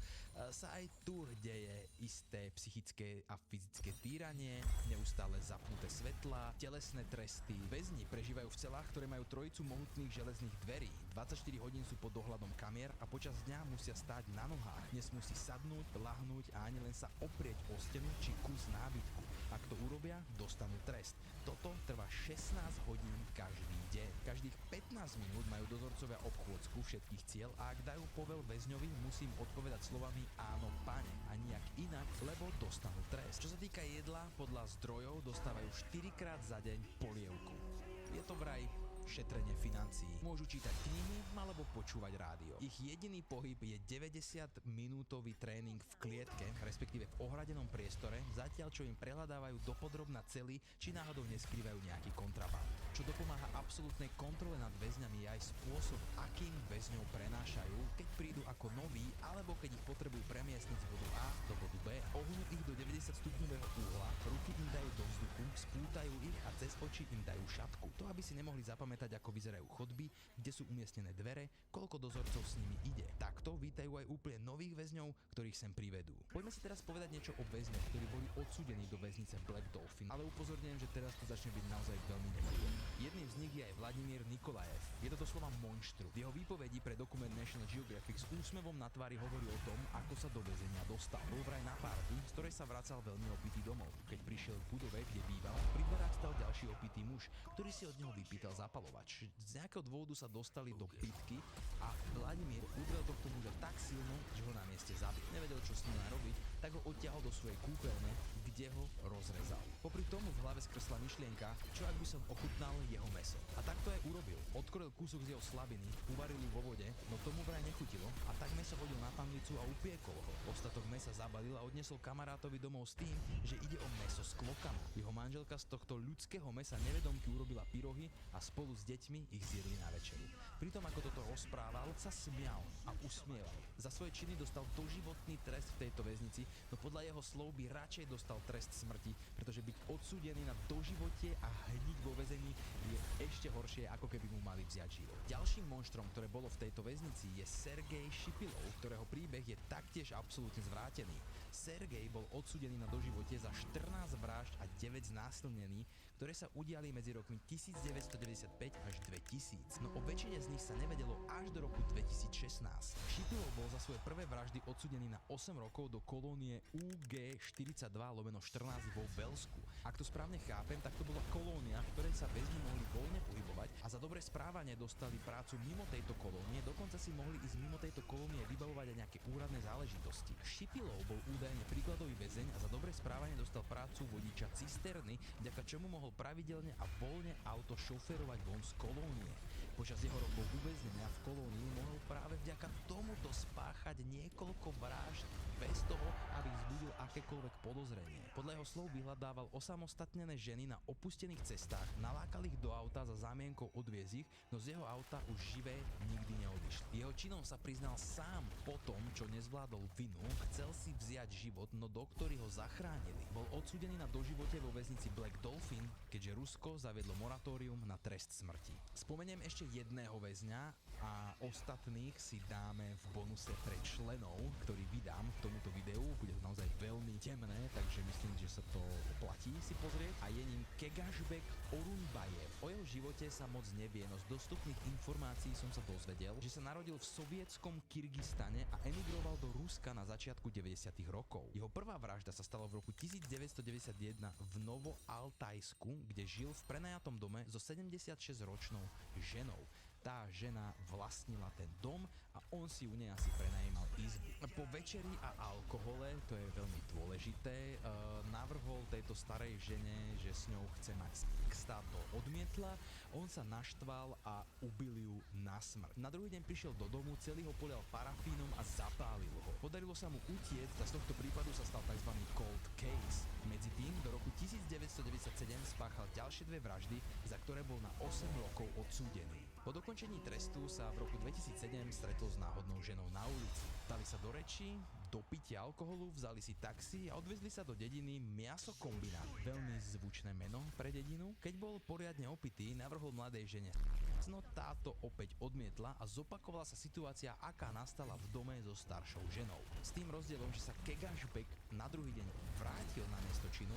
sa aj tu deje isté psychické a fyzické týranie, neustále zapnuté svetlá, telesné tresty. Väzni prežívajú v celách, ktoré majú trojicu mohutných železných dverí. 24 hodín sú pod dohľadom kamier a počas dňa musia stáť na nohách. Nesmú si sadnúť, lahnúť a ani len sa oprieť o stenu či kus nábytku. Ak to urobia, dostanú trest. Toto trvá 16 hodín každý deň. Každých 15 minút majú dozorcovia obchôdzku všetkých ciel a ak dajú povel väzňovi, musím odpovedať slovami áno, pane, a nijak inak, lebo dostanú trest. Čo sa týka jedla, podľa zdrojov dostávajú 4-krát za deň polievku. Je to vraj šetrenie financií. Môžu čítať knihy alebo počúvať rádio. Ich jediný pohyb je 90-minútový tréning v klietke, respektíve v ohradenom priestore, zatiaľ čo im prehľadávajú dopodrobna cely, či náhodou neskrývajú nejaký kontraband. Čo dopomáha absolútnej kontrole nad väzňami je aj spôsob, akým väzňov prenášajú, keď prídu ako noví, alebo keď ich potrebujú premiestniť z bodu A do bodu B, ohnú ich do 90-stupňového uhla, ruky im dajú do vzduchu, spútajú ich a cez oči im dajú šatku. To, aby si nemohli zapamätať, ako vyzerajú chodby, kde sú umiestnené dvere, koľko dozorcov s nimi ide. Takto vítajú aj úplne nových väzňov, ktorých sem privedú. Poďme si teraz povedať niečo o väzňoch, ktorí boli odsúdení do väznice Black Dolphin, ale upozorňujem, že teraz to začne byť naozaj veľmi nepríjemné. Jedným z nich je aj Vladimír Nikolajev. Je to doslova monštru. V jeho výpovedi pre dokument National Geographic s úsmevom na tvári hovorí o tom, ako sa do väzenia dostal. Bol vraj na party, z ktorej sa vracal veľmi opitý domov. Keď prišiel k budove, kde býval, pri dverách stal ďalší opitý muž, ktorý si od neho vypýtal zapalovač. Z nejakého dôvodu sa dostali do pitky a Vladimír udrel tohto muža tak silno, že ho na mieste zabil. Nevedel, čo s ním má robiť, tak ho odtiahol do svojej kúpeľne, kde ho rozrezal. Popri tomu v hlave skrsla myšlienka, čo ak by som ochutnal jeho mäso. A tak to aj urobil. Odkrojil kúsok z jeho slabiny, uvaril ju vo vode, no tomu vraj nechutilo a tak mäso hodil na panvicu a upiekol ho. Ostatok mäsa zabalil a odnesol kamarátovi domov s tým, že ide o mäso s klokami. Jeho manželka z tohto ľudského mäsa nevedomky urobila pyrohy a spolu s deťmi ich zjedli na večeru. Pritom ako toto rozprával, sa smial a usmieval. Za svoje činy dostal doživotný trest v tejto väznici, no podľa jeho slov by radšej dostal trest smrti, pretože byť odsúdený na doživotie a hniť vo väzení je ešte horšie, ako keby mu mali vziať život. Ďalším monštrom, ktoré bolo v tejto väznici, je Sergej Šipilov, ktorého príbeh je taktiež absolútne zvrátený. Sergej bol odsúdený na doživotie za 14 vražd a 9 znásilnení, ktoré sa udiali medzi rokmi 1995 až 2000. No o väčšine z nich sa nevedelo až do roku 2016. Šipilov bol za svoje prvé vraždy odsúdený na 8 rokov do kolónie UG42/14 vo Belsku. Ak to správne chápem, tak to bola kolónia, v ktorej sa väzni mohli voľne pohybovať a za dobré správanie dostali prácu mimo tejto kolónie, dokonca si mohli ísť mimo tejto kolónie vybavovať aj nejaké úradné záležitosti. Šipilov rokov bol údajne príkladový väzeň a za dobré správanie dostal prácu vodiča cisterny, vďaka čomu mohol pravidelne a voľne auto šoférovať von z kolónie. Počas jeho rokov uväznenia v kolónii mohol práve vďaka tomuto spáchať niekoľko vražd bez toho, aby vzbudil akékoľvek podozrenie. Podľa jeho slov vyhľadával osamostatnené ženy na opustených cestách, nalákal ich do auta za zámienkou odviezť ich, no z jeho auta už živé nikdy neodišli. Jeho činom sa priznal sám po tom, čo nezvládol vinu, chcel si vziať život, no doktori ho zachránili. Bol odsúdený na doživote vo väznici Black Dolphin, keďže Rusko zaviedlo moratórium na trest smrti. Spomeniem ešte jedného väzňa a ostatných si dáme v bonuse pre členov, ktorý vydám k tomuto videu. Bude to naozaj veľmi temné, takže myslím, že sa to oplatí si pozrieť. A je ním Kegašbek Orunbajev. O jeho živote sa moc nevie, no z dostupných informácií som sa dozvedel, že sa narodil v sovietskom Kyrgyzstane a emigroval do Ruska na začiatku 90. rokov. Jeho prvá vražda sa stala v roku 1991 v Novoaltajsku, kde žil v prenajatom dome so 76-ročnou ženou. Tá žena vlastnila ten dom a on si u nej asi prenajímal izbu. Po večeri a alkohole, to je veľmi dôležité, navrhol tejto starej žene, že s ňou chce mať sex, táto odmietla, on sa naštval a ubil ju na smrť. Na druhý deň prišiel do domu, celý ho polial parafínom a zapálil ho. Podarilo sa mu utiecť a z tohto prípadu sa stal tzv. Cold case. Medzi tým do roku 1997 spáchal ďalšie dve vraždy, za ktoré bol na 8 rokov odsúdený. Po dokončení trestu sa v roku 2007 stretol s náhodnou ženou na ulici. Dali sa do reči, do pitia alkoholu, vzali si taxi a odvezli sa do dediny Miasokombinát. Veľmi zvučné meno pre dedinu. Keď bol poriadne opitý, navrhol mladej žene. No táto opäť odmietla a zopakovala sa situácia, aká nastala v dome so staršou ženou. S tým rozdielom, že sa Kegašbek na druhý deň vrátil na miesto činu,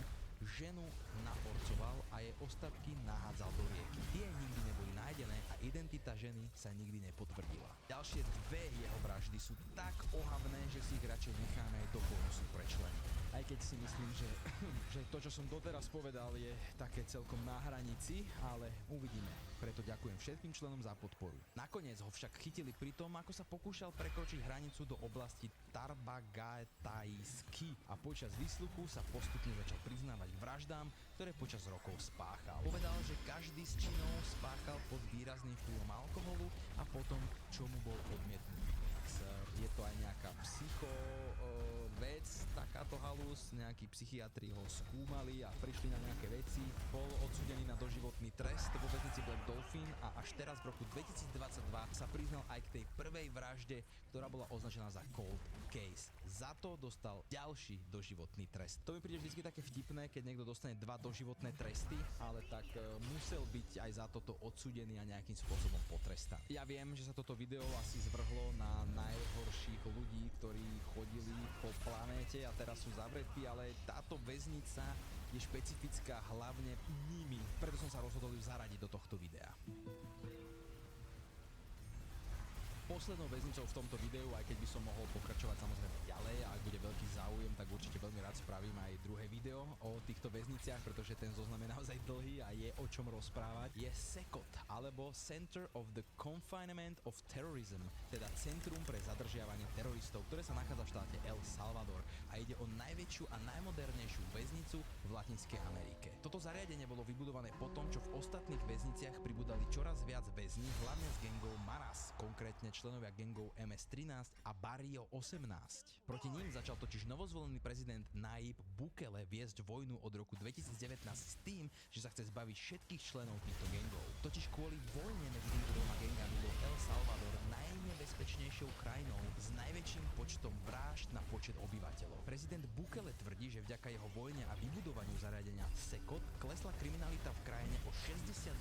ženu naporcoval a jej ostatky nahádzal do rieky. Tie nikdy neboli nájdené a identita ženy sa nikdy nepotvrdila. Ďalšie dve jeho vraždy sú tak ohavné, že si ich radšej necháme aj do bonusu pre členy. Aj keď si myslím, že to, čo som doteraz povedal, je také celkom na hranici, ale uvidíme. Preto ďakujem všetkým členom za podporu. Nakoniec ho však chytili pri tom, ako sa pokúšal prekročiť hranicu do oblasti Tarbagatajsky a počas výsluchu sa postupne začal priznávať k vraždám, ktoré počas rokov spáchal. Povedal, že každý z činov spáchal pod výrazným vplyvom alkoholu a potom, čo mu bol odmietnutý. Je to aj nejaká vec, takáto halus, nejakí psychiatri ho skúmali a prišli na nejaké veci. Bol odsúdený na doživotný trest vo väznici Black Dolphin a až teraz v roku 2022 sa priznal aj k tej prvej vražde, ktorá bola označená za cold case. Za to dostal ďalší doživotný trest. To mi príde vždy také vtipné, keď niekto dostane 2 doživotné tresty, ale tak musel byť aj za toto odsúdený a nejakým spôsobom potrestaný. Ja viem, že sa toto video asi zvrhlo na najhorších ľudí, ktorí chodili po planéte a teraz sú zavretí, ale táto väznica je špecifická hlavne nimi. Preto som sa rozhodol ju zaradiť do tohto videa. Poslednou väznicou v tomto videu, aj keď by som mohol pokračovať samozrejme ďalej a ak bude veľký záujem, tak určite veľmi rád spravím aj druhé video o týchto väzniciach, pretože ten zoznam je naozaj dlhý a je o čom rozprávať. Je SECOT, alebo Center of the Confinement of Terrorism, teda Centrum pre zadržiavanie teroristov, ktoré sa nachádza v štáte El Salvador a ide o najväčšiu a najmodernejšiu väznicu v Latinskej Amerike. Toto zariadenie bolo vybudované po tom, čo v ostatných väzniciach pribudali čoraz viac väzní, hlavne z gangov Maras, konkrétne členovia gangov MS-13 a Barrio 18. Proti ním začal totiž novozvolený prezident Nayib Bukele viesť vojnu od roku 2019 s tým, že sa chce zbaviť všetkých členov týchto gangov. Totiž kvôli vojne medzi týmito dvoma gangami bol El Salvador najnebezpečnejšou krajinou s najväčším počtom vražd na počet obyvateľov. Prezident Bukele tvrdí, že vďaka jeho vojne a vybudovaniu zariadenia SECOT klesla kriminalita v krajine o 62%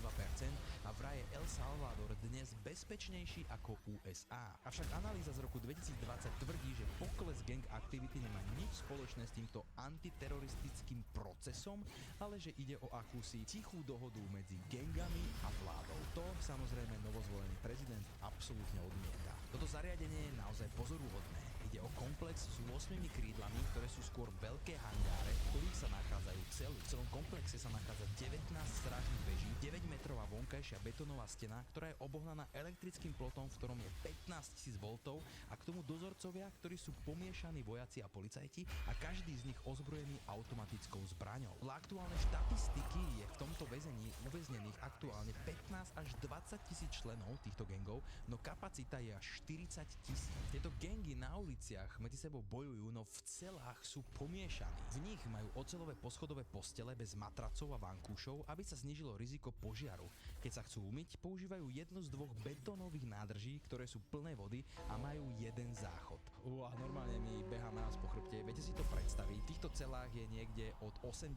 a vraj je El Salvador dnes bezpečnejší ako USA. Avšak analýza z roku 2020 tvrdí, že pokles gang aktivity nemá nič spoločné s týmto antiteroristickým procesom, ale že ide o akúsi tichú dohodu medzi gangami a vládou. To samozrejme novozvolený prezident absolútne odmieta. Toto zariadenie je naozaj pozoruhodné. Ide o komplex s 8 krídlami, ktoré sú skôr veľké hangáre, v ktorých sa nachádzajú cely. V celom komplexe sa nachádza 19 strážnych veží, 9-metrová vonkajšia betónová stena, ktorá je obohnaná elektrickým plotom, v ktorom je 15 000 V a k tomu dozorcovia, ktorí sú pomiešaní vojaci a policajti a každý z nich ozbrojený automatickou zbraňou. Podľa aktuálnej štatistiky je v tomto väzení uväznených aktuálne 15 až 20 tisíc členov týchto gangov, no kapacita je až 40 000. Tieto gangy na uliciach medzi sebou bojujú, no v celách sú pomiešaní. V nich majú oceľové poschodové postele bez matracov a vankúšov, aby sa znížilo riziko požiaru. Keď sa chcú umyť, používajú jednu z dvoch betónových nádrží, ktoré sú plné vody a majú jeden záchod. A normálne mi behá nás po chrbte. Viete si to predstaviť? V týchto celách je niekde od 80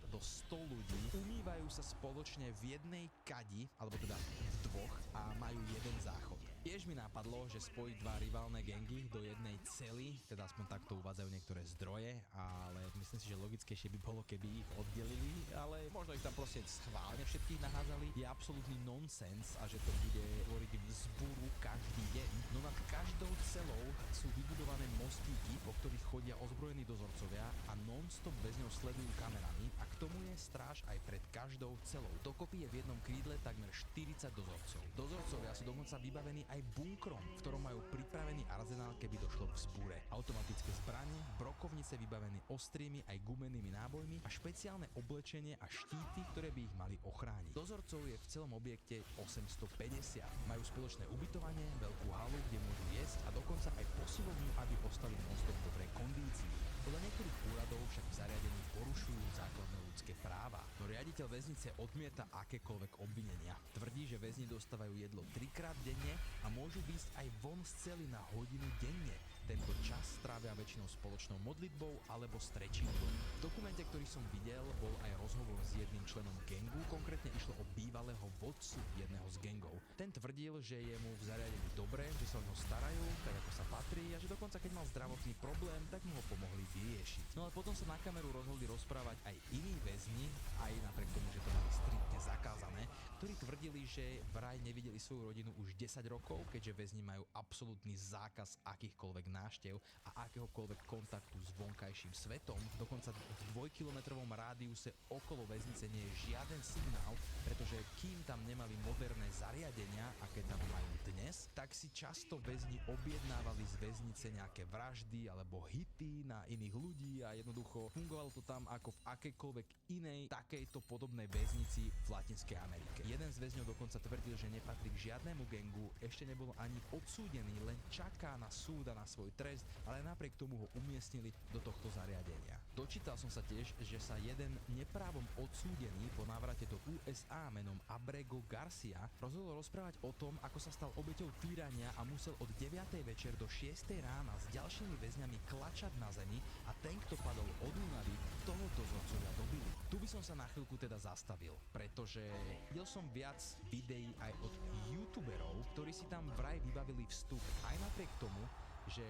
do 100 ľudí. Umývajú sa spoločne v jednej kadi, alebo teda v dvoch, a majú jeden záchod. Tiež mi napadlo, že spojiť dva riválne gangy do jednej cely, teda aspoň takto uvádzajú niektoré zdroje, ale myslím si, že logickejšie by bolo, keby ich oddelili, ale možno ich tam proste schválne všetkých nahádzali. Je absolútny nonsens a že to bude tvoriť vzburu každý deň. No nad každou celou sú vybudované mostíky, po ktorých chodia ozbrojení dozorcovia a non-stop väzňov sledujú kamerami a k tomu je stráž aj pred každou celou. Dokopy je v jednom krídle takmer 40 dozorcov. Dozorcovia sú dokonca vybavení aj bunkrom, v ktorom majú pripravený arzenál, keby došlo k vzbúre. Automatické zbrane, brokovnice vybavené ostrými aj gumenými nábojmi a špeciálne oblečenie a štíty, ktoré by ich mali ochrániť. Dozorcov je v celom objekte 850. Majú spoločné ubytovanie, veľkú halu, kde môžu jesť a dokonca aj posilovňu, aby ostali non-stop v dobrej kondícii. Podľa niektorých úradov však v zariadení porušujú základné ľudské práva. No riaditeľ väznice odmieta akékoľvek obvinenia. Tvrdí, že väzni dostávajú jedlo 3-krát denne a môžu výjsť aj von z cely na hodinu denne. Tento čas strávia väčšinou spoločnou modlitbou alebo strečingom. V dokumente, ktorý som videl, bol aj rozhovor s jedným členom gangu, konkrétne išlo o bývalého vodcu jedného z gangov. Ten tvrdil, že je mu v zariadení dobre, že sa o ňo starajú, tak ako sa patrí a že dokonca keď mal zdravotný problém, tak mu ho pomohli vyriešiť. No ale potom sa na kameru rozhodli rozprávať aj iní väzni, aj napriek tomu, že to mali striktne zakázané, ktorí tvrdili, že vraj nevideli svoju rodinu už 10 rokov, keďže väzni majú absolútny zákaz akýchkoľvek návštev a akéhokoľvek kontaktu s vonkajším svetom. Dokonca v 2-kilometrovom rádiuse okolo väznice nie je žiaden signál, pretože kým tam nemali moderné zariadenia, aké tam majú dnes, tak si často väzni objednávali z väznice nejaké vraždy alebo hity na iných ľudí a jednoducho fungovalo to tam ako v akejkoľvek inej takejto podobnej väznici v Latinskej Amerike. Jeden z väzňov dokonca tvrdil, že nepatrí k žiadnemu gangu, ešte nebol ani odsúdený, len čaká na súd a na svoj trest, ale napriek tomu ho umiestnili do tohto zariadenia. Dočítal som sa tiež, že sa jeden neprávom odsúdený po návrate do USA menom Abrego Garcia rozhodol rozprávať o tom, ako sa stal obeťou týrania a musel od 9. večer do 6. rána s ďalšími väzňami klačať na zemi a ten, kto padol od únavy, toho dozorcovia dobili. Tu by som sa na chvíľku teda zastavil, pretože videl som viac videí aj od youtuberov, ktorí si tam vraj vybavili vstup aj napriek tomu, že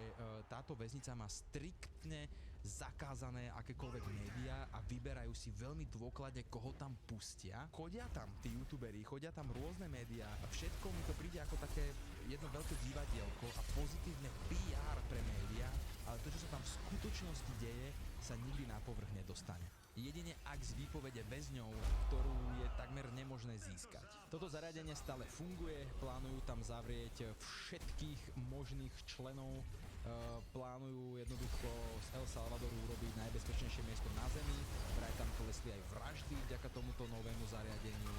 táto väznica má striktne zakázané akékoľvek médiá a vyberajú si veľmi dôkladne, koho tam pustia. Chodia tam tí youtuberi, chodia tam rôzne médiá a všetko mi to príde ako také jedno veľké divadielko a pozitívne PR pre médiá, ale to, čo sa tam v skutočnosti deje, sa nikdy na povrch nedostane. Jedine ak z výpovede väzňov, ktorú je takmer nemožné získať. Toto zariadenie stále funguje, plánujú tam zavrieť všetkých možných členov, plánujú jednoducho z El Salvadoru urobiť najbezpečnejšie miesto na zemi, vraj tam klesli aj vraždy vďaka tomuto novému zariadeniu,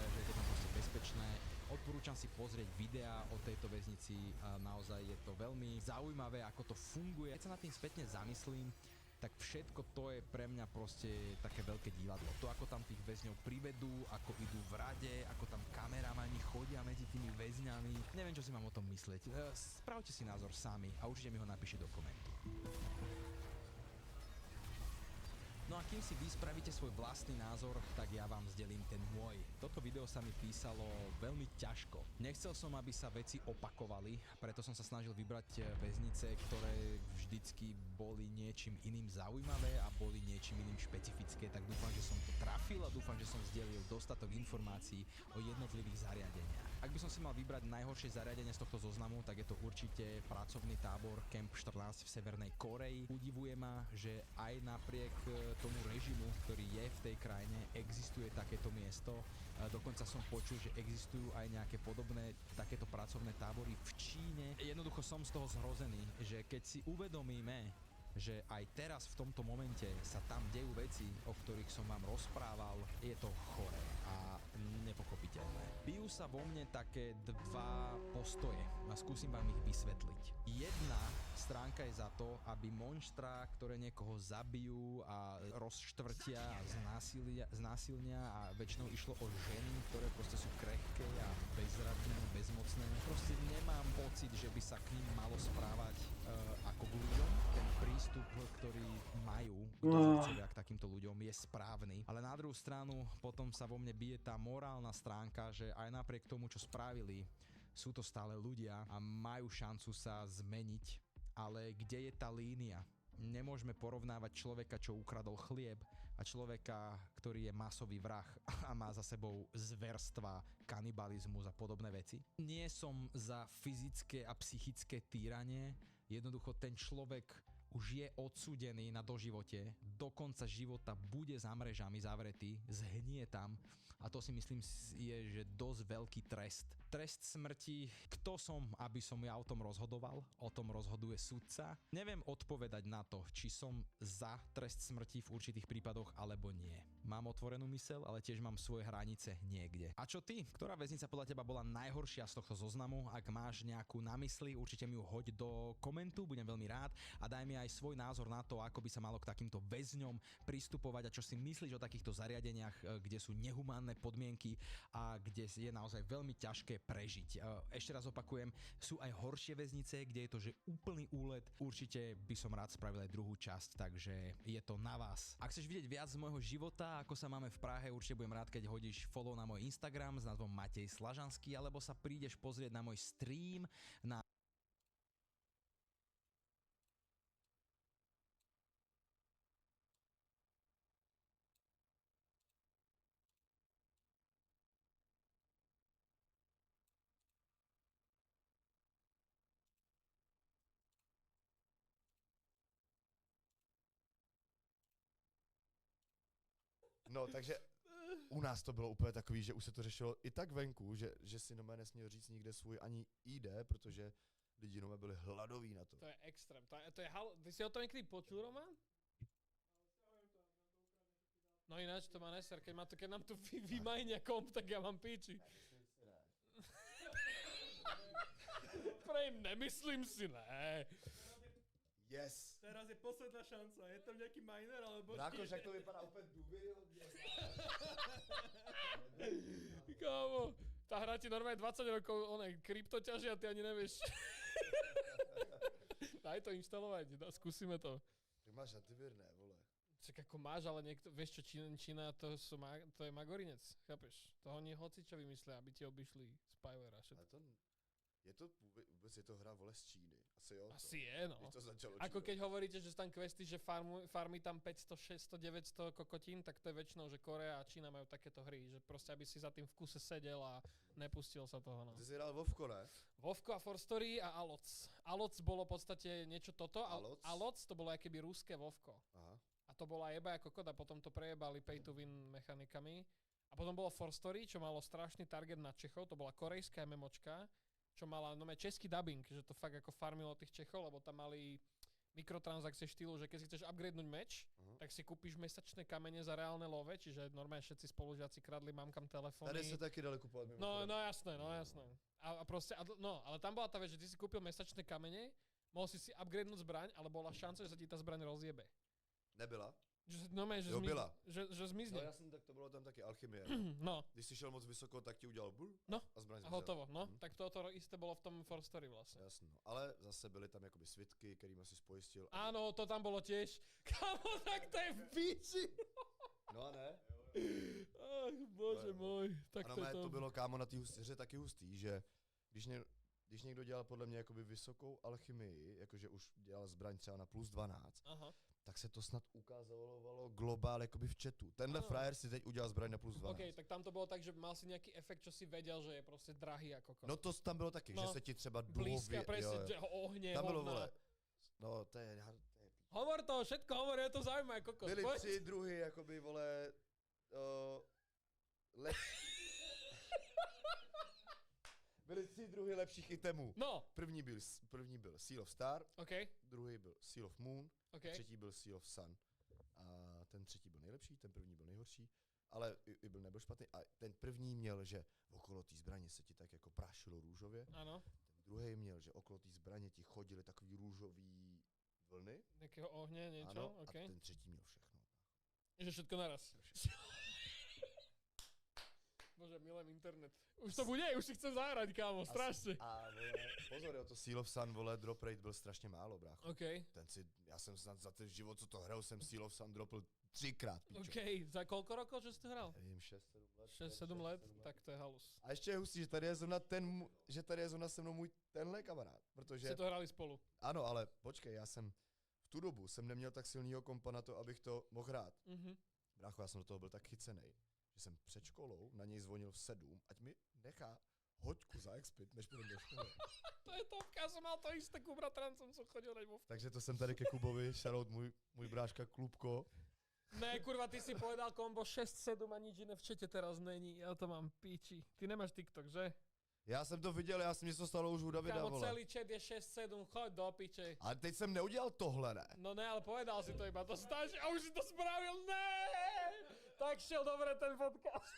že je to tam proste bezpečné. Odporúčam si pozrieť videá o tejto väznici a naozaj je to veľmi zaujímavé, ako to funguje. Keď sa nad tým spätne zamyslím, tak všetko to je pre mňa proste také veľké divadlo. To, ako tam tých väzňov privedú, ako idú v rade, ako tam kameramani chodia medzi tými väzňami. Neviem, čo si mám o tom myslieť. Spravte si názor sami a určite mi ho napíšte do komentu. No No a kým si vy spravíte svoj vlastný názor, tak ja vám zdelím ten môj. Toto video sa mi písalo veľmi ťažko. Nechcel som, aby sa veci opakovali, preto som sa snažil vybrať väznice, ktoré vždycky boli niečím iným zaujímavé a boli niečím iným špecifické, tak dúfam, že som to trafil a dúfam, že som zdelil dostatok informácií o jednotlivých zariadeniach. Ak by som si mal vybrať najhoršie zariadenie z tohto zoznamu, tak je to určite pracovný tábor Camp 14 v Severnej Kórei. Udivuje ma, že aj napriek tomu režimu, ktorý je v tej krajine, existuje takéto miesto. Dokonca som počul, že existujú aj nejaké podobné takéto pracovné tábory v Číne. Jednoducho som z toho zhrozený, že keď si uvedomíme, že aj teraz v tomto momente sa tam dejú veci, o ktorých som vám rozprával, je to choré a nepochopiteľné. Bijú sa vo mne také dva postoje a skúsim vám ich vysvetliť. Jedna stránka je za to, aby monštra, ktoré niekoho zabijú a rozštvrtia a znásilnia a väčšinou išlo o ženy, ktoré proste sú krehké a bezradné, bezmocné. Proste nemám pocit, že by sa k ním malo správať ako k ľuďom. Ten prístup, ktorý majú dozorcovia k takýmto ľuďom, je správny. Ale na druhú stranu potom sa vo mne bije tá morálna stránka, že aj napriek tomu, čo spravili, sú to stále ľudia a majú šancu sa zmeniť. Ale kde je tá línia? Nemôžeme porovnávať človeka, čo ukradol chlieb, a človeka, ktorý je masový vrah a má za sebou zverstva, kanibalizmus a podobné veci. Nie som za fyzické a psychické týranie. Jednoducho ten človek už je odsúdený na doživote, do konca života bude za mrežami zavretý, zhnie tam a to si myslím je, že dosť veľký trest. Trest smrti, kto som, aby som ja o tom rozhodoval? O tom rozhoduje sudca. Neviem odpovedať na to, či som za trest smrti v určitých prípadoch alebo nie. Mám otvorenú myseľ, ale tiež mám svoje hranice niekde. A čo ty? Ktorá väznica podľa teba bola najhoršia z tohto zoznamu? Ak máš nejakú na mysli, určite mi ju hoď do komentu, budem veľmi rád a daj mi aj svoj názor na to, ako by sa malo k takýmto väzňom pristupovať a čo si myslíš o takýchto zariadeniach, kde sú nehumánne podmienky a kde je naozaj veľmi ťažké prežiť. Ešte raz opakujem, sú aj horšie väznice, kde je to, že úplný úlet. Určite by som rád spravil aj druhú časť, takže je to na vás. Ak chceš vidieť viac z môjho života, ako sa máme v Prahe, určite budem rád, keď hodíš follow na môj Instagram s názvom Matej Slažanský, alebo sa prídeš pozrieť na môj stream na No, takže u nás to bylo úplně takový, že už se to řešilo i tak venku, že si nomé nesměl říct nikde svůj ani ID, protože lidi nomé byli hladoví na to. To je extrém. Ty si o tom někdy počul, Roman? No ináč to má neser, keď nám tu vymajnia komp, tak ja mám píči. Nemyslím si, ne. Yes. Teraz je posledná šanca. Je tam nejaký miner, alebo... Bráko, však to vypadá úplne důvěryhodně. Kámo, tá hra ti normálne 20 rokov krypto ťaží a ty ani nevieš. Daj to inštalovať, skúsime to. Tak máš antivir, ne, vole. Čak ako máš, ale niekto, vieš čo, Čína, to je magorinec, chápeš? Toho nie hocičo vymyslia, aby ti obišli spyware a všetko. Vůbec je to hra, vole, z Číny. Asi jo. Asi je, no. Když to začalo Ako keď hovoríte, že sú tam questy, že farmy tam 500, 600, 900 kokotín, tak to je väčšinou, že Korea a Čína majú takéto hry, že proste aby si za tým v kuse sedel a nepustil sa toho, no. Ty si hral Vovko, ne? Vovko a For Story a Aloc. Aloc bolo v podstate niečo toto. Aloc to bolo akéby ruské Vovko. Aha. A to bola jeba ako kod a potom to prejebali pay to win mechanikami. A potom bolo For Story, čo malo strašný target na Čechov, to bola korejská MMOčka, čo mala český dubbing, že to fakt ako farmilo tých Čechov, lebo tam mali mikrotransakcie štýlu, že keď si chceš upgradenúť meč, tak si kúpiš mesačné kamene za reálne love, čiže normálne všetci spolužiaci kradli mamkam telefóny. Tady sa taky dali kúpovať mimo. No jasné. A proste, ale tam bola tá vec, že ty si kúpil mesačné kamene, mohol si upgradenúť zbraň, ale bola šanca, že sa ti tá zbraň rozjebe. Nebyla? Že Jo, byla. Že zmizne. No jasně, tak to bylo tam taky alchymie. No. Když jsi šel moc vysoko, tak ti udělal bul a zbraň A hotovo, no. Tak toto isté bolo v tom For Story vlastne. Jasno, ale zase byly tam jakoby svitky, kterými si spojistil. Áno, to tam bolo tiež. Kámo, tak to je v píči. No a ne? Ach, bože môj. Tak ano, to bylo, kámo, na té hře taky hustý, že když někdo dělal podle mě jakoby vysokou alchymii, jakože už dělal zbraň třeba na plus 12, aha, tak se to snad ukázalo globál jakoby v chatu. Tenhle frajer si teď udělal zbraň na plus 12. OK, tak tam to bylo tak, že mal si nejaký efekt, čo si vedel, že je prostě drahý ako kokos. No to tam bylo taky, že se ti třeba blízka, presne, že ohně, tam bylo, hovna. vole, no to je Hovor to, všetko hovor, je to zaujímavé, kokos. byly 3 druhy, jakoby, vole, byly 3 druhy lepších itemů. No. První byl Seal of Star, okay. Druhý byl Seal of Moon, okay. Třetí byl Seal of Sun. A ten třetí byl nejlepší, ten první byl nejhorší, ale nebyl špatný. A ten první měl, že okolo té zbraně se ti tak jako prášilo růžově. Ano. Ten druhý měl, že okolo té zbraně ti chodily takový růžový vlny. Nějakého ohně, něco? Ano, okay. a ten třetí měl všechno. Že všetko naraz. Bože, milujem internet. Už to bude, už si chcem zahrať, kámo, strašně. A vole, pozor, jo, to Seal of Sun, vole, drop rate byl strašně málo, brácho. Okay. Já jsem snad za ten život, co to hrál, jsem Seal of Sun dropl 3krát, píčo. OK, za kolko rokov, že jsi to hrál? Nevím, 6-7 let. 6-7 let, tak to je halus. A ještě je hustý, že tady je zrovna se mnou můj tenhle kamarád, protože... Jste to hráli spolu. Ano, ale počkej, já jsem v tu dobu jsem neměl tak silnýho kompa na to, abych to mohl hrát. Brácho, já jsem do toho byl tak chycenej, že jsem před školou na něj zvonil v 7, ať mi nechá hoďku za expit, než půjdem do školy. To je topka, já jsem mal to isté ku bratrancom, co chodil na ňu. Takže to jsem tady ke Kubovi, shoutout můj bráška Klubko. Ne, kurva, ty si povedal kombo 6-7 a nič iné v čete teraz není, já to mám píči. Ty nemáš TikTok, že? Já jsem to viděl, mě to stalo už u Davida, Kámo, vole. celý chat je 6-7, choď do piče. Ale teď jsem neudělal tohle, ne? No ne, ale povedal si to iba, to stáš a už si to spravil, ne! Tak šel dobre ten podcast.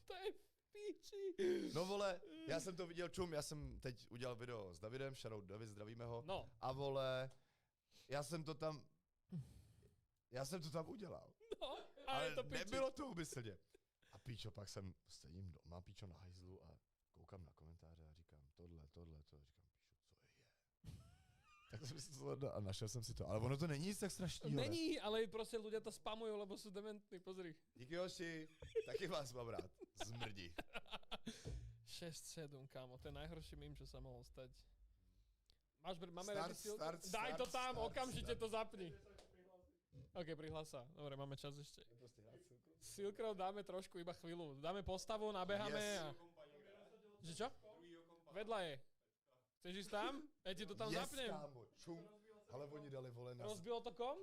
To je v píči. No vole, já jsem to viděl, já jsem teď udělal video s Davidem, shoutout David, zdravíme ho. No. A vole, já jsem to tam udělal. No, ale to píči. Nebylo to úmyslně. A píčo, pak jsem sedím doma, píčo na hajzlu a koukám na komentáře a říkám tohle, říkám, píčo, co je? Tak jsem si to hledal a našel jsem si to, ale ono to není nic tak strašného. Není, ale prostě ľudia to spamujú, lebo sú dementní, pozri. Díky hoši, taky vás mám rád, zmrdi. 6-7, kámo, to je najhorší mím, čo sa mohol stať. Máme start, daj to tam, okamžite to zapni. OK, prihlás sa. Dobre, máme čas ešte. Silk Road dáme trošku, iba chvíľu. Dáme postavu, nabeháme a... Že čo? Vedľa je. Chceš ísť tam? Ja ti to tam zapnem. Kámo, čum. Ale oni dali vole na... Rozbilo to komp?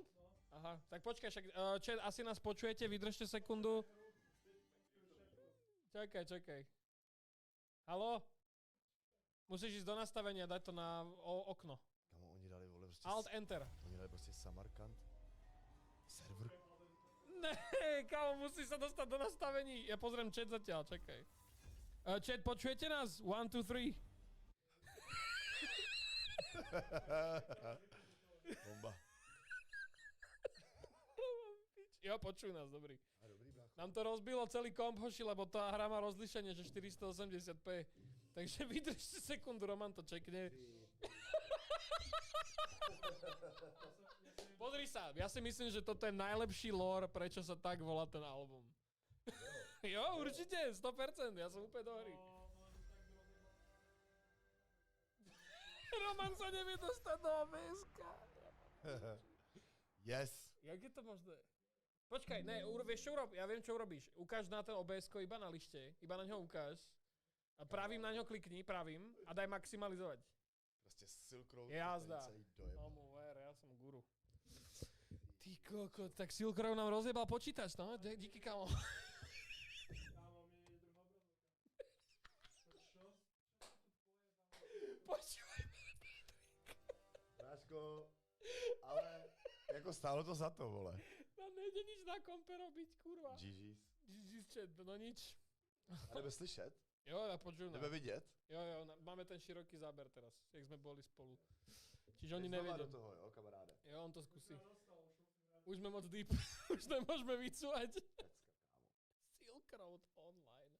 Aha, tak počkaj, však chat, asi nás počujete, vydržte sekundu. Čakaj. Haló? Musíš ísť do nastavenia, dať to na okno. Kámo, oni dali vole prostě... Alt Enter. Oni dali prostě Samarkand. Server. Ne, kámo, musí sa dostať do nastavení. Ja pozriem chat zatiaľ, čakaj. Chat, počujete nás? 1, 2, 3. Bomba. Jo, počuj nás, dobrý. Nám to rozbilo celý komp, hoši, lebo tá hra má rozlišenie, že 480p. Takže vydržte sekundu, Roman to čekne. Pozri sa, ja si myslím, že toto je najlepší lore, prečo sa tak volá ten album. Jo, určite, 100%, ja som úplne do hry. Roman sa nevie dostať do OBS-ka. Yes. Jak je to možné? Počkaj, ne, vieš čo urob? Ja viem, čo urobíš. Ukáž na ten OBS-ko iba na lište, iba na ňo ukáž. A pravým na ňo klikni, pravým, a daj maximalizovať. Prostě Silk Road. Jazda. Tomu ver, ja som guru. Ty koko, tak Silk Road nám rozjebal počítač, no? Díky, kámo. Počúvaj ma, Patrik. Bráško, ale jako stálo to za to, vole. No nejde nič na kompe robiť, kurva. GG's chat, no nič. A nebe slyšet? Jo, ja počujem. Nebe vidět? Jo, máme ten široký záber teraz, jak sme boli spolu. Čiže oni nevedia. nevedia. Do toho, jo, kamaráde. Jo, on to skúsi. Už sme moc deep. Už nemôžeme vycúvať. Silk Road online.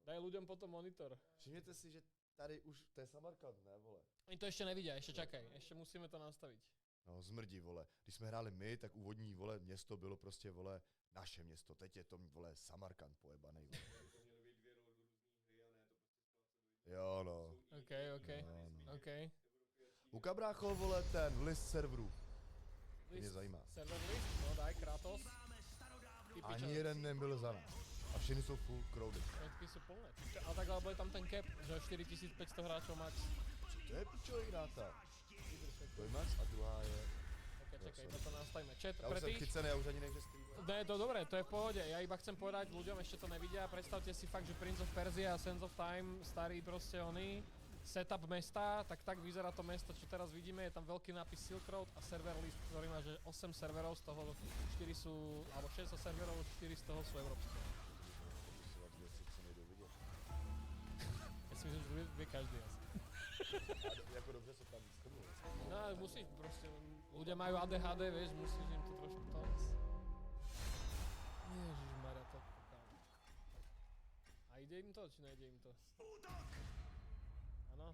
Daj ľuďom potom monitor. Všimněte si, že tady už, to je Samarkand, ne, vole? Oni to ešte nevidia, ešte čakaj. Ešte musíme to nastaviť. No, zmrdí, vole. Když jsme hráli my, tak úvodní, vole, město bylo prostě, vole, naše město. Teď je to, vole, Samarkand pojebanej, vole. Jo, no. OK. No. Uka brácho, vole, ten list serverů. To mě zajímá. Server list? No daj, Kratos. Ani jeden nebyl za nás. A všechny jsou full crowdy. Všetky sú plné. Ale tak alebo je tam ten cap, že 4500 hráčov max. To je pičový hráta. To je max a druhá je... Čakaj, toto nastavíme. Chat, ja už som chycený, ja už ani neviem, že streamujem. Ne, to dobré, to je v pohode. Ja iba chcem povedať ľuďom, ešte to nevidia. Predstavte si fakt, že Prince of Persia a Sands of Time, starý proste oný, setup mesta, tak vyzerá to mesto, čo teraz vidíme. Je tam veľký nápis Silk Road a server list, ktorý má, že 8 serverov, z toho 4 sú, alebo 6 serverov, 4 z toho sú európske. Ja si myslím, že vie každý asi. Jako dobře se tam skrnul. No, musíš proste, ľudia majú ADHD, vieš, musíš im to trošku pomôcť. Ježišmarja, to kúkam. A ide im to, či nejde im to? Áno.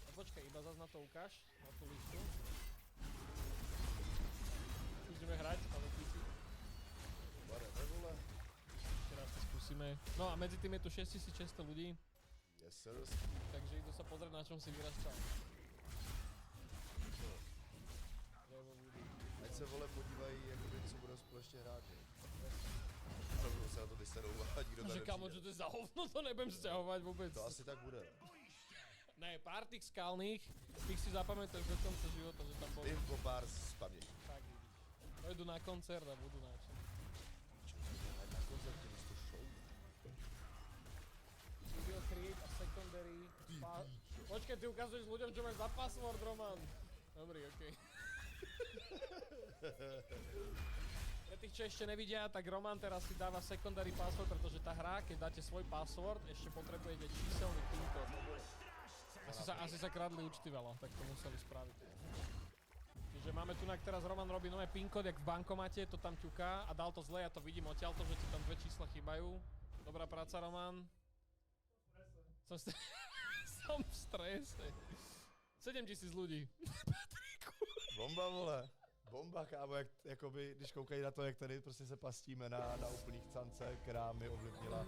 No počkaj, iba zas na to ukáž, na tú listu. Ideme hrať, ale píci. Bare, nevole. Ešte raz to skúsime. No a medzi tým je tu 6600 ľudí. Yes, sir. Takže idú sa pozrieť, na čom si vyrastal. Ať se, vole, podívají, jakoby, co budou spolu ještě hrát, že? Ale budou se na to vyserou a nikdo tam nepřijde. Že kámo, že to je za hovno, to nebudem sťahovať vôbec. To asi tak bude. Ne, pár tých skalných, tých si zapamätáš do konca života, že tam boli. Tým po pár z paměti. Tak vidíš. Pojdu na koncert a budú načem. Čo budeme hrať na koncerte, než to show? You will create a secondary... Počkej, ty ukazuješ ľuďom, čo máš za password, Roman. Dobrý, okej. Pre tých, čo ešte nevidia, tak Roman teraz si dáva secondary password, pretože tá hra, keď dáte svoj password, ešte potrebujete číselný PIN kód. Asi sa kradli účty veľa, tak to museli spraviť. Čiže máme tu, teraz Roman robí nové PIN kód, jak v bankomate, to tam ťuká a dal to zle, ja to vidím odtiaľto, že ti tam 2 čísla chýbajú. Dobrá práca, Roman. Som v strese. 7000 ľudí. Bomba, vole. Bomba, kámo, jak, jakoby, když koukají na to, jak tady prostě se pastíme na úplných cance, která mi ovlivnila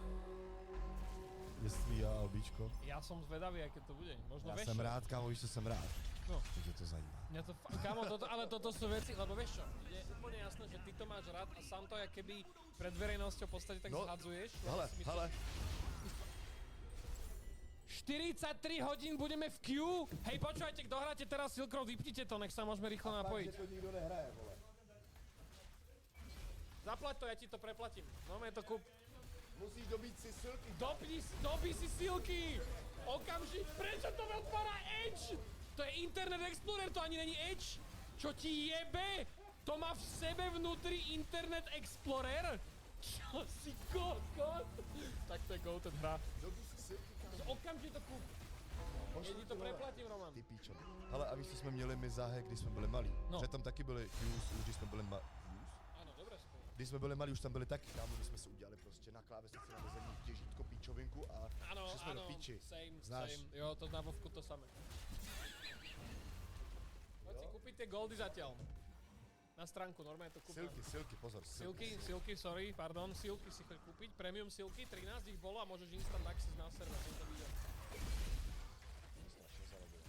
dětství a albíčko. Ja som zvedavý, aké to bude. Možno Já jsem rád, kámo, víš, co jsem rád. No. Takže to zajímá. Mňa to kámo, ale toto sú veci, lebo vieš čo, je úplne jasné, že ty to máš rád a sám to, jak keby pred verejnosťou v podstate tak zhadzuješ. Hele. 43 hodín budeme v queue? Hej, počúvajte, kto hráte teraz Silk Road, vypnite to, nech sa môžeme rýchlo napojiť. A fakt, že to nikto nehraje, vole. Zaplať to, ja ti to preplatím. No, to kúp. Musíš dobít si silky. Dobí si silky! Okamžite, prečo to otvára Edge? To je Internet Explorer, to ani není Edge. Čo ti jebe? To má v sebe vnútri Internet Explorer? Čo si kokot? Tak to je goated hra. Dobí si silky, kámo. Okamžite to kúp. Ja ti to preplatím, Roman. Ty píčo. Hele, a víš, co jsme měli my záhe, když jsme byli malí? No. Že tam taky byli views, už když jsme byli malí. Áno, dobre spolu. Když jsme byli malí, už tam byli taky, kámo, my jsme si udělali prostě na klávesnici na bezemní těžítko píčovinku a šli jsme do píči. Same. Jo, to na Vovku to samé. Poď si kúpiť tie goldy zatiaľ. Na stránku, normálne to kúpim. Silky, pozor. Silky, silky si choď kúpiť. Premium silky, 13 ich bolo a môžeš instant access na server, som to videl. Strašně zarobilo.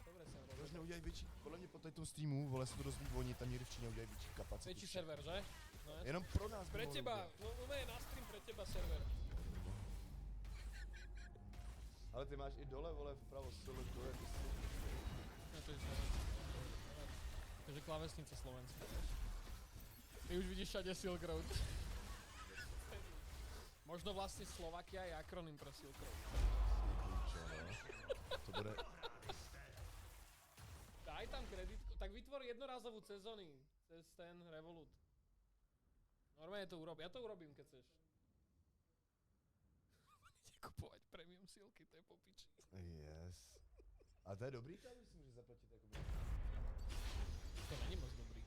Dobre sa robí. Proč neudělají větší, podle mě po tom streamu, vole, se to dozví oni, tam někdy v Číně udělají větší kapacitu. Väčší server, že? No, jenom pro nás. Pre teba, no na stream pre teba server. Ale ty máš i dole, vole, vpravo, dole, to je No to je slovenské. Takže klávesnice slovenská. Ty už vidíš všade Silk Road. Možno vlastne Slovakia je akronym pre Silk Road. To bude... Daj tam kreditku, tak vytvor jednorázovú sezóny cez ten Revolut. Normálne to urob, ja to urobím, keď chceš. Idete kupovať premium silky, to je po piči. Yes. A to je dobrý, tam myslím, že zaplatit jako... To není moc dobrý.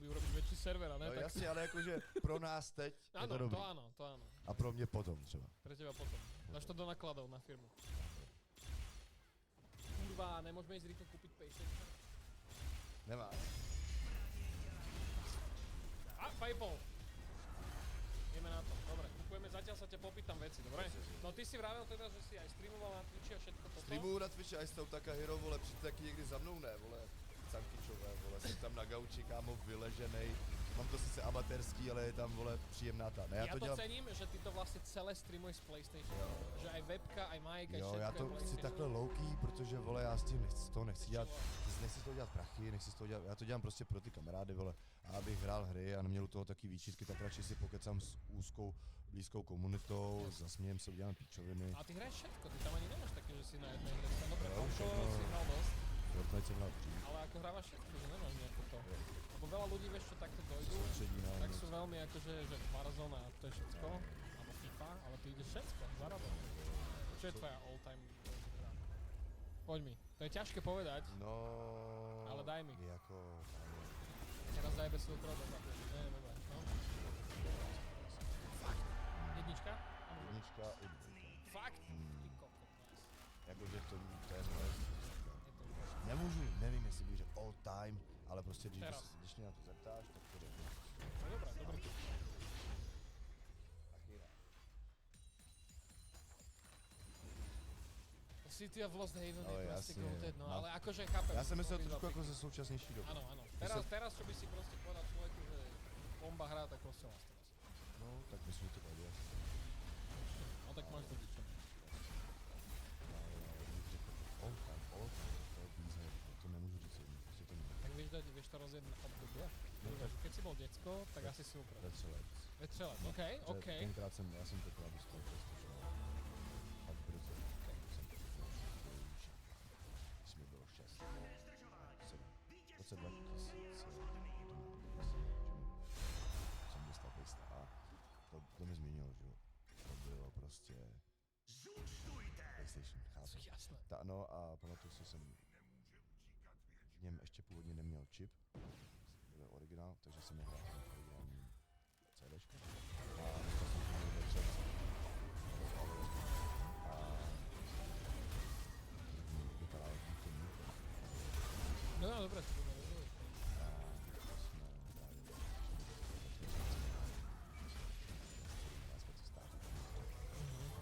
by urobiť väčší server, a ne? No tak... jasně, ale jakože pro nás teď je to dobrý. To áno. A pro mě potom třeba. Pre teba potom. Dáš to do nakladov na firmu. Kurva, nemôžeme ísť rýchlo kúpiť PlayStation? Nemáš. A, PayPal. Ideme na to, dobre. Kupujeme, zatiaľ sa ťa popýtam veci, dobre? No ty si vravel teda, že si aj streamoval na Twitchi a všetko toto? Streamuju na Twitchi a jste taka hero, vole, přijďte taky někdy za mnou, ne, vole. Cankyčové, vole, jsem tam na gauči, kámo, vyleženej. Mám to sice amatérský, ale je tam, vole, příjemná ta. Ne, ja to dělám... cením, že ty to vlastně celé streamuješ z PlayStation. Jo. Že aj webka, aj mic, aj všetko. Jo, já to chci takhle low-key, protože, vole, já s tím nechci dělat, nechci z toho dělat prachy, nechci z toho dělat, já to dělám prostě pro ty kamarády, vole. A abych hrál hry a neměl u toho taky výčitky, tak radši si pokecám s úzkou, blízkou komunitou, zasmějem se, udělám píčoviny. A ty hraješ všetko, ty tam ani nemáš také, že si na jednej hre stan. Dobre, Ponko si hral dosť. Fortnite jsem hrál dřív. Ale ako hrávaš všetko, že nemáš nejako to. Lebo veľa ľudí, vieš čo, takto dojdú, tak sú veľmi akože, že Warzone a to je všetko, alebo FIFA, ale ty ideš všetko, zaradom. Čo je tvoja all-time hra? Poď mi, to je ťažké povedať, no, ale daj mi. Jako... Teraz daj bez Silk Road, ne, dobre, no. Fakt? Jednička? Jednička i dvojka. Fakt? Ty kokot, nice. Jakože to je moje... Nemůžu, nevím, jestli bych řekl all time, ale prostě když mě na to zeptáš, tak to jde. No dobré, dobrý. City of Lost Haven je proste Goated, no, ale akože chápem. Já jsem myslel trošku jako ze současnější doby. Áno, áno. Teraz, čo by si proste povedal človeku, že bomba hra, tak proste Last of Us. No, tak myslím, že to bude. No tak máš to dičo. All time, to je výzve, to nemůžu říct jedno, prostě to nemůžu. Tak vieš to rozjet na obdobie? Keď si bol decko, tak asi si upravil. Vetřelec, okej. Tenkrát já jsem to právě z toho přestože a v brzo. Když mi bylo 6, 7, v roce 2000 jsem dostal pejsta a to mi změnilo, že jo. To bylo prostě PlayStation, chápu. Jasné. No a pamatuju si, jsem v něm ještě původně neměl čip, byl originál, takže jsem nehrál originální CDčka. A to jsem to měl večer. A vypadalo to mýto. No, dobré, to bylo dobré.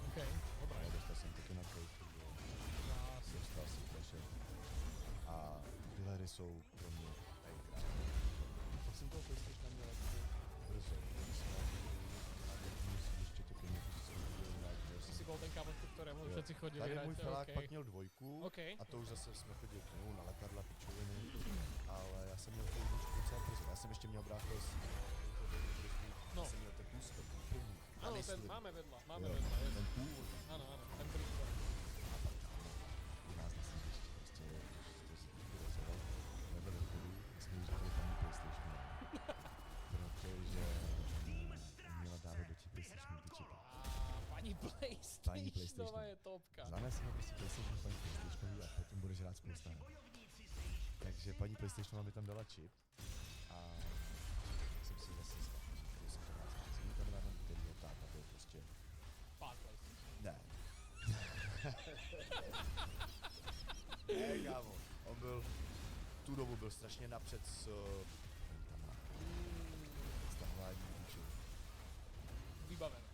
Okej, dobré. Dostal jsem taky na trojku, dostal jsem flashe. A tyhle hry jsou pro mě tenkrát. Pak jsem toho PlayStationa měl jako brzo, ještě to plně si bol ten kámoš, ktorému všetci chodili hrať. Tady můj felák pak měl dvojku a to už zase jsme chodili k němu na letadla, pičoviny, ale já jsem měl tu jedničku docela brzo. Já jsem ještě měl brácho já jsem měl ten půstok, první. Áno, ten máme vedľa. Ten původní. Áno, ten príklad. A pak u nás na sídlišti prostě, to si rozhodl, nebyl v chodu, jsme jí řekli paní PlayStation, protože měla dávat do těch PlayStation ty čipy. Paní PlayStationová je topka. Zaneseme prostě PlayStation paní PlayStationový a potom budeš hrát spousta. Takže paní PlayStationová mi tam dala čip a jsem si zase zkapil, že jsem to hrát s tím kamarádem, který je táta, to je prostě... Pán PlayStation. Ne. Ne, kámo, on byl, tu dobu byl strašně napřed s stahování píčů. Vybavené.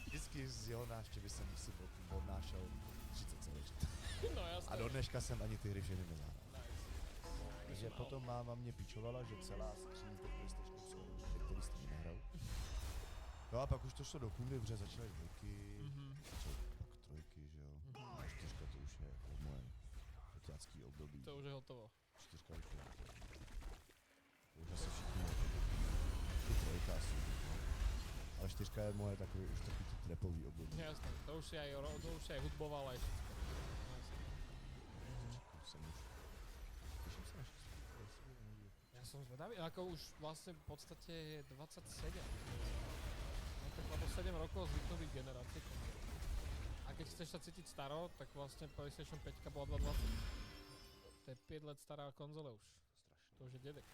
Vždycky z jeho návštěvy jsem si odnášel 30 celeček. No jasné. A do dneška jsem ani ty hry všechny nezahrál. Takže potom máma mě píčovala, že celá skříň těch PlayStationů jsou, který s tím nehrál. No a pak už to šlo do kůry, protože začaly dvojky, začaly pak trojky, že jo. A čtyřka to už je moje foťácký období. To už je hotovo. Čtyřka už je hotovo. To už asi všichni ty trojka asi. Ale čtyřka je moje takový, už takový ty trapový období. Jasné, to už si aj hudboval aj všetko. Těším se na šestku. Ja som zvedavý, ako už vlastne v podstate je 27. Lebo 7 rokov zvyknú byť generácie konzol. A keď chceš sa cítiť staro, tak vlastne PlayStation 5 bola 220. To je 5 let stará konzole už. To už je dedek.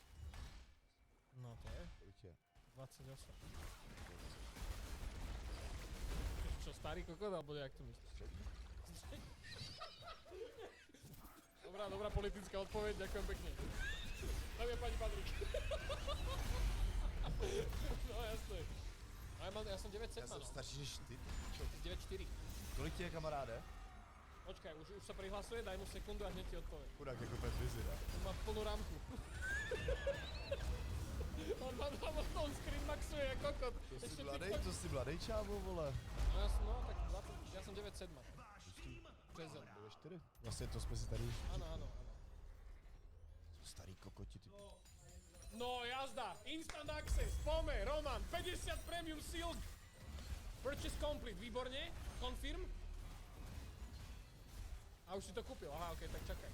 No to je. Kolik je? 28. Čo, starý kokot, alebo jak to myslíš? Dobrá politická odpoveď, ďakujem pekne. Tam je pani Patrik. No jasné. Ja som 9,7, Já jsem no. starší než ty. Čo, ty 9,4. Kolik ti je, kamaráde? Počkaj, už sa prihlasuje, daj mu sekundu a hneď ti odpoviem. Chudák jako pes vizira. On má plnú rámku. On screen maxuje jak kokot. To jsi mladej čávo, vole. No tak 20, ja som 9,7. Přezel. 9,4? Vlastně to jsme si tady... Áno. Starý kokoti, ty. No jazda, instant access, pome, Roman, 50 premium silk. Purchase complete, výborne, confirm. A už si to kúpil, aha, okej, tak čakaj.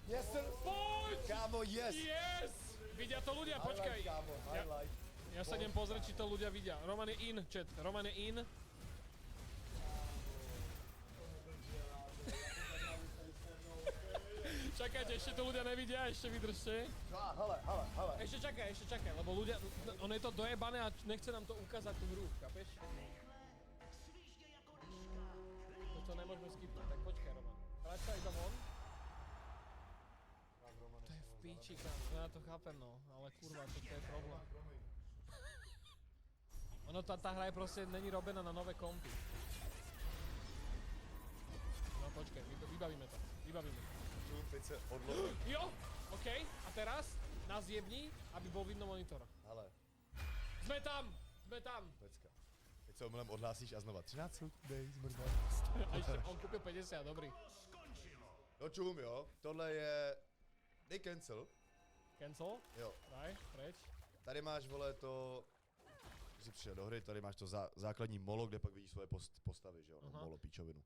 Yes, sir. Poď! Kámo, yes! Yes! Vidia to ľudia, počkaj. Kámo, highlight. Ja sa idem pozrieť, či to ľudia vidia. Roman je in, chat, Roman je in. Čakajte, ešte to ľudia nevidia, ešte vydržte. Hele. Ešte čakaj, lebo ľudia, ono je to dojebané a nechce nám to ukázať tú hru, chápeš? To nemôžeme skipnúť, tak počkaj, Roman. Vráť sa iba von. To je v píči, kam, ja to chápem, no, ale kurva, to je problém. Ono, tá hra je proste, není robená na nové kompy. No počkaj, vybavíme to. Teď se odloží. Jo, okej, a teraz nás jebni, aby bol vidno monitor. Hele. Sme tam! Pecka. Teď se omylem odhlásíš a znova 13 dej zmrdal. A ešte on kúpil 50, dobrý. No čum, jo. Tohle je... Dej cancel. Cancel? Jo. Daj, preč. Tady máš, vole, to... Když jsi přišel do hry, tady máš to základní molo, kde pak vidíš svoje postavy, že jo. No, molo, píčovinu.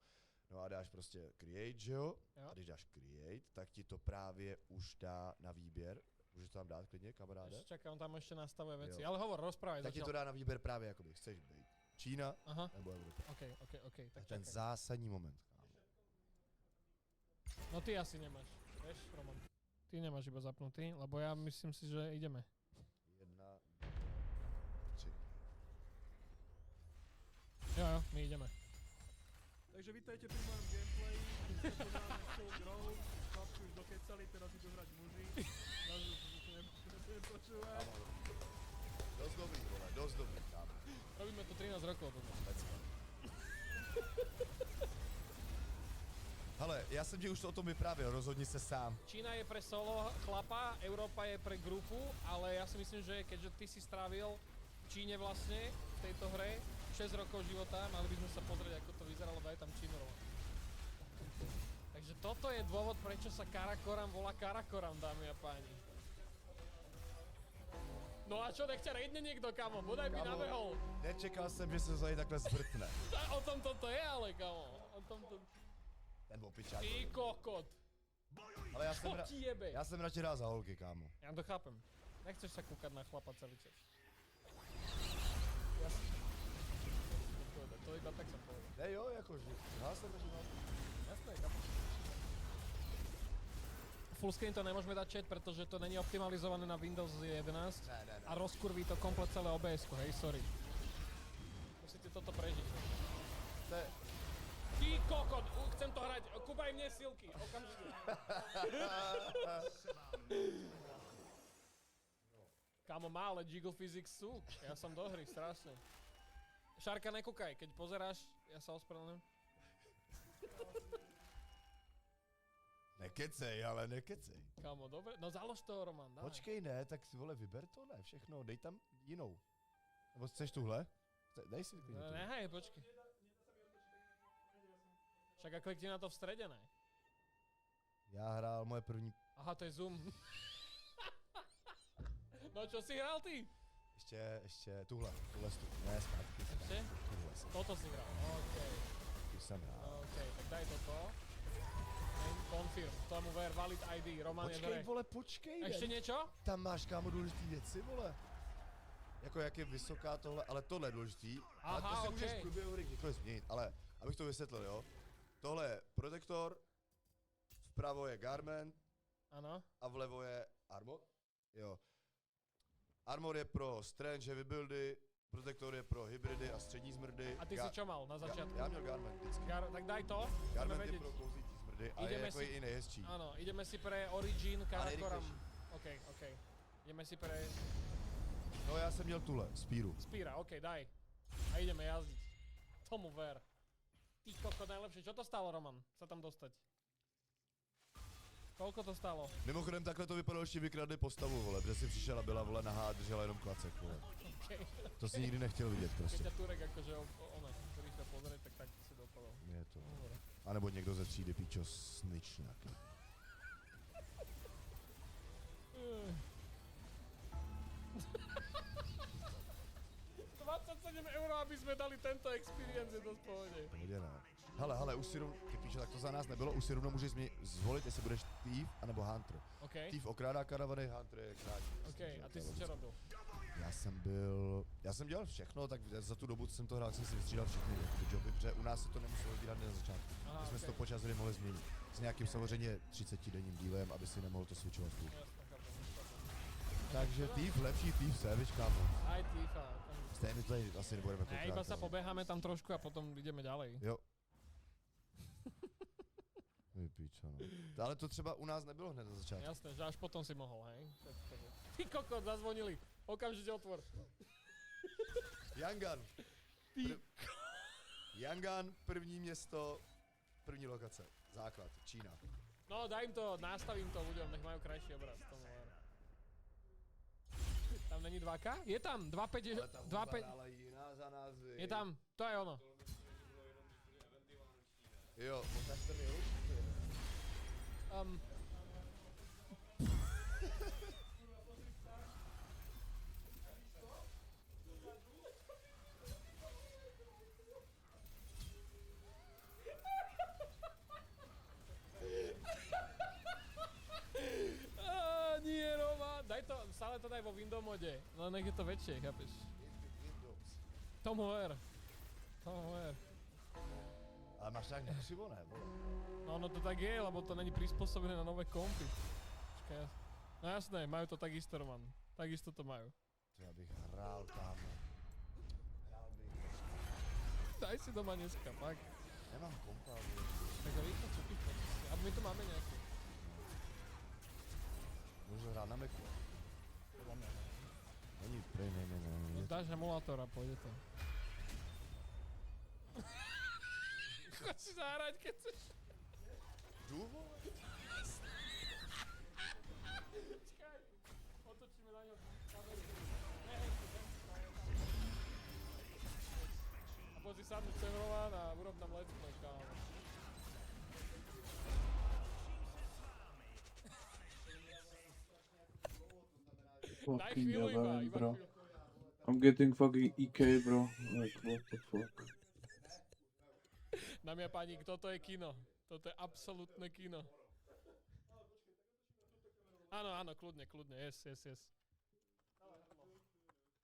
No a dáš prostě create, že jo? A když dáš create, tak ti to právě už dá na výběr. Můžeš to tam dát klidně, kamaráde? Ešte čakám, on tam ešte nastavuje veci. Ale hovor, rozprávaj. Tak ti to dá na výběr právě, jakoby chceš být Čína nebo Evropa. Okej, tak ten čakaj. zásadní moment. No ty asi nemáš, vieš, Roman. Ty nemáš iba zapnutý, lebo ja myslím si, že ideme. 1, 3. Jo, my ideme. Takže vítajte pri mojom gameplayi, keď sa podáme s tou grou, chlapci už dokecali, teraz idú hrať muži. Nás už nebudem počúvať. Dost dobrý, vole, dost dobrý, kámo. Robíme to 13 rokov. Hele, já jsem ti už o tom vyprávěl, rozhodni se sám. Čína je pre solo chlapa, Európa je pre grupu, ale ja si myslím, že keďže ty si strávil v Číne vlastne, v tejto hre, 6 rokov života, mali by sme sa pozrieť, ako to vyzeralo, daj tam Čínu. Takže toto je dôvod, prečo sa Karakoram volá Karakoram, dámy a páni. No a čo, nech ťa raidne niekto, kamo, bodaj by nabehol. Nečekal jsem, že se to tady takhle zvrtne. O tom toto je, ale kamo, o tom to... Ten opičák. Ty kokot. Ale já jsem radši hrál za holky, kámo. Ja to chápem. Nechceš sa kúkať na chlapa celý čas. To iba tak som povedal. Ne jo, jakože, hrál jsem radši na holky. Jasné, kámo. Fullscreen to nemôžeme dať chat, pretože to není optimalizované na Windows 11 ne. A rozkurví to komplet celé OBS-ko, hej, sorry. Musíte toto prežiť. Ty kokot, chcem to hrať, kúpaj mne silky, okamžite. Kámo, má, ale Jiggle Physics sú, ja som do hry, strašne. Šárka, nekúkaj, keď pozeráš, ja sa ospravedlňujem. Nekecej, ale nekecej. Kámo, dobre, no založ toho, Roman, daj. Počkej, ne, tak vole, vyber to, ne, všechno, dej tam jinou. Nebo chceš tuhle? Dej si klidně tu. Nehaj, počkej. Však a klikni na to v strede, ne? Já hrál moje první... Aha, to je Zoom. No čo si hral ty? Ještě tuhle stup, ne, zpátky. Ešte? Tuhle si. Toto si hral, okej. Tu jsem hrál. Okej, tak daj toto. Confirm, tomu ver, valid ID, Roman je v hre. Počkej, vole, počkej. Ešte niečo? Tam máš, kámo, důležitý věci, vole. Jako jak je vysoká tohle, ale tohle je důležitý. Aha, ale to si můžeš okej. v průběhu hry kdykoliv změnit, ale abych to vysvětlil, jo. Tohle je protektor, vpravo je garment. Ano. A vlevo je armor. Jo. Armor je pro strange heavy buildy, protektor je pro hybridy a střední zmrdy. A ty si čo mal na začátku? Já měl Garment vždycky. Tak daj to. Garment je pro klouzící zmrdy a je jako i nejhezčí. Áno, ideme si pre Origin, Karakoram. OK. Ideme si pre... No já jsem měl tule, Spíru. Spíra, OK, daj. A ideme jazdiť. Tomu ver. Ty koko, najlepšie. Čo to stálo, Roman, sa tam dostať? Koľko to stálo? Mimochodem takhle to vypadalo, ještě vykradli postavu, vole, protože si přišel a byla, vole, nahá, držela jenom klacek, vole. Okay. To si nikdy nechtěl vidět, prostě. Keď ťa Turek akože rýchle pozrie, tak ti si dopadol. Je to. A nebo někdo ze třídy, píčo, snitch nějaký. 27 €, aby sme dali tento experience, je to v pohodě. Nejde, ne. Hele, už si rovnou, ty píče, tak to za nás nebylo, už si rovnou můžeš zvolit, jestli budeš Thief anebo Hunter. Okay. Thief okrádá karavany, Hunter je krátí. OK, a ty si čo robil? Já jsem dělal všechno, tak za tu dobu, co jsem to hrál, jsem si vystřídal všechny joby, protože u nás se to nemuselo vybírat na začátku. My jsme si to počas hry mohli změnit. S nějakým samozřejmě 30denním dílem, aby si nemohl to switchovat furt. Takže Thief, lepší Thief, Savage, kámo. Aj Thief a... Stejně tady asi nebudeme koukat. Ne, iba sa pobeháme tam trošku a potom ideme ďalej. Jo. Vypíčo, no. Ale to třeba u nás nebylo hned na začátku. Jasné, že až potom si mohol, hej? Ty kokot, zazvonili. Okamžite otvor. Yangan. Yangan, první město, první lokace. Základ, Čína. No, daj im to, nastavím to ľuďom, nech majú krajší obraz. Tam není 2K? Je tam, 2.5, 2.5. Je tam, to je ono. Jo, možnáš ten nejlepší. Nie, Roma, daj to, stále to daj vo window mode, no nech je to väčšie, chápeš? Tomu ver. Ale máš tak nekřivo, ne, vole? No, no to tak je, lebo to není prispôsobené na nové kompy. Počkaj, no jasné, majú to takisto, Roman. Takisto to majú. Já bych hrál tam. Daj si doma dneska, fakt. Nemám kompa, Tak rýchlo cupíš, a my tu máme nejaký. Můžu hrát na Macu. Není prej, ne. No, dáš emulátor a pôjde to. Chod si zahrať, keď chceš. Jdu, vole? Počkaj, otočíme na ňo kameru. A poď si sadnúť sem, Roman, a urob nám let's play, kámo. Fucking hell, bro. I'm getting fucking EK, bro. Like, what the fuck? Dámy a páni, toto je kino. Toto je absolútne kino. Áno, kľudne, yes.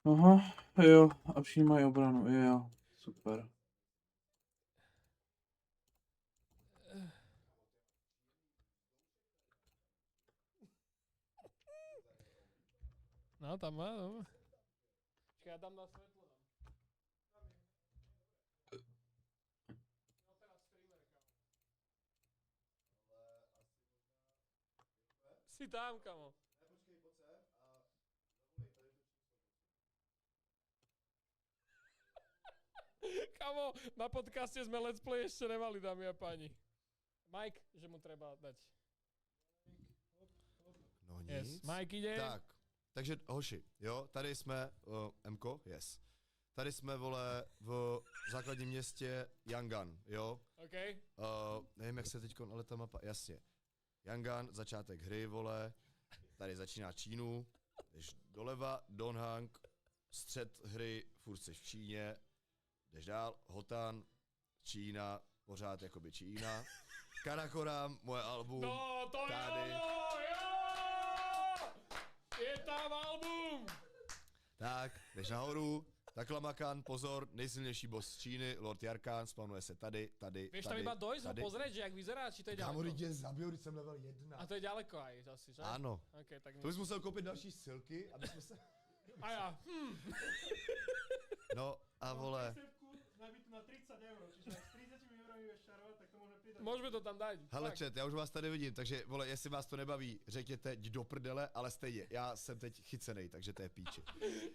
Aha, jo, a přijímají obranu, jo, super. No, tam má, no. Počkaj, ja dám na svetlo. No teraz streamer, kamo. Si tam, kamo. Počkej, pojď sem a zavolej tady to číslo. Kamo, na podcaste sme Let's Play ešte nemali, dámy a páni. Mike, že mu treba dať. No nic. Yes, Mike ide. Tak, takže hoši, jo, tady jsme, Mko, yes. Tady jsme, vole, v základním městě Yangan, jo. OK. Nevím, jak se teďko, ale ta mapa, jasně. Yangan, začátek hry, vole. Tady začíná Čínu, jdeš doleva, Donghang, střed hry, furt jsi v Číně, jdeš dál, Hotan, Čína, pořád jakoby Čína. Karakoram, moje album, No, to tady. je ono, jo! Je tam album! Tak, jdeš nahoru, Taklamakan, pozor, nejsilnější boss z Číny, Lord Jarkan, spawnuje se tady. Vieš tam iba dojsť ho pozrieť, že jak vyzerá, či to je ďaleko? Kámo, tě zabiju, když jsem level 1. A to je ďaleko aj asi, že? Ano. Okay, tak To bys musel koupit další silky, aby jsme se... A já, No a vole, Nabít na 30 euro, čiže ak s 30 eurami budeš šarovať, tak to môžeme pridať. Môžeme to tam dať. hele fakt. chat, já už vás tady vidím, takže vole, jestli vás to nebaví, řekněte jdi do prdele, ale stejně, já jsem teď chycenej, takže to je píči.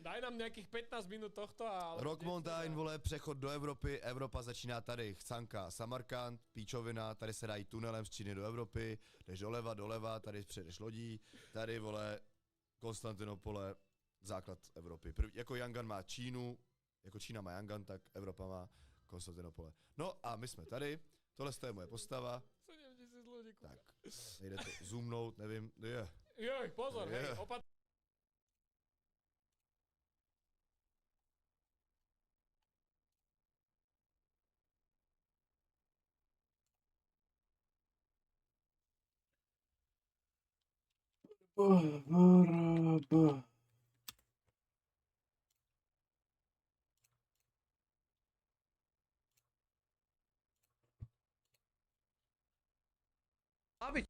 Daj nám nejakých 15 minút tohto a... Rock Mountain, vole, přechod do Evropy, Evropa začíná tady, Chcanka, Samarkand, píčovina, tady se dají tunelem z Číny do Evropy, jdeš doleva, tady přejdeš lodí, tady, vole, Konstantinopole, základ Evropy. Jako Yangan má Čínu, jako Čína má Yangan, tak Evropa má Konstantinopole. No a my jsme tady, tohle je moje postava. 7000 ľudí. Tak, nejde to zoomnout, nevím, je. Joj, pozor, hej, opat... Abi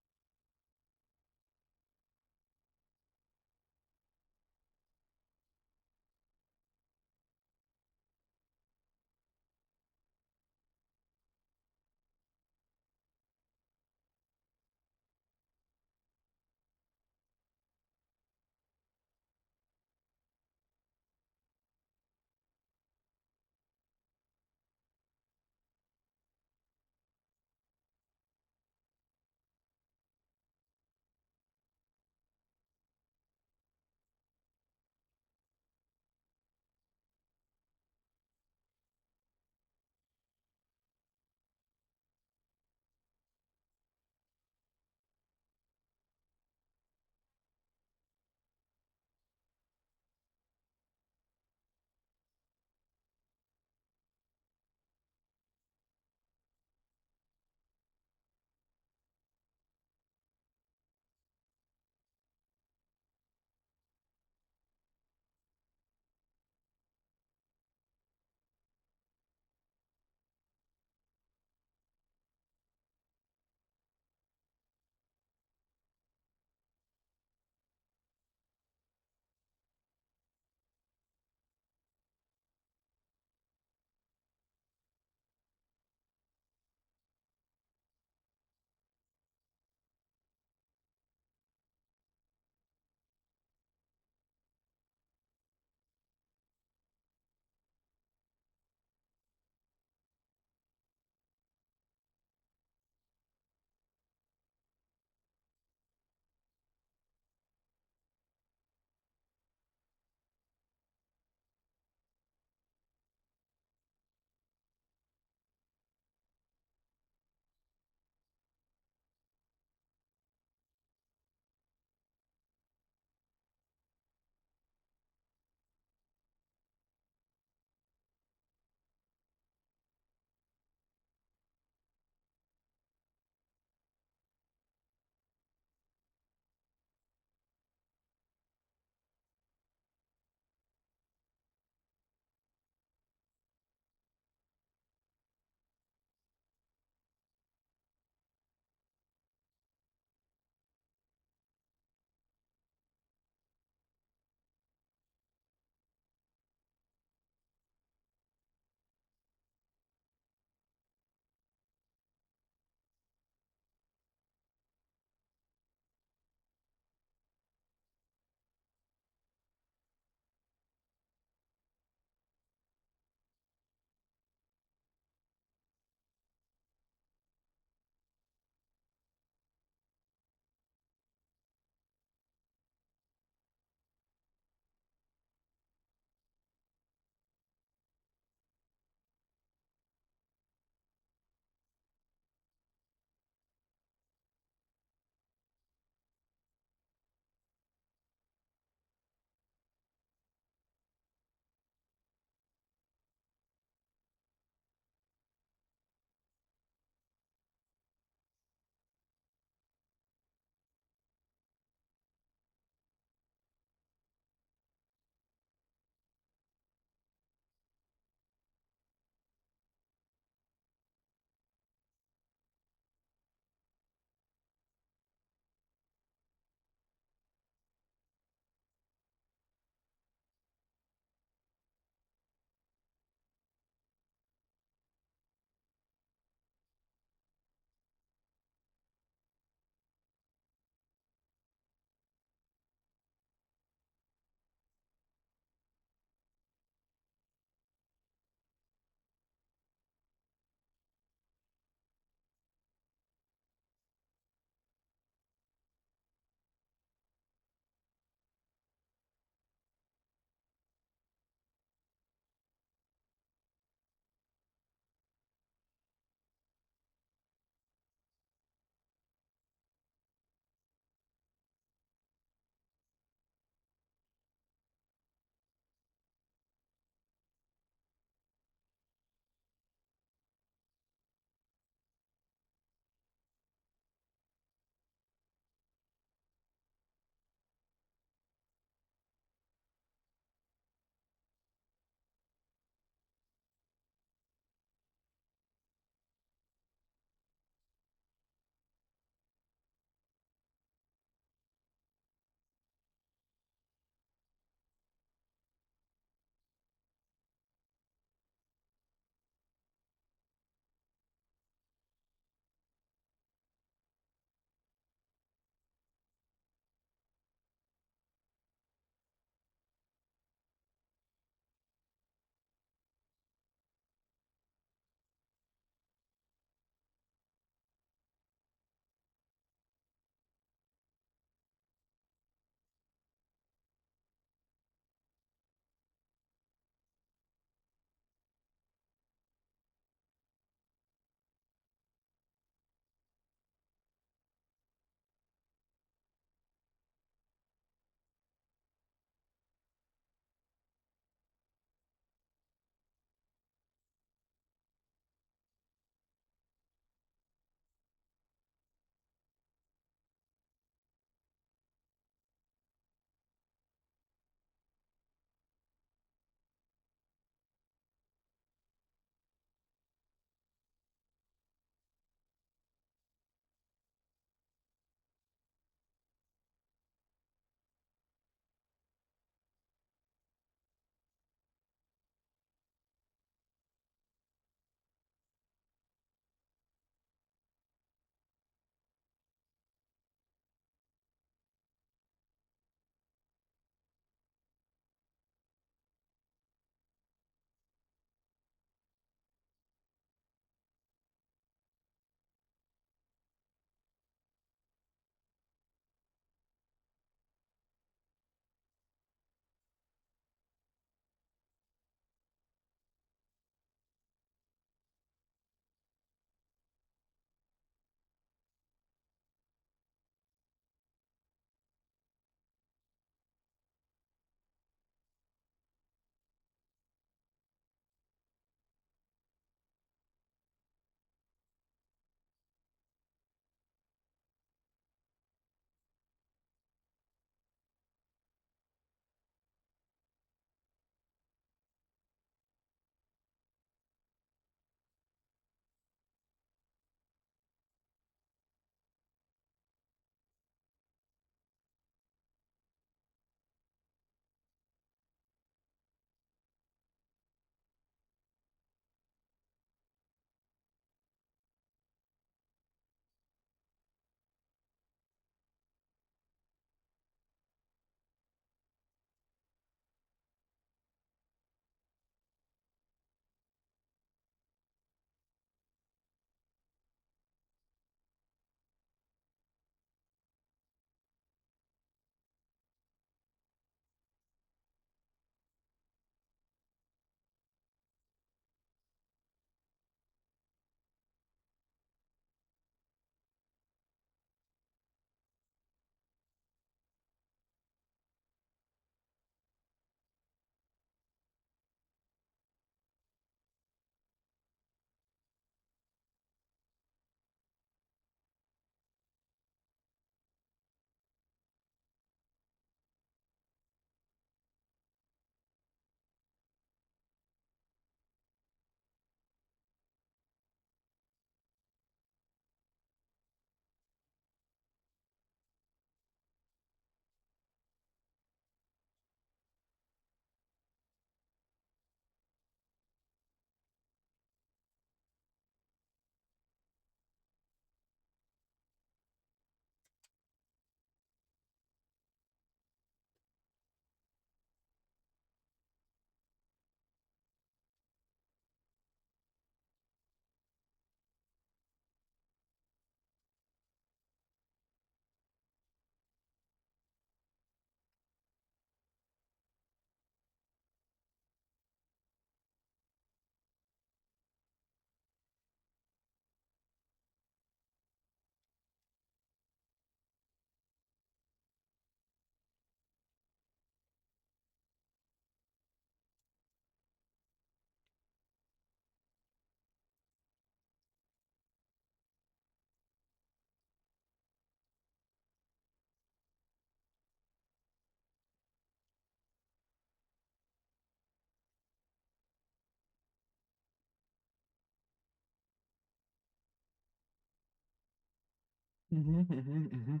Mhm, mhm, mhm.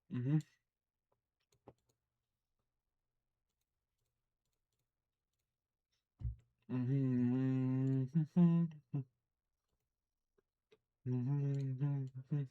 Mhm. Mhm, mhm, mhm. Mhm, mhm, mhm.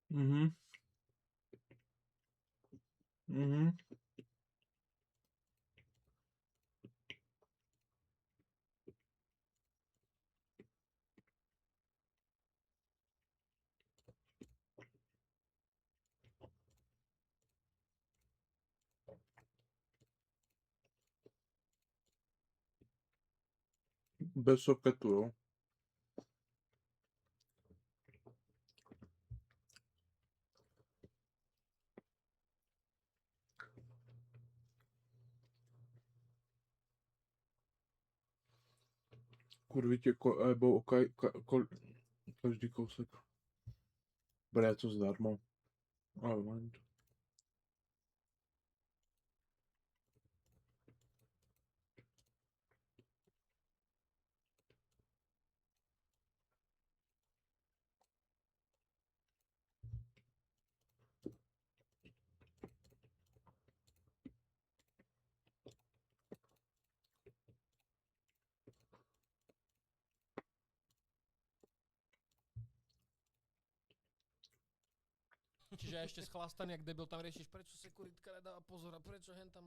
Mhm. Mhm. Bez soketu, jo. Kurvitě nebo každý kousek. Bude to zdarma. Ale moment. Čiže ja ešte schlastaný, jak debil tam riešiš, prečo sekuritka nedáva pozor a prečo hen tam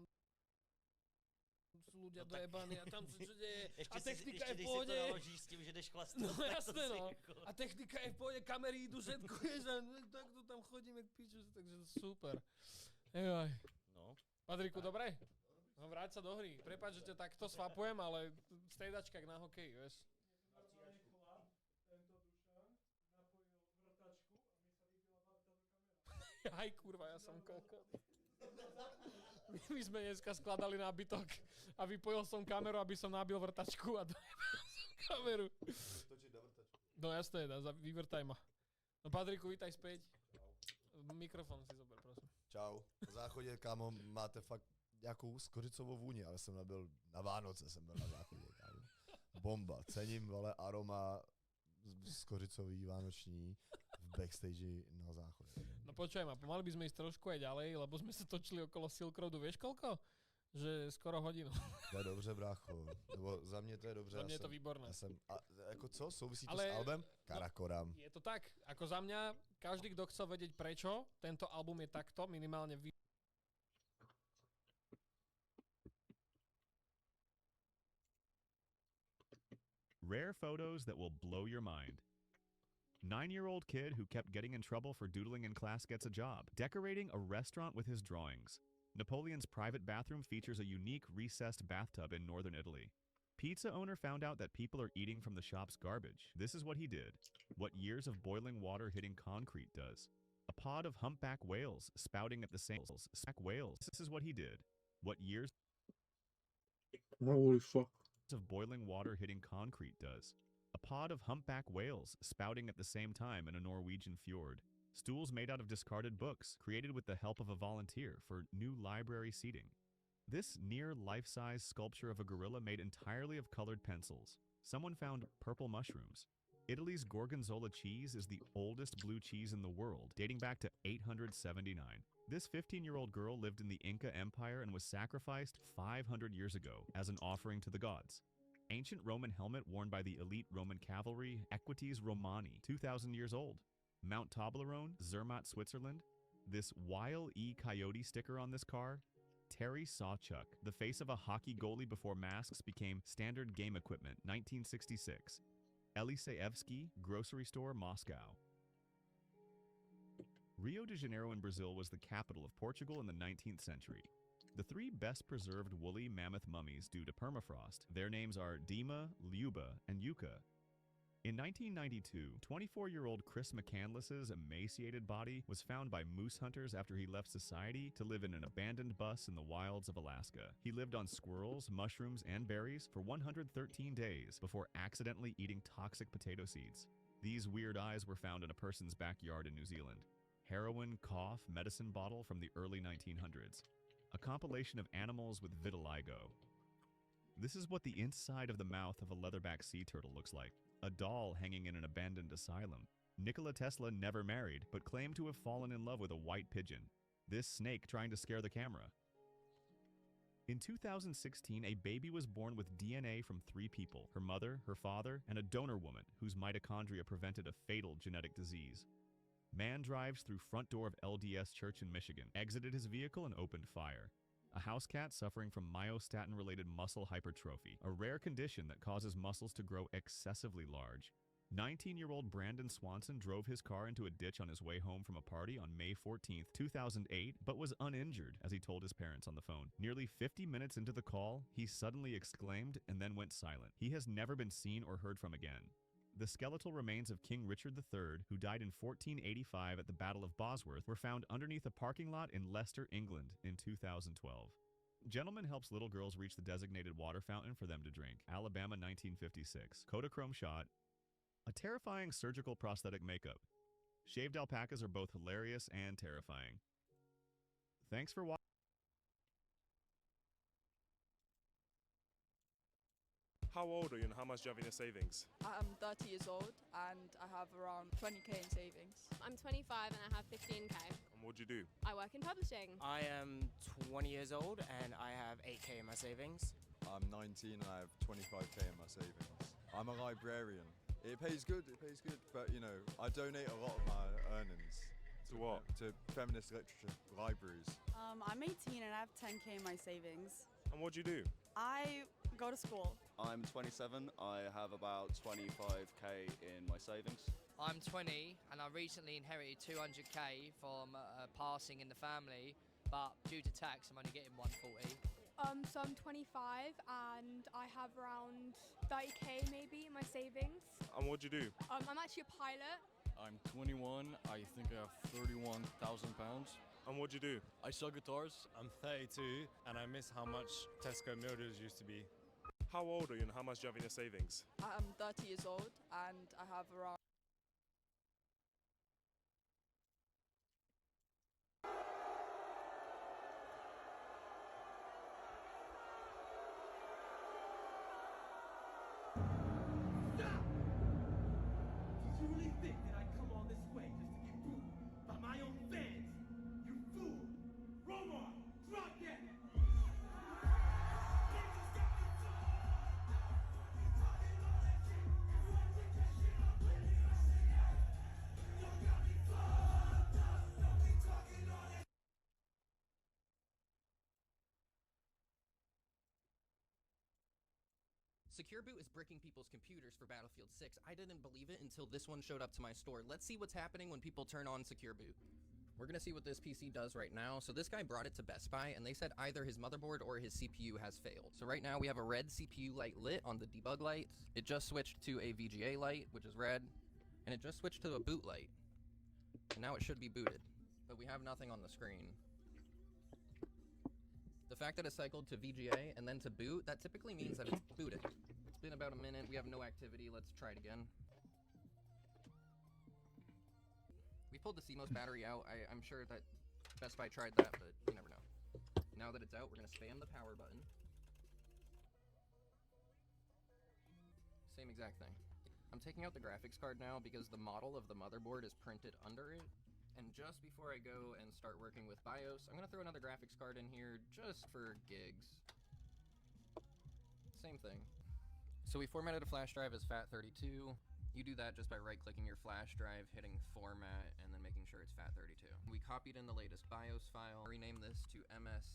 sú ľudia dojebaní a tam čo deje a technika je v pohode. s tím, že jdeš chlastat. No jasné no. A technika je v pohode, kamery idú, všetko je, že tak to tam chodíme k piču, takže super. Joj. No. Patriku, dobre? No vráť sa do hry. Prepáč, že ťa takto swapujem, ale striedačka jak na hokeji, vieš. Aj kurva, ja som kokot. My sme dneska skladali nábytok a vypojil som kameru, aby som nabil vrtačku a dojebal som kameru. No jasné, vyvrtaj ma. No Patriku, vítaj späť. Mikrofon si zober, prosím. Čau. V záchodě, kámo, máte fakt nějakou skořicovou vůni, ale jsem byl na Vánoce, jsem byl na záchodě, kámo. Bomba. Cením, vole, aroma skořicový, vánoční v backstage na záchodě. No počujem, a pomali by sme ísť trošku aj ďalej, lebo sme sa točili okolo Silk Roadu, vieš koľko? Že skoro hodinu. To je dobře, brácho. Nebo za mě to je dobře. Za mě je to výborné. A jako co? Souvisí to s albem? Karakoram. Je to tak. Ako za mňa, každý, kto chcel vedieť prečo, tento album je takto, minimálne Rare photos that will blow your mind. 9-year-old kid who kept getting in trouble for doodling in class gets a job. Decorating a restaurant with his drawings. Napoleon's private bathroom features a unique recessed bathtub in northern Italy. Pizza owner found out that people are eating from the shop's garbage. This is what he did. What years of boiling water hitting concrete does. A pod of humpback whales spouting at the same whales. This is what he did. What years Holy fuck. of boiling water hitting concrete does. A pod of humpback whales spouting at the same time in a Norwegian fjord. Stools made out of discarded books, created with the help of a volunteer for new library seating. This near life-size sculpture of a gorilla made entirely of colored pencils. Someone found purple mushrooms. Italy's Gorgonzola cheese is the oldest blue cheese in the world, dating back to 879. This 15-year-old girl lived in the Inca Empire and was sacrificed 500 years ago as an offering to the gods. Ancient Roman helmet worn by the elite Roman cavalry, Equites Romani, 2,000 years old. Mount Toblerone, Zermatt, Switzerland. This Wile E. Coyote sticker on this car. Terry Sawchuk, the face of a hockey goalie before masks became standard game equipment, 1966. Eliseevsky, grocery store, Moscow. Rio de Janeiro in Brazil was the capital of Portugal in the 19th century. The three best preserved woolly mammoth mummies due to permafrost, their names are Dima, Luba, and Yuka. In 1992, 24-year-old Chris McCandless's emaciated body was found by moose hunters after he left society to live in an abandoned bus in the wilds of Alaska. He lived on squirrels, mushrooms, and berries for 113 days before accidentally eating toxic potato seeds. These weird eyes were found in a person's backyard in New Zealand. Heroin, cough, medicine bottle from the early 1900s. A compilation of animals with vitiligo. This is what the inside of the mouth of a leatherback sea turtle looks like. A doll hanging in an abandoned asylum. Nikola Tesla never married, but claimed to have fallen in love with a white pigeon. This snake trying to scare the camera. In 2016, a baby was born with DNA from 3 people, her mother, her father, and a donor woman whose mitochondria prevented a fatal genetic disease. Man drives through front door of LDS Church in Michigan, exited his vehicle and opened fire. A house cat suffering from myostatin-related muscle hypertrophy, a rare condition that causes muscles to grow excessively large. 19-year-old Brandon Swanson drove his car into a ditch on his way home from a party on May 14, 2008, but was uninjured, as he told his parents on the phone. Nearly 50 minutes into the call, he suddenly exclaimed and then went silent. He has never been seen or heard from again. The skeletal remains of King Richard III, who died in 1485 at the Battle of Bosworth, were found underneath a parking lot in Leicester, England in 2012. Gentleman helps little girls reach the designated water fountain for them to drink. Alabama, 1956. Kodachrome shot. A terrifying surgical prosthetic makeup. Shaved alpacas are both hilarious and terrifying. Thanks for watching. How old are you and how much do you have in your savings? I'm 30 years old and I have around 20k in savings. I'm 25 and I have 15k. And what do you do? I work in publishing. I am 20 years old and I have 8k in my savings. I'm 19 and I have 25k in my savings. I'm a librarian. It pays good, but you know, I donate a lot of my earnings. To what? To feminist literature, libraries. I'm 18 and I have 10k in my savings. And what do you do? I go to school. I'm 27, I have about 25k in my savings. I'm 20 and I recently inherited 200k from passing in the family, but due to tax I'm only getting 140. So I'm 25 and I have around 30k maybe in my savings. And what do you do? I'm actually a pilot. I'm 21, I think I have 31,000 pounds. And what do you do? I sell guitars. I'm 32 and I miss how much Tesco meal deals used to be. How old are you and how much do you have in your savings? I'm 30 years old and I have around Secure Boot is bricking people's computers for Battlefield 6. I didn't believe it until this one showed up to my store. Let's see what's happening when people turn on Secure Boot. We're gonna see what this PC does right now. So this guy brought it to Best Buy and they said either his motherboard or his CPU has failed. So right now we have a red CPU light lit on the debug light. It just switched to a VGA light, which is red, and it just switched to a boot light. And now it should be booted, but we have nothing on the screen. The fact that it cycled to VGA and then to boot, that typically means that it's booted. It's been about a minute, we have no activity, let's try it again. We pulled the CMOS battery out. I'm sure that Best Buy tried that, but you never know. Now that it's out, we're gonna spam the power button. Same exact thing. I'm taking out the graphics card now because the model of the motherboard is printed under it. And just before I go and start working with BIOS, I'm gonna throw another graphics card in here just for gigs. Same thing. So we formatted a flash drive as FAT32. You do that just by right-clicking your flash drive, hitting format, and then making sure it's FAT32. We copied in the latest BIOS file, rename this to msi.rom.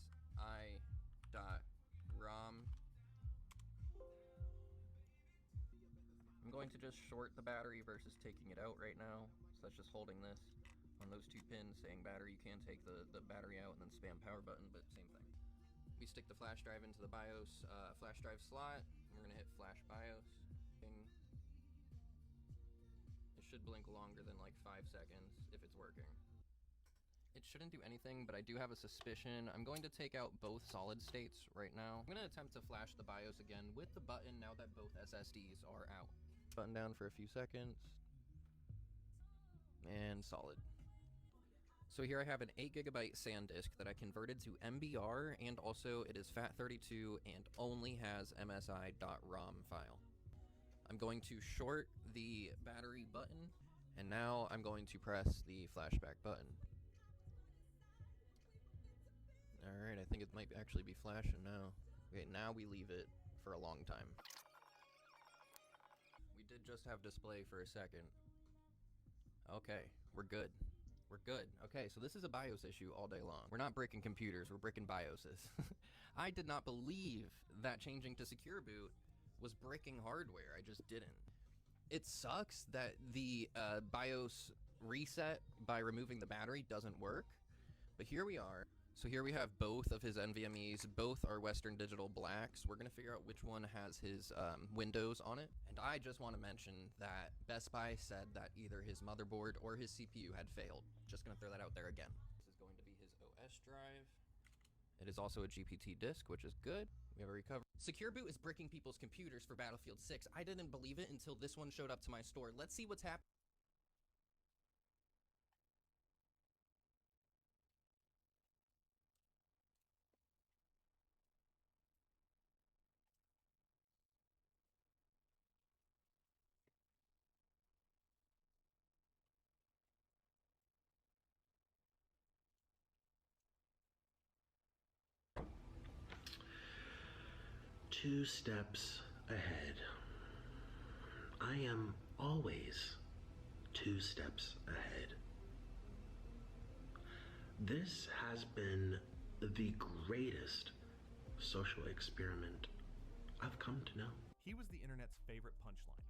I'm going to just short the battery versus taking it out right now. So that's just holding this on those two pins saying battery. You can take the battery out and then spam power button, but same thing. We stick the flash drive into the BIOS flash drive slot. We're gonna hit flash BIOS. It should blink longer than like 5 seconds if it's working. It shouldn't do anything, but I do have a suspicion. I'm going to take out both solid states right now. I'm gonna attempt to flash the BIOS again with the button now that both SSDs are out. Button down for a few seconds. And solid. So here I have an 8GB SanDisk that I converted to MBR, and also it is FAT32 and only has msi.rom file. I'm going to short the battery button, and now I'm going to press the flashback button. Alright, I think it might actually be flashing now. Okay, now we leave it for a long time. We did just have display for a second. Okay, we're good. We're good. Okay, so this is a BIOS issue all day long. We're not breaking computers, we're breaking BIOSes. I did not believe that changing to secure boot was breaking hardware. I just didn't. It sucks that the BIOS reset by removing the battery doesn't work, but here we are. So here we have both of his NVMEs, both are Western Digital blacks. We're gonna figure out which one has his Windows on it. And I just wanna mention that Best Buy said that either his motherboard or his CPU had failed. Just gonna throw that out there again. This is going to be his OS drive. It is also a GPT disk, which is good. We have a recovery. Secure boot is bricking people's computers for Battlefield 6. I didn't believe it until this one showed up to my store. Let's see what's happening. Two steps ahead. I am always 2 steps ahead. This has been the greatest social experiment I've come to know. He was the internet's favorite punchline,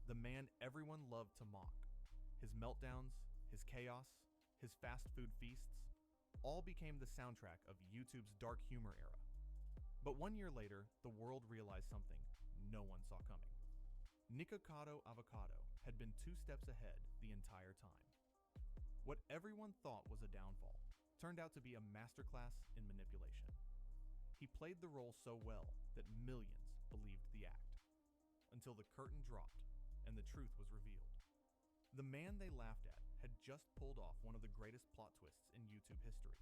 the man everyone loved to mock. His meltdowns, his chaos, his fast food feasts, all became the soundtrack of YouTube's dark humor era. But 1 year later, the world realized something no one saw coming. Nikocado Avocado had been 2 steps ahead the entire time. What everyone thought was a downfall turned out to be a masterclass in manipulation. He played the role so well that millions believed the act, until the curtain dropped and the truth was revealed. The man they laughed at had just pulled off one of the greatest plot twists in YouTube history.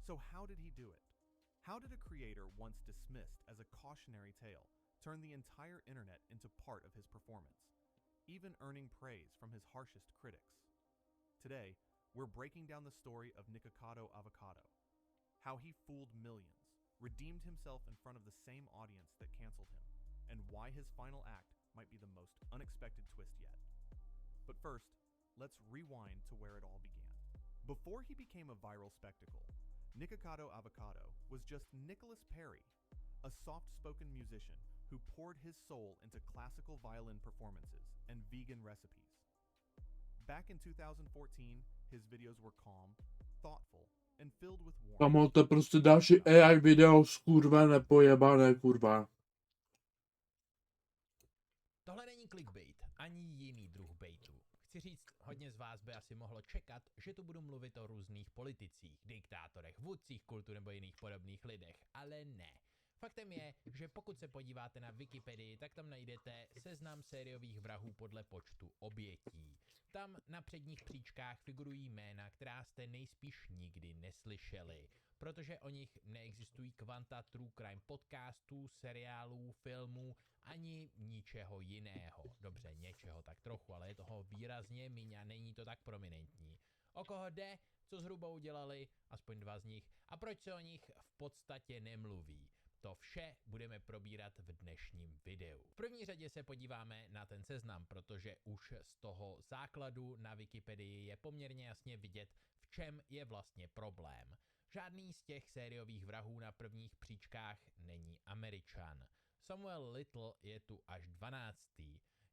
So how did he do it? How did a creator once dismissed as a cautionary tale turn the entire internet into part of his performance, even earning praise from his harshest critics? Today, we're breaking down the story of Nikocado Avocado, how he fooled millions, redeemed himself in front of the same audience that canceled him, and why his final act might be the most unexpected twist yet. But first, let's rewind to where it all began. Before he became a viral spectacle, Nikocado Avocado was just Nicholas Perry, a soft-spoken musician who poured his soul into classical violin performances and vegan recipes. Back in 2014, his videos were calm, thoughtful, and filled with warmth. Kamo, to je prostě další AI video, skurvené, pojebané, kurva. Tohle není clickbait, ani jiný druh baitu. Chci říct, hodně z vás by asi mohlo čekat, že tu budu mluvit o různých politicích, diktátorech, vůdcích kultu nebo jiných podobných lidech, ale ne. Faktem je, že pokud se podíváte na Wikipedii, tak tam najdete seznam sériových vrahů podle počtu obětí. Tam na předních příčkách figurují jména, která jste nejspíš nikdy neslyšeli, protože o nich neexistují kvanta true crime podcastů, seriálů, filmů, ani ničeho jiného. Dobře, něčeho tak trochu, ale je toho výrazně míň a není to tak prominentní. O koho jde, co zhruba udělali, aspoň 2 z nich, a proč se o nich v podstatě nemluví. To vše budeme probírat v dnešním videu. V první řadě se podíváme na ten seznam, protože už z toho základu na Wikipedii je poměrně jasně vidět, v čem je vlastně problém. Žádný z těch sériových vrahů na prvních příčkách není Američan. Samuel Little je tu až 12.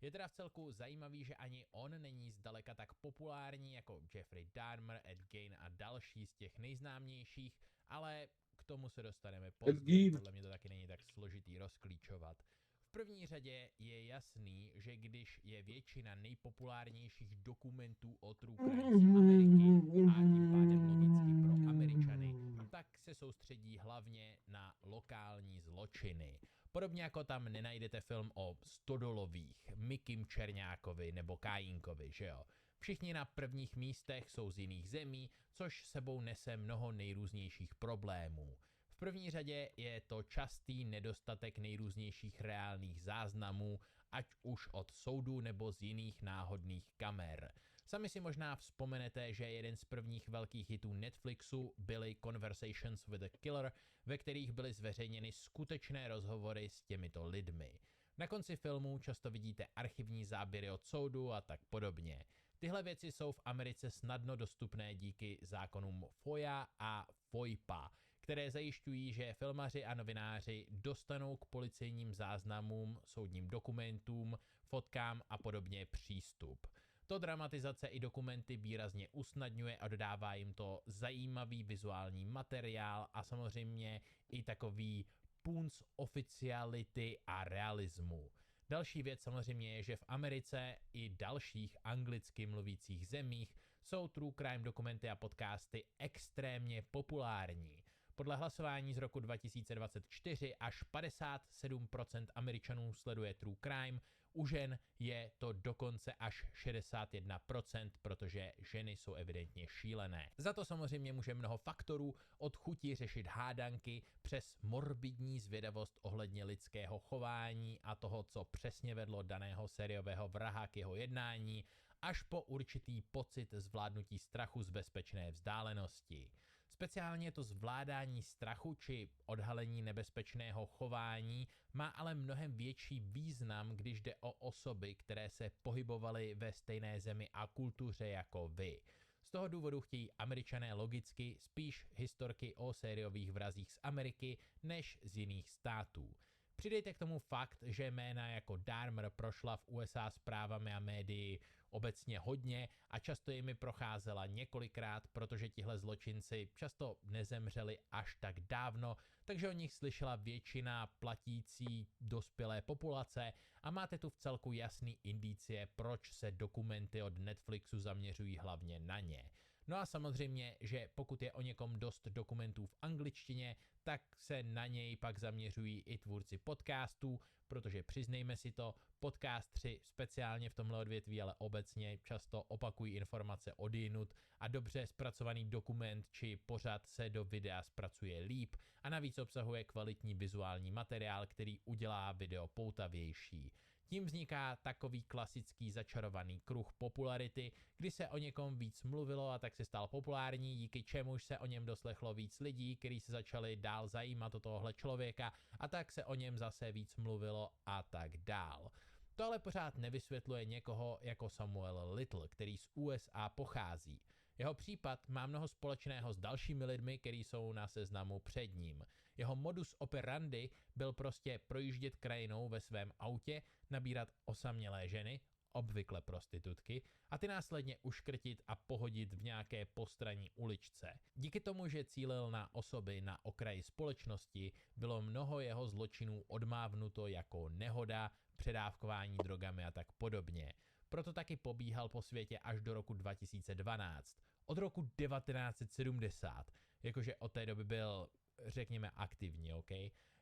Je teda vcelku zajímavý, že ani on není zdaleka tak populární jako Jeffrey Dahmer, Ed Gein a další z těch nejznámějších, ale k tomu se dostaneme později, podle mě to taky není tak složitý rozklíčovat. V první řadě je jasný, že když je většina nejpopulárnějších dokumentů o true crime z Ameriky a tím pádem logicky pro Američany, tak se soustředí hlavně na lokální zločiny. Podobně jako tam nenajdete film o Stodolových, Mikim Čerňákovi nebo Kajínkovi, že jo? Všichni na prvních místech jsou z jiných zemí, což sebou nese mnoho nejrůznějších problémů. V první řadě je to častý nedostatek nejrůznějších reálných záznamů, ať už od soudů nebo z jiných náhodných kamer. Sami si možná vzpomenete, že jeden z prvních velkých hitů Netflixu byly Conversations with a Killer, ve kterých byly zveřejněny skutečné rozhovory s těmito lidmi. Na konci filmu často vidíte archivní záběry od soudu a tak podobně. Tyhle věci jsou v Americe snadno dostupné díky zákonům FOIA a FOIPA, které zajišťují, že filmaři a novináři dostanou k policejním záznamům, soudním dokumentům, fotkám a podobně přístup. To dramatizace i dokumenty výrazně usnadňuje a dodává jim to zajímavý vizuální materiál a samozřejmě i takový punc oficiality a realismu. Další věc samozřejmě je, že v Americe i dalších anglicky mluvících zemích jsou true crime dokumenty a podcasty extrémně populární. Podle hlasování z roku 2024 až 57% Američanů sleduje true crime, u žen je to dokonce až 61%, protože ženy jsou evidentně šílené. Za to samozřejmě může mnoho faktorů, od chuti řešit hádanky přes morbidní zvědavost ohledně lidského chování a toho, co přesně vedlo daného sériového vraha k jeho jednání, až po určitý pocit zvládnutí strachu z bezpečné vzdálenosti. Speciálně to zvládání strachu či odhalení nebezpečného chování má ale mnohem větší význam, když jde o osoby, které se pohybovaly ve stejné zemi a kultuře jako vy. Z toho důvodu chtějí Američané logicky spíš historky o sériových vrazích z Ameriky než z jiných států. Přidejte k tomu fakt, že jména jako Dahmer prošla v USA zprávami a médii obecně hodně a často jimi procházela několikrát, protože tihle zločinci často nezemřeli až tak dávno, takže o nich slyšela většina platící dospělé populace a máte tu vcelku jasný indicie, proč se dokumenty od Netflixu zaměřují hlavně na ně. No a samozřejmě, že pokud je o někom dost dokumentů v angličtině, tak se na něj pak zaměřují i tvůrci podcastů, protože přiznejme si to, podcastři speciálně v tomhle odvětví, ale obecně často opakují informace odjinud a dobře zpracovaný dokument či pořad se do videa zpracuje líp a navíc obsahuje kvalitní vizuální materiál, který udělá video poutavější. Tím vzniká takový klasický začarovaný kruh popularity, kdy se o někom víc mluvilo a tak se stal populární, díky čemuž se o něm doslechlo víc lidí, kteří se začali dál zajímat o tohohle člověka a tak se o něm zase víc mluvilo a tak dál. To ale pořád nevysvětluje někoho jako Samuel Little, který z USA pochází. Jeho případ má mnoho společného s dalšími lidmi, kteří jsou na seznamu před ním. Jeho modus operandi byl prostě projíždět krajinou ve svém autě, nabírat osamělé ženy, obvykle prostitutky, a ty následně uškrtit a pohodit v nějaké postranní uličce. Díky tomu, že cílil na osoby na okraji společnosti, bylo mnoho jeho zločinů odmávnuto jako nehoda, předávkování drogami a tak podobně. Proto taky pobíhal po světě až do roku 2012. Od roku 1970, jakože od té doby byl, řekněme, aktivní, OK?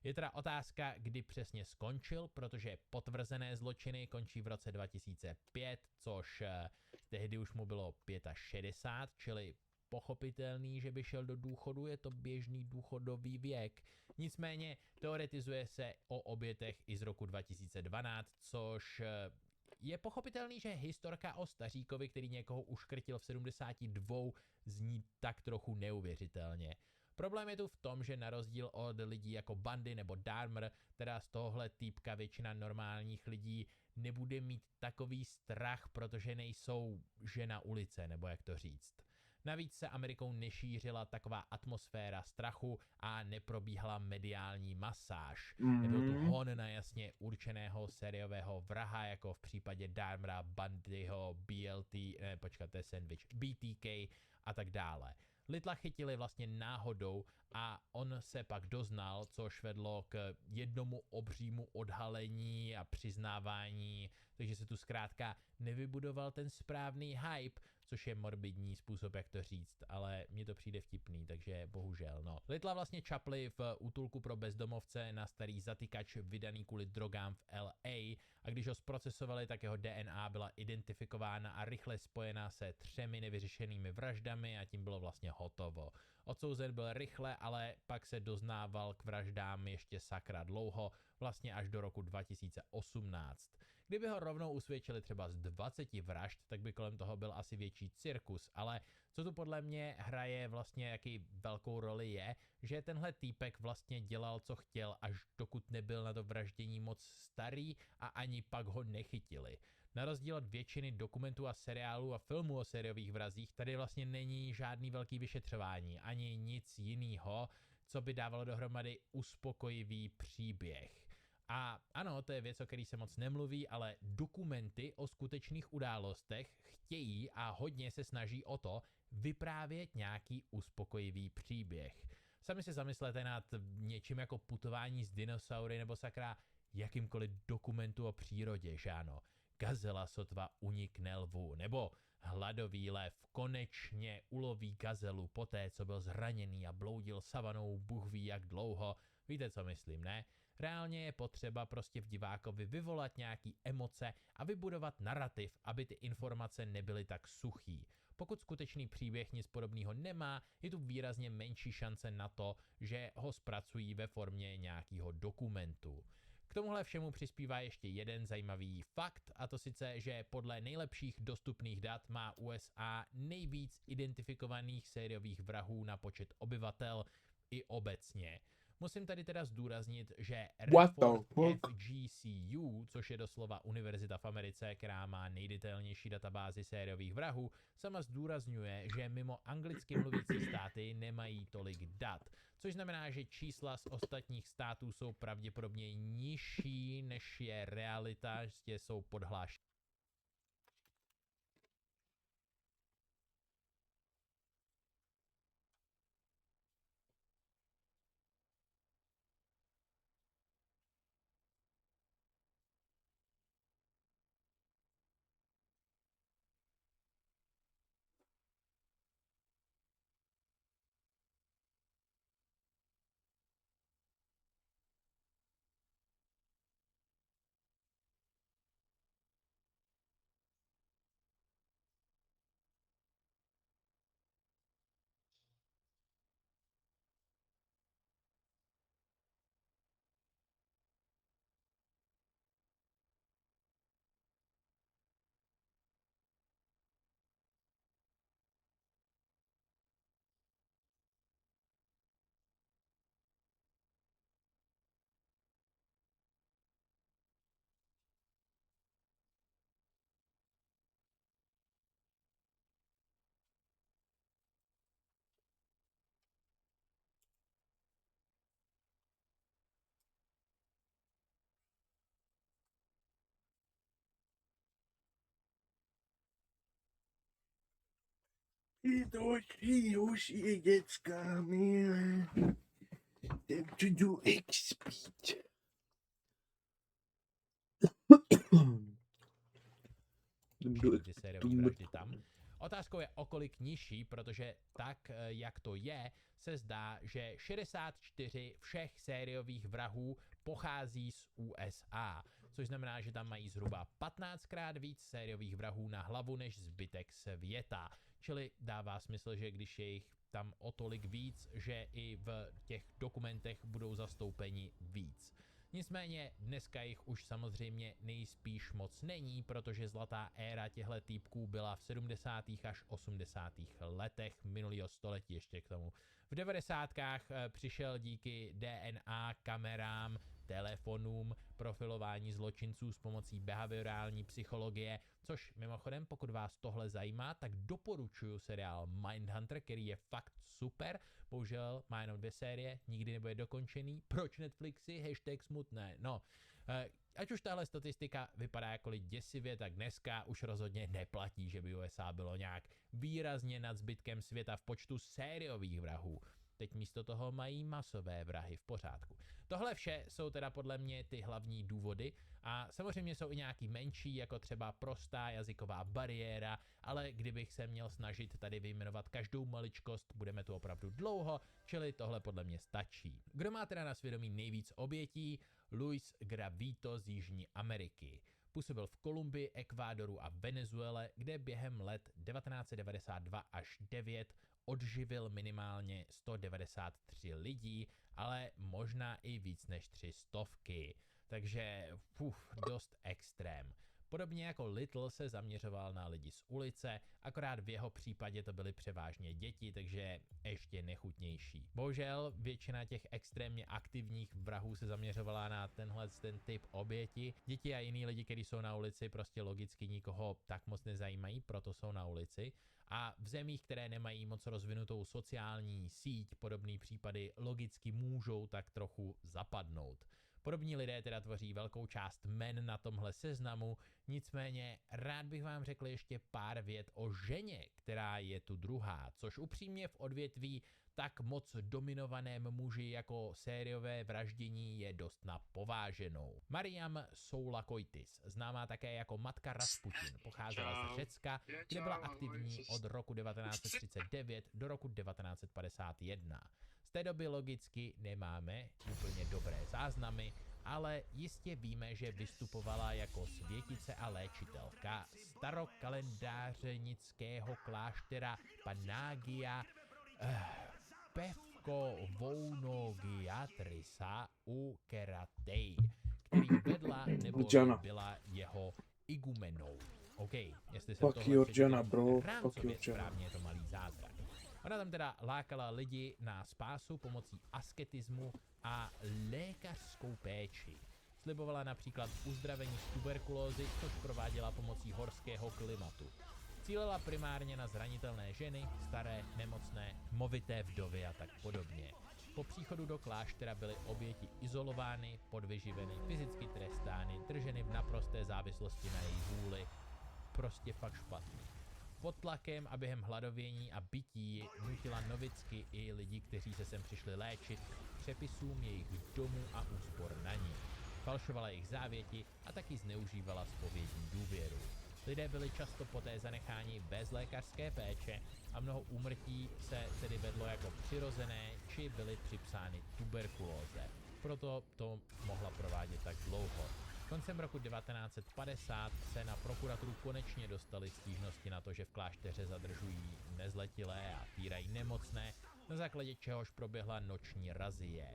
Je teda otázka, kdy přesně skončil, protože potvrzené zločiny končí v roce 2005, což tehdy už mu bylo 65, čili pochopitelný, že by šel do důchodu, je to běžný důchodový věk. Nicméně teoretizuje se o obětech i z roku 2012, což je pochopitelný, že historka o staříkovi, který někoho uškrtil v 72, zní tak trochu neuvěřitelně. Problém je tu v tom, že na rozdíl od lidí jako Bundy nebo Dahmer, teda z tohohle týpka většina normálních lidí nebude mít takový strach, protože nejsou žena ulice, nebo jak to říct. Navíc se Amerikou nešířila taková atmosféra strachu a neprobíhala mediální masáž. Nebyl tu hon na jasně určeného sériového vraha, jako v případě Dahmera, Bundyho, BTK a tak dále. Littla chytili vlastně náhodou a on se pak doznal, což vedlo k jednomu obřímu odhalení a přiznávání, takže se tu zkrátka nevybudoval ten správný hype, což je morbidní způsob, jak to říct, ale mně to přijde vtipný, takže bohužel, no. Littla vlastně čapli v útulku pro bezdomovce na starý zatykač vydaný kvůli drogám v LA a když ho zprocesovali, tak jeho DNA byla identifikována a rychle spojená se 3 nevyřešenými vraždami a tím bylo vlastně hotovo. Odsouzen byl rychle, ale pak se doznával k vraždám ještě sakra dlouho, vlastně až do roku 2018. Kdyby ho rovnou usvědčili třeba z 20 vražd, tak by kolem toho byl asi větší cirkus, ale co tu podle mě hraje vlastně jaký velkou roli je, že tenhle týpek vlastně dělal, co chtěl, až dokud nebyl na to vraždění moc starý a ani pak ho nechytili. Na rozdíl od většiny dokumentů a seriálů a filmů o sériových vrazích, tady vlastně není žádný velký vyšetřování, ani nic jinýho, co by dávalo dohromady uspokojivý příběh. A ano, to je věc, o který se moc nemluví, ale dokumenty o skutečných událostech chtějí a hodně se snaží o to vyprávět nějaký uspokojivý příběh. Sami se zamyslete nad něčím jako putování s dinosaury nebo sakra jakýmkoliv dokumentu o přírodě, že ano. Gazela sotva unikne lvu, nebo hladový lev konečně uloví gazelu poté, co byl zraněný a bloudil savanou bůh ví jak dlouho. Víte, co myslím, ne? Reálně je potřeba prostě v divákovi vyvolat nějaký emoce a vybudovat narrativ, aby ty informace nebyly tak suchý. Pokud skutečný příběh nic podobného nemá, je tu výrazně menší šance na to, že ho zpracují ve formě nějakého dokumentu. K tomuhle všemu přispívá ještě jeden zajímavý fakt, a to sice, že podle nejlepších dostupných dat má USA nejvíc identifikovaných sériových vrahů na počet obyvatel i obecně. Musím tady teda zdůraznit, že report FGCU, což je doslova univerzita v Americe, která má nejdetailnější databázi sériových vrahů, sama zdůrazňuje, že mimo anglicky mluvící státy nemají tolik dat, což znamená, že čísla z ostatních států jsou pravděpodobně nižší, než je realita, že jsou podhlášeny. Už je dětská míle. Time to do expít. Otázkou je, o kolik nižší, protože tak, jak to je, se zdá, že 64 všech sériových vrahů pochází z USA, což znamená, že tam mají zhruba 15krát víc sériových vrahů na hlavu než zbytek světa. Čili dává smysl, že když je jich tam o tolik víc, že i v těch dokumentech budou zastoupeni víc. Nicméně dneska jich už samozřejmě nejspíš moc není, protože zlatá éra těchto týpků byla v 70. až 80. letech minulého století ještě k tomu. V 90. přišel díky DNA, kamerám, telefonům, profilování zločinců s pomocí behaviorální psychologie, což mimochodem, pokud vás tohle zajímá, tak doporučuji seriál Mindhunter, který je fakt super, bohužel má jenom 2 série, nikdy nebude dokončený. Proč Netflixy? Hashtag smutné. No, ať už tahle statistika vypadá jakkoliv děsivě, tak dneska už rozhodně neplatí, že by USA bylo nějak výrazně nad zbytkem světa v počtu sériových vrahů. Teď místo toho mají masové vrahy, v pořádku. Tohle vše jsou teda podle mě ty hlavní důvody a samozřejmě jsou i nějaký menší, jako třeba prostá jazyková bariéra, ale kdybych se měl snažit tady vyjmenovat každou maličkost, budeme tu opravdu dlouho, čili tohle podle mě stačí. Kdo má teda na svědomí nejvíc obětí? Luis Gravito z Jižní Ameriky. Působil v Kolumbii, Ekvádoru a Venezuele, kde během let 1992 až 9 odživil minimálně 193 lidí, ale možná i víc než 300. Takže dost extrém. Podobně jako Little se zaměřoval na lidi z ulice, akorát v jeho případě to byly převážně děti, takže ještě nechutnější. Bohužel většina těch extrémně aktivních vrahů se zaměřovala na ten typ oběti. Děti a jiní lidi, kteří jsou na ulici, prostě logicky nikoho tak moc nezajímají, proto jsou na ulici. A v zemích, které nemají moc rozvinutou sociální síť, podobné případy logicky můžou tak trochu zapadnout. Podobní lidé teda tvoří velkou část men na tomhle seznamu, nicméně rád bych vám řekl ještě pár vět o ženě, která je tu druhá, což upřímně v odvětví tak moc dominovaném muži jako sériové vraždění je dost na pováženou. Mariam Soulakoitis, známá také jako matka Rasputin, pocházela z Řecka, kde byla aktivní od roku 1939 do roku 1951. Z té doby logicky nemáme úplně dobré záznamy, ale jistě víme, že vystupovala jako světice a léčitelka starokalendářenického kláštera Panagia Pevkovounogiatrisa u Keratei, který vedla nebo byla jeho igumenou. OK, jestli jsem tohle přečetl rámcově správně, je to malý zázrak. Ona tam teda lákala lidi na spásu pomocí asketismu a lékařskou péči. Slibovala například uzdravení z tuberkulózy, což prováděla pomocí horského klimatu. Cílila primárně na zranitelné ženy, staré, nemocné, movité vdovy a tak podobně. Po příchodu do kláštera byly oběti izolovány, podvyživeny, fyzicky trestány, drženy v naprosté závislosti na její vůli. Prostě fakt špatný. Pod tlakem a během hladovění a bytí nutila novicky i lidi, kteří se sem přišli léčit, k přepisům jejich domů a úspor na ní. Falšovala jejich závěti a taky zneužívala zpovědní důvěru. Lidé byli často poté zanecháni bez lékařské péče a mnoho úmrtí se tedy vedlo jako přirozené, či byly připsány tuberkulóze. Proto to mohla provádět tak dlouho. Koncem roku 1950 se na prokuraturu konečně dostaly stížnosti na to, že v klášteře zadržují nezletilé a týrají nemocné, na základě čehož proběhla noční razie.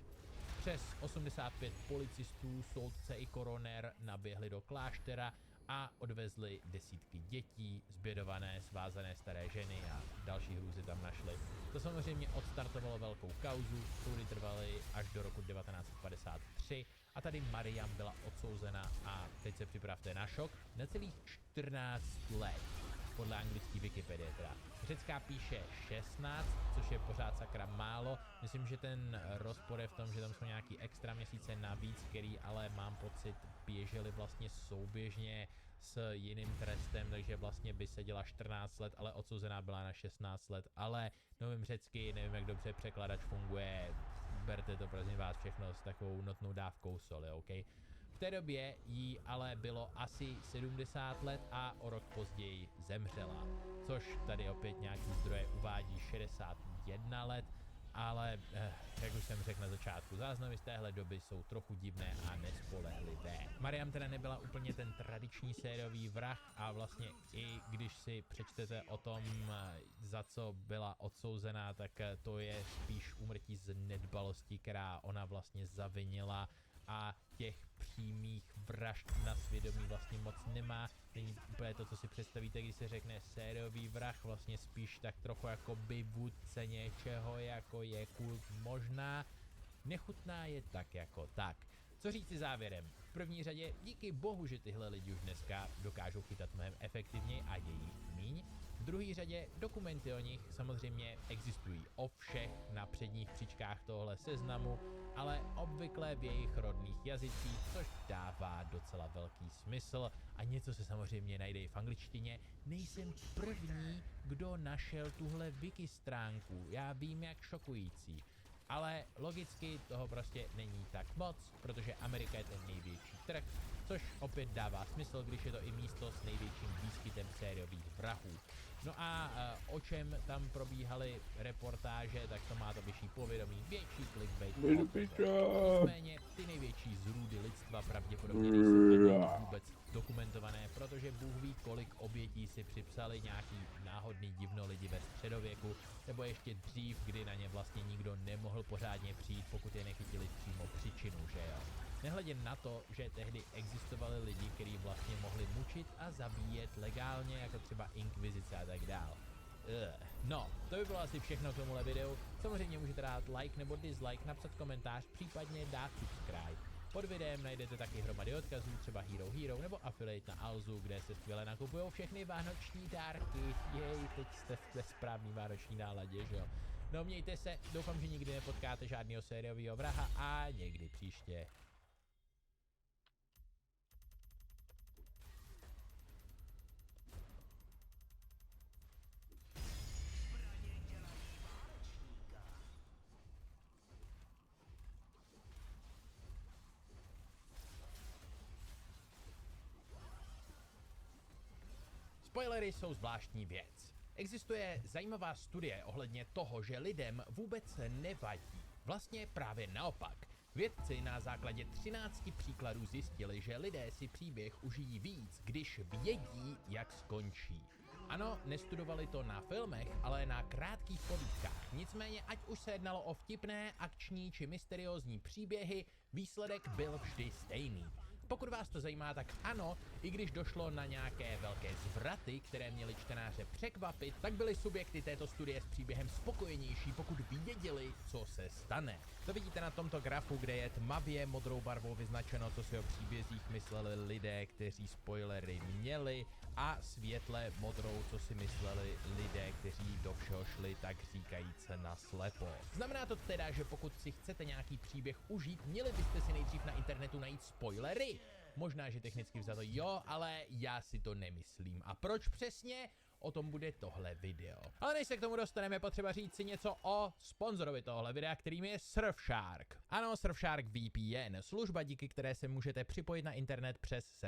Přes 85 policistů, soudce i koroner naběhli do kláštera a odvezli desítky dětí, zbědované, svázané staré ženy a další hrůzy tam našli. To samozřejmě odstartovalo velkou kauzu, soudy trvaly až do roku 1953 a tady Mariam byla odsouzena a teď se připravte na šok, na celých 14 let. Podle anglické Wikipedie teda. Řecká píše 16, což je pořád sakra málo. Myslím, že ten rozpor je v tom, že tam jsou nějaký extra měsíce navíc, který ale mám pocit běžely vlastně souběžně s jiným trestem, takže vlastně by seděla 14 let, ale odsouzená byla na 16 let, ale nevím řecky, nevím, jak dobře překladač funguje, berte to prosím vás všechno s takovou notnou dávkou soli, OK? V té době jí ale bylo asi 70 let a o rok později zemřela, což tady opět nějaký zdroje uvádí 61 let, ale jak už jsem řekl na začátku, záznamy z téhle doby jsou trochu divné a nespolehlivé. Mariam teda nebyla úplně ten tradiční sériový vrah a vlastně i když si přečtete o tom, za co byla odsouzená, tak to je spíš úmrtí z nedbalosti, která ona vlastně zavinila a těch přímých vražd na svědomí vlastně moc nemá. Není úplně to, co si představíte, když se řekne sériový vrah, vlastně spíš tak trochu jako by vůdce něčeho, jako je kult možná. Nechutná je tak jako tak. Co říci závěrem? V první řadě díky bohu, že tyhle lidi už dneska dokážou chytat mnohem efektivněji a je jich míň. V druhé řadě dokumenty o nich samozřejmě existují o všech na předních příčkách tohle seznamu, ale obvykle v jejich rodných jazycích, což dává docela velký smysl a něco se samozřejmě najde i v angličtině. Nejsem první, kdo našel tuhle wiki stránku, já vím, jak šokující. Ale logicky toho prostě není tak moc, protože Amerika je ten největší trh, což opět dává smysl, když je to i místo s největším výskytem sériových vrahů. No a o čem tam probíhaly reportáže, tak to má to vyšší povědomí, větší clickbait. Nicméně ty největší zrůdy lidstva pravděpodobně nejsou ani vůbec dokumentované, protože Bůh ví, kolik obětí si připsali nějaký náhodný divno lidi ve středověku, nebo ještě dřív, kdy na ně vlastně nikdo nemohl pořádně přijít, pokud je nechytili přímo příčinu, že jo. Nehledě na to, že tehdy existovali lidi, kteří vlastně mohli mučit a zabíjet legálně, jako třeba inkvizice a tak dál. No, to by bylo asi všechno k tomuhle videu. Samozřejmě můžete dát like nebo dislike, napsat komentář, případně dát subscribe. Pod videem najdete taky hromady odkazů, třeba Hero nebo affiliate na Alzu, kde se skvěle nakupují všechny vánoční dárky. Jej, teď jste ve správný vánoční náladě, že jo. No mějte se, doufám, že nikdy nepotkáte žádného sériového vraha a někdy příště. Spoilery jsou zvláštní věc. Existuje zajímavá studie ohledně toho, že lidem vůbec nevadí. Vlastně právě naopak. Vědci na základě 13 příkladů zjistili, že lidé si příběh užijí víc, když vědí, jak skončí. Ano, nestudovali to na filmech, ale na krátkých povídkách. Nicméně, ať už se jednalo o vtipné, akční či mysteriózní příběhy, výsledek byl vždy stejný. Pokud vás to zajímá, tak ano, i když došlo na nějaké velké zvraty, které měly čtenáře překvapit, tak byly subjekty této studie s příběhem spokojenější, pokud věděli, co se stane. To vidíte na tomto grafu, kde je tmavě modrou barvou vyznačeno, co si o příbězích mysleli lidé, kteří spoilery měli, a světle modrou, co si mysleli lidé, kteří do všeho šli tak říkajíc naslepo. Znamená to teda, že pokud si chcete nějaký příběh užít, měli byste si nejdřív na internetu najít spoilery. Možná, že technicky vzato jo, ale já si to nemyslím. A proč přesně? O tom bude tohle video. Ale než se k tomu dostaneme, potřeba říct si něco o sponzorovi tohle videa, kterým je Surfshark. Ano, Surfshark VPN, služba, díky které se můžete připojit na internet přes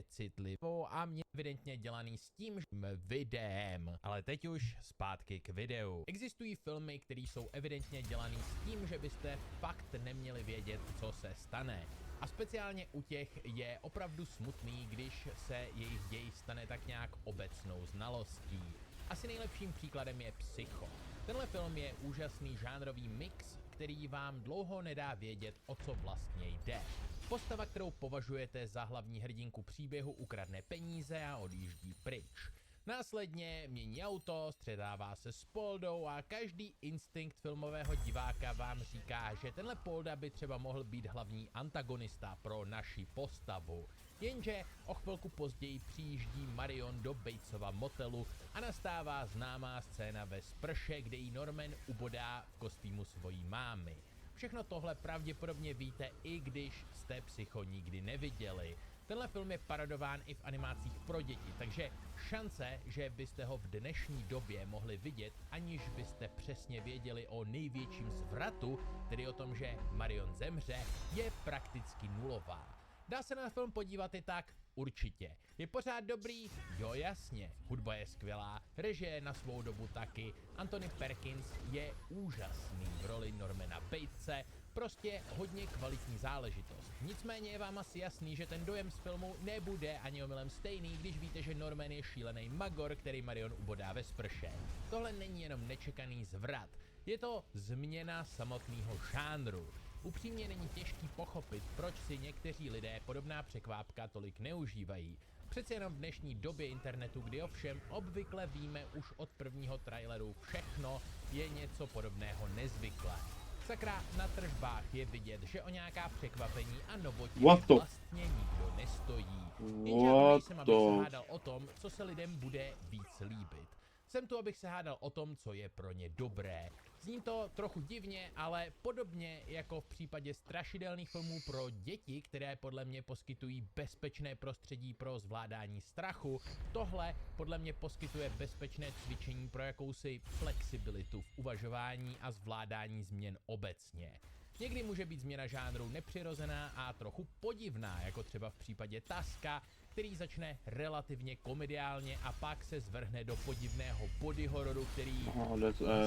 citlivou a mě evidentně dělaný s tím videem. Ale teď už zpátky k videu. Existují filmy, které jsou evidentně dělaný s tím, že byste fakt neměli vědět, co se stane. A speciálně u těch je opravdu smutný, když se jejich děj stane tak nějak obecnou znalostí. Asi nejlepším příkladem je Psycho. Tenhle film je úžasný žánrový mix, který vám dlouho nedá vědět, o co vlastně jde. Postava, kterou považujete za hlavní hrdinku příběhu, ukradne peníze a odjíždí pryč. Následně mění auto, střetává se s Poldou a každý instinkt filmového diváka vám říká, že tenhle Polda by třeba mohl být hlavní antagonista pro naši postavu. Jenže o chvilku později přijíždí Marion do Batesova motelu a nastává známá scéna ve sprše, kde jí Norman ubodá v kostýmu svojí mámy. Všechno tohle pravděpodobně víte, i když jste Psycho nikdy neviděli. Tenhle film je parodován i v animacích pro děti, takže šance, že byste ho v dnešní době mohli vidět, aniž byste přesně věděli o největším zvratu, tedy o tom, že Marion zemře, je prakticky nulová. Dá se na film podívat i tak? Určitě. Je pořád dobrý? Jo, jasně. Hudba je skvělá, režie na svou dobu taky, Anthony Perkins je úžasný v roli Normana Batese, prostě hodně kvalitní záležitost. Nicméně je vám asi jasný, že ten dojem z filmu nebude ani omylem stejný, když víte, že Norman je šílený magor, který Marion ubodá ve sprše. Tohle není jenom nečekaný zvrat, je to změna samotného žánru. Upřímně není těžký pochopit, proč si někteří lidé podobná překvápka tolik neužívají. Přece jenom v dnešní době internetu, kdy ovšem obvykle víme už od prvního traileru všechno, je něco podobného nezvyklé. Sakra, na tržbách je vidět, že o nějaká překvapení a novoty vlastně nikdo nestojí. Jenže já nejsem, abych se hádal o tom, co se lidem bude víc líbit. Jsem tu, abych se hádal o tom, co je pro ně dobré. Zní to trochu divně, ale podobně jako v případě strašidelných filmů pro děti, které podle mě poskytují bezpečné prostředí pro zvládání strachu, tohle podle mě poskytuje bezpečné cvičení pro jakousi flexibilitu v uvažování a zvládání změn obecně. Někdy může být změna žánru nepřirozená a trochu podivná, jako třeba v případě Taska, který začne relativně komediálně a pak se zvrhne do podivného body hororu, který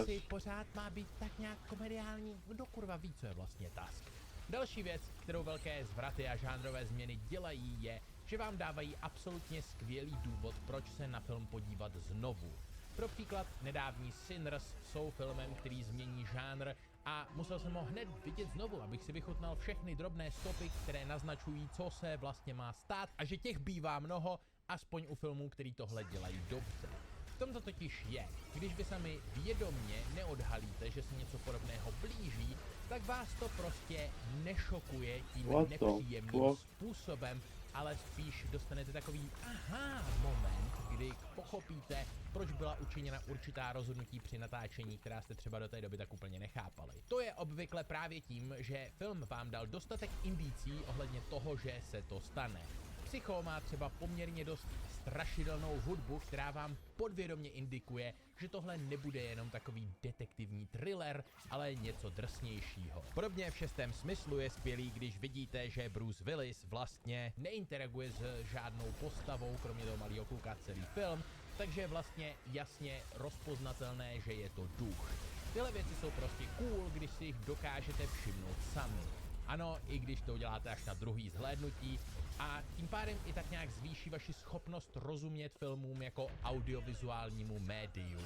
si pořád má být tak nějak komediální. Kdo kurva ví, co je vlastně Task? Další věc, kterou velké zvraty a žánrové změny dělají, je, že vám dávají absolutně skvělý důvod, proč se na film podívat znovu. Pro příklad, nedávní Sinners jsou filmem, který změní žánr a musel jsem ho hned vidět znovu, abych si vychutnal všechny drobné stopy, které naznačují, co se vlastně má stát a že těch bývá mnoho, aspoň u filmů, který tohle dělají dobře. V tom to totiž je, když vy sami vědomně neodhalíte, že se něco podobného blíží, tak vás to prostě nešokuje tím nepříjemným způsobem, ale spíš dostanete takový moment, kdy pochopíte, proč byla učiněna určitá rozhodnutí při natáčení, která jste třeba do té doby tak úplně nechápali. To je obvykle právě tím, že film vám dal dostatek indicí ohledně toho, že se to stane. Psycho má třeba poměrně dost strašidelnou hudbu, která vám podvědomě indikuje, že tohle nebude jenom takový detektivní thriller, ale něco drsnějšího. Podobně v šestém smyslu je skvělý, když vidíte, že Bruce Willis vlastně neinteraguje s žádnou postavou, kromě toho malého kluka celý film, takže je vlastně jasně rozpoznatelné, že je to duch. Tyhle věci jsou prostě cool, když si jich dokážete všimnout sami. Ano, i když to uděláte až na druhý zhlédnutí, a tím pádem i tak nějak zvýší vaši schopnost rozumět filmům jako audiovizuálnímu médiu.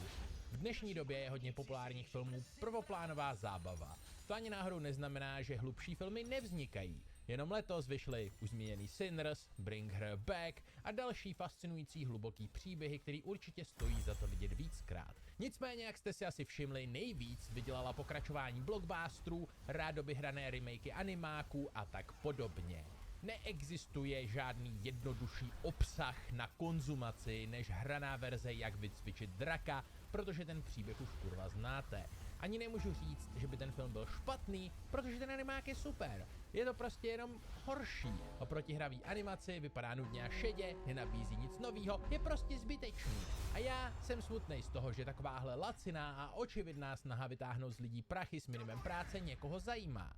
V dnešní době je hodně populárních filmů prvoplánová zábava. To ani náhodou neznamená, že hlubší filmy nevznikají. Jenom letos vyšly už zmíněný Sinners, Bring Her Back a další fascinující hluboký příběhy, který určitě stojí za to vidět víckrát. Nicméně, jak jste si asi všimli, nejvíc vydělala pokračování blockbusterů, rádoby hrané remakey animáků a tak podobně. Neexistuje žádný jednodušší obsah na konzumaci než hraná verze Jak vycvičit draka, protože ten příběh už kurva znáte. Ani nemůžu říct, že by ten film byl špatný, protože ten animák je super. Je to prostě jenom horší. Oproti hravý animaci vypadá nudně a šedě, nenabízí nic novýho, je prostě zbytečný. A já jsem smutnej z toho, že takováhle laciná a očividná snaha vytáhnout z lidí prachy s minimem práce někoho zajímá.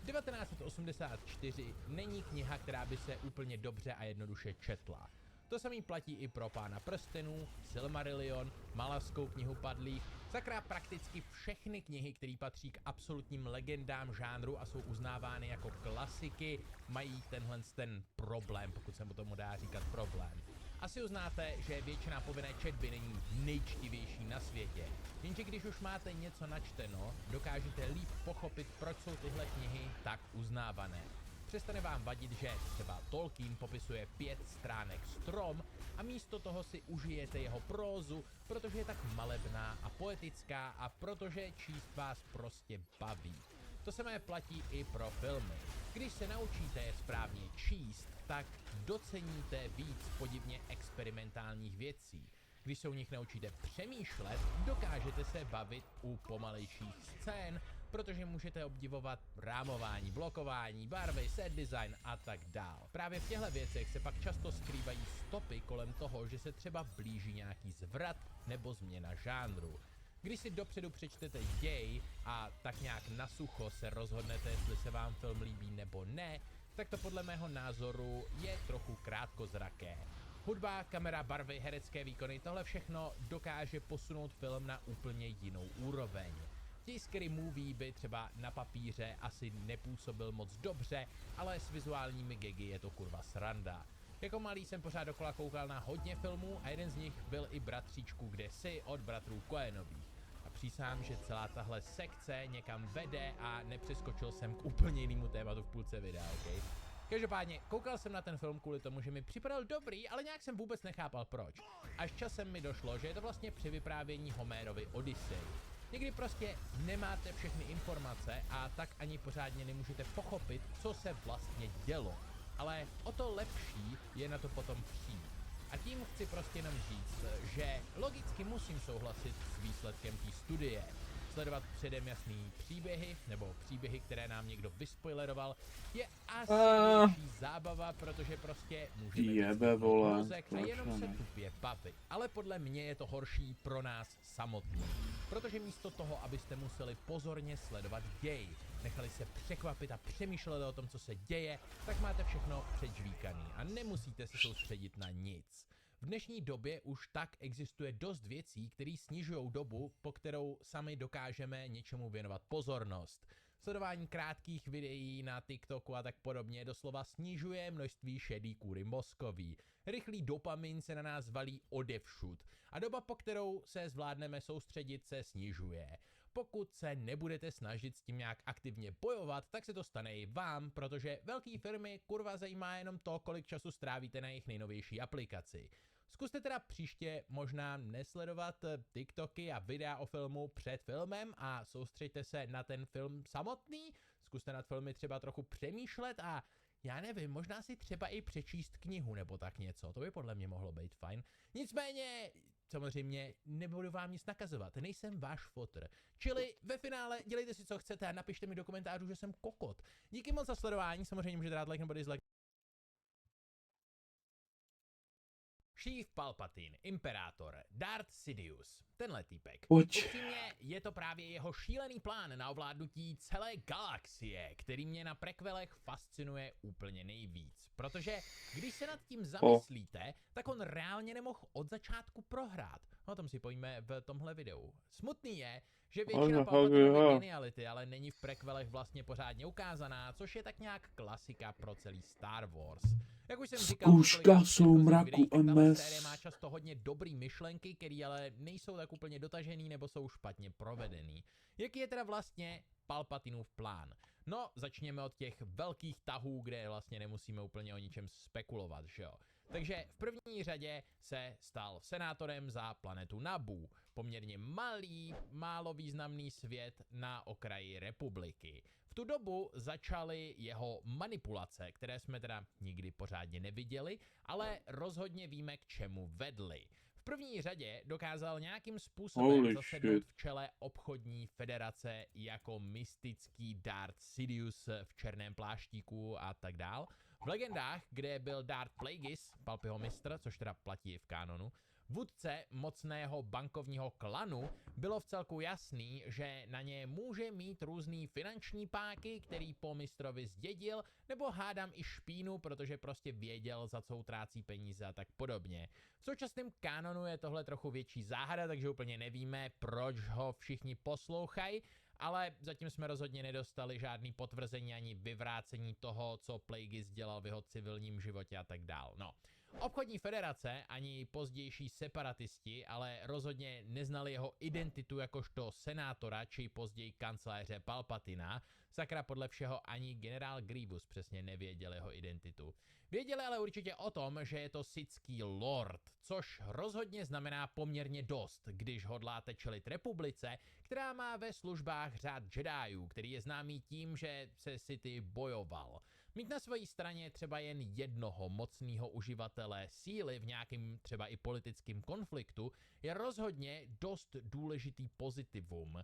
1984 není kniha, která by se úplně dobře a jednoduše četla. To samý platí i pro Pána prstenů, Silmarillion, Malavskou knihu padlých, sakra prakticky všechny knihy, které patří k absolutním legendám žánru a jsou uznávány jako klasiky, mají ten problém, pokud se mu tomu dá říkat problém. Asi uznáte, že většina povinné četby není nejčtivější na světě, jenže když už máte něco načteno, dokážete líp pochopit, proč jsou tyhle knihy tak uznávané. Přestane vám vadit, že třeba Tolkien popisuje 5 stránek strom a místo toho si užijete jeho prózu, protože je tak malebná a poetická a protože číst vás prostě baví. To samé platí i pro filmy. Když se naučíte je správně číst, tak doceníte víc podivně experimentálních věcí. Když se u nich naučíte přemýšlet, dokážete se bavit u pomalejších scén, protože můžete obdivovat rámování, blokování, barvy, set design a tak dál. Právě v těchto věcech se pak často skrývají stopy kolem toho, že se třeba blíží nějaký zvrat nebo změna žánru. Když si dopředu přečtete děj a tak nějak na sucho se rozhodnete, jestli se vám film líbí nebo ne, tak to podle mého názoru je trochu krátkozraké. Hudba, kamera, barvy, herecké výkony, tohle všechno dokáže posunout film na úplně jinou úroveň. Tiskry movie by třeba na papíře asi nepůsobil moc dobře, ale s vizuálními gagy je to kurva sranda. Jako malý jsem pořád dokola koukal na hodně filmů a jeden z nich byl i Bratříčku kdesi od bratrů Coenových. A přísahám, že celá tahle sekce někam vede a nepřeskočil jsem k úplně jinému tématu v půlce videa, ok? Každopádně, koukal jsem na ten film kvůli tomu, že mi připadal dobrý, ale nějak jsem vůbec nechápal proč. Až časem mi došlo, že je to vlastně při vyprávění Homérovy Odyssey. Někdy prostě nemáte všechny informace a tak ani pořádně nemůžete pochopit, co se vlastně dělo. Ale o to lepší je na to potom přijít. A tím chci prostě jenom říct, že logicky musím souhlasit s výsledkem té studie. Sledovat předem jasný příběhy, nebo příběhy, které nám někdo vyspoileroval, je asi větší zábava, protože prostě můžeme mozek a jenom se tupě bavit. Ale podle mě je to horší pro nás samotný. Protože místo toho, abyste museli pozorně sledovat děj, nechali se překvapit a přemýšleli o tom, co se děje, tak máte všechno předžvíkaný a nemusíte se soustředit na nic. V dnešní době už tak existuje dost věcí, které snižují dobu, po kterou sami dokážeme něčemu věnovat pozornost. Sledování krátkých videí na TikToku a tak podobně doslova snižuje množství šedý kůry mozkový. Rychlý dopamin se na nás valí odevšud a doba, po kterou se zvládneme soustředit, se snižuje. Pokud se nebudete snažit s tím nějak aktivně bojovat, tak se to stane i vám, protože velké firmy kurva zajímá jenom to, kolik času strávíte na jejich nejnovější aplikaci. Zkuste teda příště možná nesledovat TikToky a videa o filmu před filmem a soustřeďte se na ten film samotný. Zkuste nad filmy třeba trochu přemýšlet a já nevím, možná si třeba i přečíst knihu nebo tak něco, to by podle mě mohlo být fajn. Nicméně, samozřejmě nebudu vám nic nakazovat, nejsem váš fotr. Čili ve finále dělejte si co chcete a napište mi do komentářů, že jsem kokot. Díky moc za sledování, samozřejmě můžete dát like nebo dislike. Sheev Palpatine, Imperátor, Darth Sidious, tenhle týpek. Upřímně je to právě jeho šílený plán na ovládnutí celé galaxie, který mě na prequelech fascinuje úplně nejvíc. Protože když se nad tím zamyslíte, tak on reálně nemohl od začátku prohrát. O tom si pojíme v tomhle videu. Smutný je, že většina Palpatinovy geniality ale není v prequelech vlastně pořádně ukázaná, což je tak nějak klasika pro celý Star Wars. Jak už jsem říkal, tahle série má často hodně dobrý myšlenky, které ale nejsou tak úplně dotažený nebo jsou špatně provedený. Jaký je teda vlastně Palpatinův plán? No, začněme od těch velkých tahů, kde vlastně nemusíme úplně o ničem spekulovat, že jo? Takže v první řadě se stal senátorem za planetu Naboo, poměrně malý, málo významný svět na okraji republiky. V tu dobu začaly jeho manipulace, které jsme teda nikdy pořádně neviděli, ale rozhodně víme, k čemu vedly. V první řadě dokázal nějakým způsobem zasednout v čele obchodní federace jako mystický Darth Sidious v černém pláštíku a tak dál. V legendách, kde byl Darth Plagueis, Palpyho mistr, což teda platí v kánonu, vůdce mocného bankovního klanu, bylo v celku jasný, že na ně může mít různý finanční páky, který po mistrovi zdědil, nebo hádám i špínu, protože prostě věděl, za co utrácí peníze a tak podobně. V současném kánonu je tohle trochu větší záhada, takže úplně nevíme, proč ho všichni poslouchají, ale zatím jsme rozhodně nedostali žádný potvrzení ani vyvrácení toho, co Plagueis dělal v jeho civilním životě a tak dál. No. Obchodní federace ani pozdější separatisti ale rozhodně neznali jeho identitu jakožto senátora či později kancléře Palpatina. Sakra, podle všeho ani generál Grievous přesně nevěděl jeho identitu. Věděli ale určitě o tom, že je to sithský lord, což rozhodně znamená poměrně dost, když hodláte čelit republice, která má ve službách řád Jediů, který je známý tím, že se Sithy bojoval. Mít na své straně třeba jen jednoho mocného uživatele síly v nějakém třeba i politickém konfliktu je rozhodně dost důležitý pozitivum.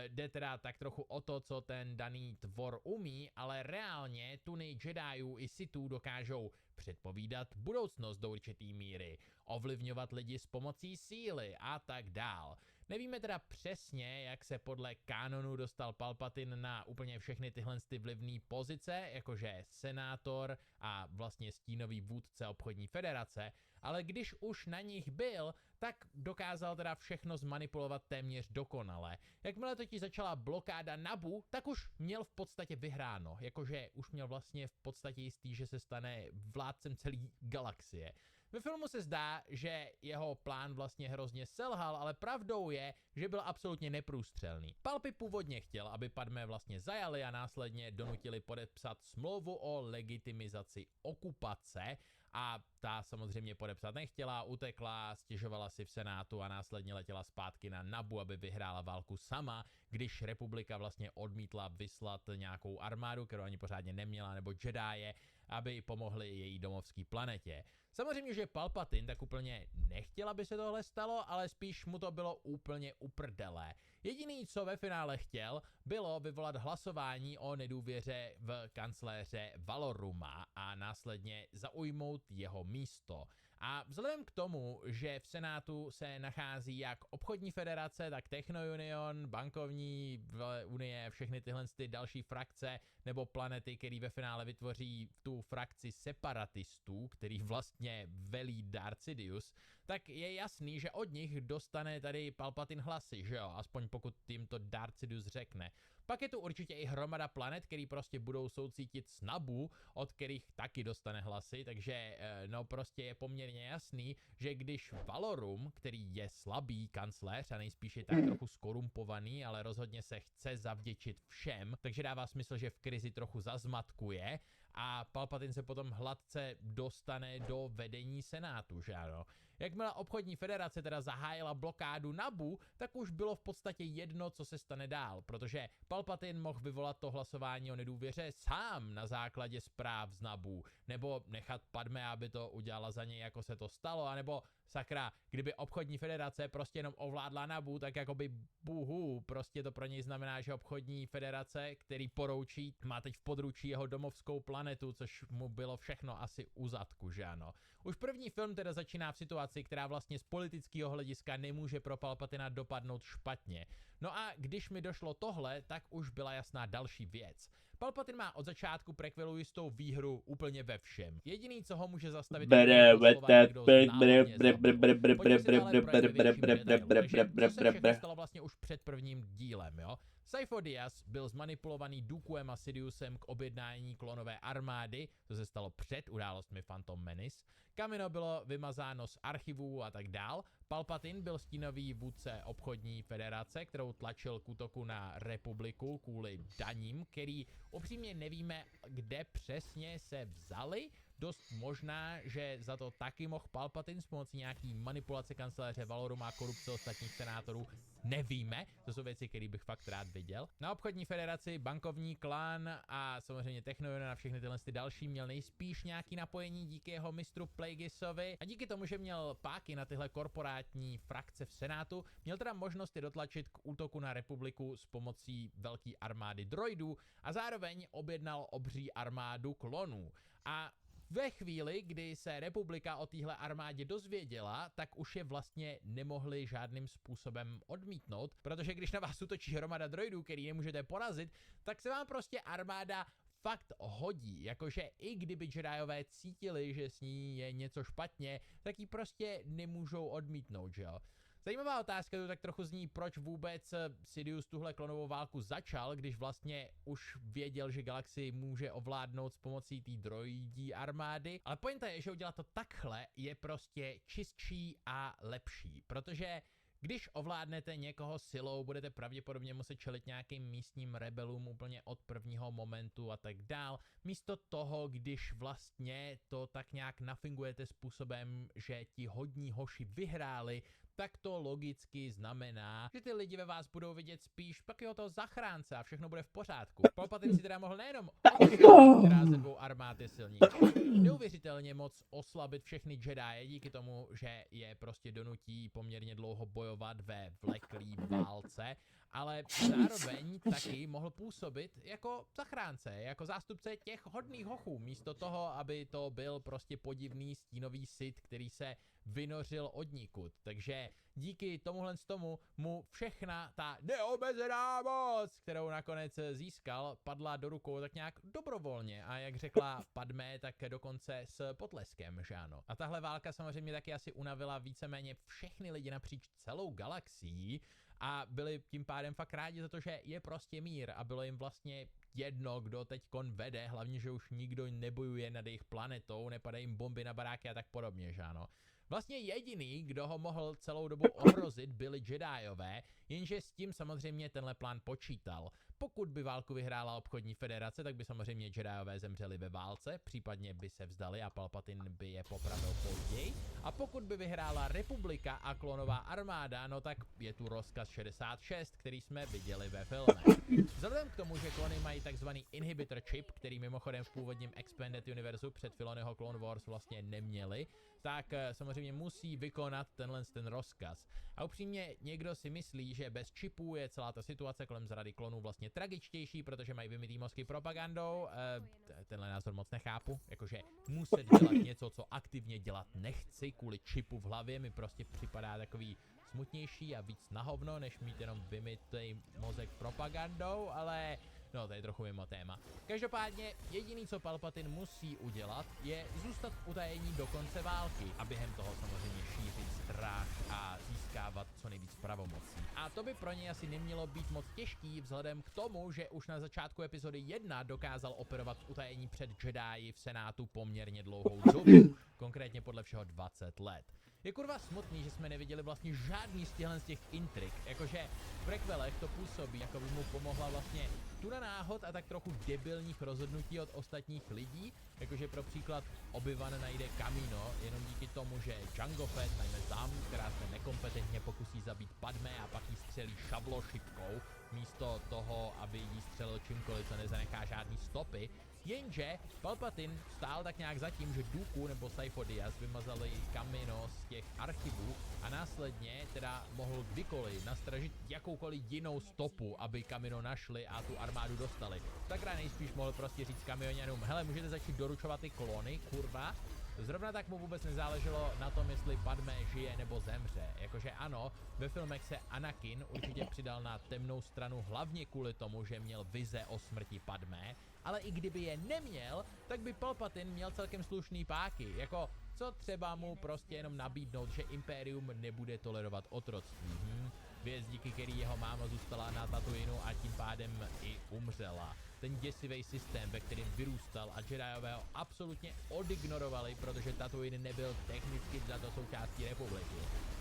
Jde teda tak trochu o to, co ten daný tvor umí, ale reálně tuny Jediů i Sithů dokážou předpovídat budoucnost do určitý míry, ovlivňovat lidi s pomocí síly a tak dál. Nevíme teda přesně, jak se podle kánonu dostal Palpatine na úplně všechny tyhle vlivné pozice, jakože senátor a vlastně stínový vůdce obchodní federace, ale když už na nich byl, tak dokázal teda všechno zmanipulovat téměř dokonale. Jakmile totiž začala blokáda Naboo, tak už měl v podstatě vyhráno, jakože už měl vlastně v podstatě jistý, že se stane vládcem celé galaxie. Ve filmu se zdá, že jeho plán vlastně hrozně selhal, ale pravdou je, že byl absolutně neprůstřelný. Palpy původně chtěl, aby Padmé vlastně zajali a následně donutili podepsat smlouvu o legitimizaci okupace, a ta samozřejmě podepsat nechtěla, utekla, stěžovala si v Senátu a následně letěla zpátky na Nabu, aby vyhrála válku sama, když republika vlastně odmítla vyslat nějakou armádu, kterou ani pořádně neměla, nebo Jedije, aby pomohli její domovské planetě. Samozřejmě, že Palpatine tak úplně nechtěl, aby se tohle stalo, ale spíš mu to bylo úplně uprdelé. Jediný, co ve finále chtěl, bylo vyvolat hlasování o nedůvěře v kancléře Valoruma a následně zaujmout jeho místo. A vzhledem k tomu, že v Senátu se nachází jak obchodní federace, tak Techno-Union, bankovní unie, všechny tyhle další frakce nebo planety, který ve finále vytvoří tu frakci separatistů, který vlastně velí Darth Sidious, tak je jasný, že od nich dostane tady Palpatine hlasy, že jo? Aspoň pokud jim to Darth Sidious řekne. Pak je tu určitě i hromada planet, který prostě budou soucítit s Nabu, od kterých taky dostane hlasy, takže no prostě je poměrně jasný, že když Valorum, který je slabý kancléř a nejspíš je tak trochu skorumpovaný, ale rozhodně se chce zavděčit všem, takže dává smysl, že v krizi trochu zazmatkuje a Palpatine se potom hladce dostane do vedení Senátu, že ano. Jakmile obchodní federace teda zahájila blokádu Nabu, tak už bylo v podstatě jedno, co se stane dál, protože Palpatine mohl vyvolat to hlasování o nedůvěře sám na základě zpráv z Nabu, nebo nechat Padmé, aby to udělala za něj, jako se to stalo, anebo sakra, kdyby obchodní federace prostě jenom ovládla Nabu, tak jakoby buhu, prostě to pro něj znamená, že obchodní federace, který poroučí, má teď v područí jeho domovskou planetu, což mu bylo všechno asi u zadku, že ano. Už první film teda začíná v situaci, která vlastně z politického hlediska nemůže pro Palpatina dopadnout špatně. No a když mi došlo tohle, tak už byla jasná další věc. Palpatine má od začátku prequelu jistou výhru úplně ve všem. Jediný, co ho může zastavit, co se všechno stalo vlastně už před prvním dílem, jo? Sifo Dyas byl zmanipulovaný Dookuem a Sidiousem k objednání klonové armády, to se stalo před událostmi Phantom Menace. Kamino bylo vymazáno z archivů a tak dál. Palpatine byl stínový vůdce obchodní federace, kterou tlačil k útoku na republiku kvůli daním, který upřímně nevíme, kde přesně se vzali. Dost možná, že za to taky mohl Palpatine s pomocí nějaký manipulace kancléře Valoruma a korupce ostatních senátorů. Nevíme, to jsou věci, které bych fakt rád viděl. Na obchodní federaci, bankovní klan a samozřejmě Techno-Union a všechny tyhle další měl nejspíš nějaký napojení díky jeho mistru Plagueisovi a díky tomu, že měl páky na tyhle korporátní frakce v Senátu, měl teda možnost je dotlačit k útoku na republiku s pomocí velké armády droidů a zároveň objednal obří armádu klonů. A ve chvíli, kdy se republika o téhle armádě dozvěděla, tak už je vlastně nemohli žádným způsobem odmítnout, protože když na vás útočí hromada droidů, který nemůžete porazit, tak se vám prostě armáda fakt hodí, jakože i kdyby Jediové cítili, že s ní je něco špatně, tak ji prostě nemůžou odmítnout, že jo. Zajímavá otázka tu tak trochu zní, proč vůbec Sidious tuhle klonovou válku začal, když vlastně už věděl, že galaxii může ovládnout s pomocí té droidí armády, ale pointa je, že udělat to takhle je prostě čistší a lepší, protože když ovládnete někoho silou, budete pravděpodobně muset čelit nějakým místním rebelům úplně od prvního momentu a tak dál. Místo toho, když vlastně to tak nějak nafingujete způsobem, že ti hodní hoši vyhráli, tak to logicky znamená, že ty lidi ve vás budou vidět spíš takového toho zachránce a všechno bude v pořádku. Palpatine si teda mohl nejenom která ze dvou armád je silnější, neuvěřitelně moc oslabit všechny Jedi díky tomu, že je prostě donutí poměrně dlouho bojovat ve vleklý válce, ale zároveň taky mohl působit jako zachránce, jako zástupce těch hodných hochů, místo toho, aby to byl prostě podivný stínový Sith, který se vynořil odnikud. Takže díky tomuhle tomu mu všechna ta neomezená moc, kterou nakonec získal, padla do rukou tak nějak dobrovolně a jak řekla Padmé, tak dokonce s potleskem, že ano. A tahle válka samozřejmě taky asi unavila víceméně všechny lidi napříč celou galaxií a byli tím pádem fakt rádi za to, že je prostě mír a bylo jim vlastně jedno, kdo teďkon vede, hlavně, že už nikdo nebojuje nad jejich planetou, nepadají jim bomby na baráky a tak podobně, že ano. Vlastně jediný, kdo ho mohl celou dobu ohrozit, byli Jediové, jenže s tím samozřejmě tenhle plán počítal. Pokud by válku vyhrála obchodní federace, tak by samozřejmě Jediové zemřeli ve válce, případně by se vzdali a Palpatine by je popravil později. A pokud by vyhrála republika a klonová armáda, no tak je tu rozkaz 66, který jsme viděli ve filmech. Vzhledem k tomu, že klony mají takzvaný inhibitor chip, který mimochodem v původním Expanded univerzu před Filonyho Clone Wars vlastně neměli, tak samozřejmě musí vykonat ten rozkaz. A upřímně někdo si myslí, že bez čipů je celá ta situace kolem zrady klonů vlastně tragičtější, protože mají vymytý mozky propagandou. Tenhle názor moc nechápu, jakože muset dělat něco, co aktivně dělat nechci kvůli čipu v hlavě, mi prostě připadá takový smutnější a víc na hovno, než mít jenom vymytý mozek propagandou, ale no, to je trochu mimo téma. Každopádně jediný, co Palpatine musí udělat, je zůstat v utajení do konce války a během toho samozřejmě šířit strach a získávat co nejvíc pravomocí. A to by pro něj asi nemělo být moc těžký vzhledem k tomu, že už na začátku epizody 1 dokázal operovat v utajení před Jedi v Senátu poměrně dlouhou dobu, konkrétně podle všeho 20 let. Je kurva smutný, že jsme neviděli vlastně žádný z těch intrik, jakože v prequelech to působí, jako by mu pomohla vlastně tuda náhod a tak trochu debilních rozhodnutí od ostatních lidí, jakože pro příklad Obi-Wan najde Kamino jenom díky tomu, že Jango Fett najme Zam, která se nekompetentně pokusí zabít Padmé a pak jí střelí šavlošipkou, místo toho, aby jí střelil čímkoliv, co nezanechá žádný stopy. Jenže Palpatine stál tak nějak za tím, že Dooku nebo Sifo Dyas vymazali Kamino z těch archivů a následně teda mohl kdykoliv nastražit jakoukoliv jinou stopu, aby Kamino našli a tu armádu dostali. Takhle nejspíš mohl prostě říct kamionянům, hele, můžete začít doručovat ty kolony, kurva. Zrovna tak mu vůbec nezáleželo na tom, jestli Padmé žije nebo zemře. Jakože ano, ve filmech se Anakin určitě přidal na temnou stranu hlavně kvůli tomu, že měl vize o smrti Padmé, ale i kdyby je neměl, tak by Palpatine měl celkem slušný páky. Jako, co třeba mu prostě jenom nabídnout, že Imperium nebude tolerovat otroctví. Věc, díky který jeho máma zůstala na Tatooinu a tím pádem i umřela. Ten děsivý systém, ve kterém vyrůstal a Jediové ho absolutně odignorovali, protože Tatooine nebyl technicky za to součástí republiky.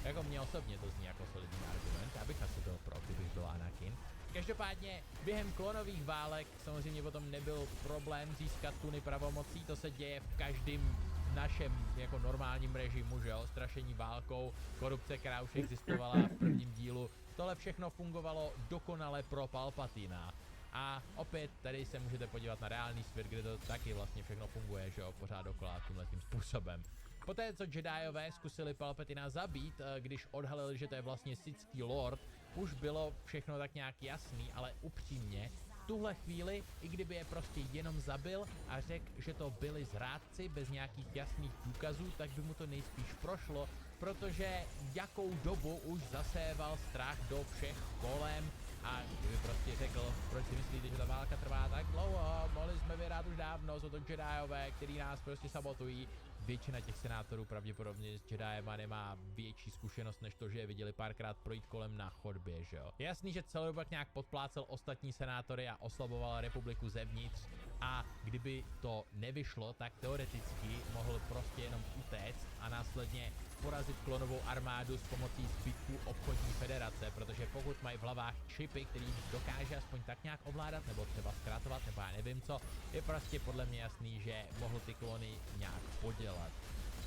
Jako mě osobně to zní jako solidní argument, abych asi byl pro, kdybych byl Anakin. Každopádně během klonových válek samozřejmě potom nebyl problém získat tuny pravomocí, to se děje v každém našem jako normálním režimu, že jo, strašení válkou, korupce, která už existovala v prvním dílu, tohle všechno fungovalo dokonale pro Palpatina. A opět tady se můžete podívat na reálný svět, kde to taky vlastně všechno funguje, že jo, pořád dokola tímhletím způsobem. Poté, co Jediové zkusili Palpatina zabít, když odhalili, že to je vlastně sithský lord, už bylo všechno tak nějak jasný, ale upřímně, v tuhle chvíli, i kdyby je prostě jenom zabil a řekl, že to byli zrádci bez nějakých jasných důkazů, tak by mu to nejspíš prošlo, protože jakou dobu už zaséval strach do všech kolem a kdyby prostě řekl, proč si myslíte, že ta válka trvá tak dlouho, mohli jsme vyhrát už dávno, jsou to Jediové, který nás prostě sabotují. Většina těch senátorů pravděpodobně s Jediema nemá větší zkušenost, než to, že je viděli párkrát projít kolem na chodbě, že jo. Je jasný, že celou dobu nějak podplácel ostatní senátory a oslaboval republiku zevnitř a kdyby to nevyšlo, tak teoreticky mohl prostě jenom utéct a následně porazit klonovou armádu s pomocí zbytků obchodní federace, protože pokud mají v hlavách čipy, který dokáže aspoň tak nějak ovládat, nebo třeba zkrátovat, nebo já nevím co, je prostě podle mě jasný, že mohl ty klony nějak podělat.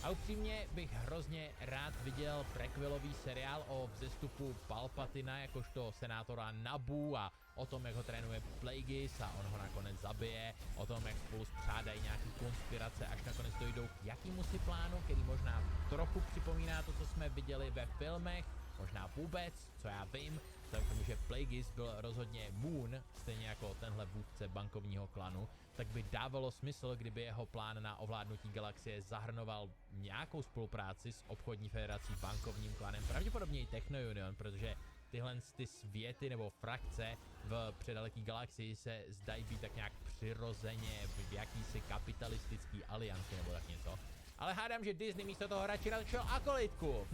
A upřímně bych hrozně rád viděl prequelový seriál o vzestupu Palpatina jakožto senátora Naboo a o tom, jak ho trénuje Plagueis a on ho nakonec zabije, o tom, jak spolu spřádají nějaký konspirace, až nakonec dojdou k jakýmu si plánu, který možná trochu připomíná to, co jsme viděli ve filmech, možná vůbec, co já vím, vzhledem k tomu, že Plagueis byl rozhodně Moon, stejně jako tenhle vůdce bankovního klanu, tak by dávalo smysl, kdyby jeho plán na ovládnutí galaxie zahrnoval nějakou spolupráci s obchodní federací, bankovním klanem, pravděpodobně i Techno Union, protože tyhle ty světy nebo frakce v předaleký galaxii se zdají být tak nějak přirozeně v jakýsi kapitalistický alianci nebo tak něco. Ale hádám, že Disney místo toho radši našel akolitku.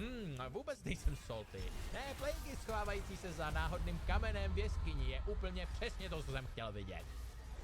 Vůbec nejsem salty. Ne, plenky schovávající se za náhodným kamenem v jeskyni je úplně přesně to, co jsem chtěl vidět.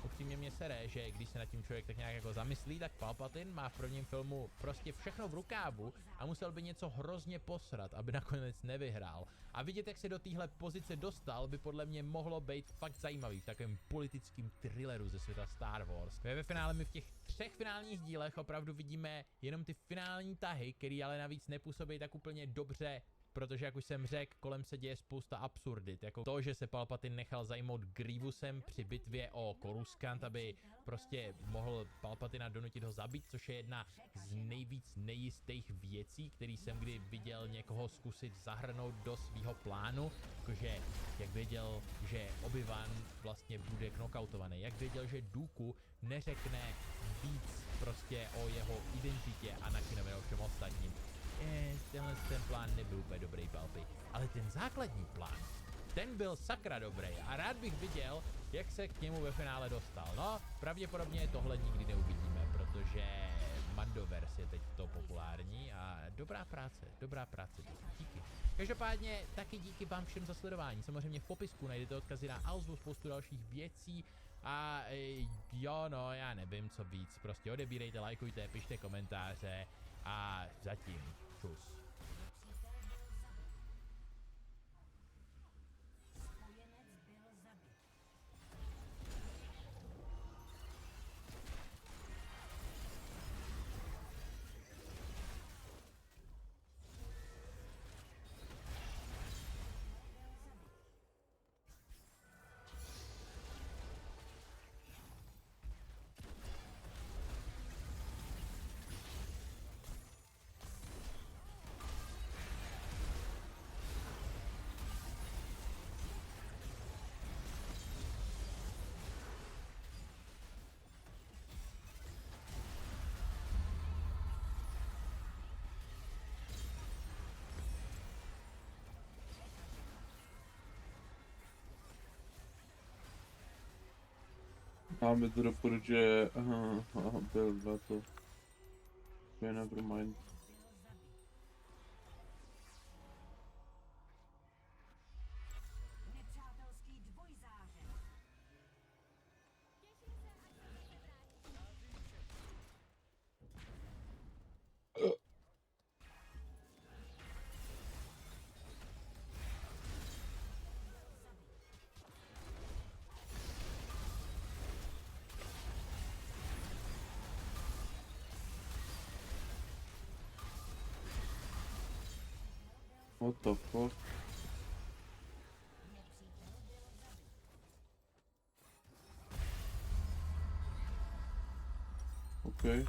Upřímně mě sere, že když se nad tím člověk tak nějak jako zamyslí, tak Palpatine má v prvním filmu prostě všechno v rukávu a musel by něco hrozně posrat, aby nakonec nevyhrál. A vidět, jak se do téhle pozice dostal, by podle mě mohlo být fakt zajímavý v takovém politickém thrilleru ze světa Star Wars. Ve finále my v těch 3 finálních dílech opravdu vidíme jenom ty finální tahy, který ale navíc nepůsobí tak úplně dobře, protože jak už jsem řekl, kolem se děje spousta absurdit, jako to, že se Palpatine nechal zajmout Grievousem při bitvě o Coruscant, aby prostě mohl Palpatina donutit ho zabít, což je jedna z nejvíc nejistých věcí, který jsem kdy viděl někoho zkusit zahrnout do svého plánu, jakože jak věděl, že Obi-Wan vlastně bude knockoutovaný, jak věděl, že Dooku neřekne víc prostě o jeho identitě a Anakinovi o všem ostatním. Ten plán nebyl úplně dobrý, Palpy, ale ten základní plán, ten byl sakra dobrý a rád bych viděl, jak se k němu ve finále dostal. No, pravděpodobně tohle nikdy neuvidíme, protože Mandoverse je teď to populární a dobrá práce, díky. Každopádně taky díky vám všem za sledování, samozřejmě v popisku najdete odkazy na Alzu, spoustu dalších věcí a jo, no, já nevím co víc, prostě odebírejte, lajkujte, pište komentáře a zatím. Čus. Máme to doporučuje, byl na to. Never mind. What the fuck? Okay.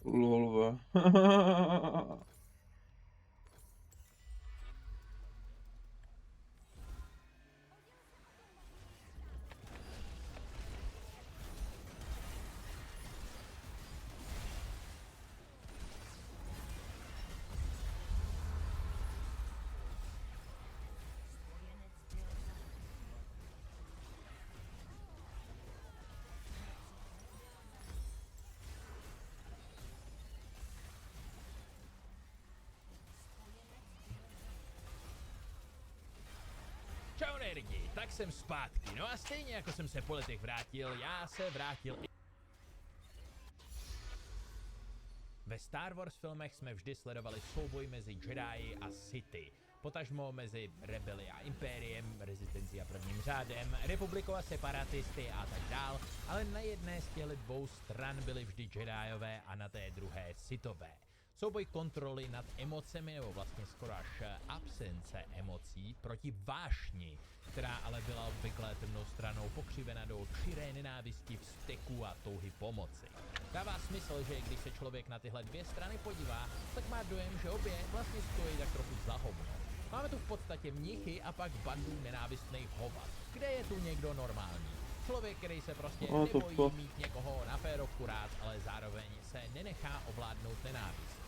Lolva. lidi, tak jsem zpátky. No a stejně jako jsem se po letech vrátil, já se vrátil i... Ve Star Wars filmech jsme vždy sledovali souboj mezi Jedi a Sithy. Potažmo mezi rebeli a impériem, rezistencí a prvním řádem, republikou a separatisty a tak dál, ale na jedné z těchto dvou stran byly vždy Jediové a na té druhé Sithové. Souboj kontroly nad emocemi, nebo vlastně skoro až absence emocí, proti vášni, která ale byla obvykle temnou stranou pokřivena do čiré nenávisti, vzteku a touhy pomoci. Dává smysl, že když se člověk na tyhle dvě strany podívá, tak má dojem, že obě vlastně stojí tak trochu za hovno. Máme tu v podstatě mnichy a pak bandu nenávistných hovat. Kde je tu někdo normální? Člověk, který se prostě nebojí mít někoho na férovku rád, ale zároveň se nenechá ovládnout nenávistí.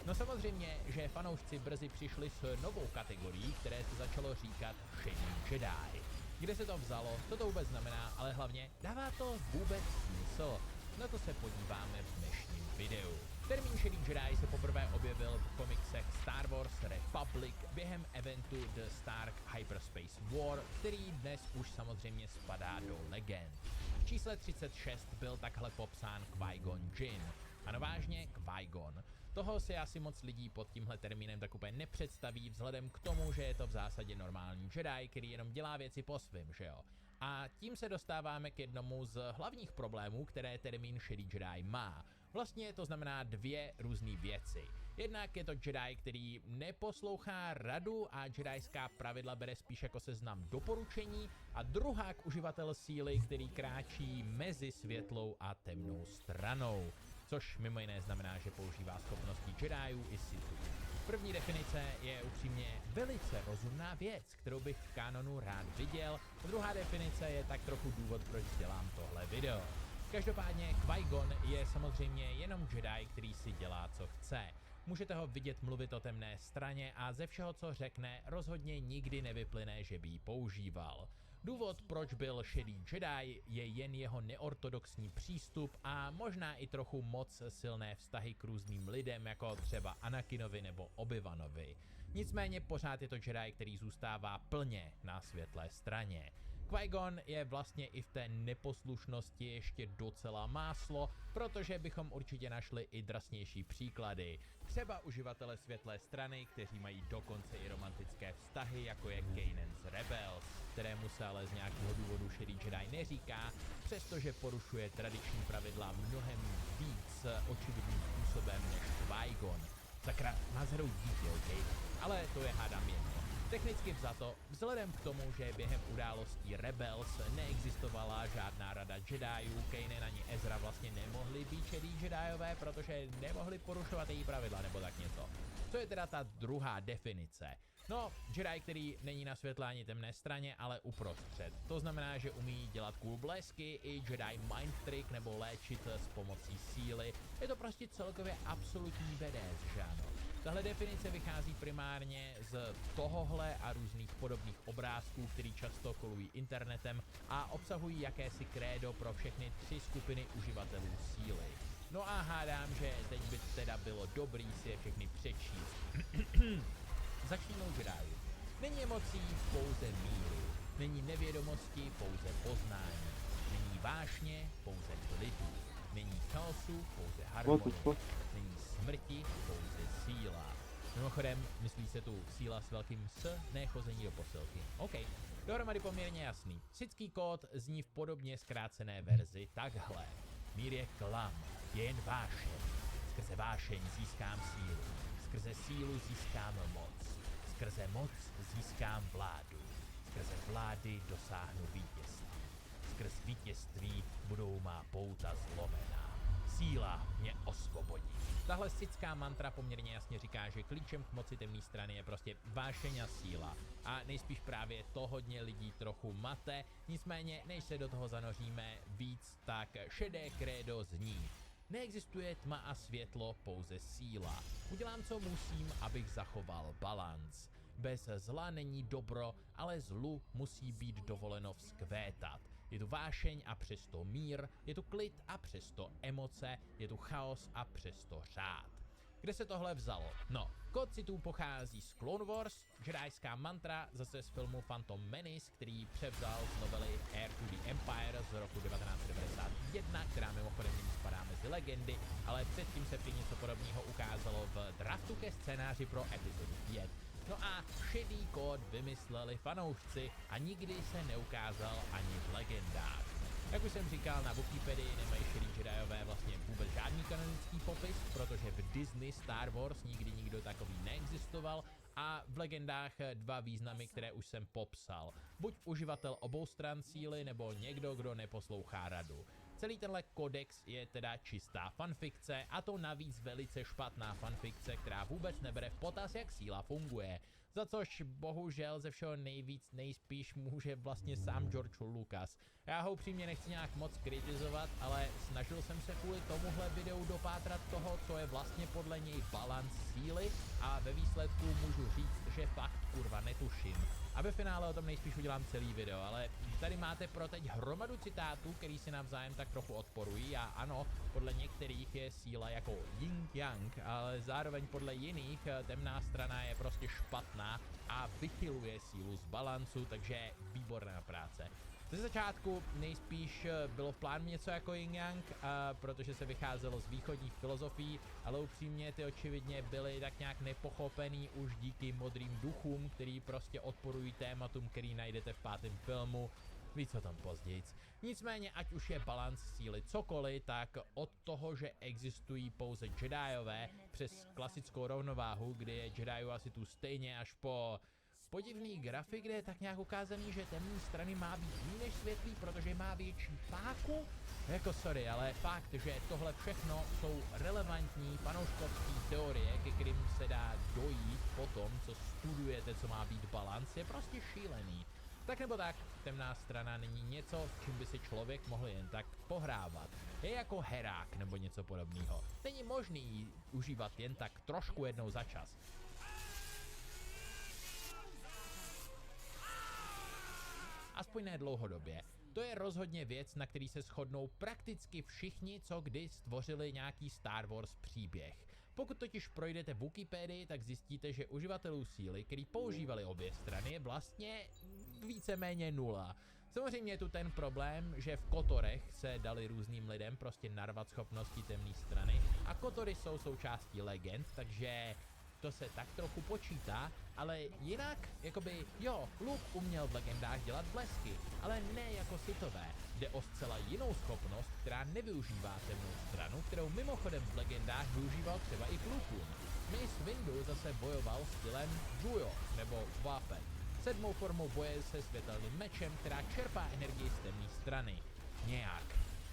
No samozřejmě, že fanoušci brzy přišli s novou kategorií, které se začalo říkat šedý Jedi. Kde se to vzalo, co to vůbec znamená, ale hlavně dává to vůbec smysl. Na to se podíváme v dnešním videu. Termín šedý Jedi se poprvé objevil v komiksech Star Wars Republic během eventu The Stark Hyperspace War, který dnes už samozřejmě spadá do legend. V čísle 36 byl takhle popsán Qui-Gon Jinn. Ano vážně, Qui-Gon. Toho si asi moc lidí pod tímhle termínem tak úplně nepředstaví vzhledem k tomu, že je to v zásadě normální Jedi, který jenom dělá věci po svým, že jo? A tím se dostáváme k jednomu z hlavních problémů, které termín šedý Jedi má. Vlastně to znamená dvě různé věci. Jednak je to Jedi, který neposlouchá radu a jedijská pravidla bere spíš jako seznam doporučení, a druhák uživatel síly, který kráčí mezi světlou a temnou stranou. Což mimo jiné znamená, že používá schopnosti Jediů i Sithů. První definice je upřímně velice rozumná věc, kterou bych v kanonu rád viděl, a druhá definice je tak trochu důvod, proč dělám tohle video. Každopádně Qui-Gon je samozřejmě jenom Jedi, který si dělá, co chce. Můžete ho vidět mluvit o temné straně a ze všeho, co řekne, rozhodně nikdy nevyplyne, že by ji používal. Důvod, proč byl šedý Jedi, je jen jeho neortodoxní přístup a možná i trochu moc silné vztahy k různým lidem, jako třeba Anakinovi nebo Obi-Wanovi. Nicméně pořád je to Jedi, který zůstává plně na světlé straně. Qui-Gon je vlastně i v té neposlušnosti ještě docela máslo, protože bychom určitě našli i drsnější příklady. Třeba uživatele světlé strany, kteří mají dokonce i romantické vztahy, jako je Kanan z Rebels, kterému se ale z nějakého důvodu šedý Jedi neříká, přestože porušuje tradiční pravidla mnohem víc očividným způsobem než Qui-Gon. Sakra, má zhrou dítě, okej? Ale to je hádám jedno. Technicky vzato, vzhledem k tomu, že během událostí Rebels neexistovala žádná rada Jediů, Kanan ani Ezra vlastně nemohli být šedý Jediové, protože nemohli porušovat její pravidla nebo tak něco. Co je teda ta druhá definice? No, Jedi, který není na světle ani temné straně, ale uprostřed. To znamená, že umí dělat cool blesky, i Jedi mind trick nebo léčit s pomocí síly. Je to prostě celkově absolutní badass, že ano? Tahle definice vychází primárně z tohohle a různých podobných obrázků, který často kolují internetem a obsahují jakési krédo pro všechny tři skupiny uživatelů síly. No a hádám, že teď by teda bylo dobrý si je všechny přečíst. Začněme u Jediů. Není emocí, pouze míru. Není nevědomosti, pouze poznání. Není vášně, pouze klidu. Není chaosu, pouze harmonie. Není smrti, pouze síla. Mimochodem, myslí se tu síla s velkým S, ne chození do posilky. OK, dohromady poměrně jasný. Sithský kód zní v podobně zkrácené verzi takhle. Mír je klam, je jen vášeň. Skrze vášeň získám sílu. Skrze sílu získám moc. Skrze moc získám vládu. Skrze vlády dosáhnu vítězství. Skrz vítězství budou má pouta zlomená. Síla mě osvobodí. Tahle sithská mantra poměrně jasně říká, že klíčem k moci temné strany je prostě vášeň a síla. A nejspíš právě to hodně lidí trochu mate, nicméně než se do toho zanoříme víc, tak šedé krédo zní. Neexistuje tma a světlo, pouze síla. Udělám, co musím, abych zachoval balanc. Bez zla není dobro, ale zlu musí být dovoleno vzkvétat. Je tu vášeň a přesto mír, je tu klid a přesto emoce, je tu chaos a přesto řád. Kde se tohle vzalo? No, kód citů pochází z Clone Wars, jedajská mantra zase z filmu Phantom Menace, který převzal z novely Heir to the Empire z roku 1991, která mimochodem nyní spadá mezi legendy, ale předtím se prý něco podobného ukázalo v draftu ke scénáři pro epizodu 5. No a šedý kód vymysleli fanoušci a nikdy se neukázal ani v legendách. Jak už jsem říkal, na Wikipedii nemají šedý Jediové vlastně vůbec žádný kanonický popis, protože v Disney Star Wars nikdy nikdo takový neexistoval a v legendách dva významy, které už jsem popsal. Buď uživatel obou stran síly, nebo někdo, kdo neposlouchá radu. Celý tenhle kodex je teda čistá fanfikce a to navíc velice špatná fanfikce, která vůbec nebere v potaz, jak síla funguje. Za což bohužel ze všeho nejspíš může vlastně sám George Lucas. Já ho upřímně nechci nějak moc kritizovat, ale snažil jsem se kvůli tomuhle videu dopátrat toho, co je vlastně podle něj balans síly a ve výsledku můžu říct, že fakt kurva netuším. A ve finále o tom nejspíš udělám celý video, ale tady máte pro teď hromadu citátů, který si navzájem tak trochu odporují a ano, podle některých je síla jako yin-yang, ale zároveň podle jiných temná strana je prostě špatná a vychyluje sílu z balancu, takže výborná práce. Ze začátku nejspíš bylo v plánu něco jako yin-yang, protože se vycházelo z východních filozofií, ale upřímně ty očividně byly tak nějak nepochopený už díky modrým duchům, který prostě odporují tématům, který najdete v 5. filmu. Víc o tom později. Nicméně, ať už je balans síly cokoliv, tak od toho, že existují pouze Jediové přes klasickou rovnováhu, kdy je Jediů asi tu stejně až po podivný grafik, kde je tak nějak ukázaný, že temný strany má být jiný než světlý, protože má větší páku. Jako sorry, ale fakt, že tohle všechno jsou relevantní fanouškovské teorie, ke kterým se dá dojít po tom, co studujete, co má být balans, je prostě šílený. Tak nebo tak, temná strana není něco, v čím by si člověk mohl jen tak pohrávat. Je jako herák nebo něco podobného. Není možný ji užívat jen tak trošku jednou za čas. Aspoň ne dlouhodobě. To je rozhodně věc, na který se shodnou prakticky všichni, co kdy stvořili nějaký Star Wars příběh. Pokud totiž projdete Wikipedii, tak zjistíte, že uživatelů síly, který používali obě strany, je vlastně víceméně nula. Samozřejmě je tu ten problém, že v kotorech se dali různým lidem prostě narvat schopnosti temné strany a kotory jsou součástí legend, takže to se tak trochu počítá, ale jinak, jakoby, jo, Luke uměl v legendách dělat blesky, ale ne jako Sithové. Jde o zcela jinou schopnost, která nevyužívá temnou stranu, kterou mimochodem v legendách využíval třeba i k Lukeům. Mace Windu zase bojoval stylem Juyo, nebo Wapen, 7. formou boje se světelným mečem, která čerpá energii z temné strany. Nějak.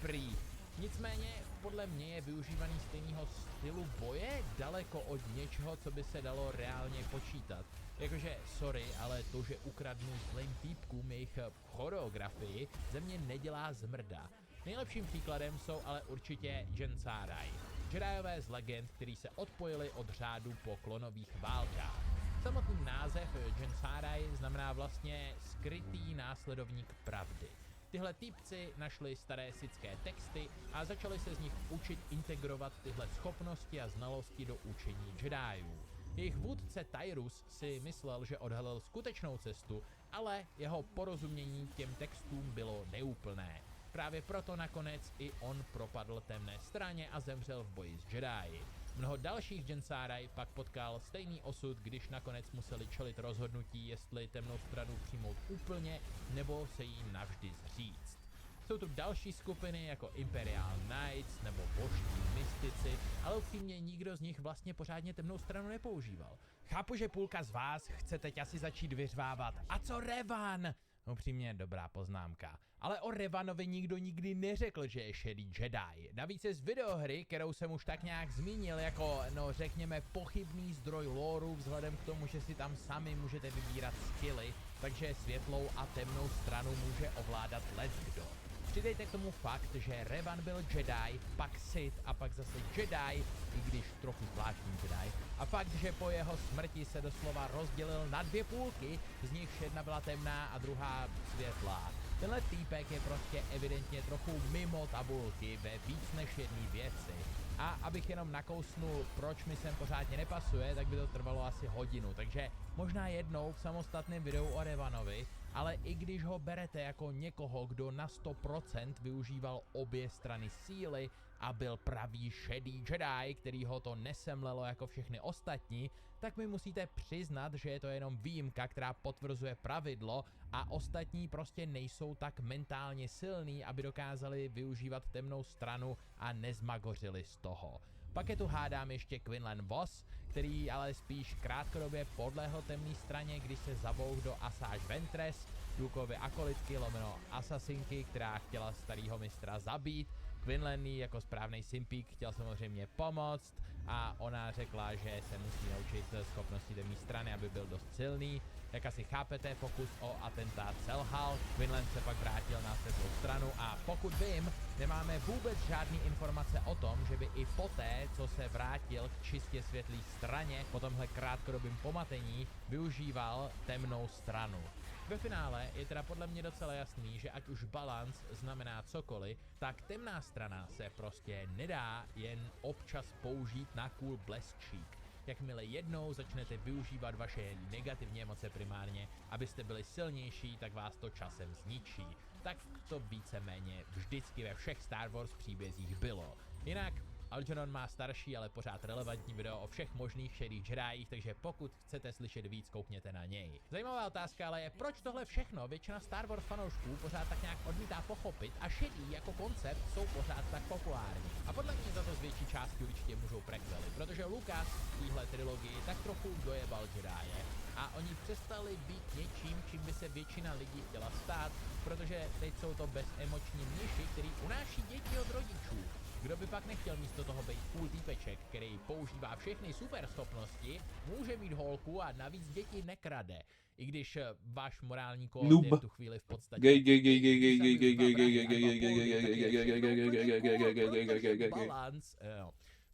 Prý. Nicméně, podle mě je využívaný stejného stylu boje daleko od něčeho, co by se dalo reálně počítat. Jakože, sorry, ale to, že ukradnu zlým týpkům jejich choreografii, ze mě nedělá zmrda. Nejlepším příkladem jsou ale určitě Jedi. Jediové z legend, který se odpojili od řádu po klonových válkách. Samotný název Jedi znamená vlastně skrytý následovník pravdy. Tyhle týpci našli staré sithské texty a začali se z nich učit integrovat tyhle schopnosti a znalosti do učení Jediů. Jejich vůdce Tyrus si myslel, že odhalil skutečnou cestu, ale jeho porozumění těm textům bylo neúplné. Právě proto nakonec i on propadl temné straně a zemřel v boji s Jedi. Mnoho dalších Jedi pak potkal stejný osud, když nakonec museli čelit rozhodnutí, jestli temnou stranu přijmout úplně, nebo se jí navždy zříct. Jsou tu další skupiny jako Imperial Knights nebo božští mystici, ale upřímně nikdo z nich vlastně pořádně temnou stranu nepoužíval. Chápu, že půlka z vás chce teď asi začít vyřvávat. A co Revan? Upřímně dobrá poznámka. Ale o Revanovi nikdo nikdy neřekl, že je šedý Jedi. Navíc je z videohry, kterou jsem už tak nějak zmínil jako, no řekněme, pochybný zdroj lóru vzhledem k tomu, že si tam sami můžete vybírat skilly, takže světlou a temnou stranu může ovládat leckdo. Přidejte k tomu fakt, že Revan byl Jedi, pak Sith a pak zase Jedi, i když trochu zvláštní Jedi, a fakt, že po jeho smrti se doslova rozdělil na dvě půlky, z nichž jedna byla temná a druhá světlá. Tenhle týpek je prostě evidentně trochu mimo tabulky ve víc než jedné věci. A abych jenom nakousnul, proč mi sem pořádně nepasuje, tak by to trvalo asi hodinu. Takže možná jednou v samostatném videu o Revanovi, ale i když ho berete jako někoho, kdo na 100% využíval obě strany síly a byl pravý šedý Jedi, který ho to nesemlelo jako všechny ostatní, tak mi musíte přiznat, že je to jenom výjimka, která potvrzuje pravidlo a ostatní prostě nejsou tak mentálně silní, aby dokázali využívat temnou stranu a nezmagořili z toho. Pak je tu hádám ještě Quinlan Voss, který ale spíš krátkodobě podlehl temné straně, když se zabouhl do Asajj Ventress, Dukeovy akolitky lomeno asasinky, která chtěla starýho mistra zabít. Quinlan jako správný simpík chtěl samozřejmě pomoct a ona řekla, že se musí naučit schopnosti temné strany, aby byl dost silný. Jak asi chápete, pokus o atentát selhal, Quinlan se pak vrátil na světlou stranu a pokud vím, nemáme vůbec žádný informace o tom, že by i poté, co se vrátil k čistě světlé straně, po tomhle krátkodobém pomatení, využíval temnou stranu. Ve finále je teda podle mě docela jasný, že ať už balans znamená cokoliv, tak temná strana se prostě nedá jen občas použít na cool blesčík. Jakmile jednou začnete využívat vaše negativní emoce primárně, abyste byli silnější, tak vás to časem zničí. Tak to víceméně vždycky ve všech Star Wars příbězích bylo. Jinak Algernon má starší, ale pořád relevantní video o všech možných šedých Jedích, takže pokud chcete slyšet víc, koukněte na něj. Zajímavá otázka ale je, proč tohle všechno většina Star Wars fanoušků pořád tak nějak odmítá pochopit a šedí jako koncept jsou pořád tak populární. A podle mě za to z větší části určitě můžou prequely, protože Lucas v téhle trilogii tak trochu dojebal Jedije a oni přestali být něčím, čím by se většina lidí chtěla stát, protože teď jsou to bezemoční mniši, který unáší děti od rodičů. Kdo by pak nechtěl místo toho být cool týpeček, který používá všechny super schopnosti, může mít holku a navíc děti nekrade. I když váš morální kód je v tu chvíli v podstatě balans.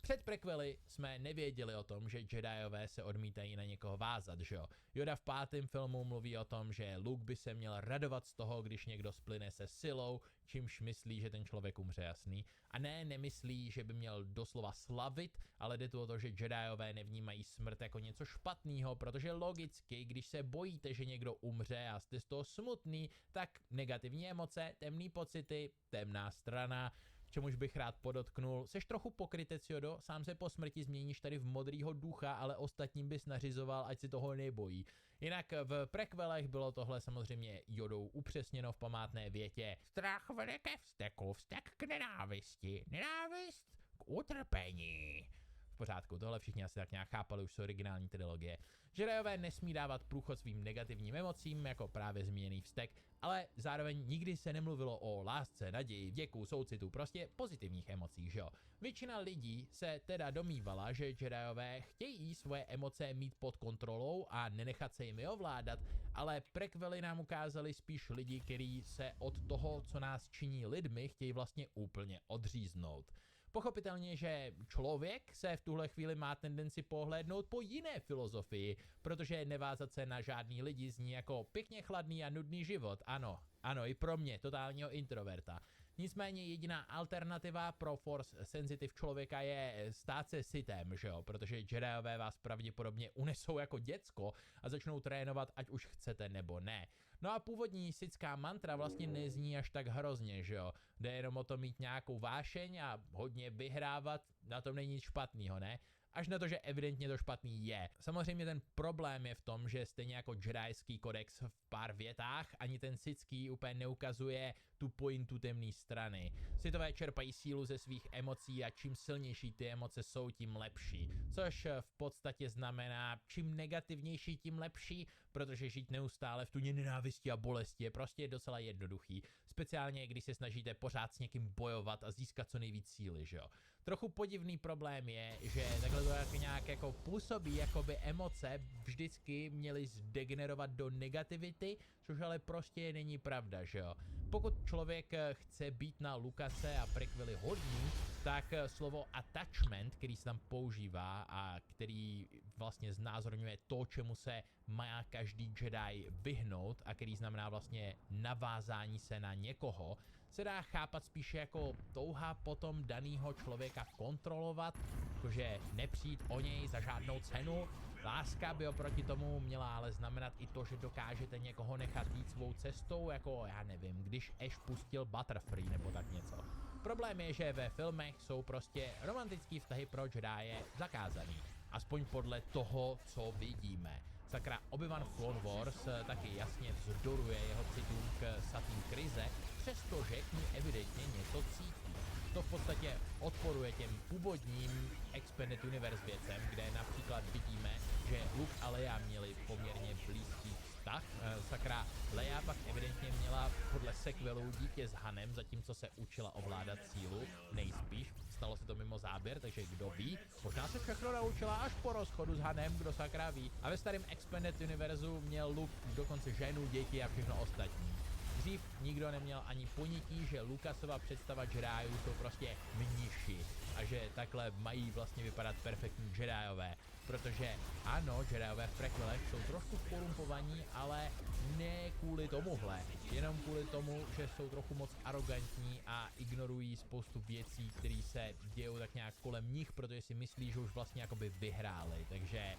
Před prequely jsme nevěděli o tom, že Jediové se odmítají na někoho vázat, že jo? Yoda v 5. filmu mluví o tom, že Luke by se měl radovat z toho, když někdo splyne se silou, čímž myslí, že ten člověk umře, jasný. A nemyslí, že by měl doslova slavit, ale jde tu o to, že Jediové nevnímají smrt jako něco špatného, protože logicky, když se bojíte, že někdo umře a jste z toho smutný, tak negativní emoce, temný pocity, temná strana, čemuž bych rád podotknul, seš trochu pokrytec, Jodo, sám se po smrti změníš tady v modrýho ducha, ale ostatním bys nařizoval, ať si toho nebojí. Jinak v prequelech bylo tohle samozřejmě Jodou upřesněno v památné větě. Strach vede ke vzteku, vztek k nenávisti, nenávist k utrpení. V pořádku, tohle všichni asi tak nějak chápali už z originální trilogie. Jediové nesmí dávat průchod svým negativním emocím, jako právě zmíněný vztek, ale zároveň nikdy se nemluvilo o lásce, naději, vděku, soucitu, prostě pozitivních emocích, že jo. Většina lidí se teda domývala, že Jediové chtějí svoje emoce mít pod kontrolou a nenechat se jimi ovládat, ale prequely nám ukázali spíš lidi, kteří se od toho, co nás činí lidmi, chtějí vlastně úplně odříznout. Pochopitelně, že člověk se v tuhle chvíli má tendenci pohlédnout po jiné filozofii, protože nevázat se na žádný lidi zní jako pěkně chladný a nudný život. Ano, i pro mě, totálního introverta. Nicméně jediná alternativa pro force sensitive člověka je stát se sitem, že jo? Protože Jediové vás pravděpodobně unesou jako děcko a začnou trénovat, ať už chcete nebo ne. No a původní sithská mantra vlastně nezní až tak hrozně, že jo? Jde jenom o to mít nějakou vášeň a hodně vyhrávat, na tom není nic špatného, ne? Až na to, že evidentně to špatný je. Samozřejmě ten problém je v tom, že stejně jako jedajský kodex v pár větách, ani ten sithský úplně neukazuje tu pointu temné strany. Sithové čerpají sílu ze svých emocí a čím silnější ty emoce jsou, tím lepší. Což v podstatě znamená, čím negativnější, tím lepší, protože žít neustále v tuně nenávisti a bolesti je prostě docela jednoduchý. Speciálně, když se snažíte pořád s někým bojovat a získat co nejvíc síly, že jo. Trochu podivný problém je, že takhle to nějak jako působí, jako by emoce vždycky měly zdegenerovat do negativity, což ale prostě není pravda, že jo. Pokud člověk chce být na Lucase a prequely hodný, tak slovo attachment, který se tam používá a který vlastně znázorňuje to, čemu se má každý Jedi vyhnout a který znamená vlastně navázání se na někoho, se dá chápat spíše jako touha potom danýho člověka kontrolovat, jakože nepřijít o něj za žádnou cenu. Láska by oproti tomu měla ale znamenat i to, že dokážete někoho nechat jít svou cestou, jako já nevím, když Ash pustil Butterfree nebo tak něco. Problém je, že ve filmech jsou prostě romantický vztahy pro Jedi zakázaný. Aspoň podle toho, co vidíme. Sakra, Obi-Wan v Clone Wars taky jasně vzdoruje jeho citům k Satine Kryze, přestože k ní evidentně něco cítí. To v podstatě odporuje těm původním Expanded Universe věcem, kde například vidíme, že Luke a Leia měli poměrně blízký vztah. Sakra, Leia pak evidentně měla podle sequelů dítě s Hanem, zatímco se učila ovládat sílu, nejspíš. Stalo se to mimo záběr, takže kdo ví, možná se všechno naučila až po rozchodu s Hanem, kdo sakra ví. A ve starém Expanded Univerzu měl Luke dokonce ženu, děti a všechno ostatní. Dřív nikdo neměl ani ponětí, že Lucasova představa Jediů jsou prostě mniši a že takhle mají vlastně vypadat perfektní Jediové, protože ano, Jediové v prequelech jsou trošku korumpovaní, ale ne kvůli tomuhle, jenom kvůli tomu, že jsou trochu moc arrogantní a ignorují spoustu věcí, které se dějou tak nějak kolem nich, protože si myslí, že už vlastně jakoby vyhráli, takže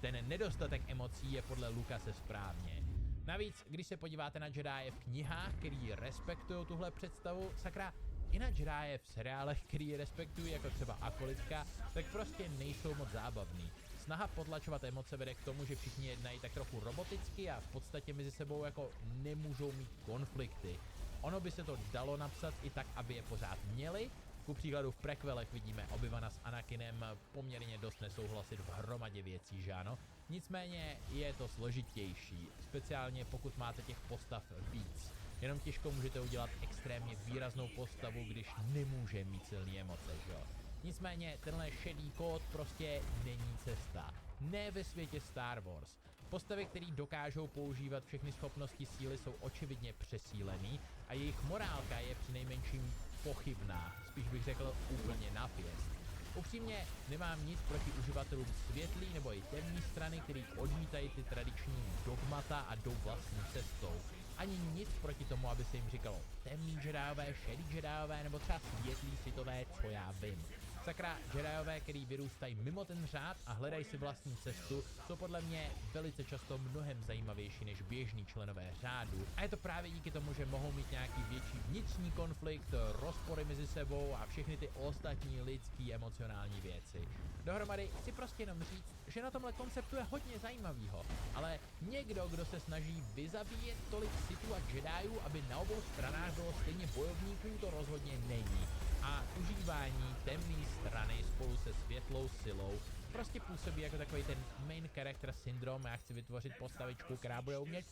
ten nedostatek emocí je podle Lucase správně. Navíc, když se podíváte na Jedi v knihách, který respektují tuhle představu, sakra, i na Jedi v seriálech, který respektují, jako třeba Akolitka, tak prostě nejsou moc zábavný. Snaha potlačovat emoce vede k tomu, že všichni jednají tak trochu roboticky a v podstatě mezi sebou jako nemůžou mít konflikty. Ono by se to dalo napsat i tak, aby je pořád měli. Ku příkladu v prequelech vidíme Obi-Wana s Anakinem poměrně dost nesouhlasit v hromadě věcí, že ano? Nicméně je to složitější, speciálně pokud máte těch postav víc. Jenom těžko můžete udělat extrémně výraznou postavu, když nemůže mít silné emoce, že jo? Nicméně tenhle šedý kód prostě není cesta. Ne ve světě Star Wars. Postavy, které dokážou používat všechny schopnosti síly, jsou očividně přesílený a jejich morálka je přinejmenším pochybná, spíš bych řekl úplně na pěst. Upřímně nemám nic proti uživatelům světlý nebo i temné strany, který odmítají ty tradiční dogmata a jdou vlastní cestou. Ani nic proti tomu, aby se jim říkalo temný Jediové, šedý Jediové nebo třeba světlý sithové, co já vím. Sakra, Jediové, který vyrůstají mimo ten řád a hledají si vlastní cestu, jsou podle mě velice často mnohem zajímavější než běžní členové řádu. A je to právě díky tomu, že mohou mít nějaký větší vnitřní konflikt, rozpory mezi sebou a všechny ty ostatní lidský emocionální věci. Dohromady chci prostě jenom říct, že na tomhle konceptu je hodně zajímavýho, ale někdo, kdo se snaží vyzabíjet tolik Sithů a Jediů, aby na obou stranách bylo stejně bojovníků, to rozhodně není. A užívání temné strany spolu se světlou silou prostě působí jako takový ten main character syndrom. Já chci vytvořit postavičku, která bude umět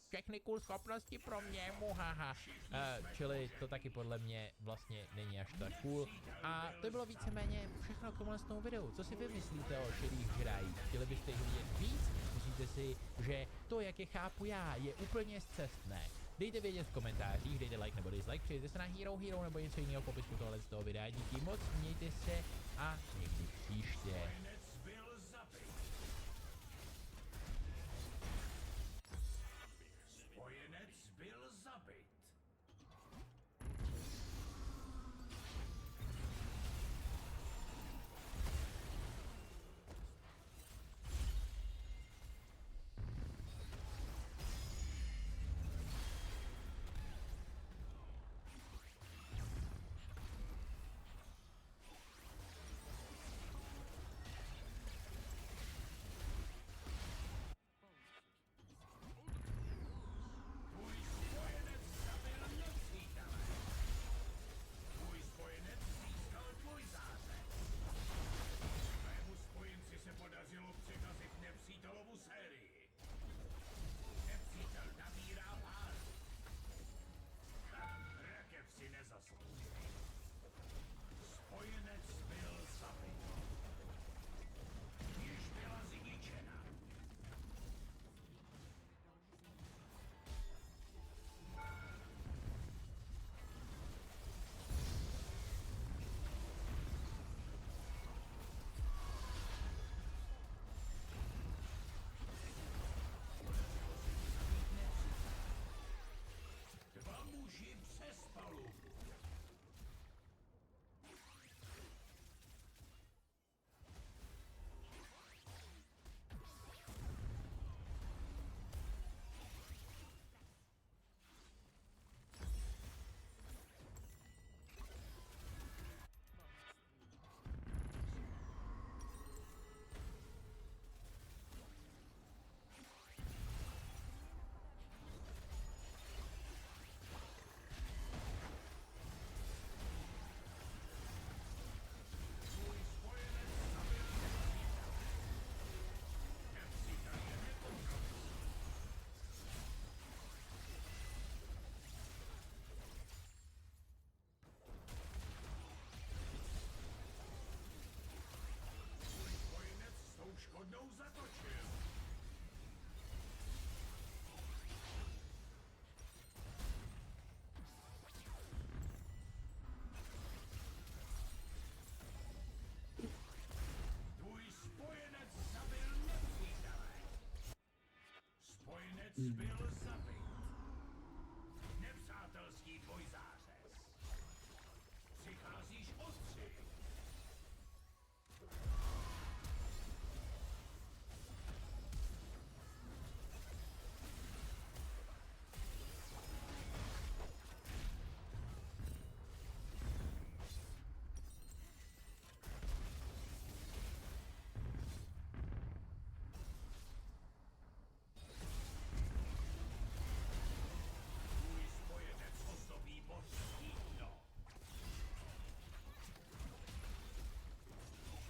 všechny cool schopnosti pro mě, muhaha. Čili to taky podle mě vlastně není až tak cool. A to bylo víceméně všechno k tomuhle videu. Co si vy myslíte o šedých Jediích? Chtěli byste jich vidět víc? Myslíte si, že to, jak je chápu já, je úplně scestné? Dejte vědět v komentářích, dejte like nebo dislike, přijďte se na Hero nebo něco jiného v popisku tohle z toho videa. Díky moc, mějte se a někdy příště.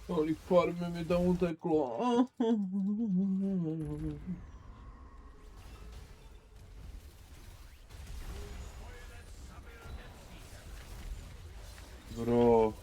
Kolik farmy mi tam uteklo. Bro.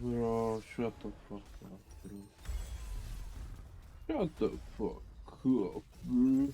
Bro, shut the fuck up, bro. Shut the fuck up, bro.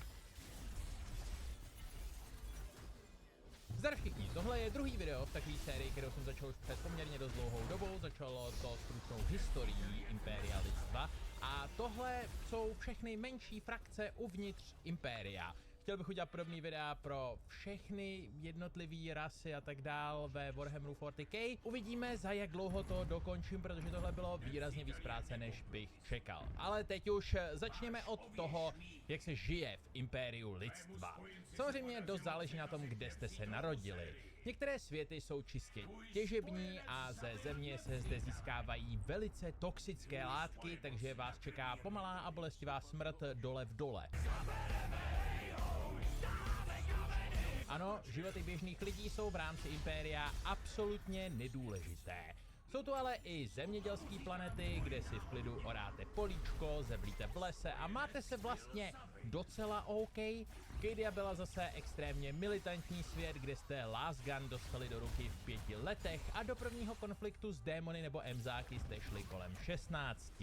Zdar všichni, tohle je druhý video v takové sérii, kterou jsem začal už před poměrně dost dlouhou dobou. Začalo to stručnou historií Impéria lidstva a tohle jsou všechny menší frakce uvnitř Impéria. Chtěl bych udělat podobný videa pro všechny jednotlivé rasy a tak dál ve Warhammeru 40k. Uvidíme, za jak dlouho to dokončím, protože tohle bylo výrazně víc práce, než bych čekal. Ale teď už začněme od toho, jak se žije v Impériu lidstva. Samozřejmě dost záleží na tom, kde jste se narodili. Některé světy jsou čistě těžební a ze země se zde získávají velice toxické látky, takže vás čeká pomalá a bolestivá smrt dole v dole. Ano, životy běžných lidí jsou v rámci Impéria absolutně nedůležité. Jsou tu ale i zemědělské planety, kde si v klidu oráte políčko, zevlíte v lese a máte se vlastně docela OK. Cadia byla zase extrémně militantní svět, kde jste Last Gun dostali do ruky v 5 letech a do prvního konfliktu s démony nebo emzáky jste šli kolem 16.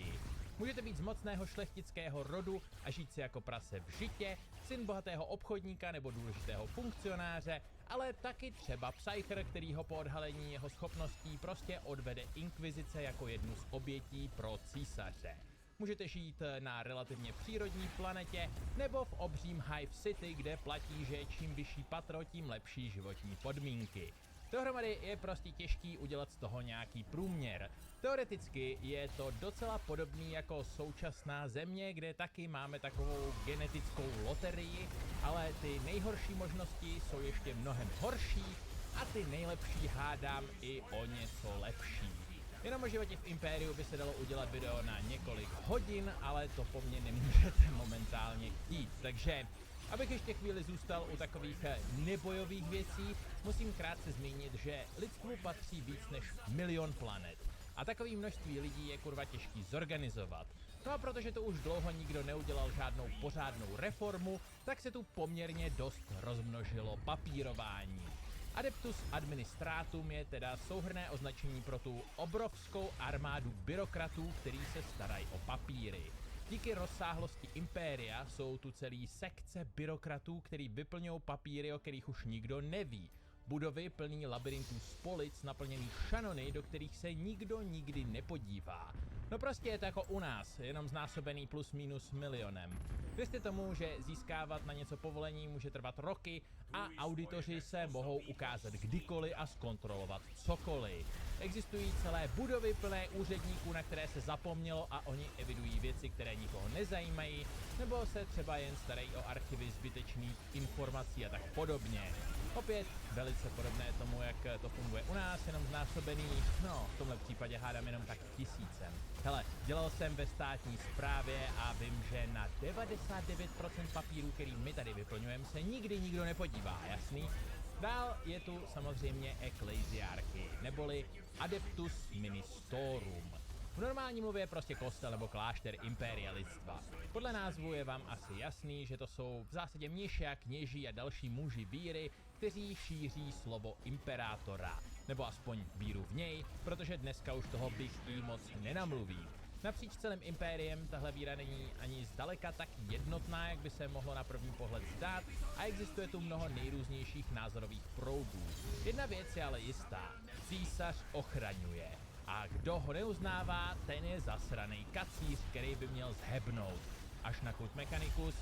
Můžete být z mocného šlechtického rodu a žít si jako prase v žitě, syn bohatého obchodníka nebo důležitého funkcionáře, ale taky třeba Psycher, který ho po odhalení jeho schopností prostě odvede inkvizice jako jednu z obětí pro císaře. Můžete žít na relativně přírodní planetě nebo v obřím Hive City, kde platí, že čím vyšší patro, tím lepší životní podmínky. Dohromady je prostě těžký udělat z toho nějaký průměr. Teoreticky je to docela podobný jako současná země, kde taky máme takovou genetickou loterii, ale ty nejhorší možnosti jsou ještě mnohem horší a ty nejlepší hádám i o něco lepší. Jenom o životě v Impériu by se dalo udělat video na několik hodin, ale to po mně nemůžete momentálně chtít, takže abych ještě chvíli zůstal u takových nebojových věcí, musím krátce zmínit, že lidstvu patří víc než 1 000 000 planet. A takové množství lidí je kurva těžký zorganizovat. No a protože to už dlouho nikdo neudělal žádnou pořádnou reformu, tak se tu poměrně dost rozmnožilo papírování. Adeptus Administratum je teda souhrnné označení pro tu obrovskou armádu byrokratů, který se starají o papíry. Díky rozsáhlosti Impéria jsou tu celý sekce byrokratů, který vyplňují papíry, o kterých už nikdo neví. Budovy plný labyrintů z polic naplněných šanony, do kterých se nikdo nikdy nepodívá. No prostě je to jako u nás, jenom znásobený plus minus milionem. Věřte tomu, že získávat na něco povolení může trvat roky a auditoři se mohou ukázat kdykoliv a zkontrolovat cokoliv. Existují celé budovy plné úředníků, na které se zapomnělo a oni evidují věci, které nikoho nezajímají, nebo se třeba jen starají o archivy zbytečných informací a tak podobně. Opět velice podobné tomu, jak to funguje u nás, jenom znásobený, no v tomhle případě hádám jenom tak 1000. Hele, dělal jsem ve státní správě a vím, že na 99% papírů, který my tady vyplňujeme, se nikdy nikdo nepodívá, jasný? Dál je tu samozřejmě eklesiarchy, neboli adeptus ministerum. V normální mluvě je prostě kostel nebo klášter imperialistva. Podle názvu je vám asi jasný, že to jsou v zásadě mniši a kněží a další muži víry, kteří šíří slovo imperátora, nebo aspoň víru v něj, protože dneska už toho Big E moc nenamluví. Napříč celým impériem tahle víra není ani zdaleka tak jednotná, jak by se mohlo na první pohled zdát, a existuje tu mnoho nejrůznějších názorových proudů. Jedna věc je ale jistá, císař ochraňuje. A kdo ho neuznává, ten je zasranej kacíř, který by měl zhebnout. Až na kult mechanicus,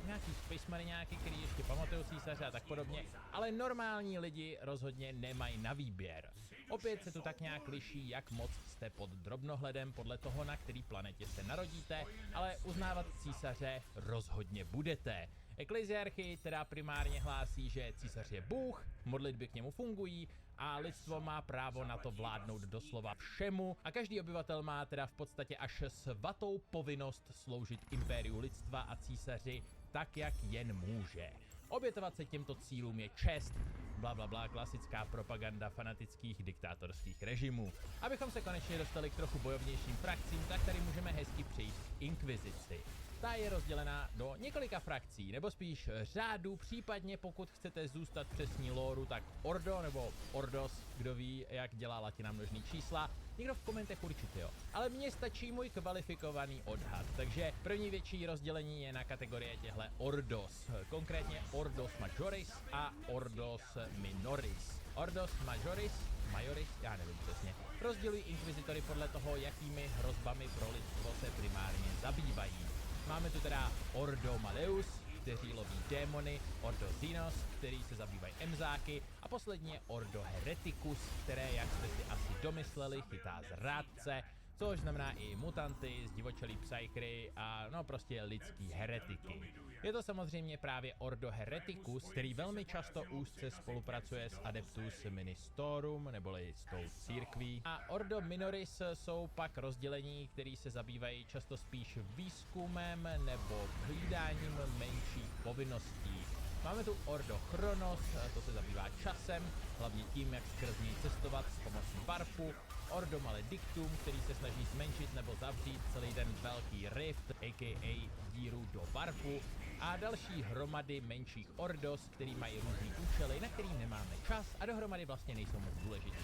nějaký pejsmany nějaký, který ještě pamatují císaře a tak podobně, ale normální lidi rozhodně nemají na výběr. Opět se tu tak nějak liší, jak moc jste pod drobnohledem podle toho, na který planetě se narodíte, ale uznávat císaře rozhodně budete. Eklesiarchy teda primárně hlásí, že císař je bůh, modlitby k němu fungují a lidstvo má právo na to vládnout doslova všemu a každý obyvatel má teda v podstatě až svatou povinnost sloužit impériu lidstva a císaři tak, jak jen může. Obětovat se těmto cílům je čest, blablabla, klasická propaganda fanatických diktátorských režimů. Abychom se konečně dostali k trochu bojovnějším frakcím, tak tady můžeme hezky přejít k inkvizici. Ta je rozdělená do několika frakcí, nebo spíš řádů, případně pokud chcete zůstat přesní lóru, tak ordo nebo ordos, kdo ví, jak dělá latina množný čísla, někdo v komentech určitě jo. Ale mně stačí můj kvalifikovaný odhad, takže první větší rozdělení je na kategorie těchto ordos, konkrétně ordos majoris a ordos minoris. Ordos majoris, já nevím přesně, rozdělují inkvizitory podle toho, jakými hrozbami pro lidstvo se primárně zabývají. Máme tu teda Ordo Maleus, kteří loví démony, Ordo Xenos, který se zabývají emzáky a poslední je Ordo Hereticus, které, jak jste si asi domysleli, chytá zrádce, což znamená i mutanty, zdivočelý psykry a no prostě lidský heretiky. Je to samozřejmě právě Ordo Hereticus, který velmi často úzce spolupracuje s Adeptus Ministerum, neboli s tou církví. A Ordo Minoris jsou pak rozdělení, který se zabývají často spíš výzkumem nebo hlídáním menších povinností. Máme tu Ordo Chronos, to se zabývá časem, hlavně tím, jak skrz něj cestovat s pomocí warpu. Ordo Maledictum, který se snaží zmenšit nebo zavřít celý ten velký rift, a.k.a. díru do warpu. A další hromady menších ordos, který mají různý účely, na který nemáme čas a dohromady vlastně nejsou moc důležitý.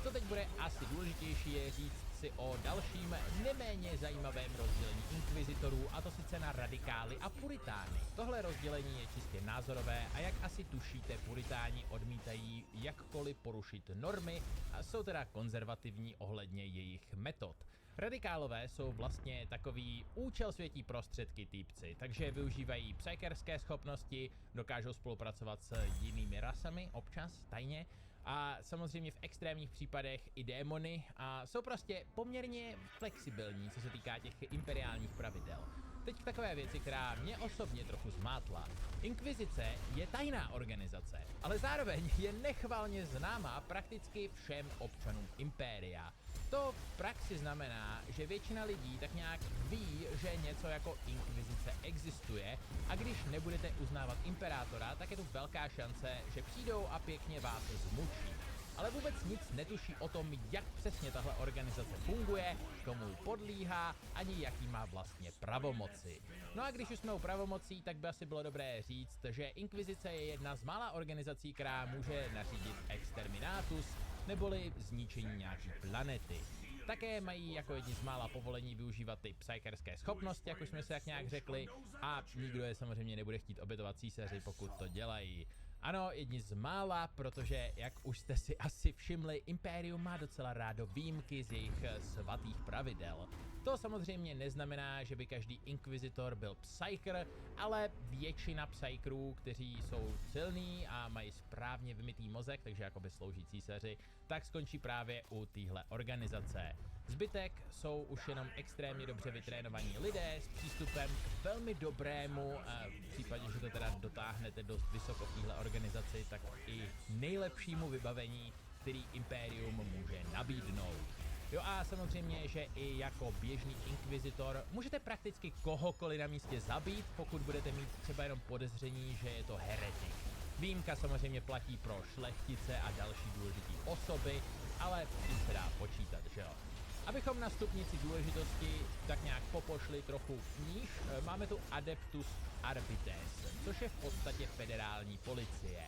Co teď bude asi důležitější je říct si o dalším neméně zajímavém rozdělení inkvizitorů, a to sice na radikály a puritány. Tohle rozdělení je čistě názorové a jak asi tušíte, puritáni odmítají jakkoliv porušit normy a jsou teda konzervativní ohledně jejich metod. Radikálové jsou vlastně takový účel světí prostředky týpci, takže využívají psykerské schopnosti, dokážou spolupracovat s jinými rasami, občas tajně, a samozřejmě v extrémních případech i démony a jsou prostě poměrně flexibilní, co se týká těch imperiálních pravidel. Teď k takové věci, která mě osobně trochu zmátla. Inkvizice je tajná organizace, ale zároveň je nechvalně známá prakticky všem občanům impéria. To v praxi znamená, že většina lidí tak nějak ví, že něco jako inkvizice existuje a když nebudete uznávat imperátora, tak je tu velká šance, že přijdou a pěkně vás zmučí. Ale vůbec nic netuší o tom, jak přesně tahle organizace funguje, komu podlíhá, ani jaký má vlastně pravomoci. No a když už jsme u pravomocí, tak by asi bylo dobré říct, že inkvizice je jedna z mála organizací, která může nařídit exterminatus, neboli zničení nějaký planety. Také mají jako jedni z mála povolení využívat ty psykerské schopnosti, jak už jsme se jak nějak řekli, a nikdo je samozřejmě nebude chtít obětovat císaři, pokud to dělají. Ano, jedni z mála, protože, jak už jste si asi všimli, Imperium má docela rádo výjimky z jejich svatých pravidel. To samozřejmě neznamená, že by každý inkvizitor byl psyker, ale většina psykerů, kteří jsou silní a mají správně vymytý mozek, takže jakoby slouží císaři, tak skončí právě u téhle organizace. Zbytek jsou už jenom extrémně dobře vytrénovaní lidé s přístupem k velmi dobrému, a v případě, že to teda dotáhnete dost vysoko v téhle organizaci, tak i nejlepšímu vybavení, který Imperium může nabídnout. Jo a samozřejmě, že i jako běžný inkvizitor můžete prakticky kohokoliv na místě zabít, pokud budete mít třeba jenom podezření, že je to heretik. Výjimka samozřejmě platí pro šlechtice a další důležité osoby, ale s tím se dá počítat, že jo. Abychom na stupnici důležitosti tak nějak popošli trochu níž, máme tu Adeptus Arbites, což je v podstatě federální policie.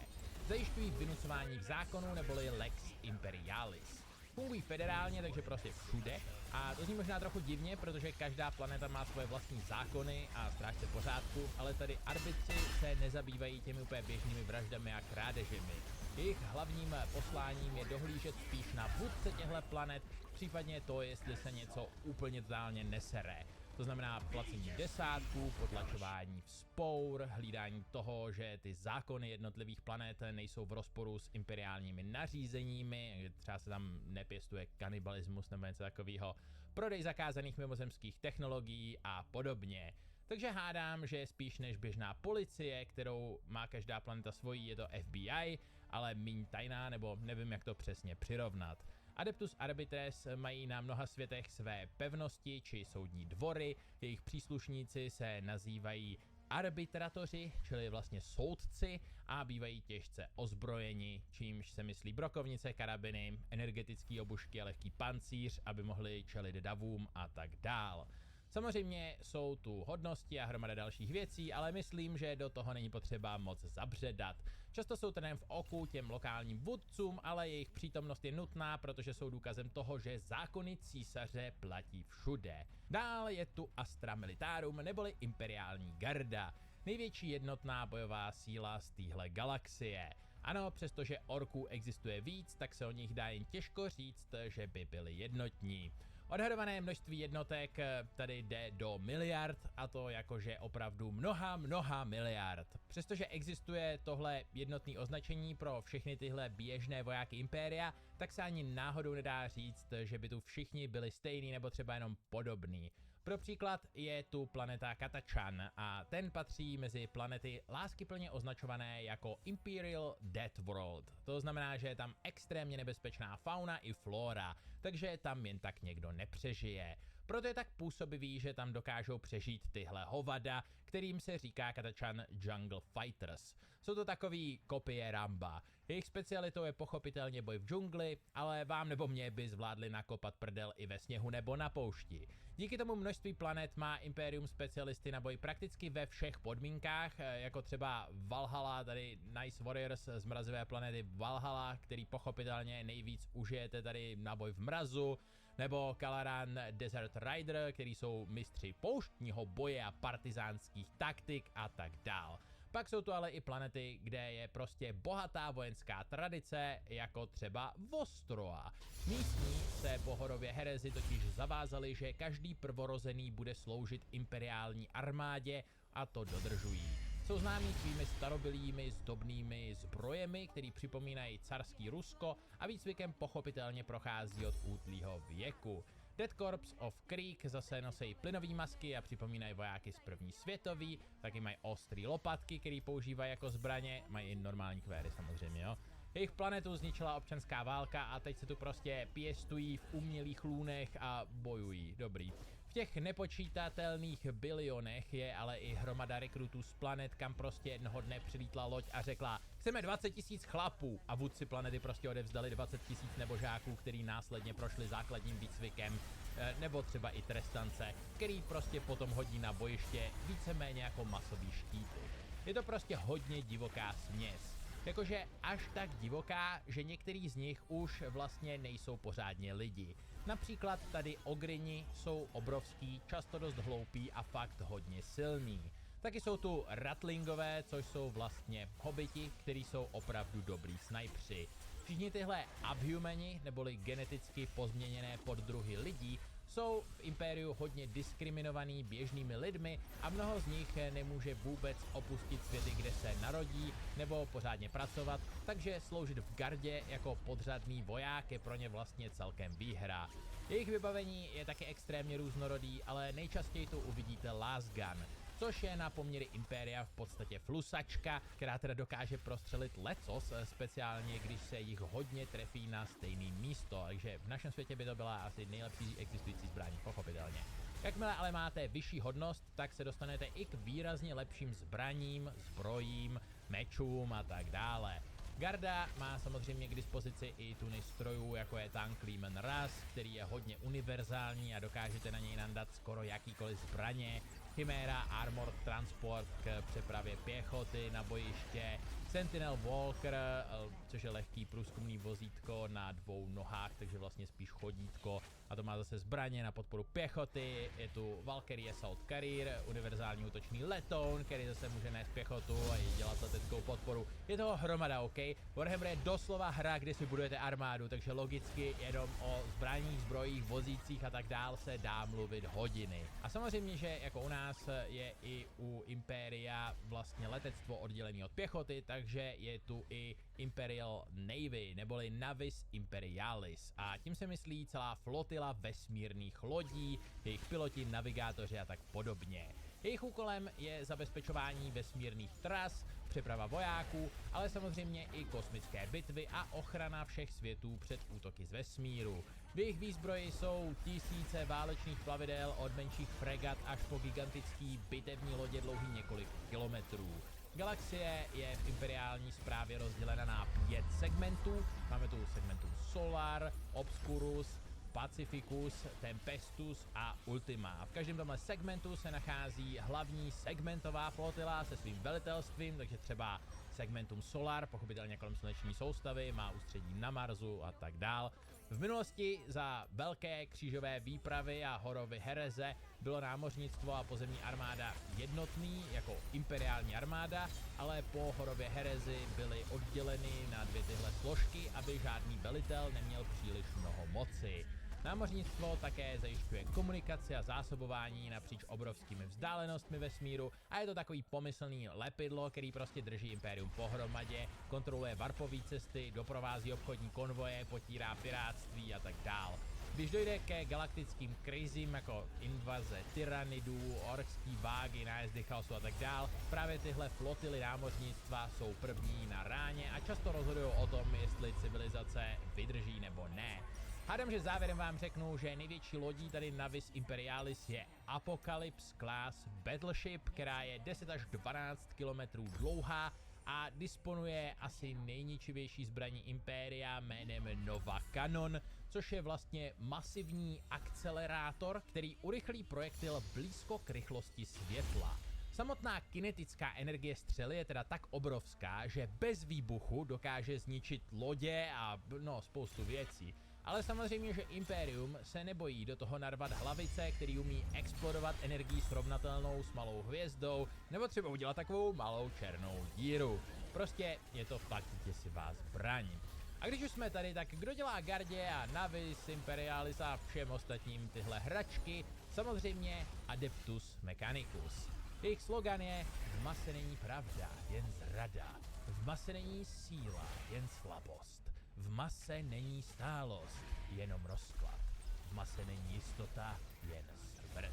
Zajišťují vynucování zákonů neboli Lex Imperialis. Fungují federálně, takže prostě všude. A to zní možná trochu divně, protože každá planeta má svoje vlastní zákony a strážce pořádku, ale tady arbitři se nezabývají těmi úplně běžnými vraždami a krádežemi. Jejich hlavním posláním je dohlížet spíš na vůdce těchto planet, případně to, jestli se něco úplně totálně nesere. To znamená placení desátků, potlačování vzpour, hlídání toho, že ty zákony jednotlivých planet nejsou v rozporu s imperiálními nařízeními, třeba se tam nepěstuje kanibalismus nebo něco takového, prodej zakázaných mimozemských technologií a podobně. Takže hádám, že spíš než běžná policie, kterou má každá planeta svojí, je to FBI, ale míň tajná, nebo nevím, jak to přesně přirovnat. Adeptus Arbitres mají na mnoha světech své pevnosti či soudní dvory, jejich příslušníci se nazývají arbitratoři, čili vlastně soudci, a bývají těžce ozbrojeni, čímž se myslí brokovnice, karabiny, energetický obušky a lehký pancíř, aby mohli čelit davům a tak dál. Samozřejmě jsou tu hodnosti a hromada dalších věcí, ale myslím, že do toho není potřeba moc zabředat. Často jsou trnem v oku těm lokálním vůdcům, ale jejich přítomnost je nutná, protože jsou důkazem toho, že zákony císaře platí všude. Dále je tu Astra Militarum neboli imperiální garda, největší jednotná bojová síla z téhle galaxie. Ano, přestože orků existuje víc, tak se o nich dá jen těžko říct, že by byli jednotní. Odhadované množství jednotek tady jde do miliard, a to jakože opravdu mnoha miliard. Přestože existuje tohle jednotné označení pro všechny tyhle běžné vojáky Impéria, tak se ani náhodou nedá říct, že by tu všichni byli stejný nebo třeba jenom podobný. Pro příklad je tu planeta Katachan a ten patří mezi planety láskyplně označované jako Imperial Death World. To znamená, že je tam extrémně nebezpečná fauna i flora, takže tam jen tak někdo nepřežije. Proto je tak působivý, že tam dokážou přežít tyhle hovada, kterým se říká Katachan Jungle Fighters. Jsou to takový kopie Ramba. Jejich specialitou je pochopitelně boj v džungli, ale vám nebo mě by zvládli nakopat prdel i ve sněhu nebo na poušti. Díky tomu množství planet má Imperium specialisty na boj prakticky ve všech podmínkách, jako třeba Valhalla, tady Nice Warriors z mrazivé planety Valhalla, který pochopitelně nejvíc užijete tady na boj v mrazu, nebo Kalaran Desert Rider, který jsou mistři pouštního boje a partizánských taktik a tak dál. Pak jsou tu ale i planety, kde je prostě bohatá vojenská tradice, jako třeba Vostroa. Místní se Bohorově herezi totiž zavázali, že každý prvorozený bude sloužit imperiální armádě, a to dodržují. Jsou známí svými starobylými zdobnými zbrojemi, který připomínají carský Rusko, a výcvikem pochopitelně prochází od útlýho věku. Dead Corps of Creek zase nosí plynové masky a připomínají vojáky z první světový, taky mají ostrý lopatky, který používají jako zbraně, mají i normální kvéry samozřejmě, jo. Jejich planetu zničila občanská válka a teď se tu prostě pěstují v umělých lůnech a bojují, dobrý. V těch nepočítatelných bilionech je ale i hromada rekrutů z planet, kam prostě jednoho dne přilítla loď a řekla: chceme 20 000 chlapů, a vůdci planety prostě odevzdali 20 000 nebožáků, který následně prošli základním výcvikem, nebo třeba i trestance, který prostě potom hodí na bojiště víceméně jako masový štíty. Je to prostě hodně divoká směs. Jakože až tak divoká, že některý z nich už vlastně nejsou pořádně lidi. Například tady ogrini jsou obrovský, často dost hloupí a fakt hodně silní. Taky jsou tu ratlingové, což jsou vlastně hobiti, kteří jsou opravdu dobrý snajpři. Všichni tyhle abhumani, neboli geneticky pozměněné poddruhy lidí, jsou v Impériu hodně diskriminovaný běžnými lidmi a mnoho z nich nemůže vůbec opustit světy, kde se narodí, nebo pořádně pracovat, takže sloužit v gardě jako podřadný voják je pro ně vlastně celkem výhra. Jejich vybavení je taky extrémně různorodý, ale nejčastěji tu uvidíte last gun, což je na poměry Impéria v podstatě flusačka, která teda dokáže prostřelit lecos, speciálně když se jich hodně trefí na stejný místo, takže v našem světě by to byla asi nejlepší existující zbraň, pochopitelně. Jakmile ale máte vyšší hodnost, tak se dostanete i k výrazně lepším zbraním, zbrojím, mečům a tak dále. Garda má samozřejmě k dispozici i tuny strojů, jako je tank Lehman Russ, který je hodně univerzální a dokážete na něj nandat skoro jakýkoliv zbraně. Chimera Armored Transport k přepravě pěchoty na bojiště, Sentinel Walker, což je lehký průzkumný vozítko na 2 nohách, takže vlastně spíš chodítko, a to má zase zbraně na podporu pěchoty. Je tu Valkyrie Assault Carrier, univerzální útočný letoun, který zase může nést pěchotu a dělat leteckou podporu. Je toho hromada, OK? Warhammer je doslova hra, kde si budujete armádu, takže logicky jenom o zbraních, zbrojích, vozících a tak dál se dá mluvit hodiny. A samozřejmě, že jako u nás je i u Impéria vlastně letectvo oddělené od pěchoty, takže je tu i Imperial Navy, neboli Navis Imperialis. A tím se myslí celá flotila vesmírných lodí, jejich piloti, navigátoři a tak podobně. Jejich úkolem je zabezpečování vesmírných tras, přeprava vojáků, ale samozřejmě i kosmické bitvy a ochrana všech světů před útoky z vesmíru. V jejich výzbroji jsou tisíce válečných plavidel od menších fregat až po gigantický bitevní lodě dlouhý několik kilometrů. Galaxie je v imperiální správě rozdělena na 5 segmentů. Máme tu segmentum Solar, Obscurus, Pacificus, Tempestus a Ultima. A v každém tomhle segmentu se nachází hlavní segmentová flotila se svým velitelstvím, takže třeba segmentum Solar, pochopitelně kolem sluneční soustavy, má ústředí na Marsu a tak dál. V minulosti za velké křížové výpravy a horovy hereze bylo námořnictvo a pozemní armáda jednotný jako imperiální armáda, ale po horově herezy byly odděleny na 2 tyhle složky, aby žádný velitel neměl příliš mnoho moci. Námořnictvo také zajišťuje komunikaci a zásobování napříč obrovskými vzdálenostmi vesmíru a je to takový pomyslný lepidlo, který prostě drží Impérium pohromadě, kontroluje warpové cesty, doprovází obchodní konvoje, potírá pirátství a tak dál. Když dojde ke galaktickým krizím jako invaze tyranidů, orkský vágy, nájezdy chaosu a tak dál, právě tyhle flotily námořnictva jsou první na ráně a často rozhodují o tom, jestli civilizace vydrží nebo ne. Hádám, že závěrem vám řeknu, že největší lodí tady Navis Imperialis je Apocalypse Class Battleship, která je 10 až 12 km dlouhá a disponuje asi nejničivější zbraní Impéria jménem Nova Cannon, což je vlastně masivní akcelerátor, který urychlí projektil blízko k rychlosti světla. Samotná kinetická energie střely je teda tak obrovská, že bez výbuchu dokáže zničit lodě a spoustu věcí. Ale samozřejmě, že Imperium se nebojí do toho narvat hlavice, který umí explodovat energií srovnatelnou s malou hvězdou, nebo třeba udělat takovou malou černou díru. Prostě je to fakt děsivá zbraň. A když už jsme tady, tak kdo dělá Gardě a Navis, Imperialis a všem ostatním tyhle hračky? Samozřejmě Adeptus Mechanicus. Jejich slogan je: v mase není pravda, jen zrada. V mase není síla, jen slabost. V mase není stálost, jenom rozklad. V mase není jistota, jen smrt.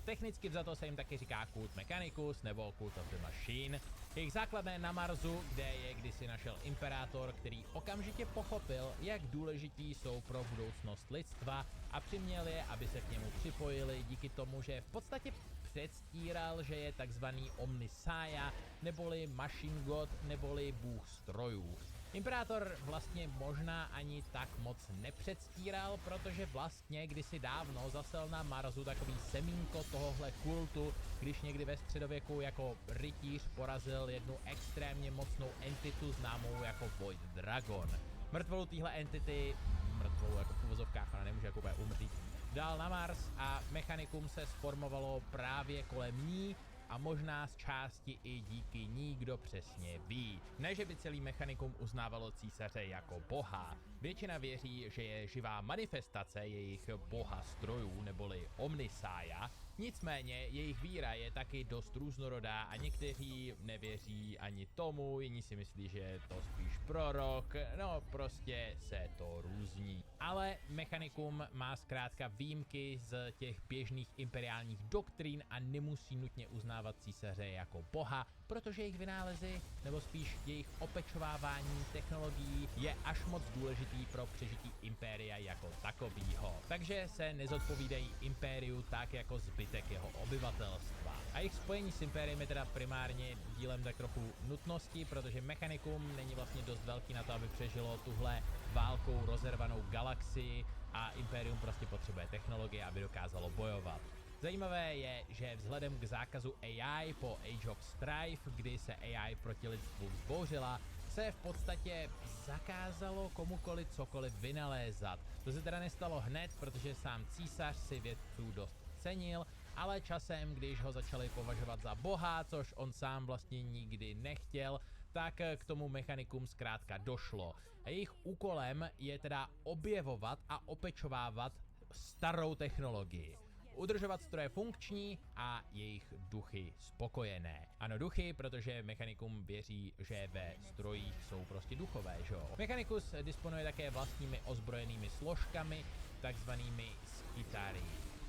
Technicky vzato se jim taky říká Kult Mechanicus nebo Cult of the Machine. Jejich základné na Marsu, kde je kdysi našel imperátor, který okamžitě pochopil, jak důležití jsou pro budoucnost lidstva a přiměl je, aby se k němu připojili díky tomu, že v podstatě předstíral, že je takzvaný Omnisaia, neboli Machine God, neboli bůh strojů. Imperátor vlastně možná ani tak moc nepředstíral, protože vlastně kdysi dávno zasel na Marsu takový semínko tohohle kultu, když někdy ve středověku jako rytíř porazil jednu extrémně mocnou entitu známou jako Void Dragon. Mrtvolu téhle entity, mrtvolu jako v uvozovkách, ona nemůže jako úplně umřít, dal na Mars a Mechanicum se sformovalo právě kolem ní a možná z části i díky ní, kdo přesně ví. Ne, že by celý Mechanikum uznávalo císaře jako boha. Většina věří, že je živá manifestace jejich boha strojů, neboli Omnisája. Nicméně jejich víra je taky dost různorodá a někteří nevěří ani tomu, jiní si myslí, že je to spíš prorok, no prostě se to různí. Ale Mechanikum má zkrátka výjimky z těch běžných imperiálních doktrín a nemusí nutně uznávat císaře jako boha, protože jejich vynálezy, nebo spíš jejich opečovávání technologií je až moc důležitý pro přežití impéria jako takovýho. Takže se nezodpovídají impériu tak jako zbytek jeho obyvatelstva. A jejich spojení s impériem je teda primárně dílem tak trochu nutnosti, protože Mechanikum není vlastně dost velký na to, aby přežilo tuhle válkou rozervanou galaxii a impérium prostě potřebuje technologie, aby dokázalo bojovat. Zajímavé je, že vzhledem k zákazu AI po Age of Strife, kdy se AI proti lidstvu vzbouřila, se v podstatě zakázalo komukoli cokoliv vynalézat. To se teda nestalo hned, protože sám císař si vědců dost cenil, ale časem, když ho začali považovat za boha, což on sám vlastně nikdy nechtěl, tak k tomu Mechanikum zkrátka došlo. A jejich úkolem je teda objevovat a opečovávat starou technologii. Udržovat stroje funkční a jejich duchy spokojené. Ano, duchy, protože Mechanikum věří, že ve strojích jsou prostě duchové, že jo. Mechanicus disponuje také vlastními ozbrojenými složkami, takzvanými skytáry,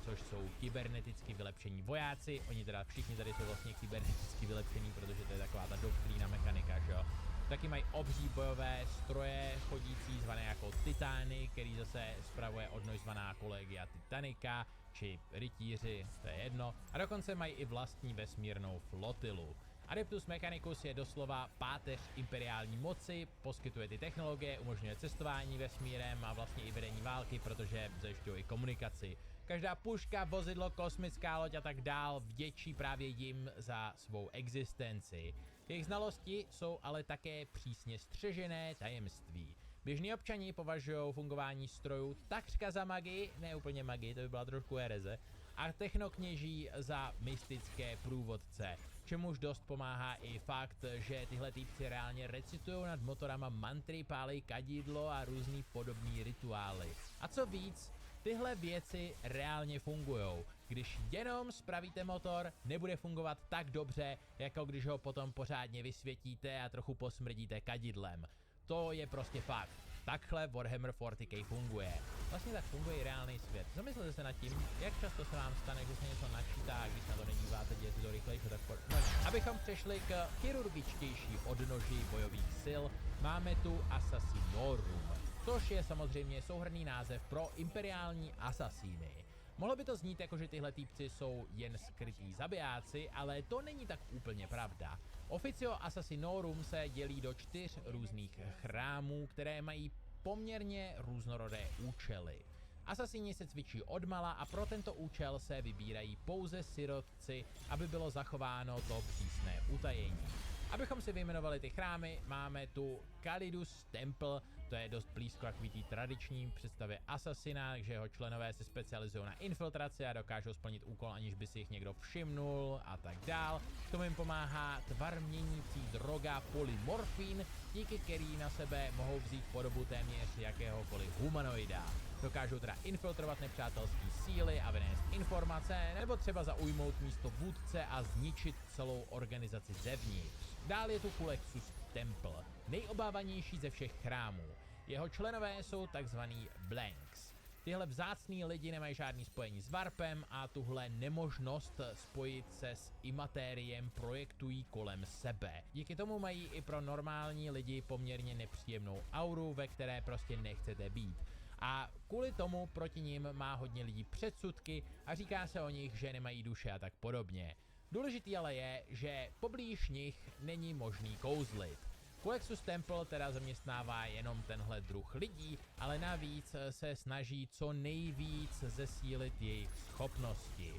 což jsou kyberneticky vylepšení vojáci. Oni teda všichni tady jsou vlastně kyberneticky vylepšení, protože to je taková ta doktrína mechanika, že jo. Taky mají obří bojové stroje chodící zvané jako titány, který zase spravuje odnož zvaná kolegia Titanica, či rytíři, to je jedno. A dokonce mají i vlastní vesmírnou flotilu. Adeptus Mechanicus je doslova páteř imperiální moci, poskytuje ty technologie, umožňuje cestování vesmírem a vlastně i vedení války, protože zajišťují i komunikaci. Každá puška, vozidlo, kosmická loď a tak dál vděčí právě jim za svou existenci. Jejich znalosti jsou ale také přísně střežené tajemství. Běžní občani považují fungování strojů takřka za magii, ne úplně magii, to by byla trošku hereze, a technokněží za mystické průvodce. Čemuž dost pomáhá i fakt, že tyhle týpci reálně recitují nad motorama mantry, pálej kadidlo a různý podobný rituály. A co víc, tyhle věci reálně fungujou. Když jenom spravíte motor, nebude fungovat tak dobře, jako když ho potom pořádně vysvětíte a trochu posmrdíte kadidlem. To je prostě fakt. Takhle Warhammer 40k funguje. Vlastně tak funguje i reálný svět. Zamyslete se nad tím, jak často se vám stane, že se něco načítá a když na to nedíváte, děje se to rychlejší, tak no, abychom přešli k chirurgičtější odnoži bojových sil, máme tu Assassinorum, což je samozřejmě souhrnný název pro imperiální asasíny. Mohlo by to znít jako, že tyhle týpci jsou jen skrytí zabijáci, ale to není tak úplně pravda. Officio Assassinorum se dělí do 4 různých chrámů, které mají poměrně různorodé účely. Asasíni se cvičí odmala a pro tento účel se vybírají pouze sirotci, aby bylo zachováno to přísné utajení. Abychom si vyjmenovali ty chrámy, máme tu Calidus Temple, to je dost blízko takový té tradiční představě asasina, takže jeho členové se specializují na infiltraci a dokážou splnit úkol, aniž by si jich někdo všimnul a tak dál. K tomu jim pomáhá tvar měnící droga polymorfín, díky který na sebe mohou vzít podobu téměř jakéhokoliv humanoida. Dokážou teda infiltrovat nepřátelské síly a vynést informace, nebo třeba zaujmout místo vůdce a zničit celou organizaci zevnitř. Dál je tu Culexus Temple, nejobávanější ze všech chrámů. Jeho členové jsou takzvaný Blanks. Tyhle vzácný lidi nemají žádný spojení s Warpem a tuhle nemožnost spojit se s imatériem projektují kolem sebe. Díky tomu mají i pro normální lidi poměrně nepříjemnou auru, ve které prostě nechcete být. A kvůli tomu proti nim má hodně lidí předsudky a říká se o nich, že nemají duše a tak podobně. Důležitý ale je, že poblíž nich není možný kouzlit. Culexus Temple teda zaměstnává jenom tenhle druh lidí, ale navíc se snaží co nejvíc zesílit jejich schopnosti.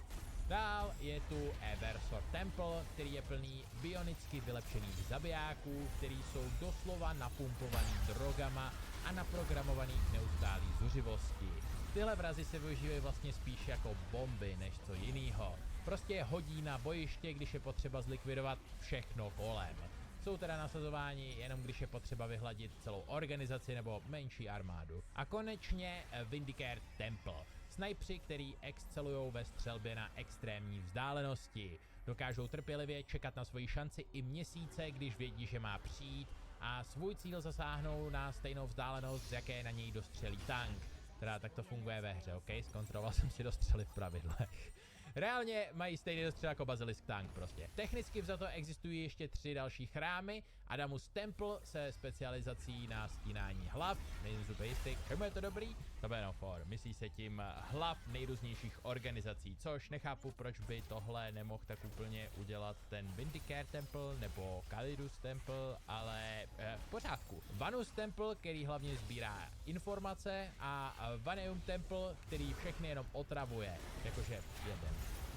Dál je tu Eversor Temple, který je plný bionicky vylepšených zabijáků, který jsou doslova napumpovaný drogama a naprogramovaný k neustálý zuřivosti. Tyhle vrazy se využívají vlastně spíš jako bomby než co jinýho. prostě hodí na bojiště, když je potřeba zlikvidovat všechno kolem. Jsou teda nasazováni jenom když je potřeba vyhladit celou organizaci nebo menší armádu. A konečně Vindicare Temple. Snajpři, který excelujou ve střelbě na extrémní vzdálenosti. Dokážou trpělivě čekat na svoji šanci i měsíce, když vědí, že má přijít a svůj cíl zasáhnou na stejnou vzdálenost, z jaké na něj dostřelí tank. Teda tak to funguje ve hře, ok? Zkontroloval jsem si dostřely v pravidlech. Reálně mají stejný dostřel jako Basilisk tank prostě. Technicky vzato existují ještě 3 další chrámy. Adamus Temple se specializací na stínání hlav. Nejsem super jistý, čemu je to dobrý? To bude no for. Myslí se tím hlav nejrůznějších organizací, což nechápu, proč by tohle nemohl tak úplně udělat ten Vindicare Temple nebo Calidus Temple, ale v pořádku. Vanus Temple, který hlavně sbírá informace, a Vaneum Temple, který všechny jenom otravuje, jakože jeden.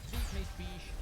Dřív nejspíš,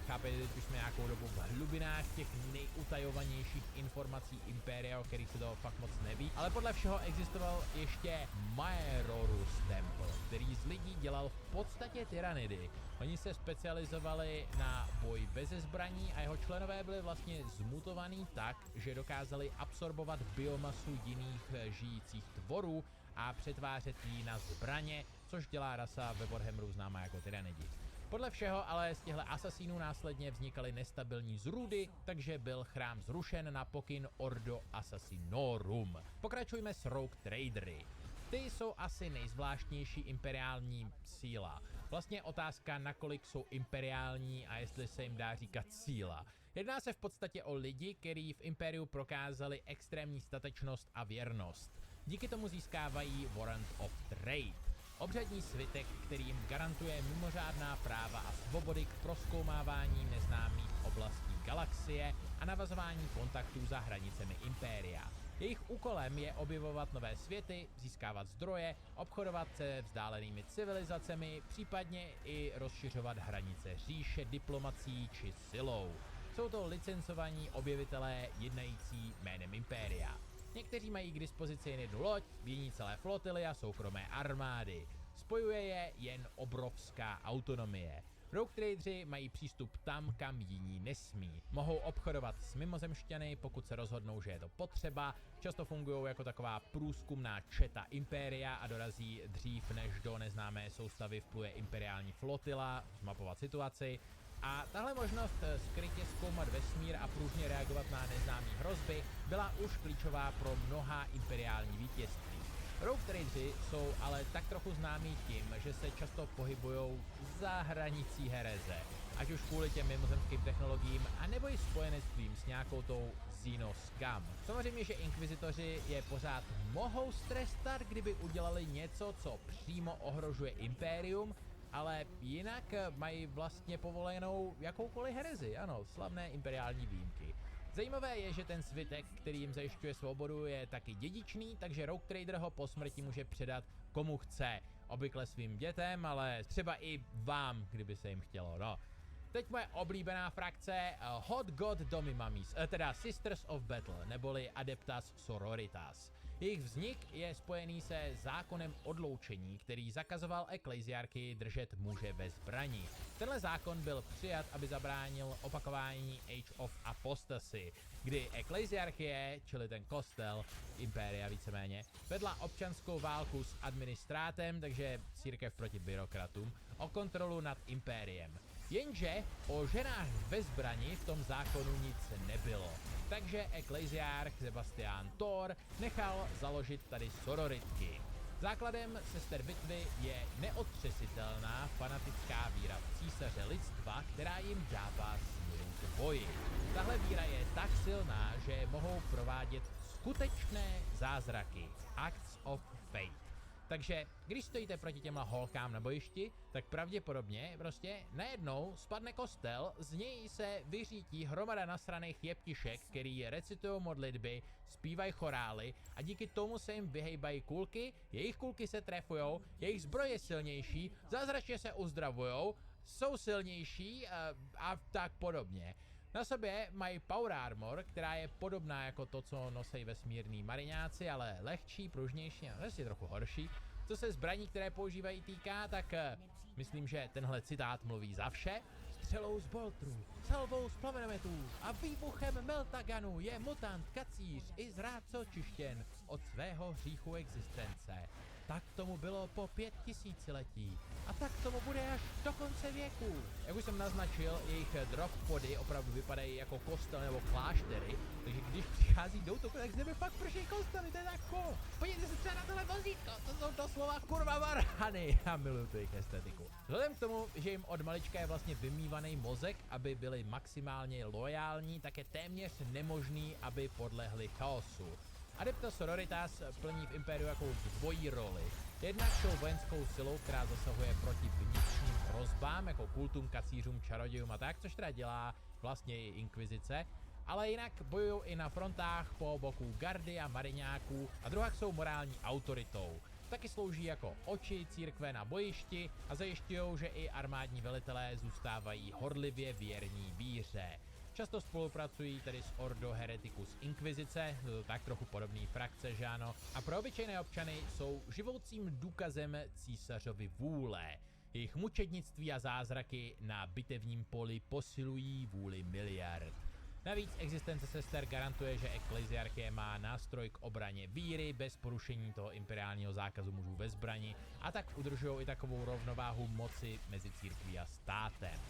chápete, teď už jsme nějakou dobu v hlubinách těch nejutajovanějších informací Impéria, o kterých se toho fakt moc neví, ale podle všeho existoval ještě Maerorus Temple, který z lidí dělal v podstatě tyranidy. Oni se specializovali na boj beze zbraní a jeho členové byli vlastně zmutovaní tak, že dokázali absorbovat biomasu jiných žijících tvorů a přetvářet ji na zbraně, což dělá rasa ve Warhammeru známá jako tyranidi. Podle všeho ale z těchto asasínů následně vznikaly nestabilní zrůdy, takže byl chrám zrušen na pokyn Ordo Assassinorum. Pokračujme s Rogue Tradery. Ty jsou asi nejzvláštnější imperiální síla. Vlastně otázka, nakolik jsou imperiální a jestli se jim dá říkat síla. Jedná se v podstatě o lidi, kteří v Impériu prokázali extrémní statečnost a věrnost. Díky tomu získávají Warrant of Trade. Obřadní svitek, který jim garantuje mimořádná práva a svobody k prozkoumávání neznámých oblastí galaxie a navazování kontaktů za hranicemi Impéria. Jejich úkolem je objevovat nové světy, získávat zdroje, obchodovat se vzdálenými civilizacemi, případně i rozšiřovat hranice říše diplomací či silou. Jsou to licencovaní objevitelé jednající jménem Impéria. Někteří mají k dispozici jen jednu loď, jiní celé flotily a soukromé armády. Spojuje je jen obrovská autonomie. Rogue Tradeři mají přístup tam, kam jiní nesmí. Mohou obchodovat s mimozemšťany, pokud se rozhodnou, že je to potřeba. Často fungují jako taková průzkumná četa Impéria a dorazí dřív, než do neznámé soustavy vpluje imperiální flotila, zmapovat situaci. A tahle možnost skrytě zkoumat vesmír a pružně reagovat na neznámé hrozby byla už klíčová pro mnohá imperiální vítězství. Rogue Tradeři jsou ale tak trochu známí tím, že se často pohybujou za hranicí hereze, ať už kvůli těm mimozemským technologiím, anebo i spojenectvím s nějakou tou Xenoscam. Samozřejmě, že inkvizitoři je pořád mohou strestat, kdyby udělali něco, co přímo ohrožuje Impérium, ale jinak mají vlastně povolenou jakoukoliv herezi, ano, slavné imperiální výjimky. Zajímavé je, že ten svitek, který jim zajišťuje svobodu, je taky dědičný, takže Rogue Trader ho po smrti může předat komu chce. Obvykle svým dětem, ale třeba i vám, kdyby se jim chtělo, no. Teď moje oblíbená frakce Hot God Domimamis, teda Sisters of Battle, neboli Adeptas Sororitas. Jejich vznik je spojený se zákonem odloučení, který zakazoval ekleziarchy držet muže ve zbrani. Tenhle zákon byl přijat, aby zabránil opakování Age of Apostasy, kdy ekleziarchie, čili ten kostel, Impéria víceméně, vedla občanskou válku s administrátem, takže církev proti byrokratům, o kontrolu nad Impériem. Jenže o ženách ve zbrani v tom zákonu nic nebylo. Takže ekleziárch Sebastian Thor nechal založit tady sororitky. Základem sester bitvy je neotřesitelná fanatická víra v císaře lidstva, která jim dává sílu k boji. Tahle víra je tak silná, že mohou provádět skutečné zázraky, acts of faith. Takže když stojíte proti těmhle holkám na bojišti, tak pravděpodobně prostě najednou spadne kostel, z něj se vyřítí hromada nasraných jeptišek, který recitují modlitby, zpívají chorály a díky tomu se jim vyhejbají kulky, jejich kulky se trefujou, jejich zbroj je silnější, zázračně se uzdravujou, jsou silnější a tak podobně. Na sobě mají power armor, která je podobná jako to, co nosí vesmírní mariňáci, ale lehčí, pružnější a vlastně trochu horší. Co se zbraní, které používají, týká, tak myslím, že tenhle citát mluví za vše. střelou z boltrů, salvou z plamenometů a výbuchem meltaganu je mutant kacíř i zrádco čištěn od svého hříchu existence. Tak tomu bylo po 5000letí a tak tomu bude až do konce věku. Jak už jsem naznačil, jejich drop pody opravdu vypadají jako kostel nebo kláštery, takže když přichází do útoku, tak z nebe fakt prší kostely, to je tak cool. Podívejte se třeba na tohle vozítko, to jsou doslova kurva varhany. Já miluju tu jejich estetiku. Vzhledem k tomu, že jim od malička je vlastně vymývaný mozek, aby byli maximálně lojální, tak je téměř nemožný, aby podlehli chaosu. Adepta Sororitas plní v Impériu jako dvojí roli. Jednak jsou vojenskou silou, která zasahuje proti vnitřním hrozbám, jako kultům, kacířům, čarodějům a tak, což teda dělá vlastně i inkvizice, ale jinak bojují i na frontách po boku gardy a mariňáků a druhak jsou morální autoritou. Taky slouží jako oči církve na bojišti a zajišťují, že i armádní velitelé zůstávají horlivě věrní víře. Často spolupracují tedy s Ordo Hereticus Inkvizice, tak trochu podobný frakce, že ano, a pro obyčejné občany jsou živoucím důkazem císařovy vůle. Jejich mučednictví a zázraky na bitevním poli posilují vůli miliard. Navíc existence sester garantuje, že ekleziarchie má nástroj k obraně víry bez porušení toho imperiálního zákazu mužů ve zbrani a tak udržují i takovou rovnováhu moci mezi církví a státem.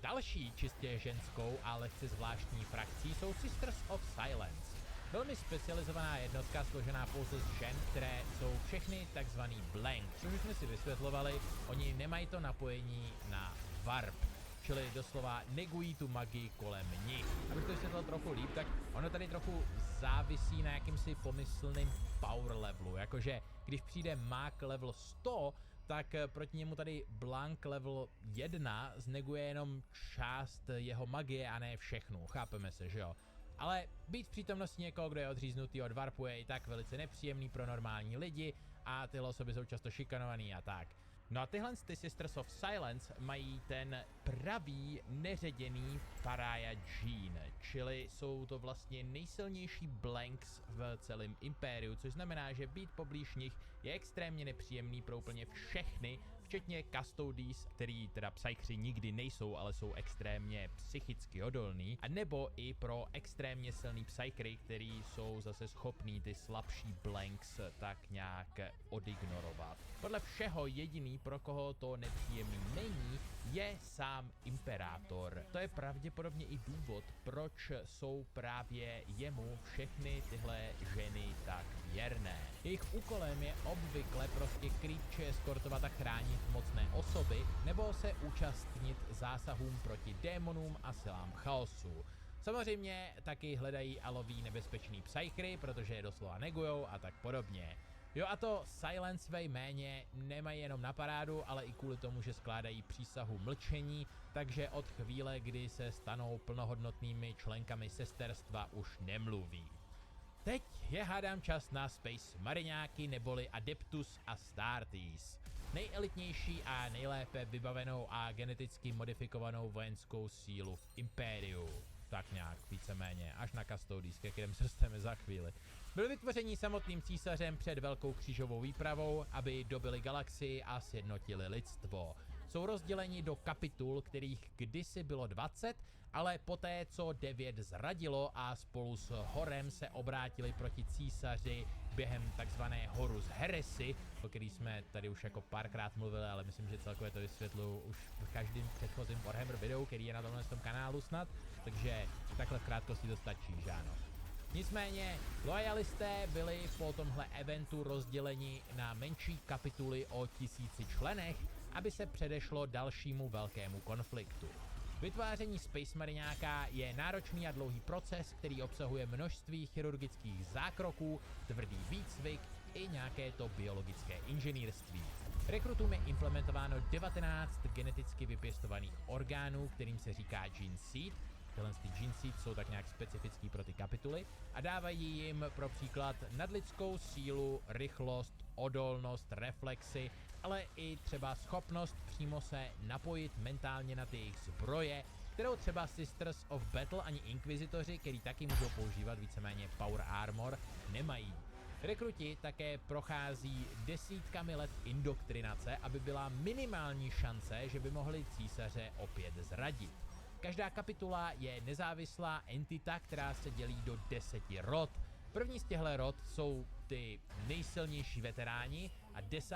Další čistě ženskou a lehce zvláštní frakcí jsou Sisters of Silence. Velmi specializovaná jednotka složená pouze z žen, které jsou všechny takzvaný blank, což už jsme si vysvětlovali, oni nemají to napojení na warp, čili doslova negují tu magii kolem nich. Abych to vysvětlil trochu líp, tak ono tady trochu závisí na jakýmsi pomyslným power levelu, jakože když přijde mag level 100, tak proti němu tady Blank level 1 zneguje jenom část jeho magie a ne všechnu, chápeme se, že jo? Ale být v přítomnosti někoho, kdo je odříznutý od warpu, je i tak velice nepříjemný pro normální lidi a tyhle osoby jsou často šikanovaný a tak. No a tyhle ty Sisters of Silence mají ten pravý neředěný Pariah Gene, čili jsou to vlastně nejsilnější blanks v celém impériu, což znamená, že být poblíž nich je extrémně nepříjemný pro úplně všechny, včetně custodies, který teda psychři nikdy nejsou, ale jsou extrémně psychicky odolný, a nebo i pro extrémně silný psychry, který jsou zase schopný ty slabší blanks tak nějak odignorovat. Podle všeho jediný, pro koho to nepříjemný není, je sám imperátor. To je pravděpodobně i důvod, proč jsou právě jemu všechny tyhle ženy tak věrné. Jejich úkolem je obvykle prostě krýt či eskortovat a chránit mocné osoby, nebo se účastnit zásahům proti démonům a silám chaosu. Samozřejmě taky hledají a loví nebezpečný psychry, protože je doslova negujou a tak podobně. Jo, a to Silence ve jméně nemají jenom na parádu, ale i kvůli tomu, že skládají přísahu mlčení, takže od chvíle, kdy se stanou plnohodnotnými členkami sesterstva, už nemluví. Teď je hádám čas na Space Mariňáky neboli Adeptus Astartes. Nejelitnější a nejlépe vybavenou a geneticky modifikovanou vojenskou sílu v Impériu. Tak nějak víceméně, až na Custodies, ke kterém se dostaneme za chvíli. Byli vytvoření samotným císařem před velkou křížovou výpravou, aby dobili galaxii a sjednotili lidstvo. Jsou rozděleni do kapitul, kterých kdysi bylo 20, ale poté, co 9 zradilo a spolu s Horem se obrátili proti císaři během takzvané Horus Heresy, o který jsme tady už jako párkrát mluvili, ale myslím, že celkově to vysvětluju už v každém předchozím Warhammer videu, který je na tomhle kanálu snad, takže takhle v krátkosti to stačí, že ano. Nicméně, loajalisté byli po tomhle eventu rozděleni na menší kapituly o 1000 členech, aby se předešlo dalšímu velkému konfliktu. Vytváření Space Mariňáka je náročný a dlouhý proces, který obsahuje množství chirurgických zákroků, tvrdý výcvik i nějaké to biologické inženýrství. Rekrutům je implementováno 19 geneticky vypěstovaných orgánů, kterým se říká Gene Seed. Tyhle Gene Seed jsou tak nějak specifický pro ty kapituly a dávají jim pro příklad nadlidskou sílu, rychlost, odolnost, reflexy, ale i třeba schopnost přímo se napojit mentálně na ty jejich zbroje, kterou třeba Sisters of Battle ani Inquisitoři, který taky můžou používat víceméně Power Armor, nemají. Rekruti také prochází desítkami let indoktrinace, aby byla minimální šance, že by mohli císaře opět zradit. Každá kapitula je nezávislá entita, která se dělí do 10 rod. První z těchto rod jsou ty nejsilnější veteráni a 10.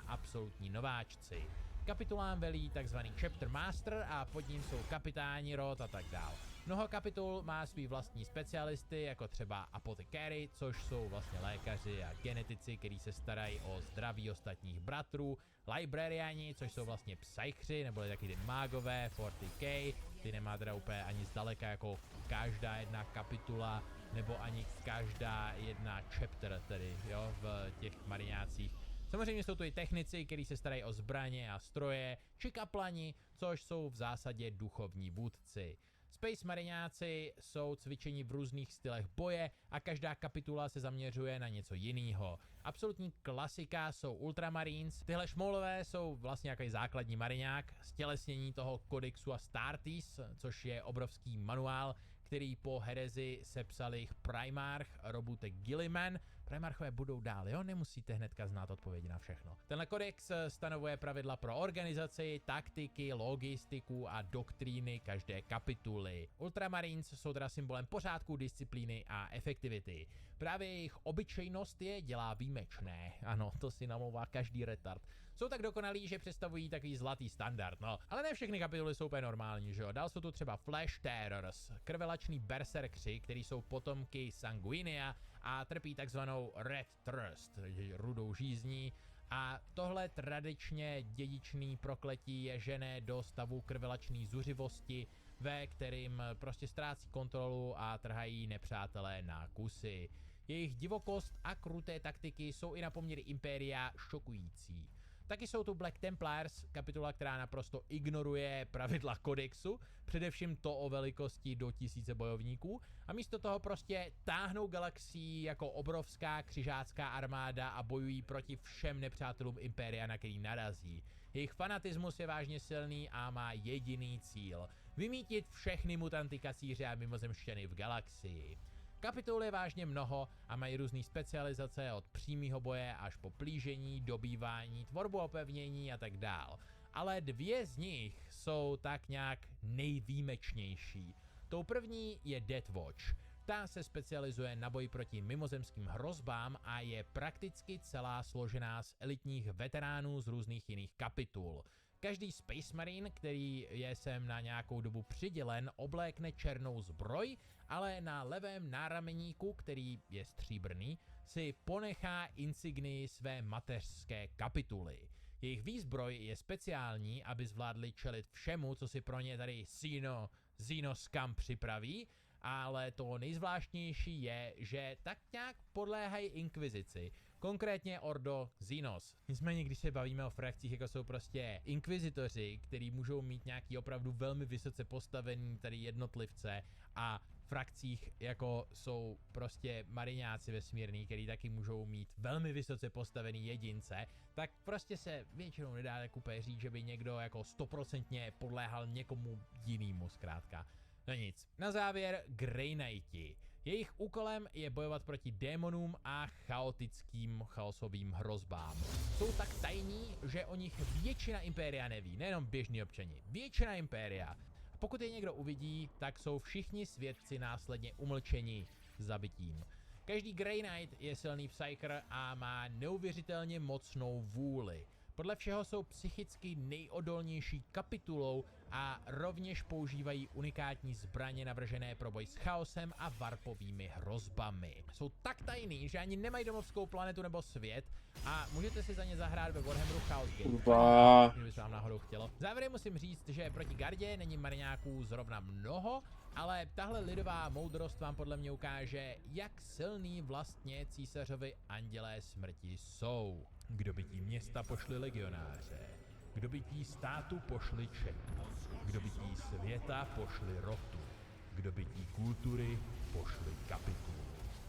absolutní nováčci. Kapitulám velí tzv. Chapter Master a pod ním jsou kapitáni rod a tak dál. Mnoho kapitul má svý vlastní specialisty, jako třeba apothecary, což jsou vlastně lékaři a genetici, kteří se starají o zdraví ostatních bratrů, librariani, což jsou vlastně psychři, nebo taky ty mágové, 40k, ty nemá teda úplně ani zdaleka jako každá jedna kapitula, nebo ani každá jedna chapter tedy, jo, v těch mariňácích. Samozřejmě jsou tu i technici, kteří se starají o zbraně a stroje, či kaplani, což jsou v zásadě duchovní vůdci. Space mariňáci jsou cvičeni v různých stylech boje a každá kapitula se zaměřuje na něco jiného. Absolutní klasika jsou Ultramarines, tyhle šmoulové jsou vlastně nějaký základní mariňák, stělesnění toho kodexu a Astartes, což je obrovský manuál, který po herezi sepsal jejich primarch Robutek Gilliman. Primarchové budou dál, jo? Nemusíte hnedka znát odpovědi na všechno. Tenhle kodex stanovuje pravidla pro organizaci, taktiky, logistiku a doktríny každé kapituly. Ultramarines jsou teda symbolem pořádku, disciplíny a efektivity. Právě jejich obyčejnost je dělá výjimečné. Ano, to si namlouvá každý retard. Jsou tak dokonalí, že představují takový zlatý standard, no. Ale ne všechny kapituly jsou úplně normální, že jo. Dál jsou tu třeba Flash Terrors, krvelační berserkři, který jsou potomky Sanguinia a trpí takzvanou Red Thirst, rudou žízní. A tohle tradičně dědičný prokletí je žené do stavu krvelační zuřivosti, ve kterým prostě ztrácí kontrolu a trhají nepřátelé na kusy. Jejich divokost a kruté taktiky jsou i na poměry Impéria šokující. Taky jsou tu Black Templars, kapitula, která naprosto ignoruje pravidla kodexu, především to o velikosti do 1000 bojovníků, a místo toho prostě táhnou galaxií jako obrovská křižácká armáda a bojují proti všem nepřátelům Impéria, na který narazí. Jejich fanatismus je vážně silný a má jediný cíl: vymítit všechny mutanty, kacíře a mimozemšťany v galaxii. Kapitol je vážně mnoho a mají různé specializace od přímého boje až po plížení, dobývání, tvorbu opevnění a tak dál. Ale dvě z nich jsou tak nějak nejvýjimečnější. Tou první je Death Watch. Ta se specializuje na boj proti mimozemským hrozbám a je prakticky celá složená z elitních veteránů z různých jiných kapitul. Každý Space Marine, který je sem na nějakou dobu přidělen, oblékne černou zbroj, ale na levém nárameníku, který je stříbrný, si ponechá insignii své mateřské kapituly. Jejich výzbroj je speciální, aby zvládli čelit všemu, co si pro ně tady Zino Scum připraví, ale to nejzvláštnější je, že tak nějak podléhají inkvizici. Konkrétně Ordo Xenos. Nicméně, když se bavíme o frakcích, jako jsou prostě inkvizitoři, který můžou mít nějaký opravdu velmi vysoce postavený tady jednotlivce, a frakcích, jako jsou prostě mariňáci vesmírný, který taky můžou mít velmi vysoce postavený jedince, tak prostě se většinou nedá tak úplně říct, že by někdo jako 100% podléhal někomu jinému zkrátka. No nic. Na závěr Grey Knighti. Jejich úkolem je bojovat proti démonům a chaosovým hrozbám. Jsou tak tajní, že o nich většina Impéria neví, nejenom běžní občani. Většina Impéria. A pokud je někdo uvidí, tak jsou všichni svědci následně umlčeni zabitím. Každý Grey Knight je silný psyker a má neuvěřitelně mocnou vůli. Podle všeho jsou psychicky nejodolnější kapitulou a rovněž používají unikátní zbraně navržené pro boj s chaosem a warpovými hrozbami. Jsou tak tajný, že ani nemají domovskou planetu nebo svět a můžete si za ně zahrát ve Warhammeru Chaos Gate, kdyby se vám náhodou chtělo. Závěrem musím říct, že proti gardě není mariňáků zrovna mnoho, ale tahle lidová moudrost vám podle mě ukáže, jak silný vlastně císařovi andělé smrti jsou. K dobytí města pošli legionáře, k dobytí státu pošli čet, k dobytí světa pošli rotu, k dobytí kultury pošli kapitulu.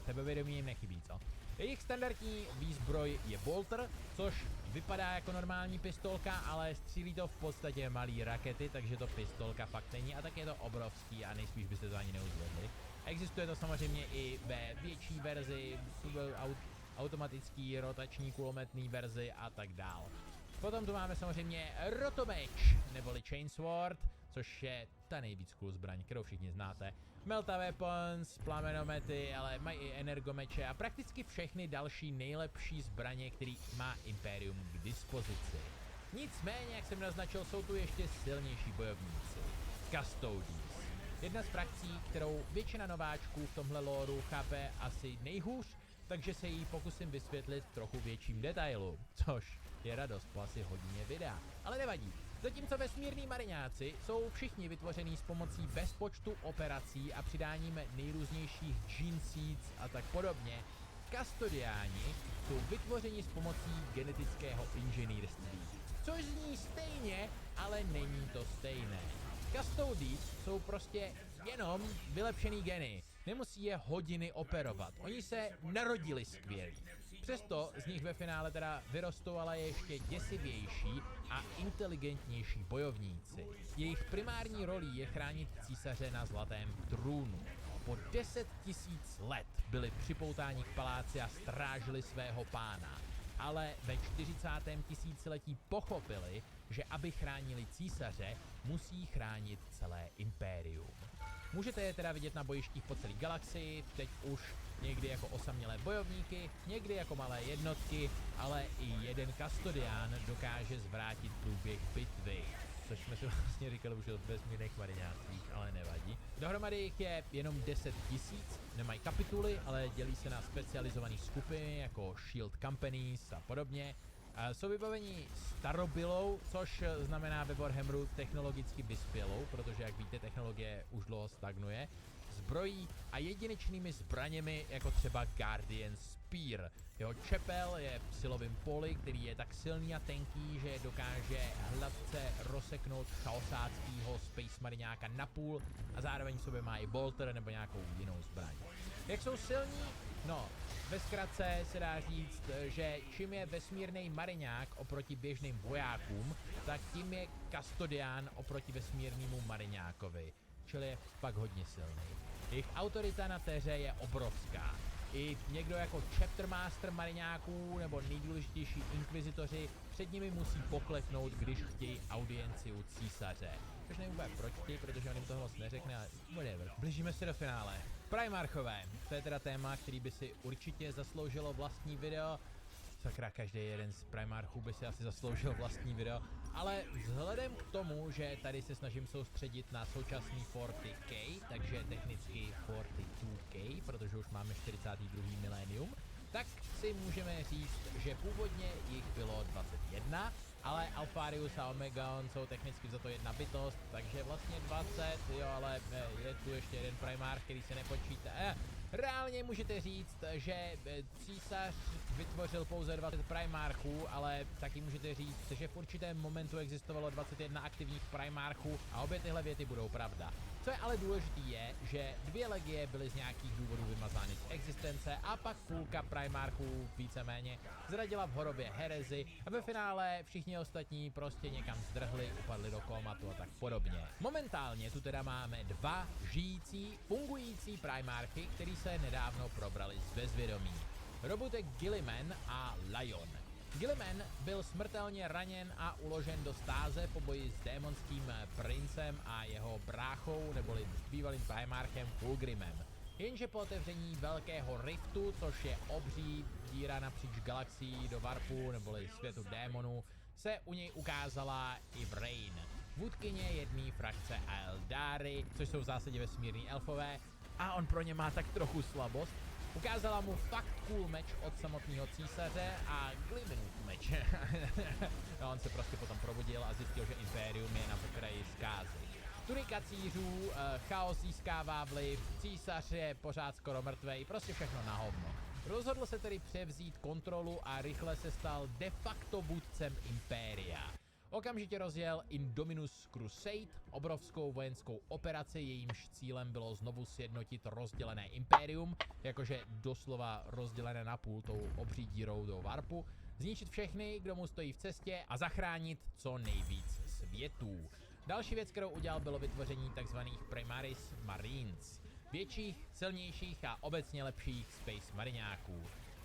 Sebevědomí jim nechybí, co? Jejich standardní výzbroj je bolter, což vypadá jako normální pistolka, ale střílí to v podstatě malý rakety, takže to pistolka fakt není a tak je to obrovský a nejspíš byste to ani neuzvedli. Existuje to samozřejmě i ve větší verzi, automatický rotační kulometný verzi a tak dál. Potom tu máme samozřejmě rotomeč, neboli chainsword, což je ta nejvíc cool zbraň, kterou všichni znáte. Melta weapons, plamenomety, ale mají i energomeče a prakticky všechny další nejlepší zbraně, který má Imperium k dispozici. Nicméně, jak jsem naznačil, jsou tu ještě silnější bojovníci. Custodies. Jedna z frakcí, kterou většina nováčků v tomhle lóru chápe asi nejhůř, takže se jí pokusím vysvětlit v trochu větším detailu, což je radost po asi hodině videa. Ale nevadí. Zatímco vesmírní mariňáci jsou všichni vytvořený s pomocí bezpočtu operací a přidáním nejrůznějších gene seeds a tak podobně, kastodiáni jsou vytvořeni s pomocí genetického inženýrství. Což zní stejně, ale není to stejné. Custodies jsou prostě jenom vylepšený geny. Nemusí je hodiny operovat. Oni se narodili skvělí. Přesto z nich ve finále teda vyrostou ale ještě děsivější a inteligentnější bojovníci. Jejich primární rolí je chránit císaře na zlatém trůnu. Po 10 000 let byli připoutáni k paláci a strážili svého pána. Ale ve 40. tisíciletí pochopili, že aby chránili císaře, musí chránit celé impérium. Můžete je teda vidět na bojištích po celé galaxii, teď už někdy jako osamělé bojovníky, někdy jako malé jednotky, ale i jeden kastodián dokáže zvrátit průběh bitvy. Což jsme si vlastně říkali už o vesmírných mariňácích, ale nevadí. Dohromady jich je jenom 10 000, nemají kapituly, ale dělí se na specializované skupiny jako Shield Companies a podobně. Jsou vybaveni starobylou, což znamená ve Warhammeru technologicky vyspělou, protože jak víte, technologie už dlouho stagnuje, zbrojí a jedinečnými zbraněmi, jako třeba Guardian Spear. Jeho čepel je v silovém poli, který je tak silný a tenký, že dokáže hladce rozseknout chaosáckýho space mariňáka napůl a zároveň v sobě má i bolter nebo nějakou jinou zbraň. Jak jsou silní? No, ve zkratce se dá říct, že čím je vesmírný mariňák oproti běžným vojákům, tak tím je kastodián oproti vesmírnému mariňákovi, čili je fakt hodně silný. Jejich autorita na Terře je obrovská. I někdo jako chapter master mariňáků nebo nejdůležitější inkvizitoři před nimi musí pokleknout, když chtějí audienci u císaře. Což nevím úplně proč chtějí, protože on jim to hlas neřekne, ale whatever. Blížíme se do finále. Primarchové, to je teda téma, který by si určitě zasloužilo vlastní video. Sakra, každý jeden z Primarchů by si asi zasloužil vlastní video. Ale vzhledem k tomu, že tady se snažím soustředit na současný 40k, takže technicky 42k, protože už máme 42. milénium, tak si můžeme říct, že původně jich bylo 21, ale Alfarius a Omegon jsou technicky za to jedna bytost, takže vlastně 20, jo, ale je tu ještě jeden Primarch, který se nepočítá. Reálně můžete říct, že císař vytvořil pouze 20 Primarchů, ale taky můžete říct, že v určitém momentu existovalo 21 aktivních Primarchů a obě tyhle věty budou pravda. Co je ale důležitý je, že 2 legie byly z nějakých důvodů vymazány z existence a pak půlka Primarchů víceméně zradila v horobě herezy a ve finále všichni ostatní prostě někam zdrhli, upadli do komatu a tak podobně. Momentálně tu teda máme 2 žijící, fungující Primarchy, který se nedávno probrali z bezvědomí. Robotek Gilliman a Lion. Gilliman byl smrtelně raněn a uložen do stáze po boji s démonským princem a jeho bráchou, neboli bývalým Primarchem Fulgrimem. Jenže po otevření velkého riftu, což je obří díra napříč galaxií do Warpu, neboli světu démonů, se u něj ukázala i Vrain, vůdkyně jedné frakce Aeldari, což jsou v zásadě vesmírní elfové, a on pro ně má tak trochu slabost. Ukázala mu fakt cool meč od samotného císaře a Gliminův meč. No, on se prostě potom probudil a zjistil, že Imperium je na pokraji zkázy. Tury kacířů, chaos získává vliv, císař je pořád skoro mrtvej, prostě všechno na hovno. Rozhodl se tedy převzít kontrolu a rychle se stal de facto vůdcem Impéria. Okamžitě rozjel Indominus Crusade, obrovskou vojenskou operaci, jejímž cílem bylo znovu sjednotit rozdělené impérium, jakože doslova rozdělené na půl tou obří dírou do Warpu, zničit všechny, kdo mu stojí v cestě a zachránit co nejvíc světů. Další věc, kterou udělal, bylo vytvoření tzv. Primaris Marines, větších, silnějších a obecně lepších space mariňáků.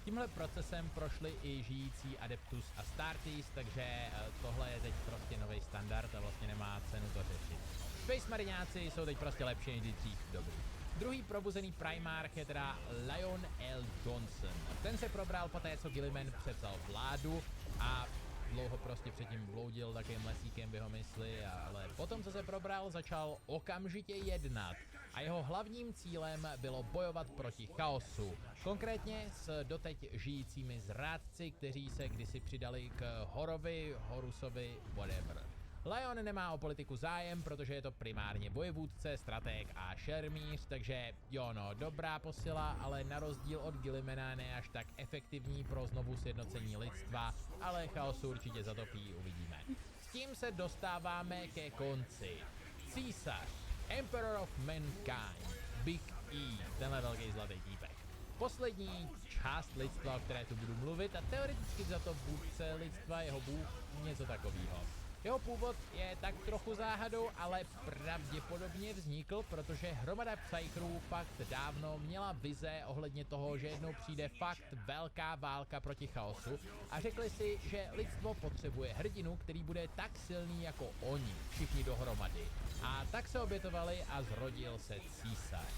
Tímhle procesem prošli i žijící Adeptus a Astartes, takže tohle je teď prostě nový standard a vlastně nemá cenu to řešit. Space Mariňáci jsou teď prostě lepší než dřív, dobrý. Druhý probuzený primarch je teda Lion L. Johnson. Ten se probral poté, co Gilliman převzal vládu a dlouho prostě předtím bloudil takým lesíkem v jeho mysli, ale potom, co se probral, začal okamžitě jednat. A jeho hlavním cílem bylo bojovat proti chaosu. Konkrétně s doteď žijícími zrádci, kteří se kdysi přidali k Horovi, Horusovi, whatever. Lion nemá o politiku zájem, protože je to primárně vojevůdce, stratég a šermíř, takže jo no, dobrá posila, ale na rozdíl od Gillimana ne až tak efektivní pro znovu sjednocení lidstva, ale chaosu určitě zatopí, uvidíme. S tím se dostáváme ke konci. Císař, Emperor of Mankind, Big E, tenhle velký zlatý týpek. Poslední část lidstva, o které tu budu mluvit, a teoreticky za to vůdce lidstva, jeho bůh, něco takového. Jeho původ je tak trochu záhadou, ale pravděpodobně vznikl, protože hromada psycherů fakt dávno měla vize ohledně toho, že jednou přijde fakt velká válka proti chaosu a řekli si, že lidstvo potřebuje hrdinu, který bude tak silný jako oni, všichni dohromady. A tak se obětovali a zrodil se císař.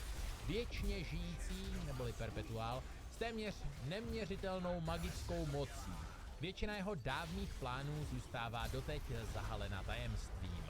Věčně žijící, neboli perpetuál, s téměř neměřitelnou magickou mocí. Většina jeho dávných plánů zůstává doteď zahalena tajemstvím.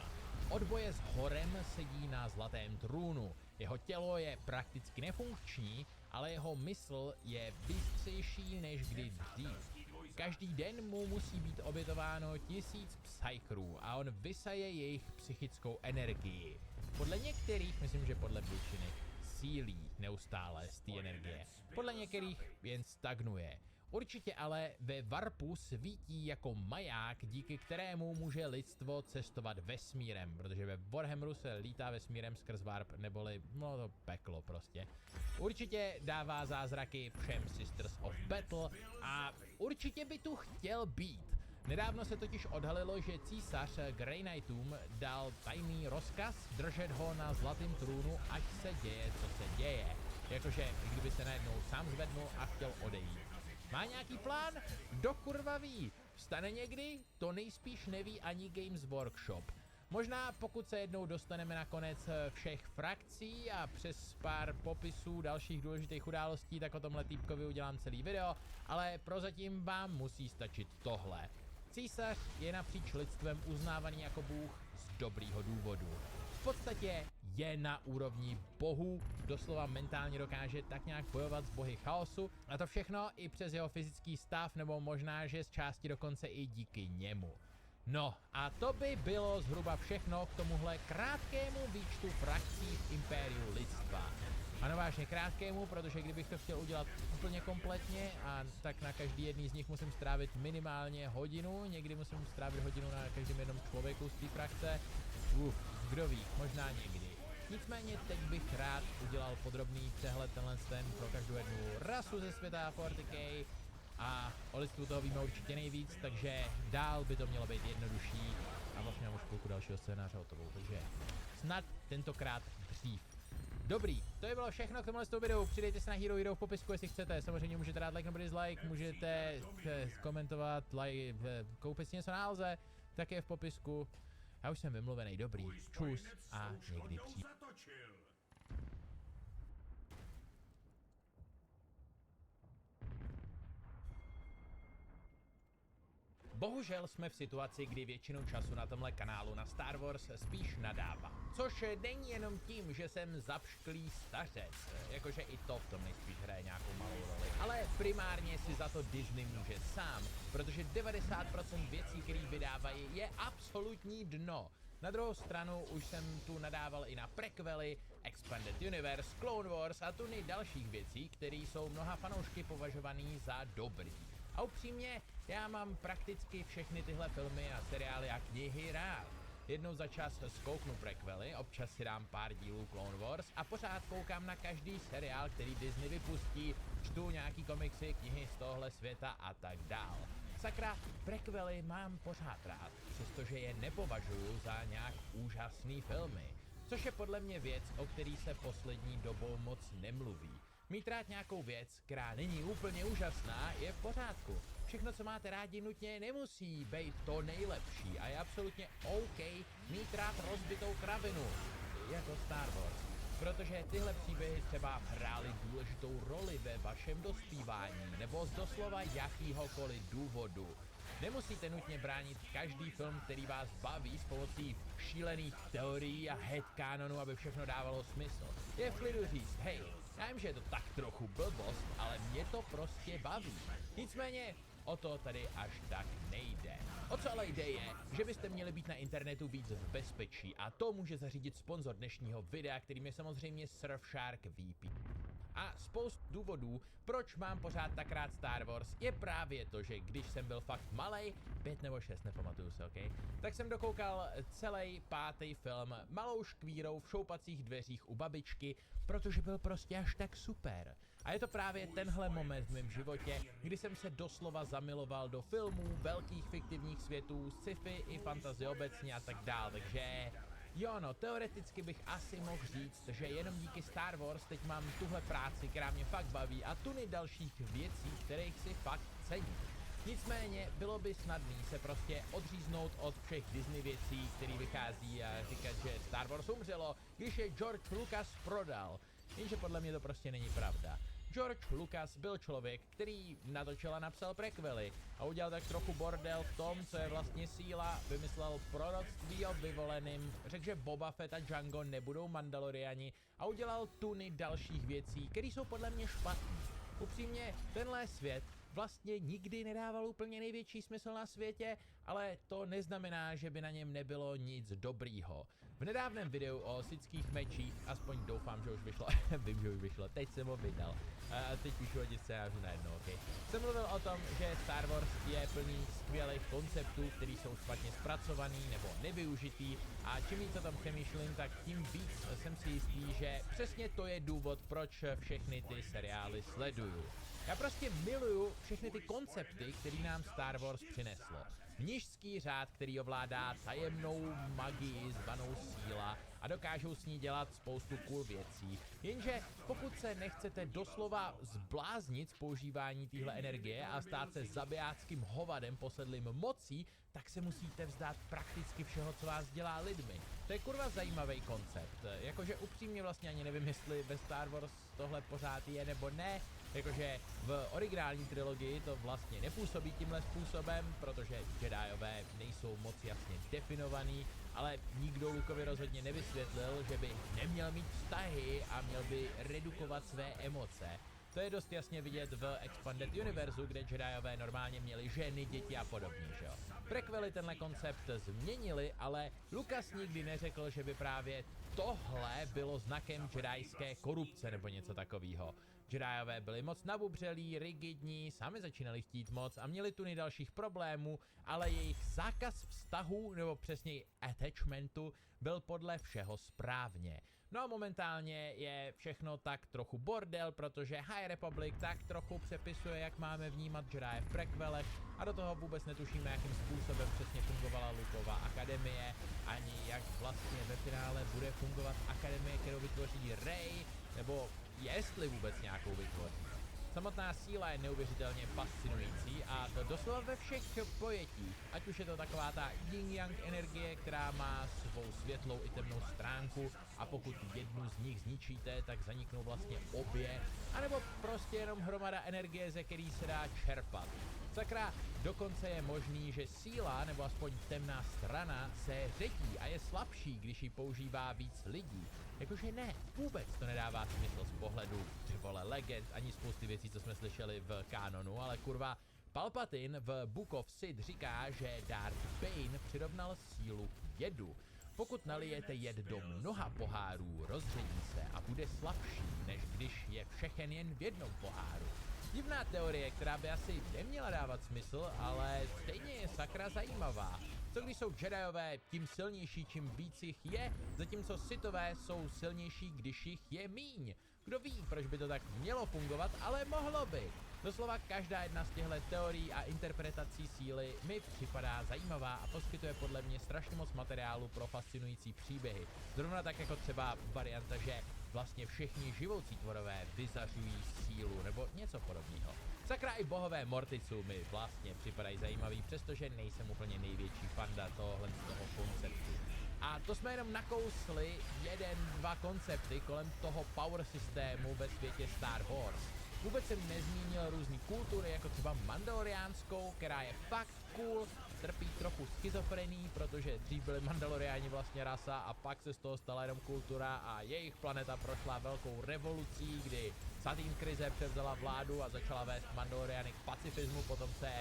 Od boje s Horem sedí na zlatém trůnu. Jeho tělo je prakticky nefunkční, ale jeho mysl je bystřejší než kdy dřív. Každý den mu musí být obětováno 1000 psycherů a on vysaje jejich psychickou energii. Podle některých, myslím, že podle většiny, sílí neustále z té energie. Podle některých jen stagnuje. Určitě ale ve Warpu svítí jako maják, díky kterému může lidstvo cestovat vesmírem, protože ve Warhammeru se lítá vesmírem skrz Warp, neboli no to peklo prostě. Určitě dává zázraky všem Sisters of Battle a určitě by tu chtěl být. Nedávno se totiž odhalilo, že císař Grey Knightům dal tajný rozkaz držet ho na zlatém trůnu, ať se děje, co se děje. Jakože kdyby se najednou sám zvednul a chtěl odejít. Má nějaký plán? Kdo kurva ví? Vstane někdy? To nejspíš neví ani Games Workshop. Možná pokud se jednou dostaneme na konec všech frakcí a přes pár popisů dalších důležitých událostí, tak o tomhle týpkovi udělám celý video, ale prozatím vám musí stačit tohle. Císař je napříč lidstvem uznávaný jako bůh z dobrýho důvodu. V podstatě je na úrovni bohů, doslova mentálně dokáže tak nějak bojovat s bohy chaosu a to všechno i přes jeho fyzický stav, nebo možná, že z části dokonce i díky němu. No a to by bylo zhruba všechno k tomuhle krátkému výčtu frakcí v impériu lidstva. Ano, vážně krátkému, protože kdybych to chtěl udělat úplně kompletně, a tak na každý jedný z nich musím strávit minimálně hodinu, někdy musím strávit hodinu na každém jednom člověku z té frakce. Kdo ví, možná někdy. Nicméně teď bych rád udělal podrobný přehled ten pro každou jednu rasu ze světa 40k a o lidstvu toho víme určitě nejvíc, takže dál by to mělo být jednodušší a vlastně mám už půlku dalšího scénáře hotovou, takže snad tentokrát dřív. Dobrý, to je bylo všechno k tomuhle videu, přidejte se na Hero v popisku, jestli chcete, samozřejmě můžete dát like nebo dislike, můžete komentovat, koupit si něco na Alze, tak je v popisku. Já už jsem vymluvený, dobrý, čus a někdy přijde. Bohužel jsme v situaci, kdy většinu času na tomhle kanálu na Star Wars spíš nadávám. Což není jenom tím, že jsem zapšklý stařec, jakože i to v tom nejspíš hraje nějakou malou roli, ale primárně si za to Disney může sám, protože 90% věcí, které vydávají, je absolutní dno. Na druhou stranu už jsem tu nadával i na prequely, Expanded Universe, Clone Wars a tuny dalších věcí, které jsou mnoha fanoušky považovaný za dobrý. A upřímně, já mám prakticky všechny tyhle filmy a seriály a knihy rád. Jednou za čas zkouknu prequely, občas si dám pár dílů Clone Wars a pořád koukám na každý seriál, který Disney vypustí, čtu nějaký komiksy, knihy z tohohle světa a tak dál. Sakra, prequely mám pořád rád, přestože je nepovažuju za nějak úžasný filmy, což je podle mě věc, o který se poslední dobou moc nemluví. Mít rád nějakou věc, která není úplně úžasná, je v pořádku. Všechno, co máte rádi, nutně nemusí být to nejlepší a je absolutně OK mít rád rozbitou kravinu, jako Star Wars. Protože tyhle příběhy třeba hrály důležitou roli ve vašem dospívání nebo z doslova jakýhokoliv důvodu. Nemusíte nutně bránit každý film, který vás baví s pomocí šílených teorií a headcanonu, aby všechno dávalo smysl. Je v klidu říct, hej, já vím, že je to tak trochu blbost, ale mě to prostě baví. Nicméně o to tady až tak nejde. O co ale jde je, že byste měli být na internetu víc v bezpečí a to může zařídit sponzor dnešního videa, kterým je samozřejmě Surfshark VP. A spoustu důvodů, proč mám pořád tak rád Star Wars, je právě to, že když jsem byl fakt malej, 5 nebo 6, nepamatuju se, ok? Tak jsem dokoukal celý 5. film malou škvírou v šoupacích dveřích u babičky, protože byl prostě až tak super. A je to právě tenhle moment v mém životě, kdy jsem se doslova zamiloval do filmů, velkých fiktivních světů, sci-fi i fantasy obecně a tak dál, takže... Jo no, teoreticky bych asi mohl říct, že jenom díky Star Wars teď mám tuhle práci, která mě fakt baví a tuny dalších věcí, kterých si fakt cením. Nicméně bylo by snadný se prostě odříznout od všech Disney věcí, které vychází a říkat, že Star Wars umřelo, když je George Lucas prodal. Jenže podle mě to prostě není pravda. George Lucas byl člověk, který natočil a napsal prequely a udělal tak trochu bordel v tom, co je vlastně síla, vymyslel proroctví o vyvoleným, řekl, že Boba Fett a Django nebudou Mandaloriani a udělal tuny dalších věcí, které jsou podle mě špatný. Upřímně, tenhle svět vlastně nikdy nedával úplně největší smysl na světě, ale to neznamená, že by na něm nebylo nic dobrýho. V nedávném videu o sithských mečích, aspoň doufám, že už vyšlo, vím, že už vyšlo, teď jsem ho vydal, teď píšu hodně scénářů najednou, ok. Jsem mluvil o tom, že Star Wars je plný skvělých konceptů, který jsou špatně zpracovaný nebo nevyužitý a čím víc o tom přemýšlím, tak tím víc jsem si jistý, že přesně to je důvod, proč všechny ty seriály sleduju. Já prostě miluju všechny ty koncepty, který nám Star Wars přineslo. Mnišský řád, který ovládá tajemnou magii zvanou síla a dokážou s ní dělat spoustu cool věcí. Jenže pokud se nechcete doslova zbláznit z používání téhle energie a stát se zabijáckým hovadem posedlým mocí, tak se musíte vzdát prakticky všeho, co vás dělá lidmi. To je kurva zajímavý koncept. Jakože upřímně vlastně ani nevím, jestli ve Star Wars tohle pořád je nebo ne. Jakože v originální trilogii to vlastně nepůsobí tímhle způsobem, protože Jediové nejsou moc jasně definovaný, ale nikdo Lukovi rozhodně nevysvětlil, že by neměl mít vztahy a měl by redukovat své emoce. To je dost jasně vidět v Expanded Univerzu, kde Jediové normálně měli ženy, děti a podobně, že jo. Prequely tenhle koncept změnili, ale Lucas nikdy neřekl, že by právě tohle bylo znakem jedajské korupce nebo něco takového. Jediové byli moc nabubřelí, rigidní, sami začínali chtít moc a měli tuny dalších problémů, ale jejich zákaz vztahu, nebo přesněji attachmentu, byl podle všeho správně. No a momentálně je všechno tak trochu bordel, protože High Republic tak trochu přepisuje, jak máme vnímat Jedi v prequelech a do toho vůbec netušíme, jakým způsobem přesně fungovala Lukova akademie, ani jak vlastně ve finále bude fungovat akademie, kterou vytvoří Rey, nebo jestli vůbec nějakou vytvoří. Samotná síla je neuvěřitelně fascinující a to doslova ve všech pojetích, ať už je to taková ta yin-yang energie, která má svou světlou i temnou stránku a pokud jednu z nich zničíte, tak zaniknou vlastně obě, anebo prostě jenom hromada energie, ze který se dá čerpat. Sakra, dokonce je možný, že síla, nebo aspoň temná strana, se ředí a je slabší, když ji používá víc lidí. Jakože ne, vůbec to nedává smysl z pohledu vole legend, ani spousty věcí, co jsme slyšeli v kánonu, ale kurva, Palpatine v Book of Sith říká, že Darth Bane přirovnal sílu k jedu. Pokud nalijete jed do mnoha pohárů, rozředí se a bude slabší, než když je všechen jen v jednom poháru. Divná teorie, která by asi neměla dávat smysl, ale stejně je sakra zajímavá. Co když jsou Jediové tím silnější, čím víc jich je, zatímco Sithové jsou silnější, když jich je míň. Kdo ví, proč by to tak mělo fungovat, ale mohlo by. Doslova každá jedna z těchto teorií a interpretací síly mi připadá zajímavá a poskytuje podle mě strašně moc materiálu pro fascinující příběhy. Zrovna tak jako třeba varianta, že vlastně všichni živoucí tvorové vyzařují sílu nebo něco podobného. Sakra i bohové Morticu mi vlastně připadají zajímavý, přestože nejsem úplně největší fanda tohohle z toho konceptu. A to jsme jenom nakousli dva koncepty kolem toho power systému ve světě Star Wars. Vůbec jsem nezmínil různý kultury, jako třeba mandaloriánskou, která je fakt cool, trpí trochu schizofrení, protože dřív byli mandaloriáni vlastně rasa a pak se z toho stala jenom kultura a jejich planeta prošla velkou revolucí, kdy Satine Kryze převzala vládu a začala vést mandaloriány k pacifismu, potom se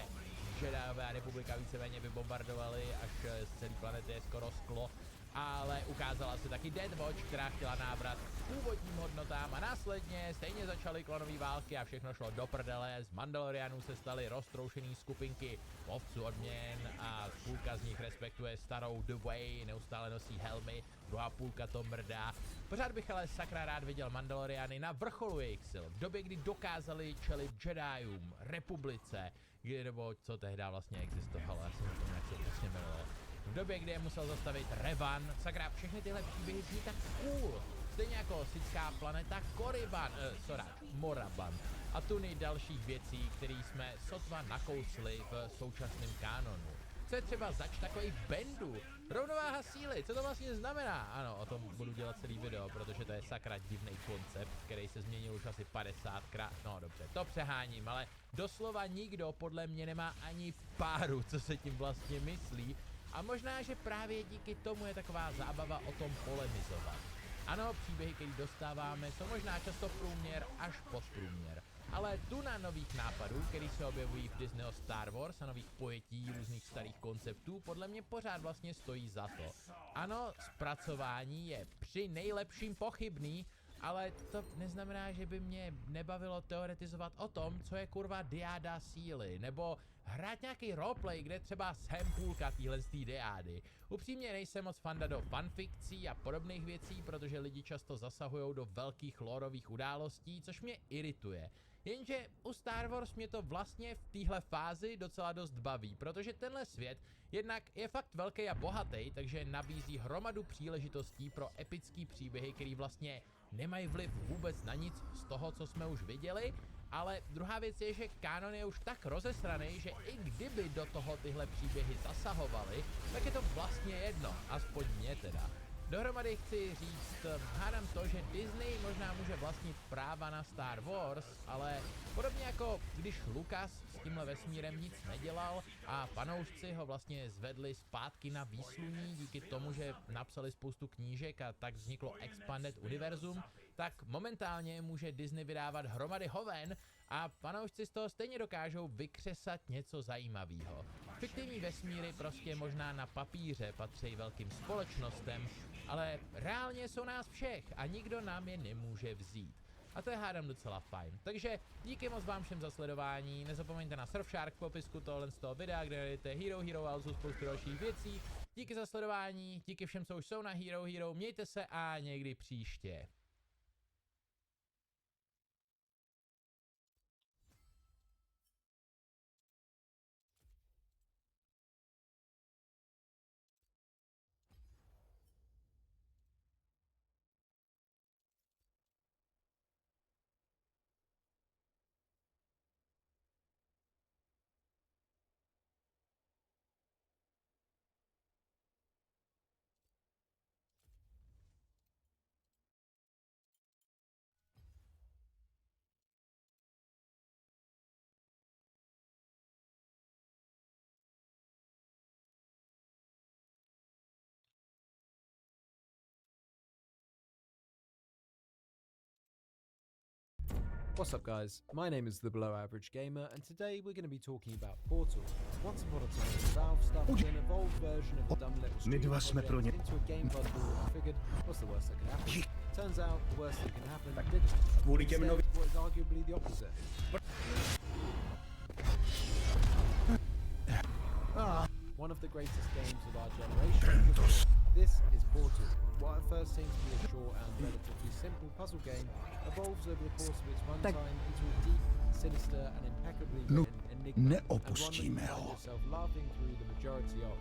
Jediové a republika víceméně vybombardovali, až z celé planety je skoro sklo. Ale ukázala se taky Death Watch, která chtěla návrat k původním hodnotám a následně stejně začaly klonové války a všechno šlo do prdele. Z Mandalorianů se staly roztroušený skupinky lovců odměn a půlka z nich respektuje starou The Way, neustále nosí helmy, druhá půlka to mrdá. Pořád bych ale sakra rád viděl Mandaloriany na vrcholu jejich sil, v době, kdy dokázali čelit Jediům, republice, nebo co tehdy vlastně existovalo, já si nevím, jak se to přesně jmenovalo. V době, kdy je musel zastavit Revan, sakra, všechny tyhle příběhy zní tak cool. Stejně jako sická planeta Moraban a tuny dalších věcí, které jsme sotva nakousli v současném kánonu. Co je třeba zač takových Bendu? Rovnováha síly, co to vlastně znamená? Ano, o tom budu dělat celý video, protože to je sakra divný koncept, který se změnil už asi 50krát. No dobře, to přeháním, ale doslova nikdo podle mě nemá ani páru, co se tím vlastně myslí. A možná, že právě díky tomu je taková zábava o tom polemizovat. Ano, příběhy, které dostáváme, jsou možná často průměr až podprůměr. Ale tuna nových nápadů, které se objevují v Disneyho Star Wars a nových pojetí různých starých konceptů, podle mě pořád vlastně stojí za to. Ano, zpracování je při nejlepším pochybný, ale to neznamená, že by mě nebavilo teoretizovat o tom, co je kurva diáda síly, nebo hrát nějaký roleplay, kde třeba jsem půlka téhletý diády. Upřímně nejsem moc fanda do fanfikcí a podobných věcí, protože lidi často zasahují do velkých lorových událostí, což mě irituje. Jenže u Star Wars mě to vlastně v téhle fázi docela dost baví, protože tenhle svět jednak je fakt velký a bohatý, takže nabízí hromadu příležitostí pro epický příběhy, který vlastně nemají vliv vůbec na nic z toho, co jsme už viděli, ale druhá věc je, že kánon je už tak rozesraný, že i kdyby do toho tyhle příběhy zasahovaly, tak je to vlastně jedno, aspoň mě teda. Dohromady chci říct, hádám to, že Disney možná může vlastnit práva na Star Wars, ale podobně jako když Lucas s tímhle vesmírem nic nedělal a fanoušci ho vlastně zvedli zpátky na výsluní díky tomu, že napsali spoustu knížek a tak vzniklo Expanded univerzum, tak momentálně může Disney vydávat hromady hoven a fanoušci z toho stejně dokážou vykřesat něco zajímavého. Fiktivní vesmíry prostě možná na papíře patří velkým společnostem, ale reálně jsou nás všech a nikdo nám je nemůže vzít. A to je hádám docela fajn. Takže díky moc vám všem za sledování, nezapomeňte na Surfshark v popisku tohle z toho videa, kde najdete Hero a spoustu dalších věcí. Díky za sledování, díky všem, co už jsou na Hero, mějte se a někdy příště. What's up guys, my name is the Below Average Gamer and today we're going to be talking about Portal. Once upon a time, Valve stuffed an evolved version of the dumb little street project into a game bundle and figured, what's the worst that can happen? Turns out, the worst that can happen didn't. Instead, what is arguably the opposite. One of the greatest games of our generation. This is Portal. What at first seems to be a short and relatively simple puzzle game evolves over the course of its runtime into a deep, sinister and impeccably written enigma, and one that you find yourself laughing through the majority of.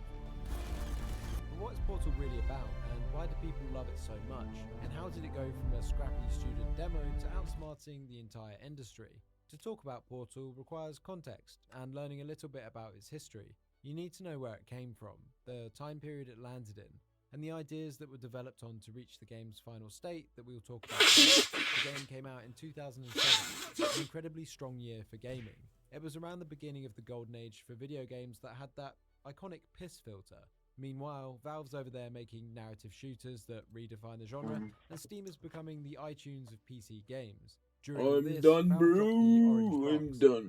But what is Portal really about, and why do people love it so much? And how did it go from a scrappy student demo to outsmarting the entire industry? To talk about Portal requires context and learning a little bit about its history. You need to know where it came from, the time period it landed in, and the ideas that were developed on to reach the game's final state that we'll talk about. The game came out in 2007, an incredibly strong year for gaming. It was around the beginning of the golden age for video games that had that iconic piss filter. Meanwhile, Valve's over there making narrative shooters that redefine the genre, and Steam is becoming the iTunes of PC games. During I'm this, done, Valve dropped the bro. orange I'm box, done.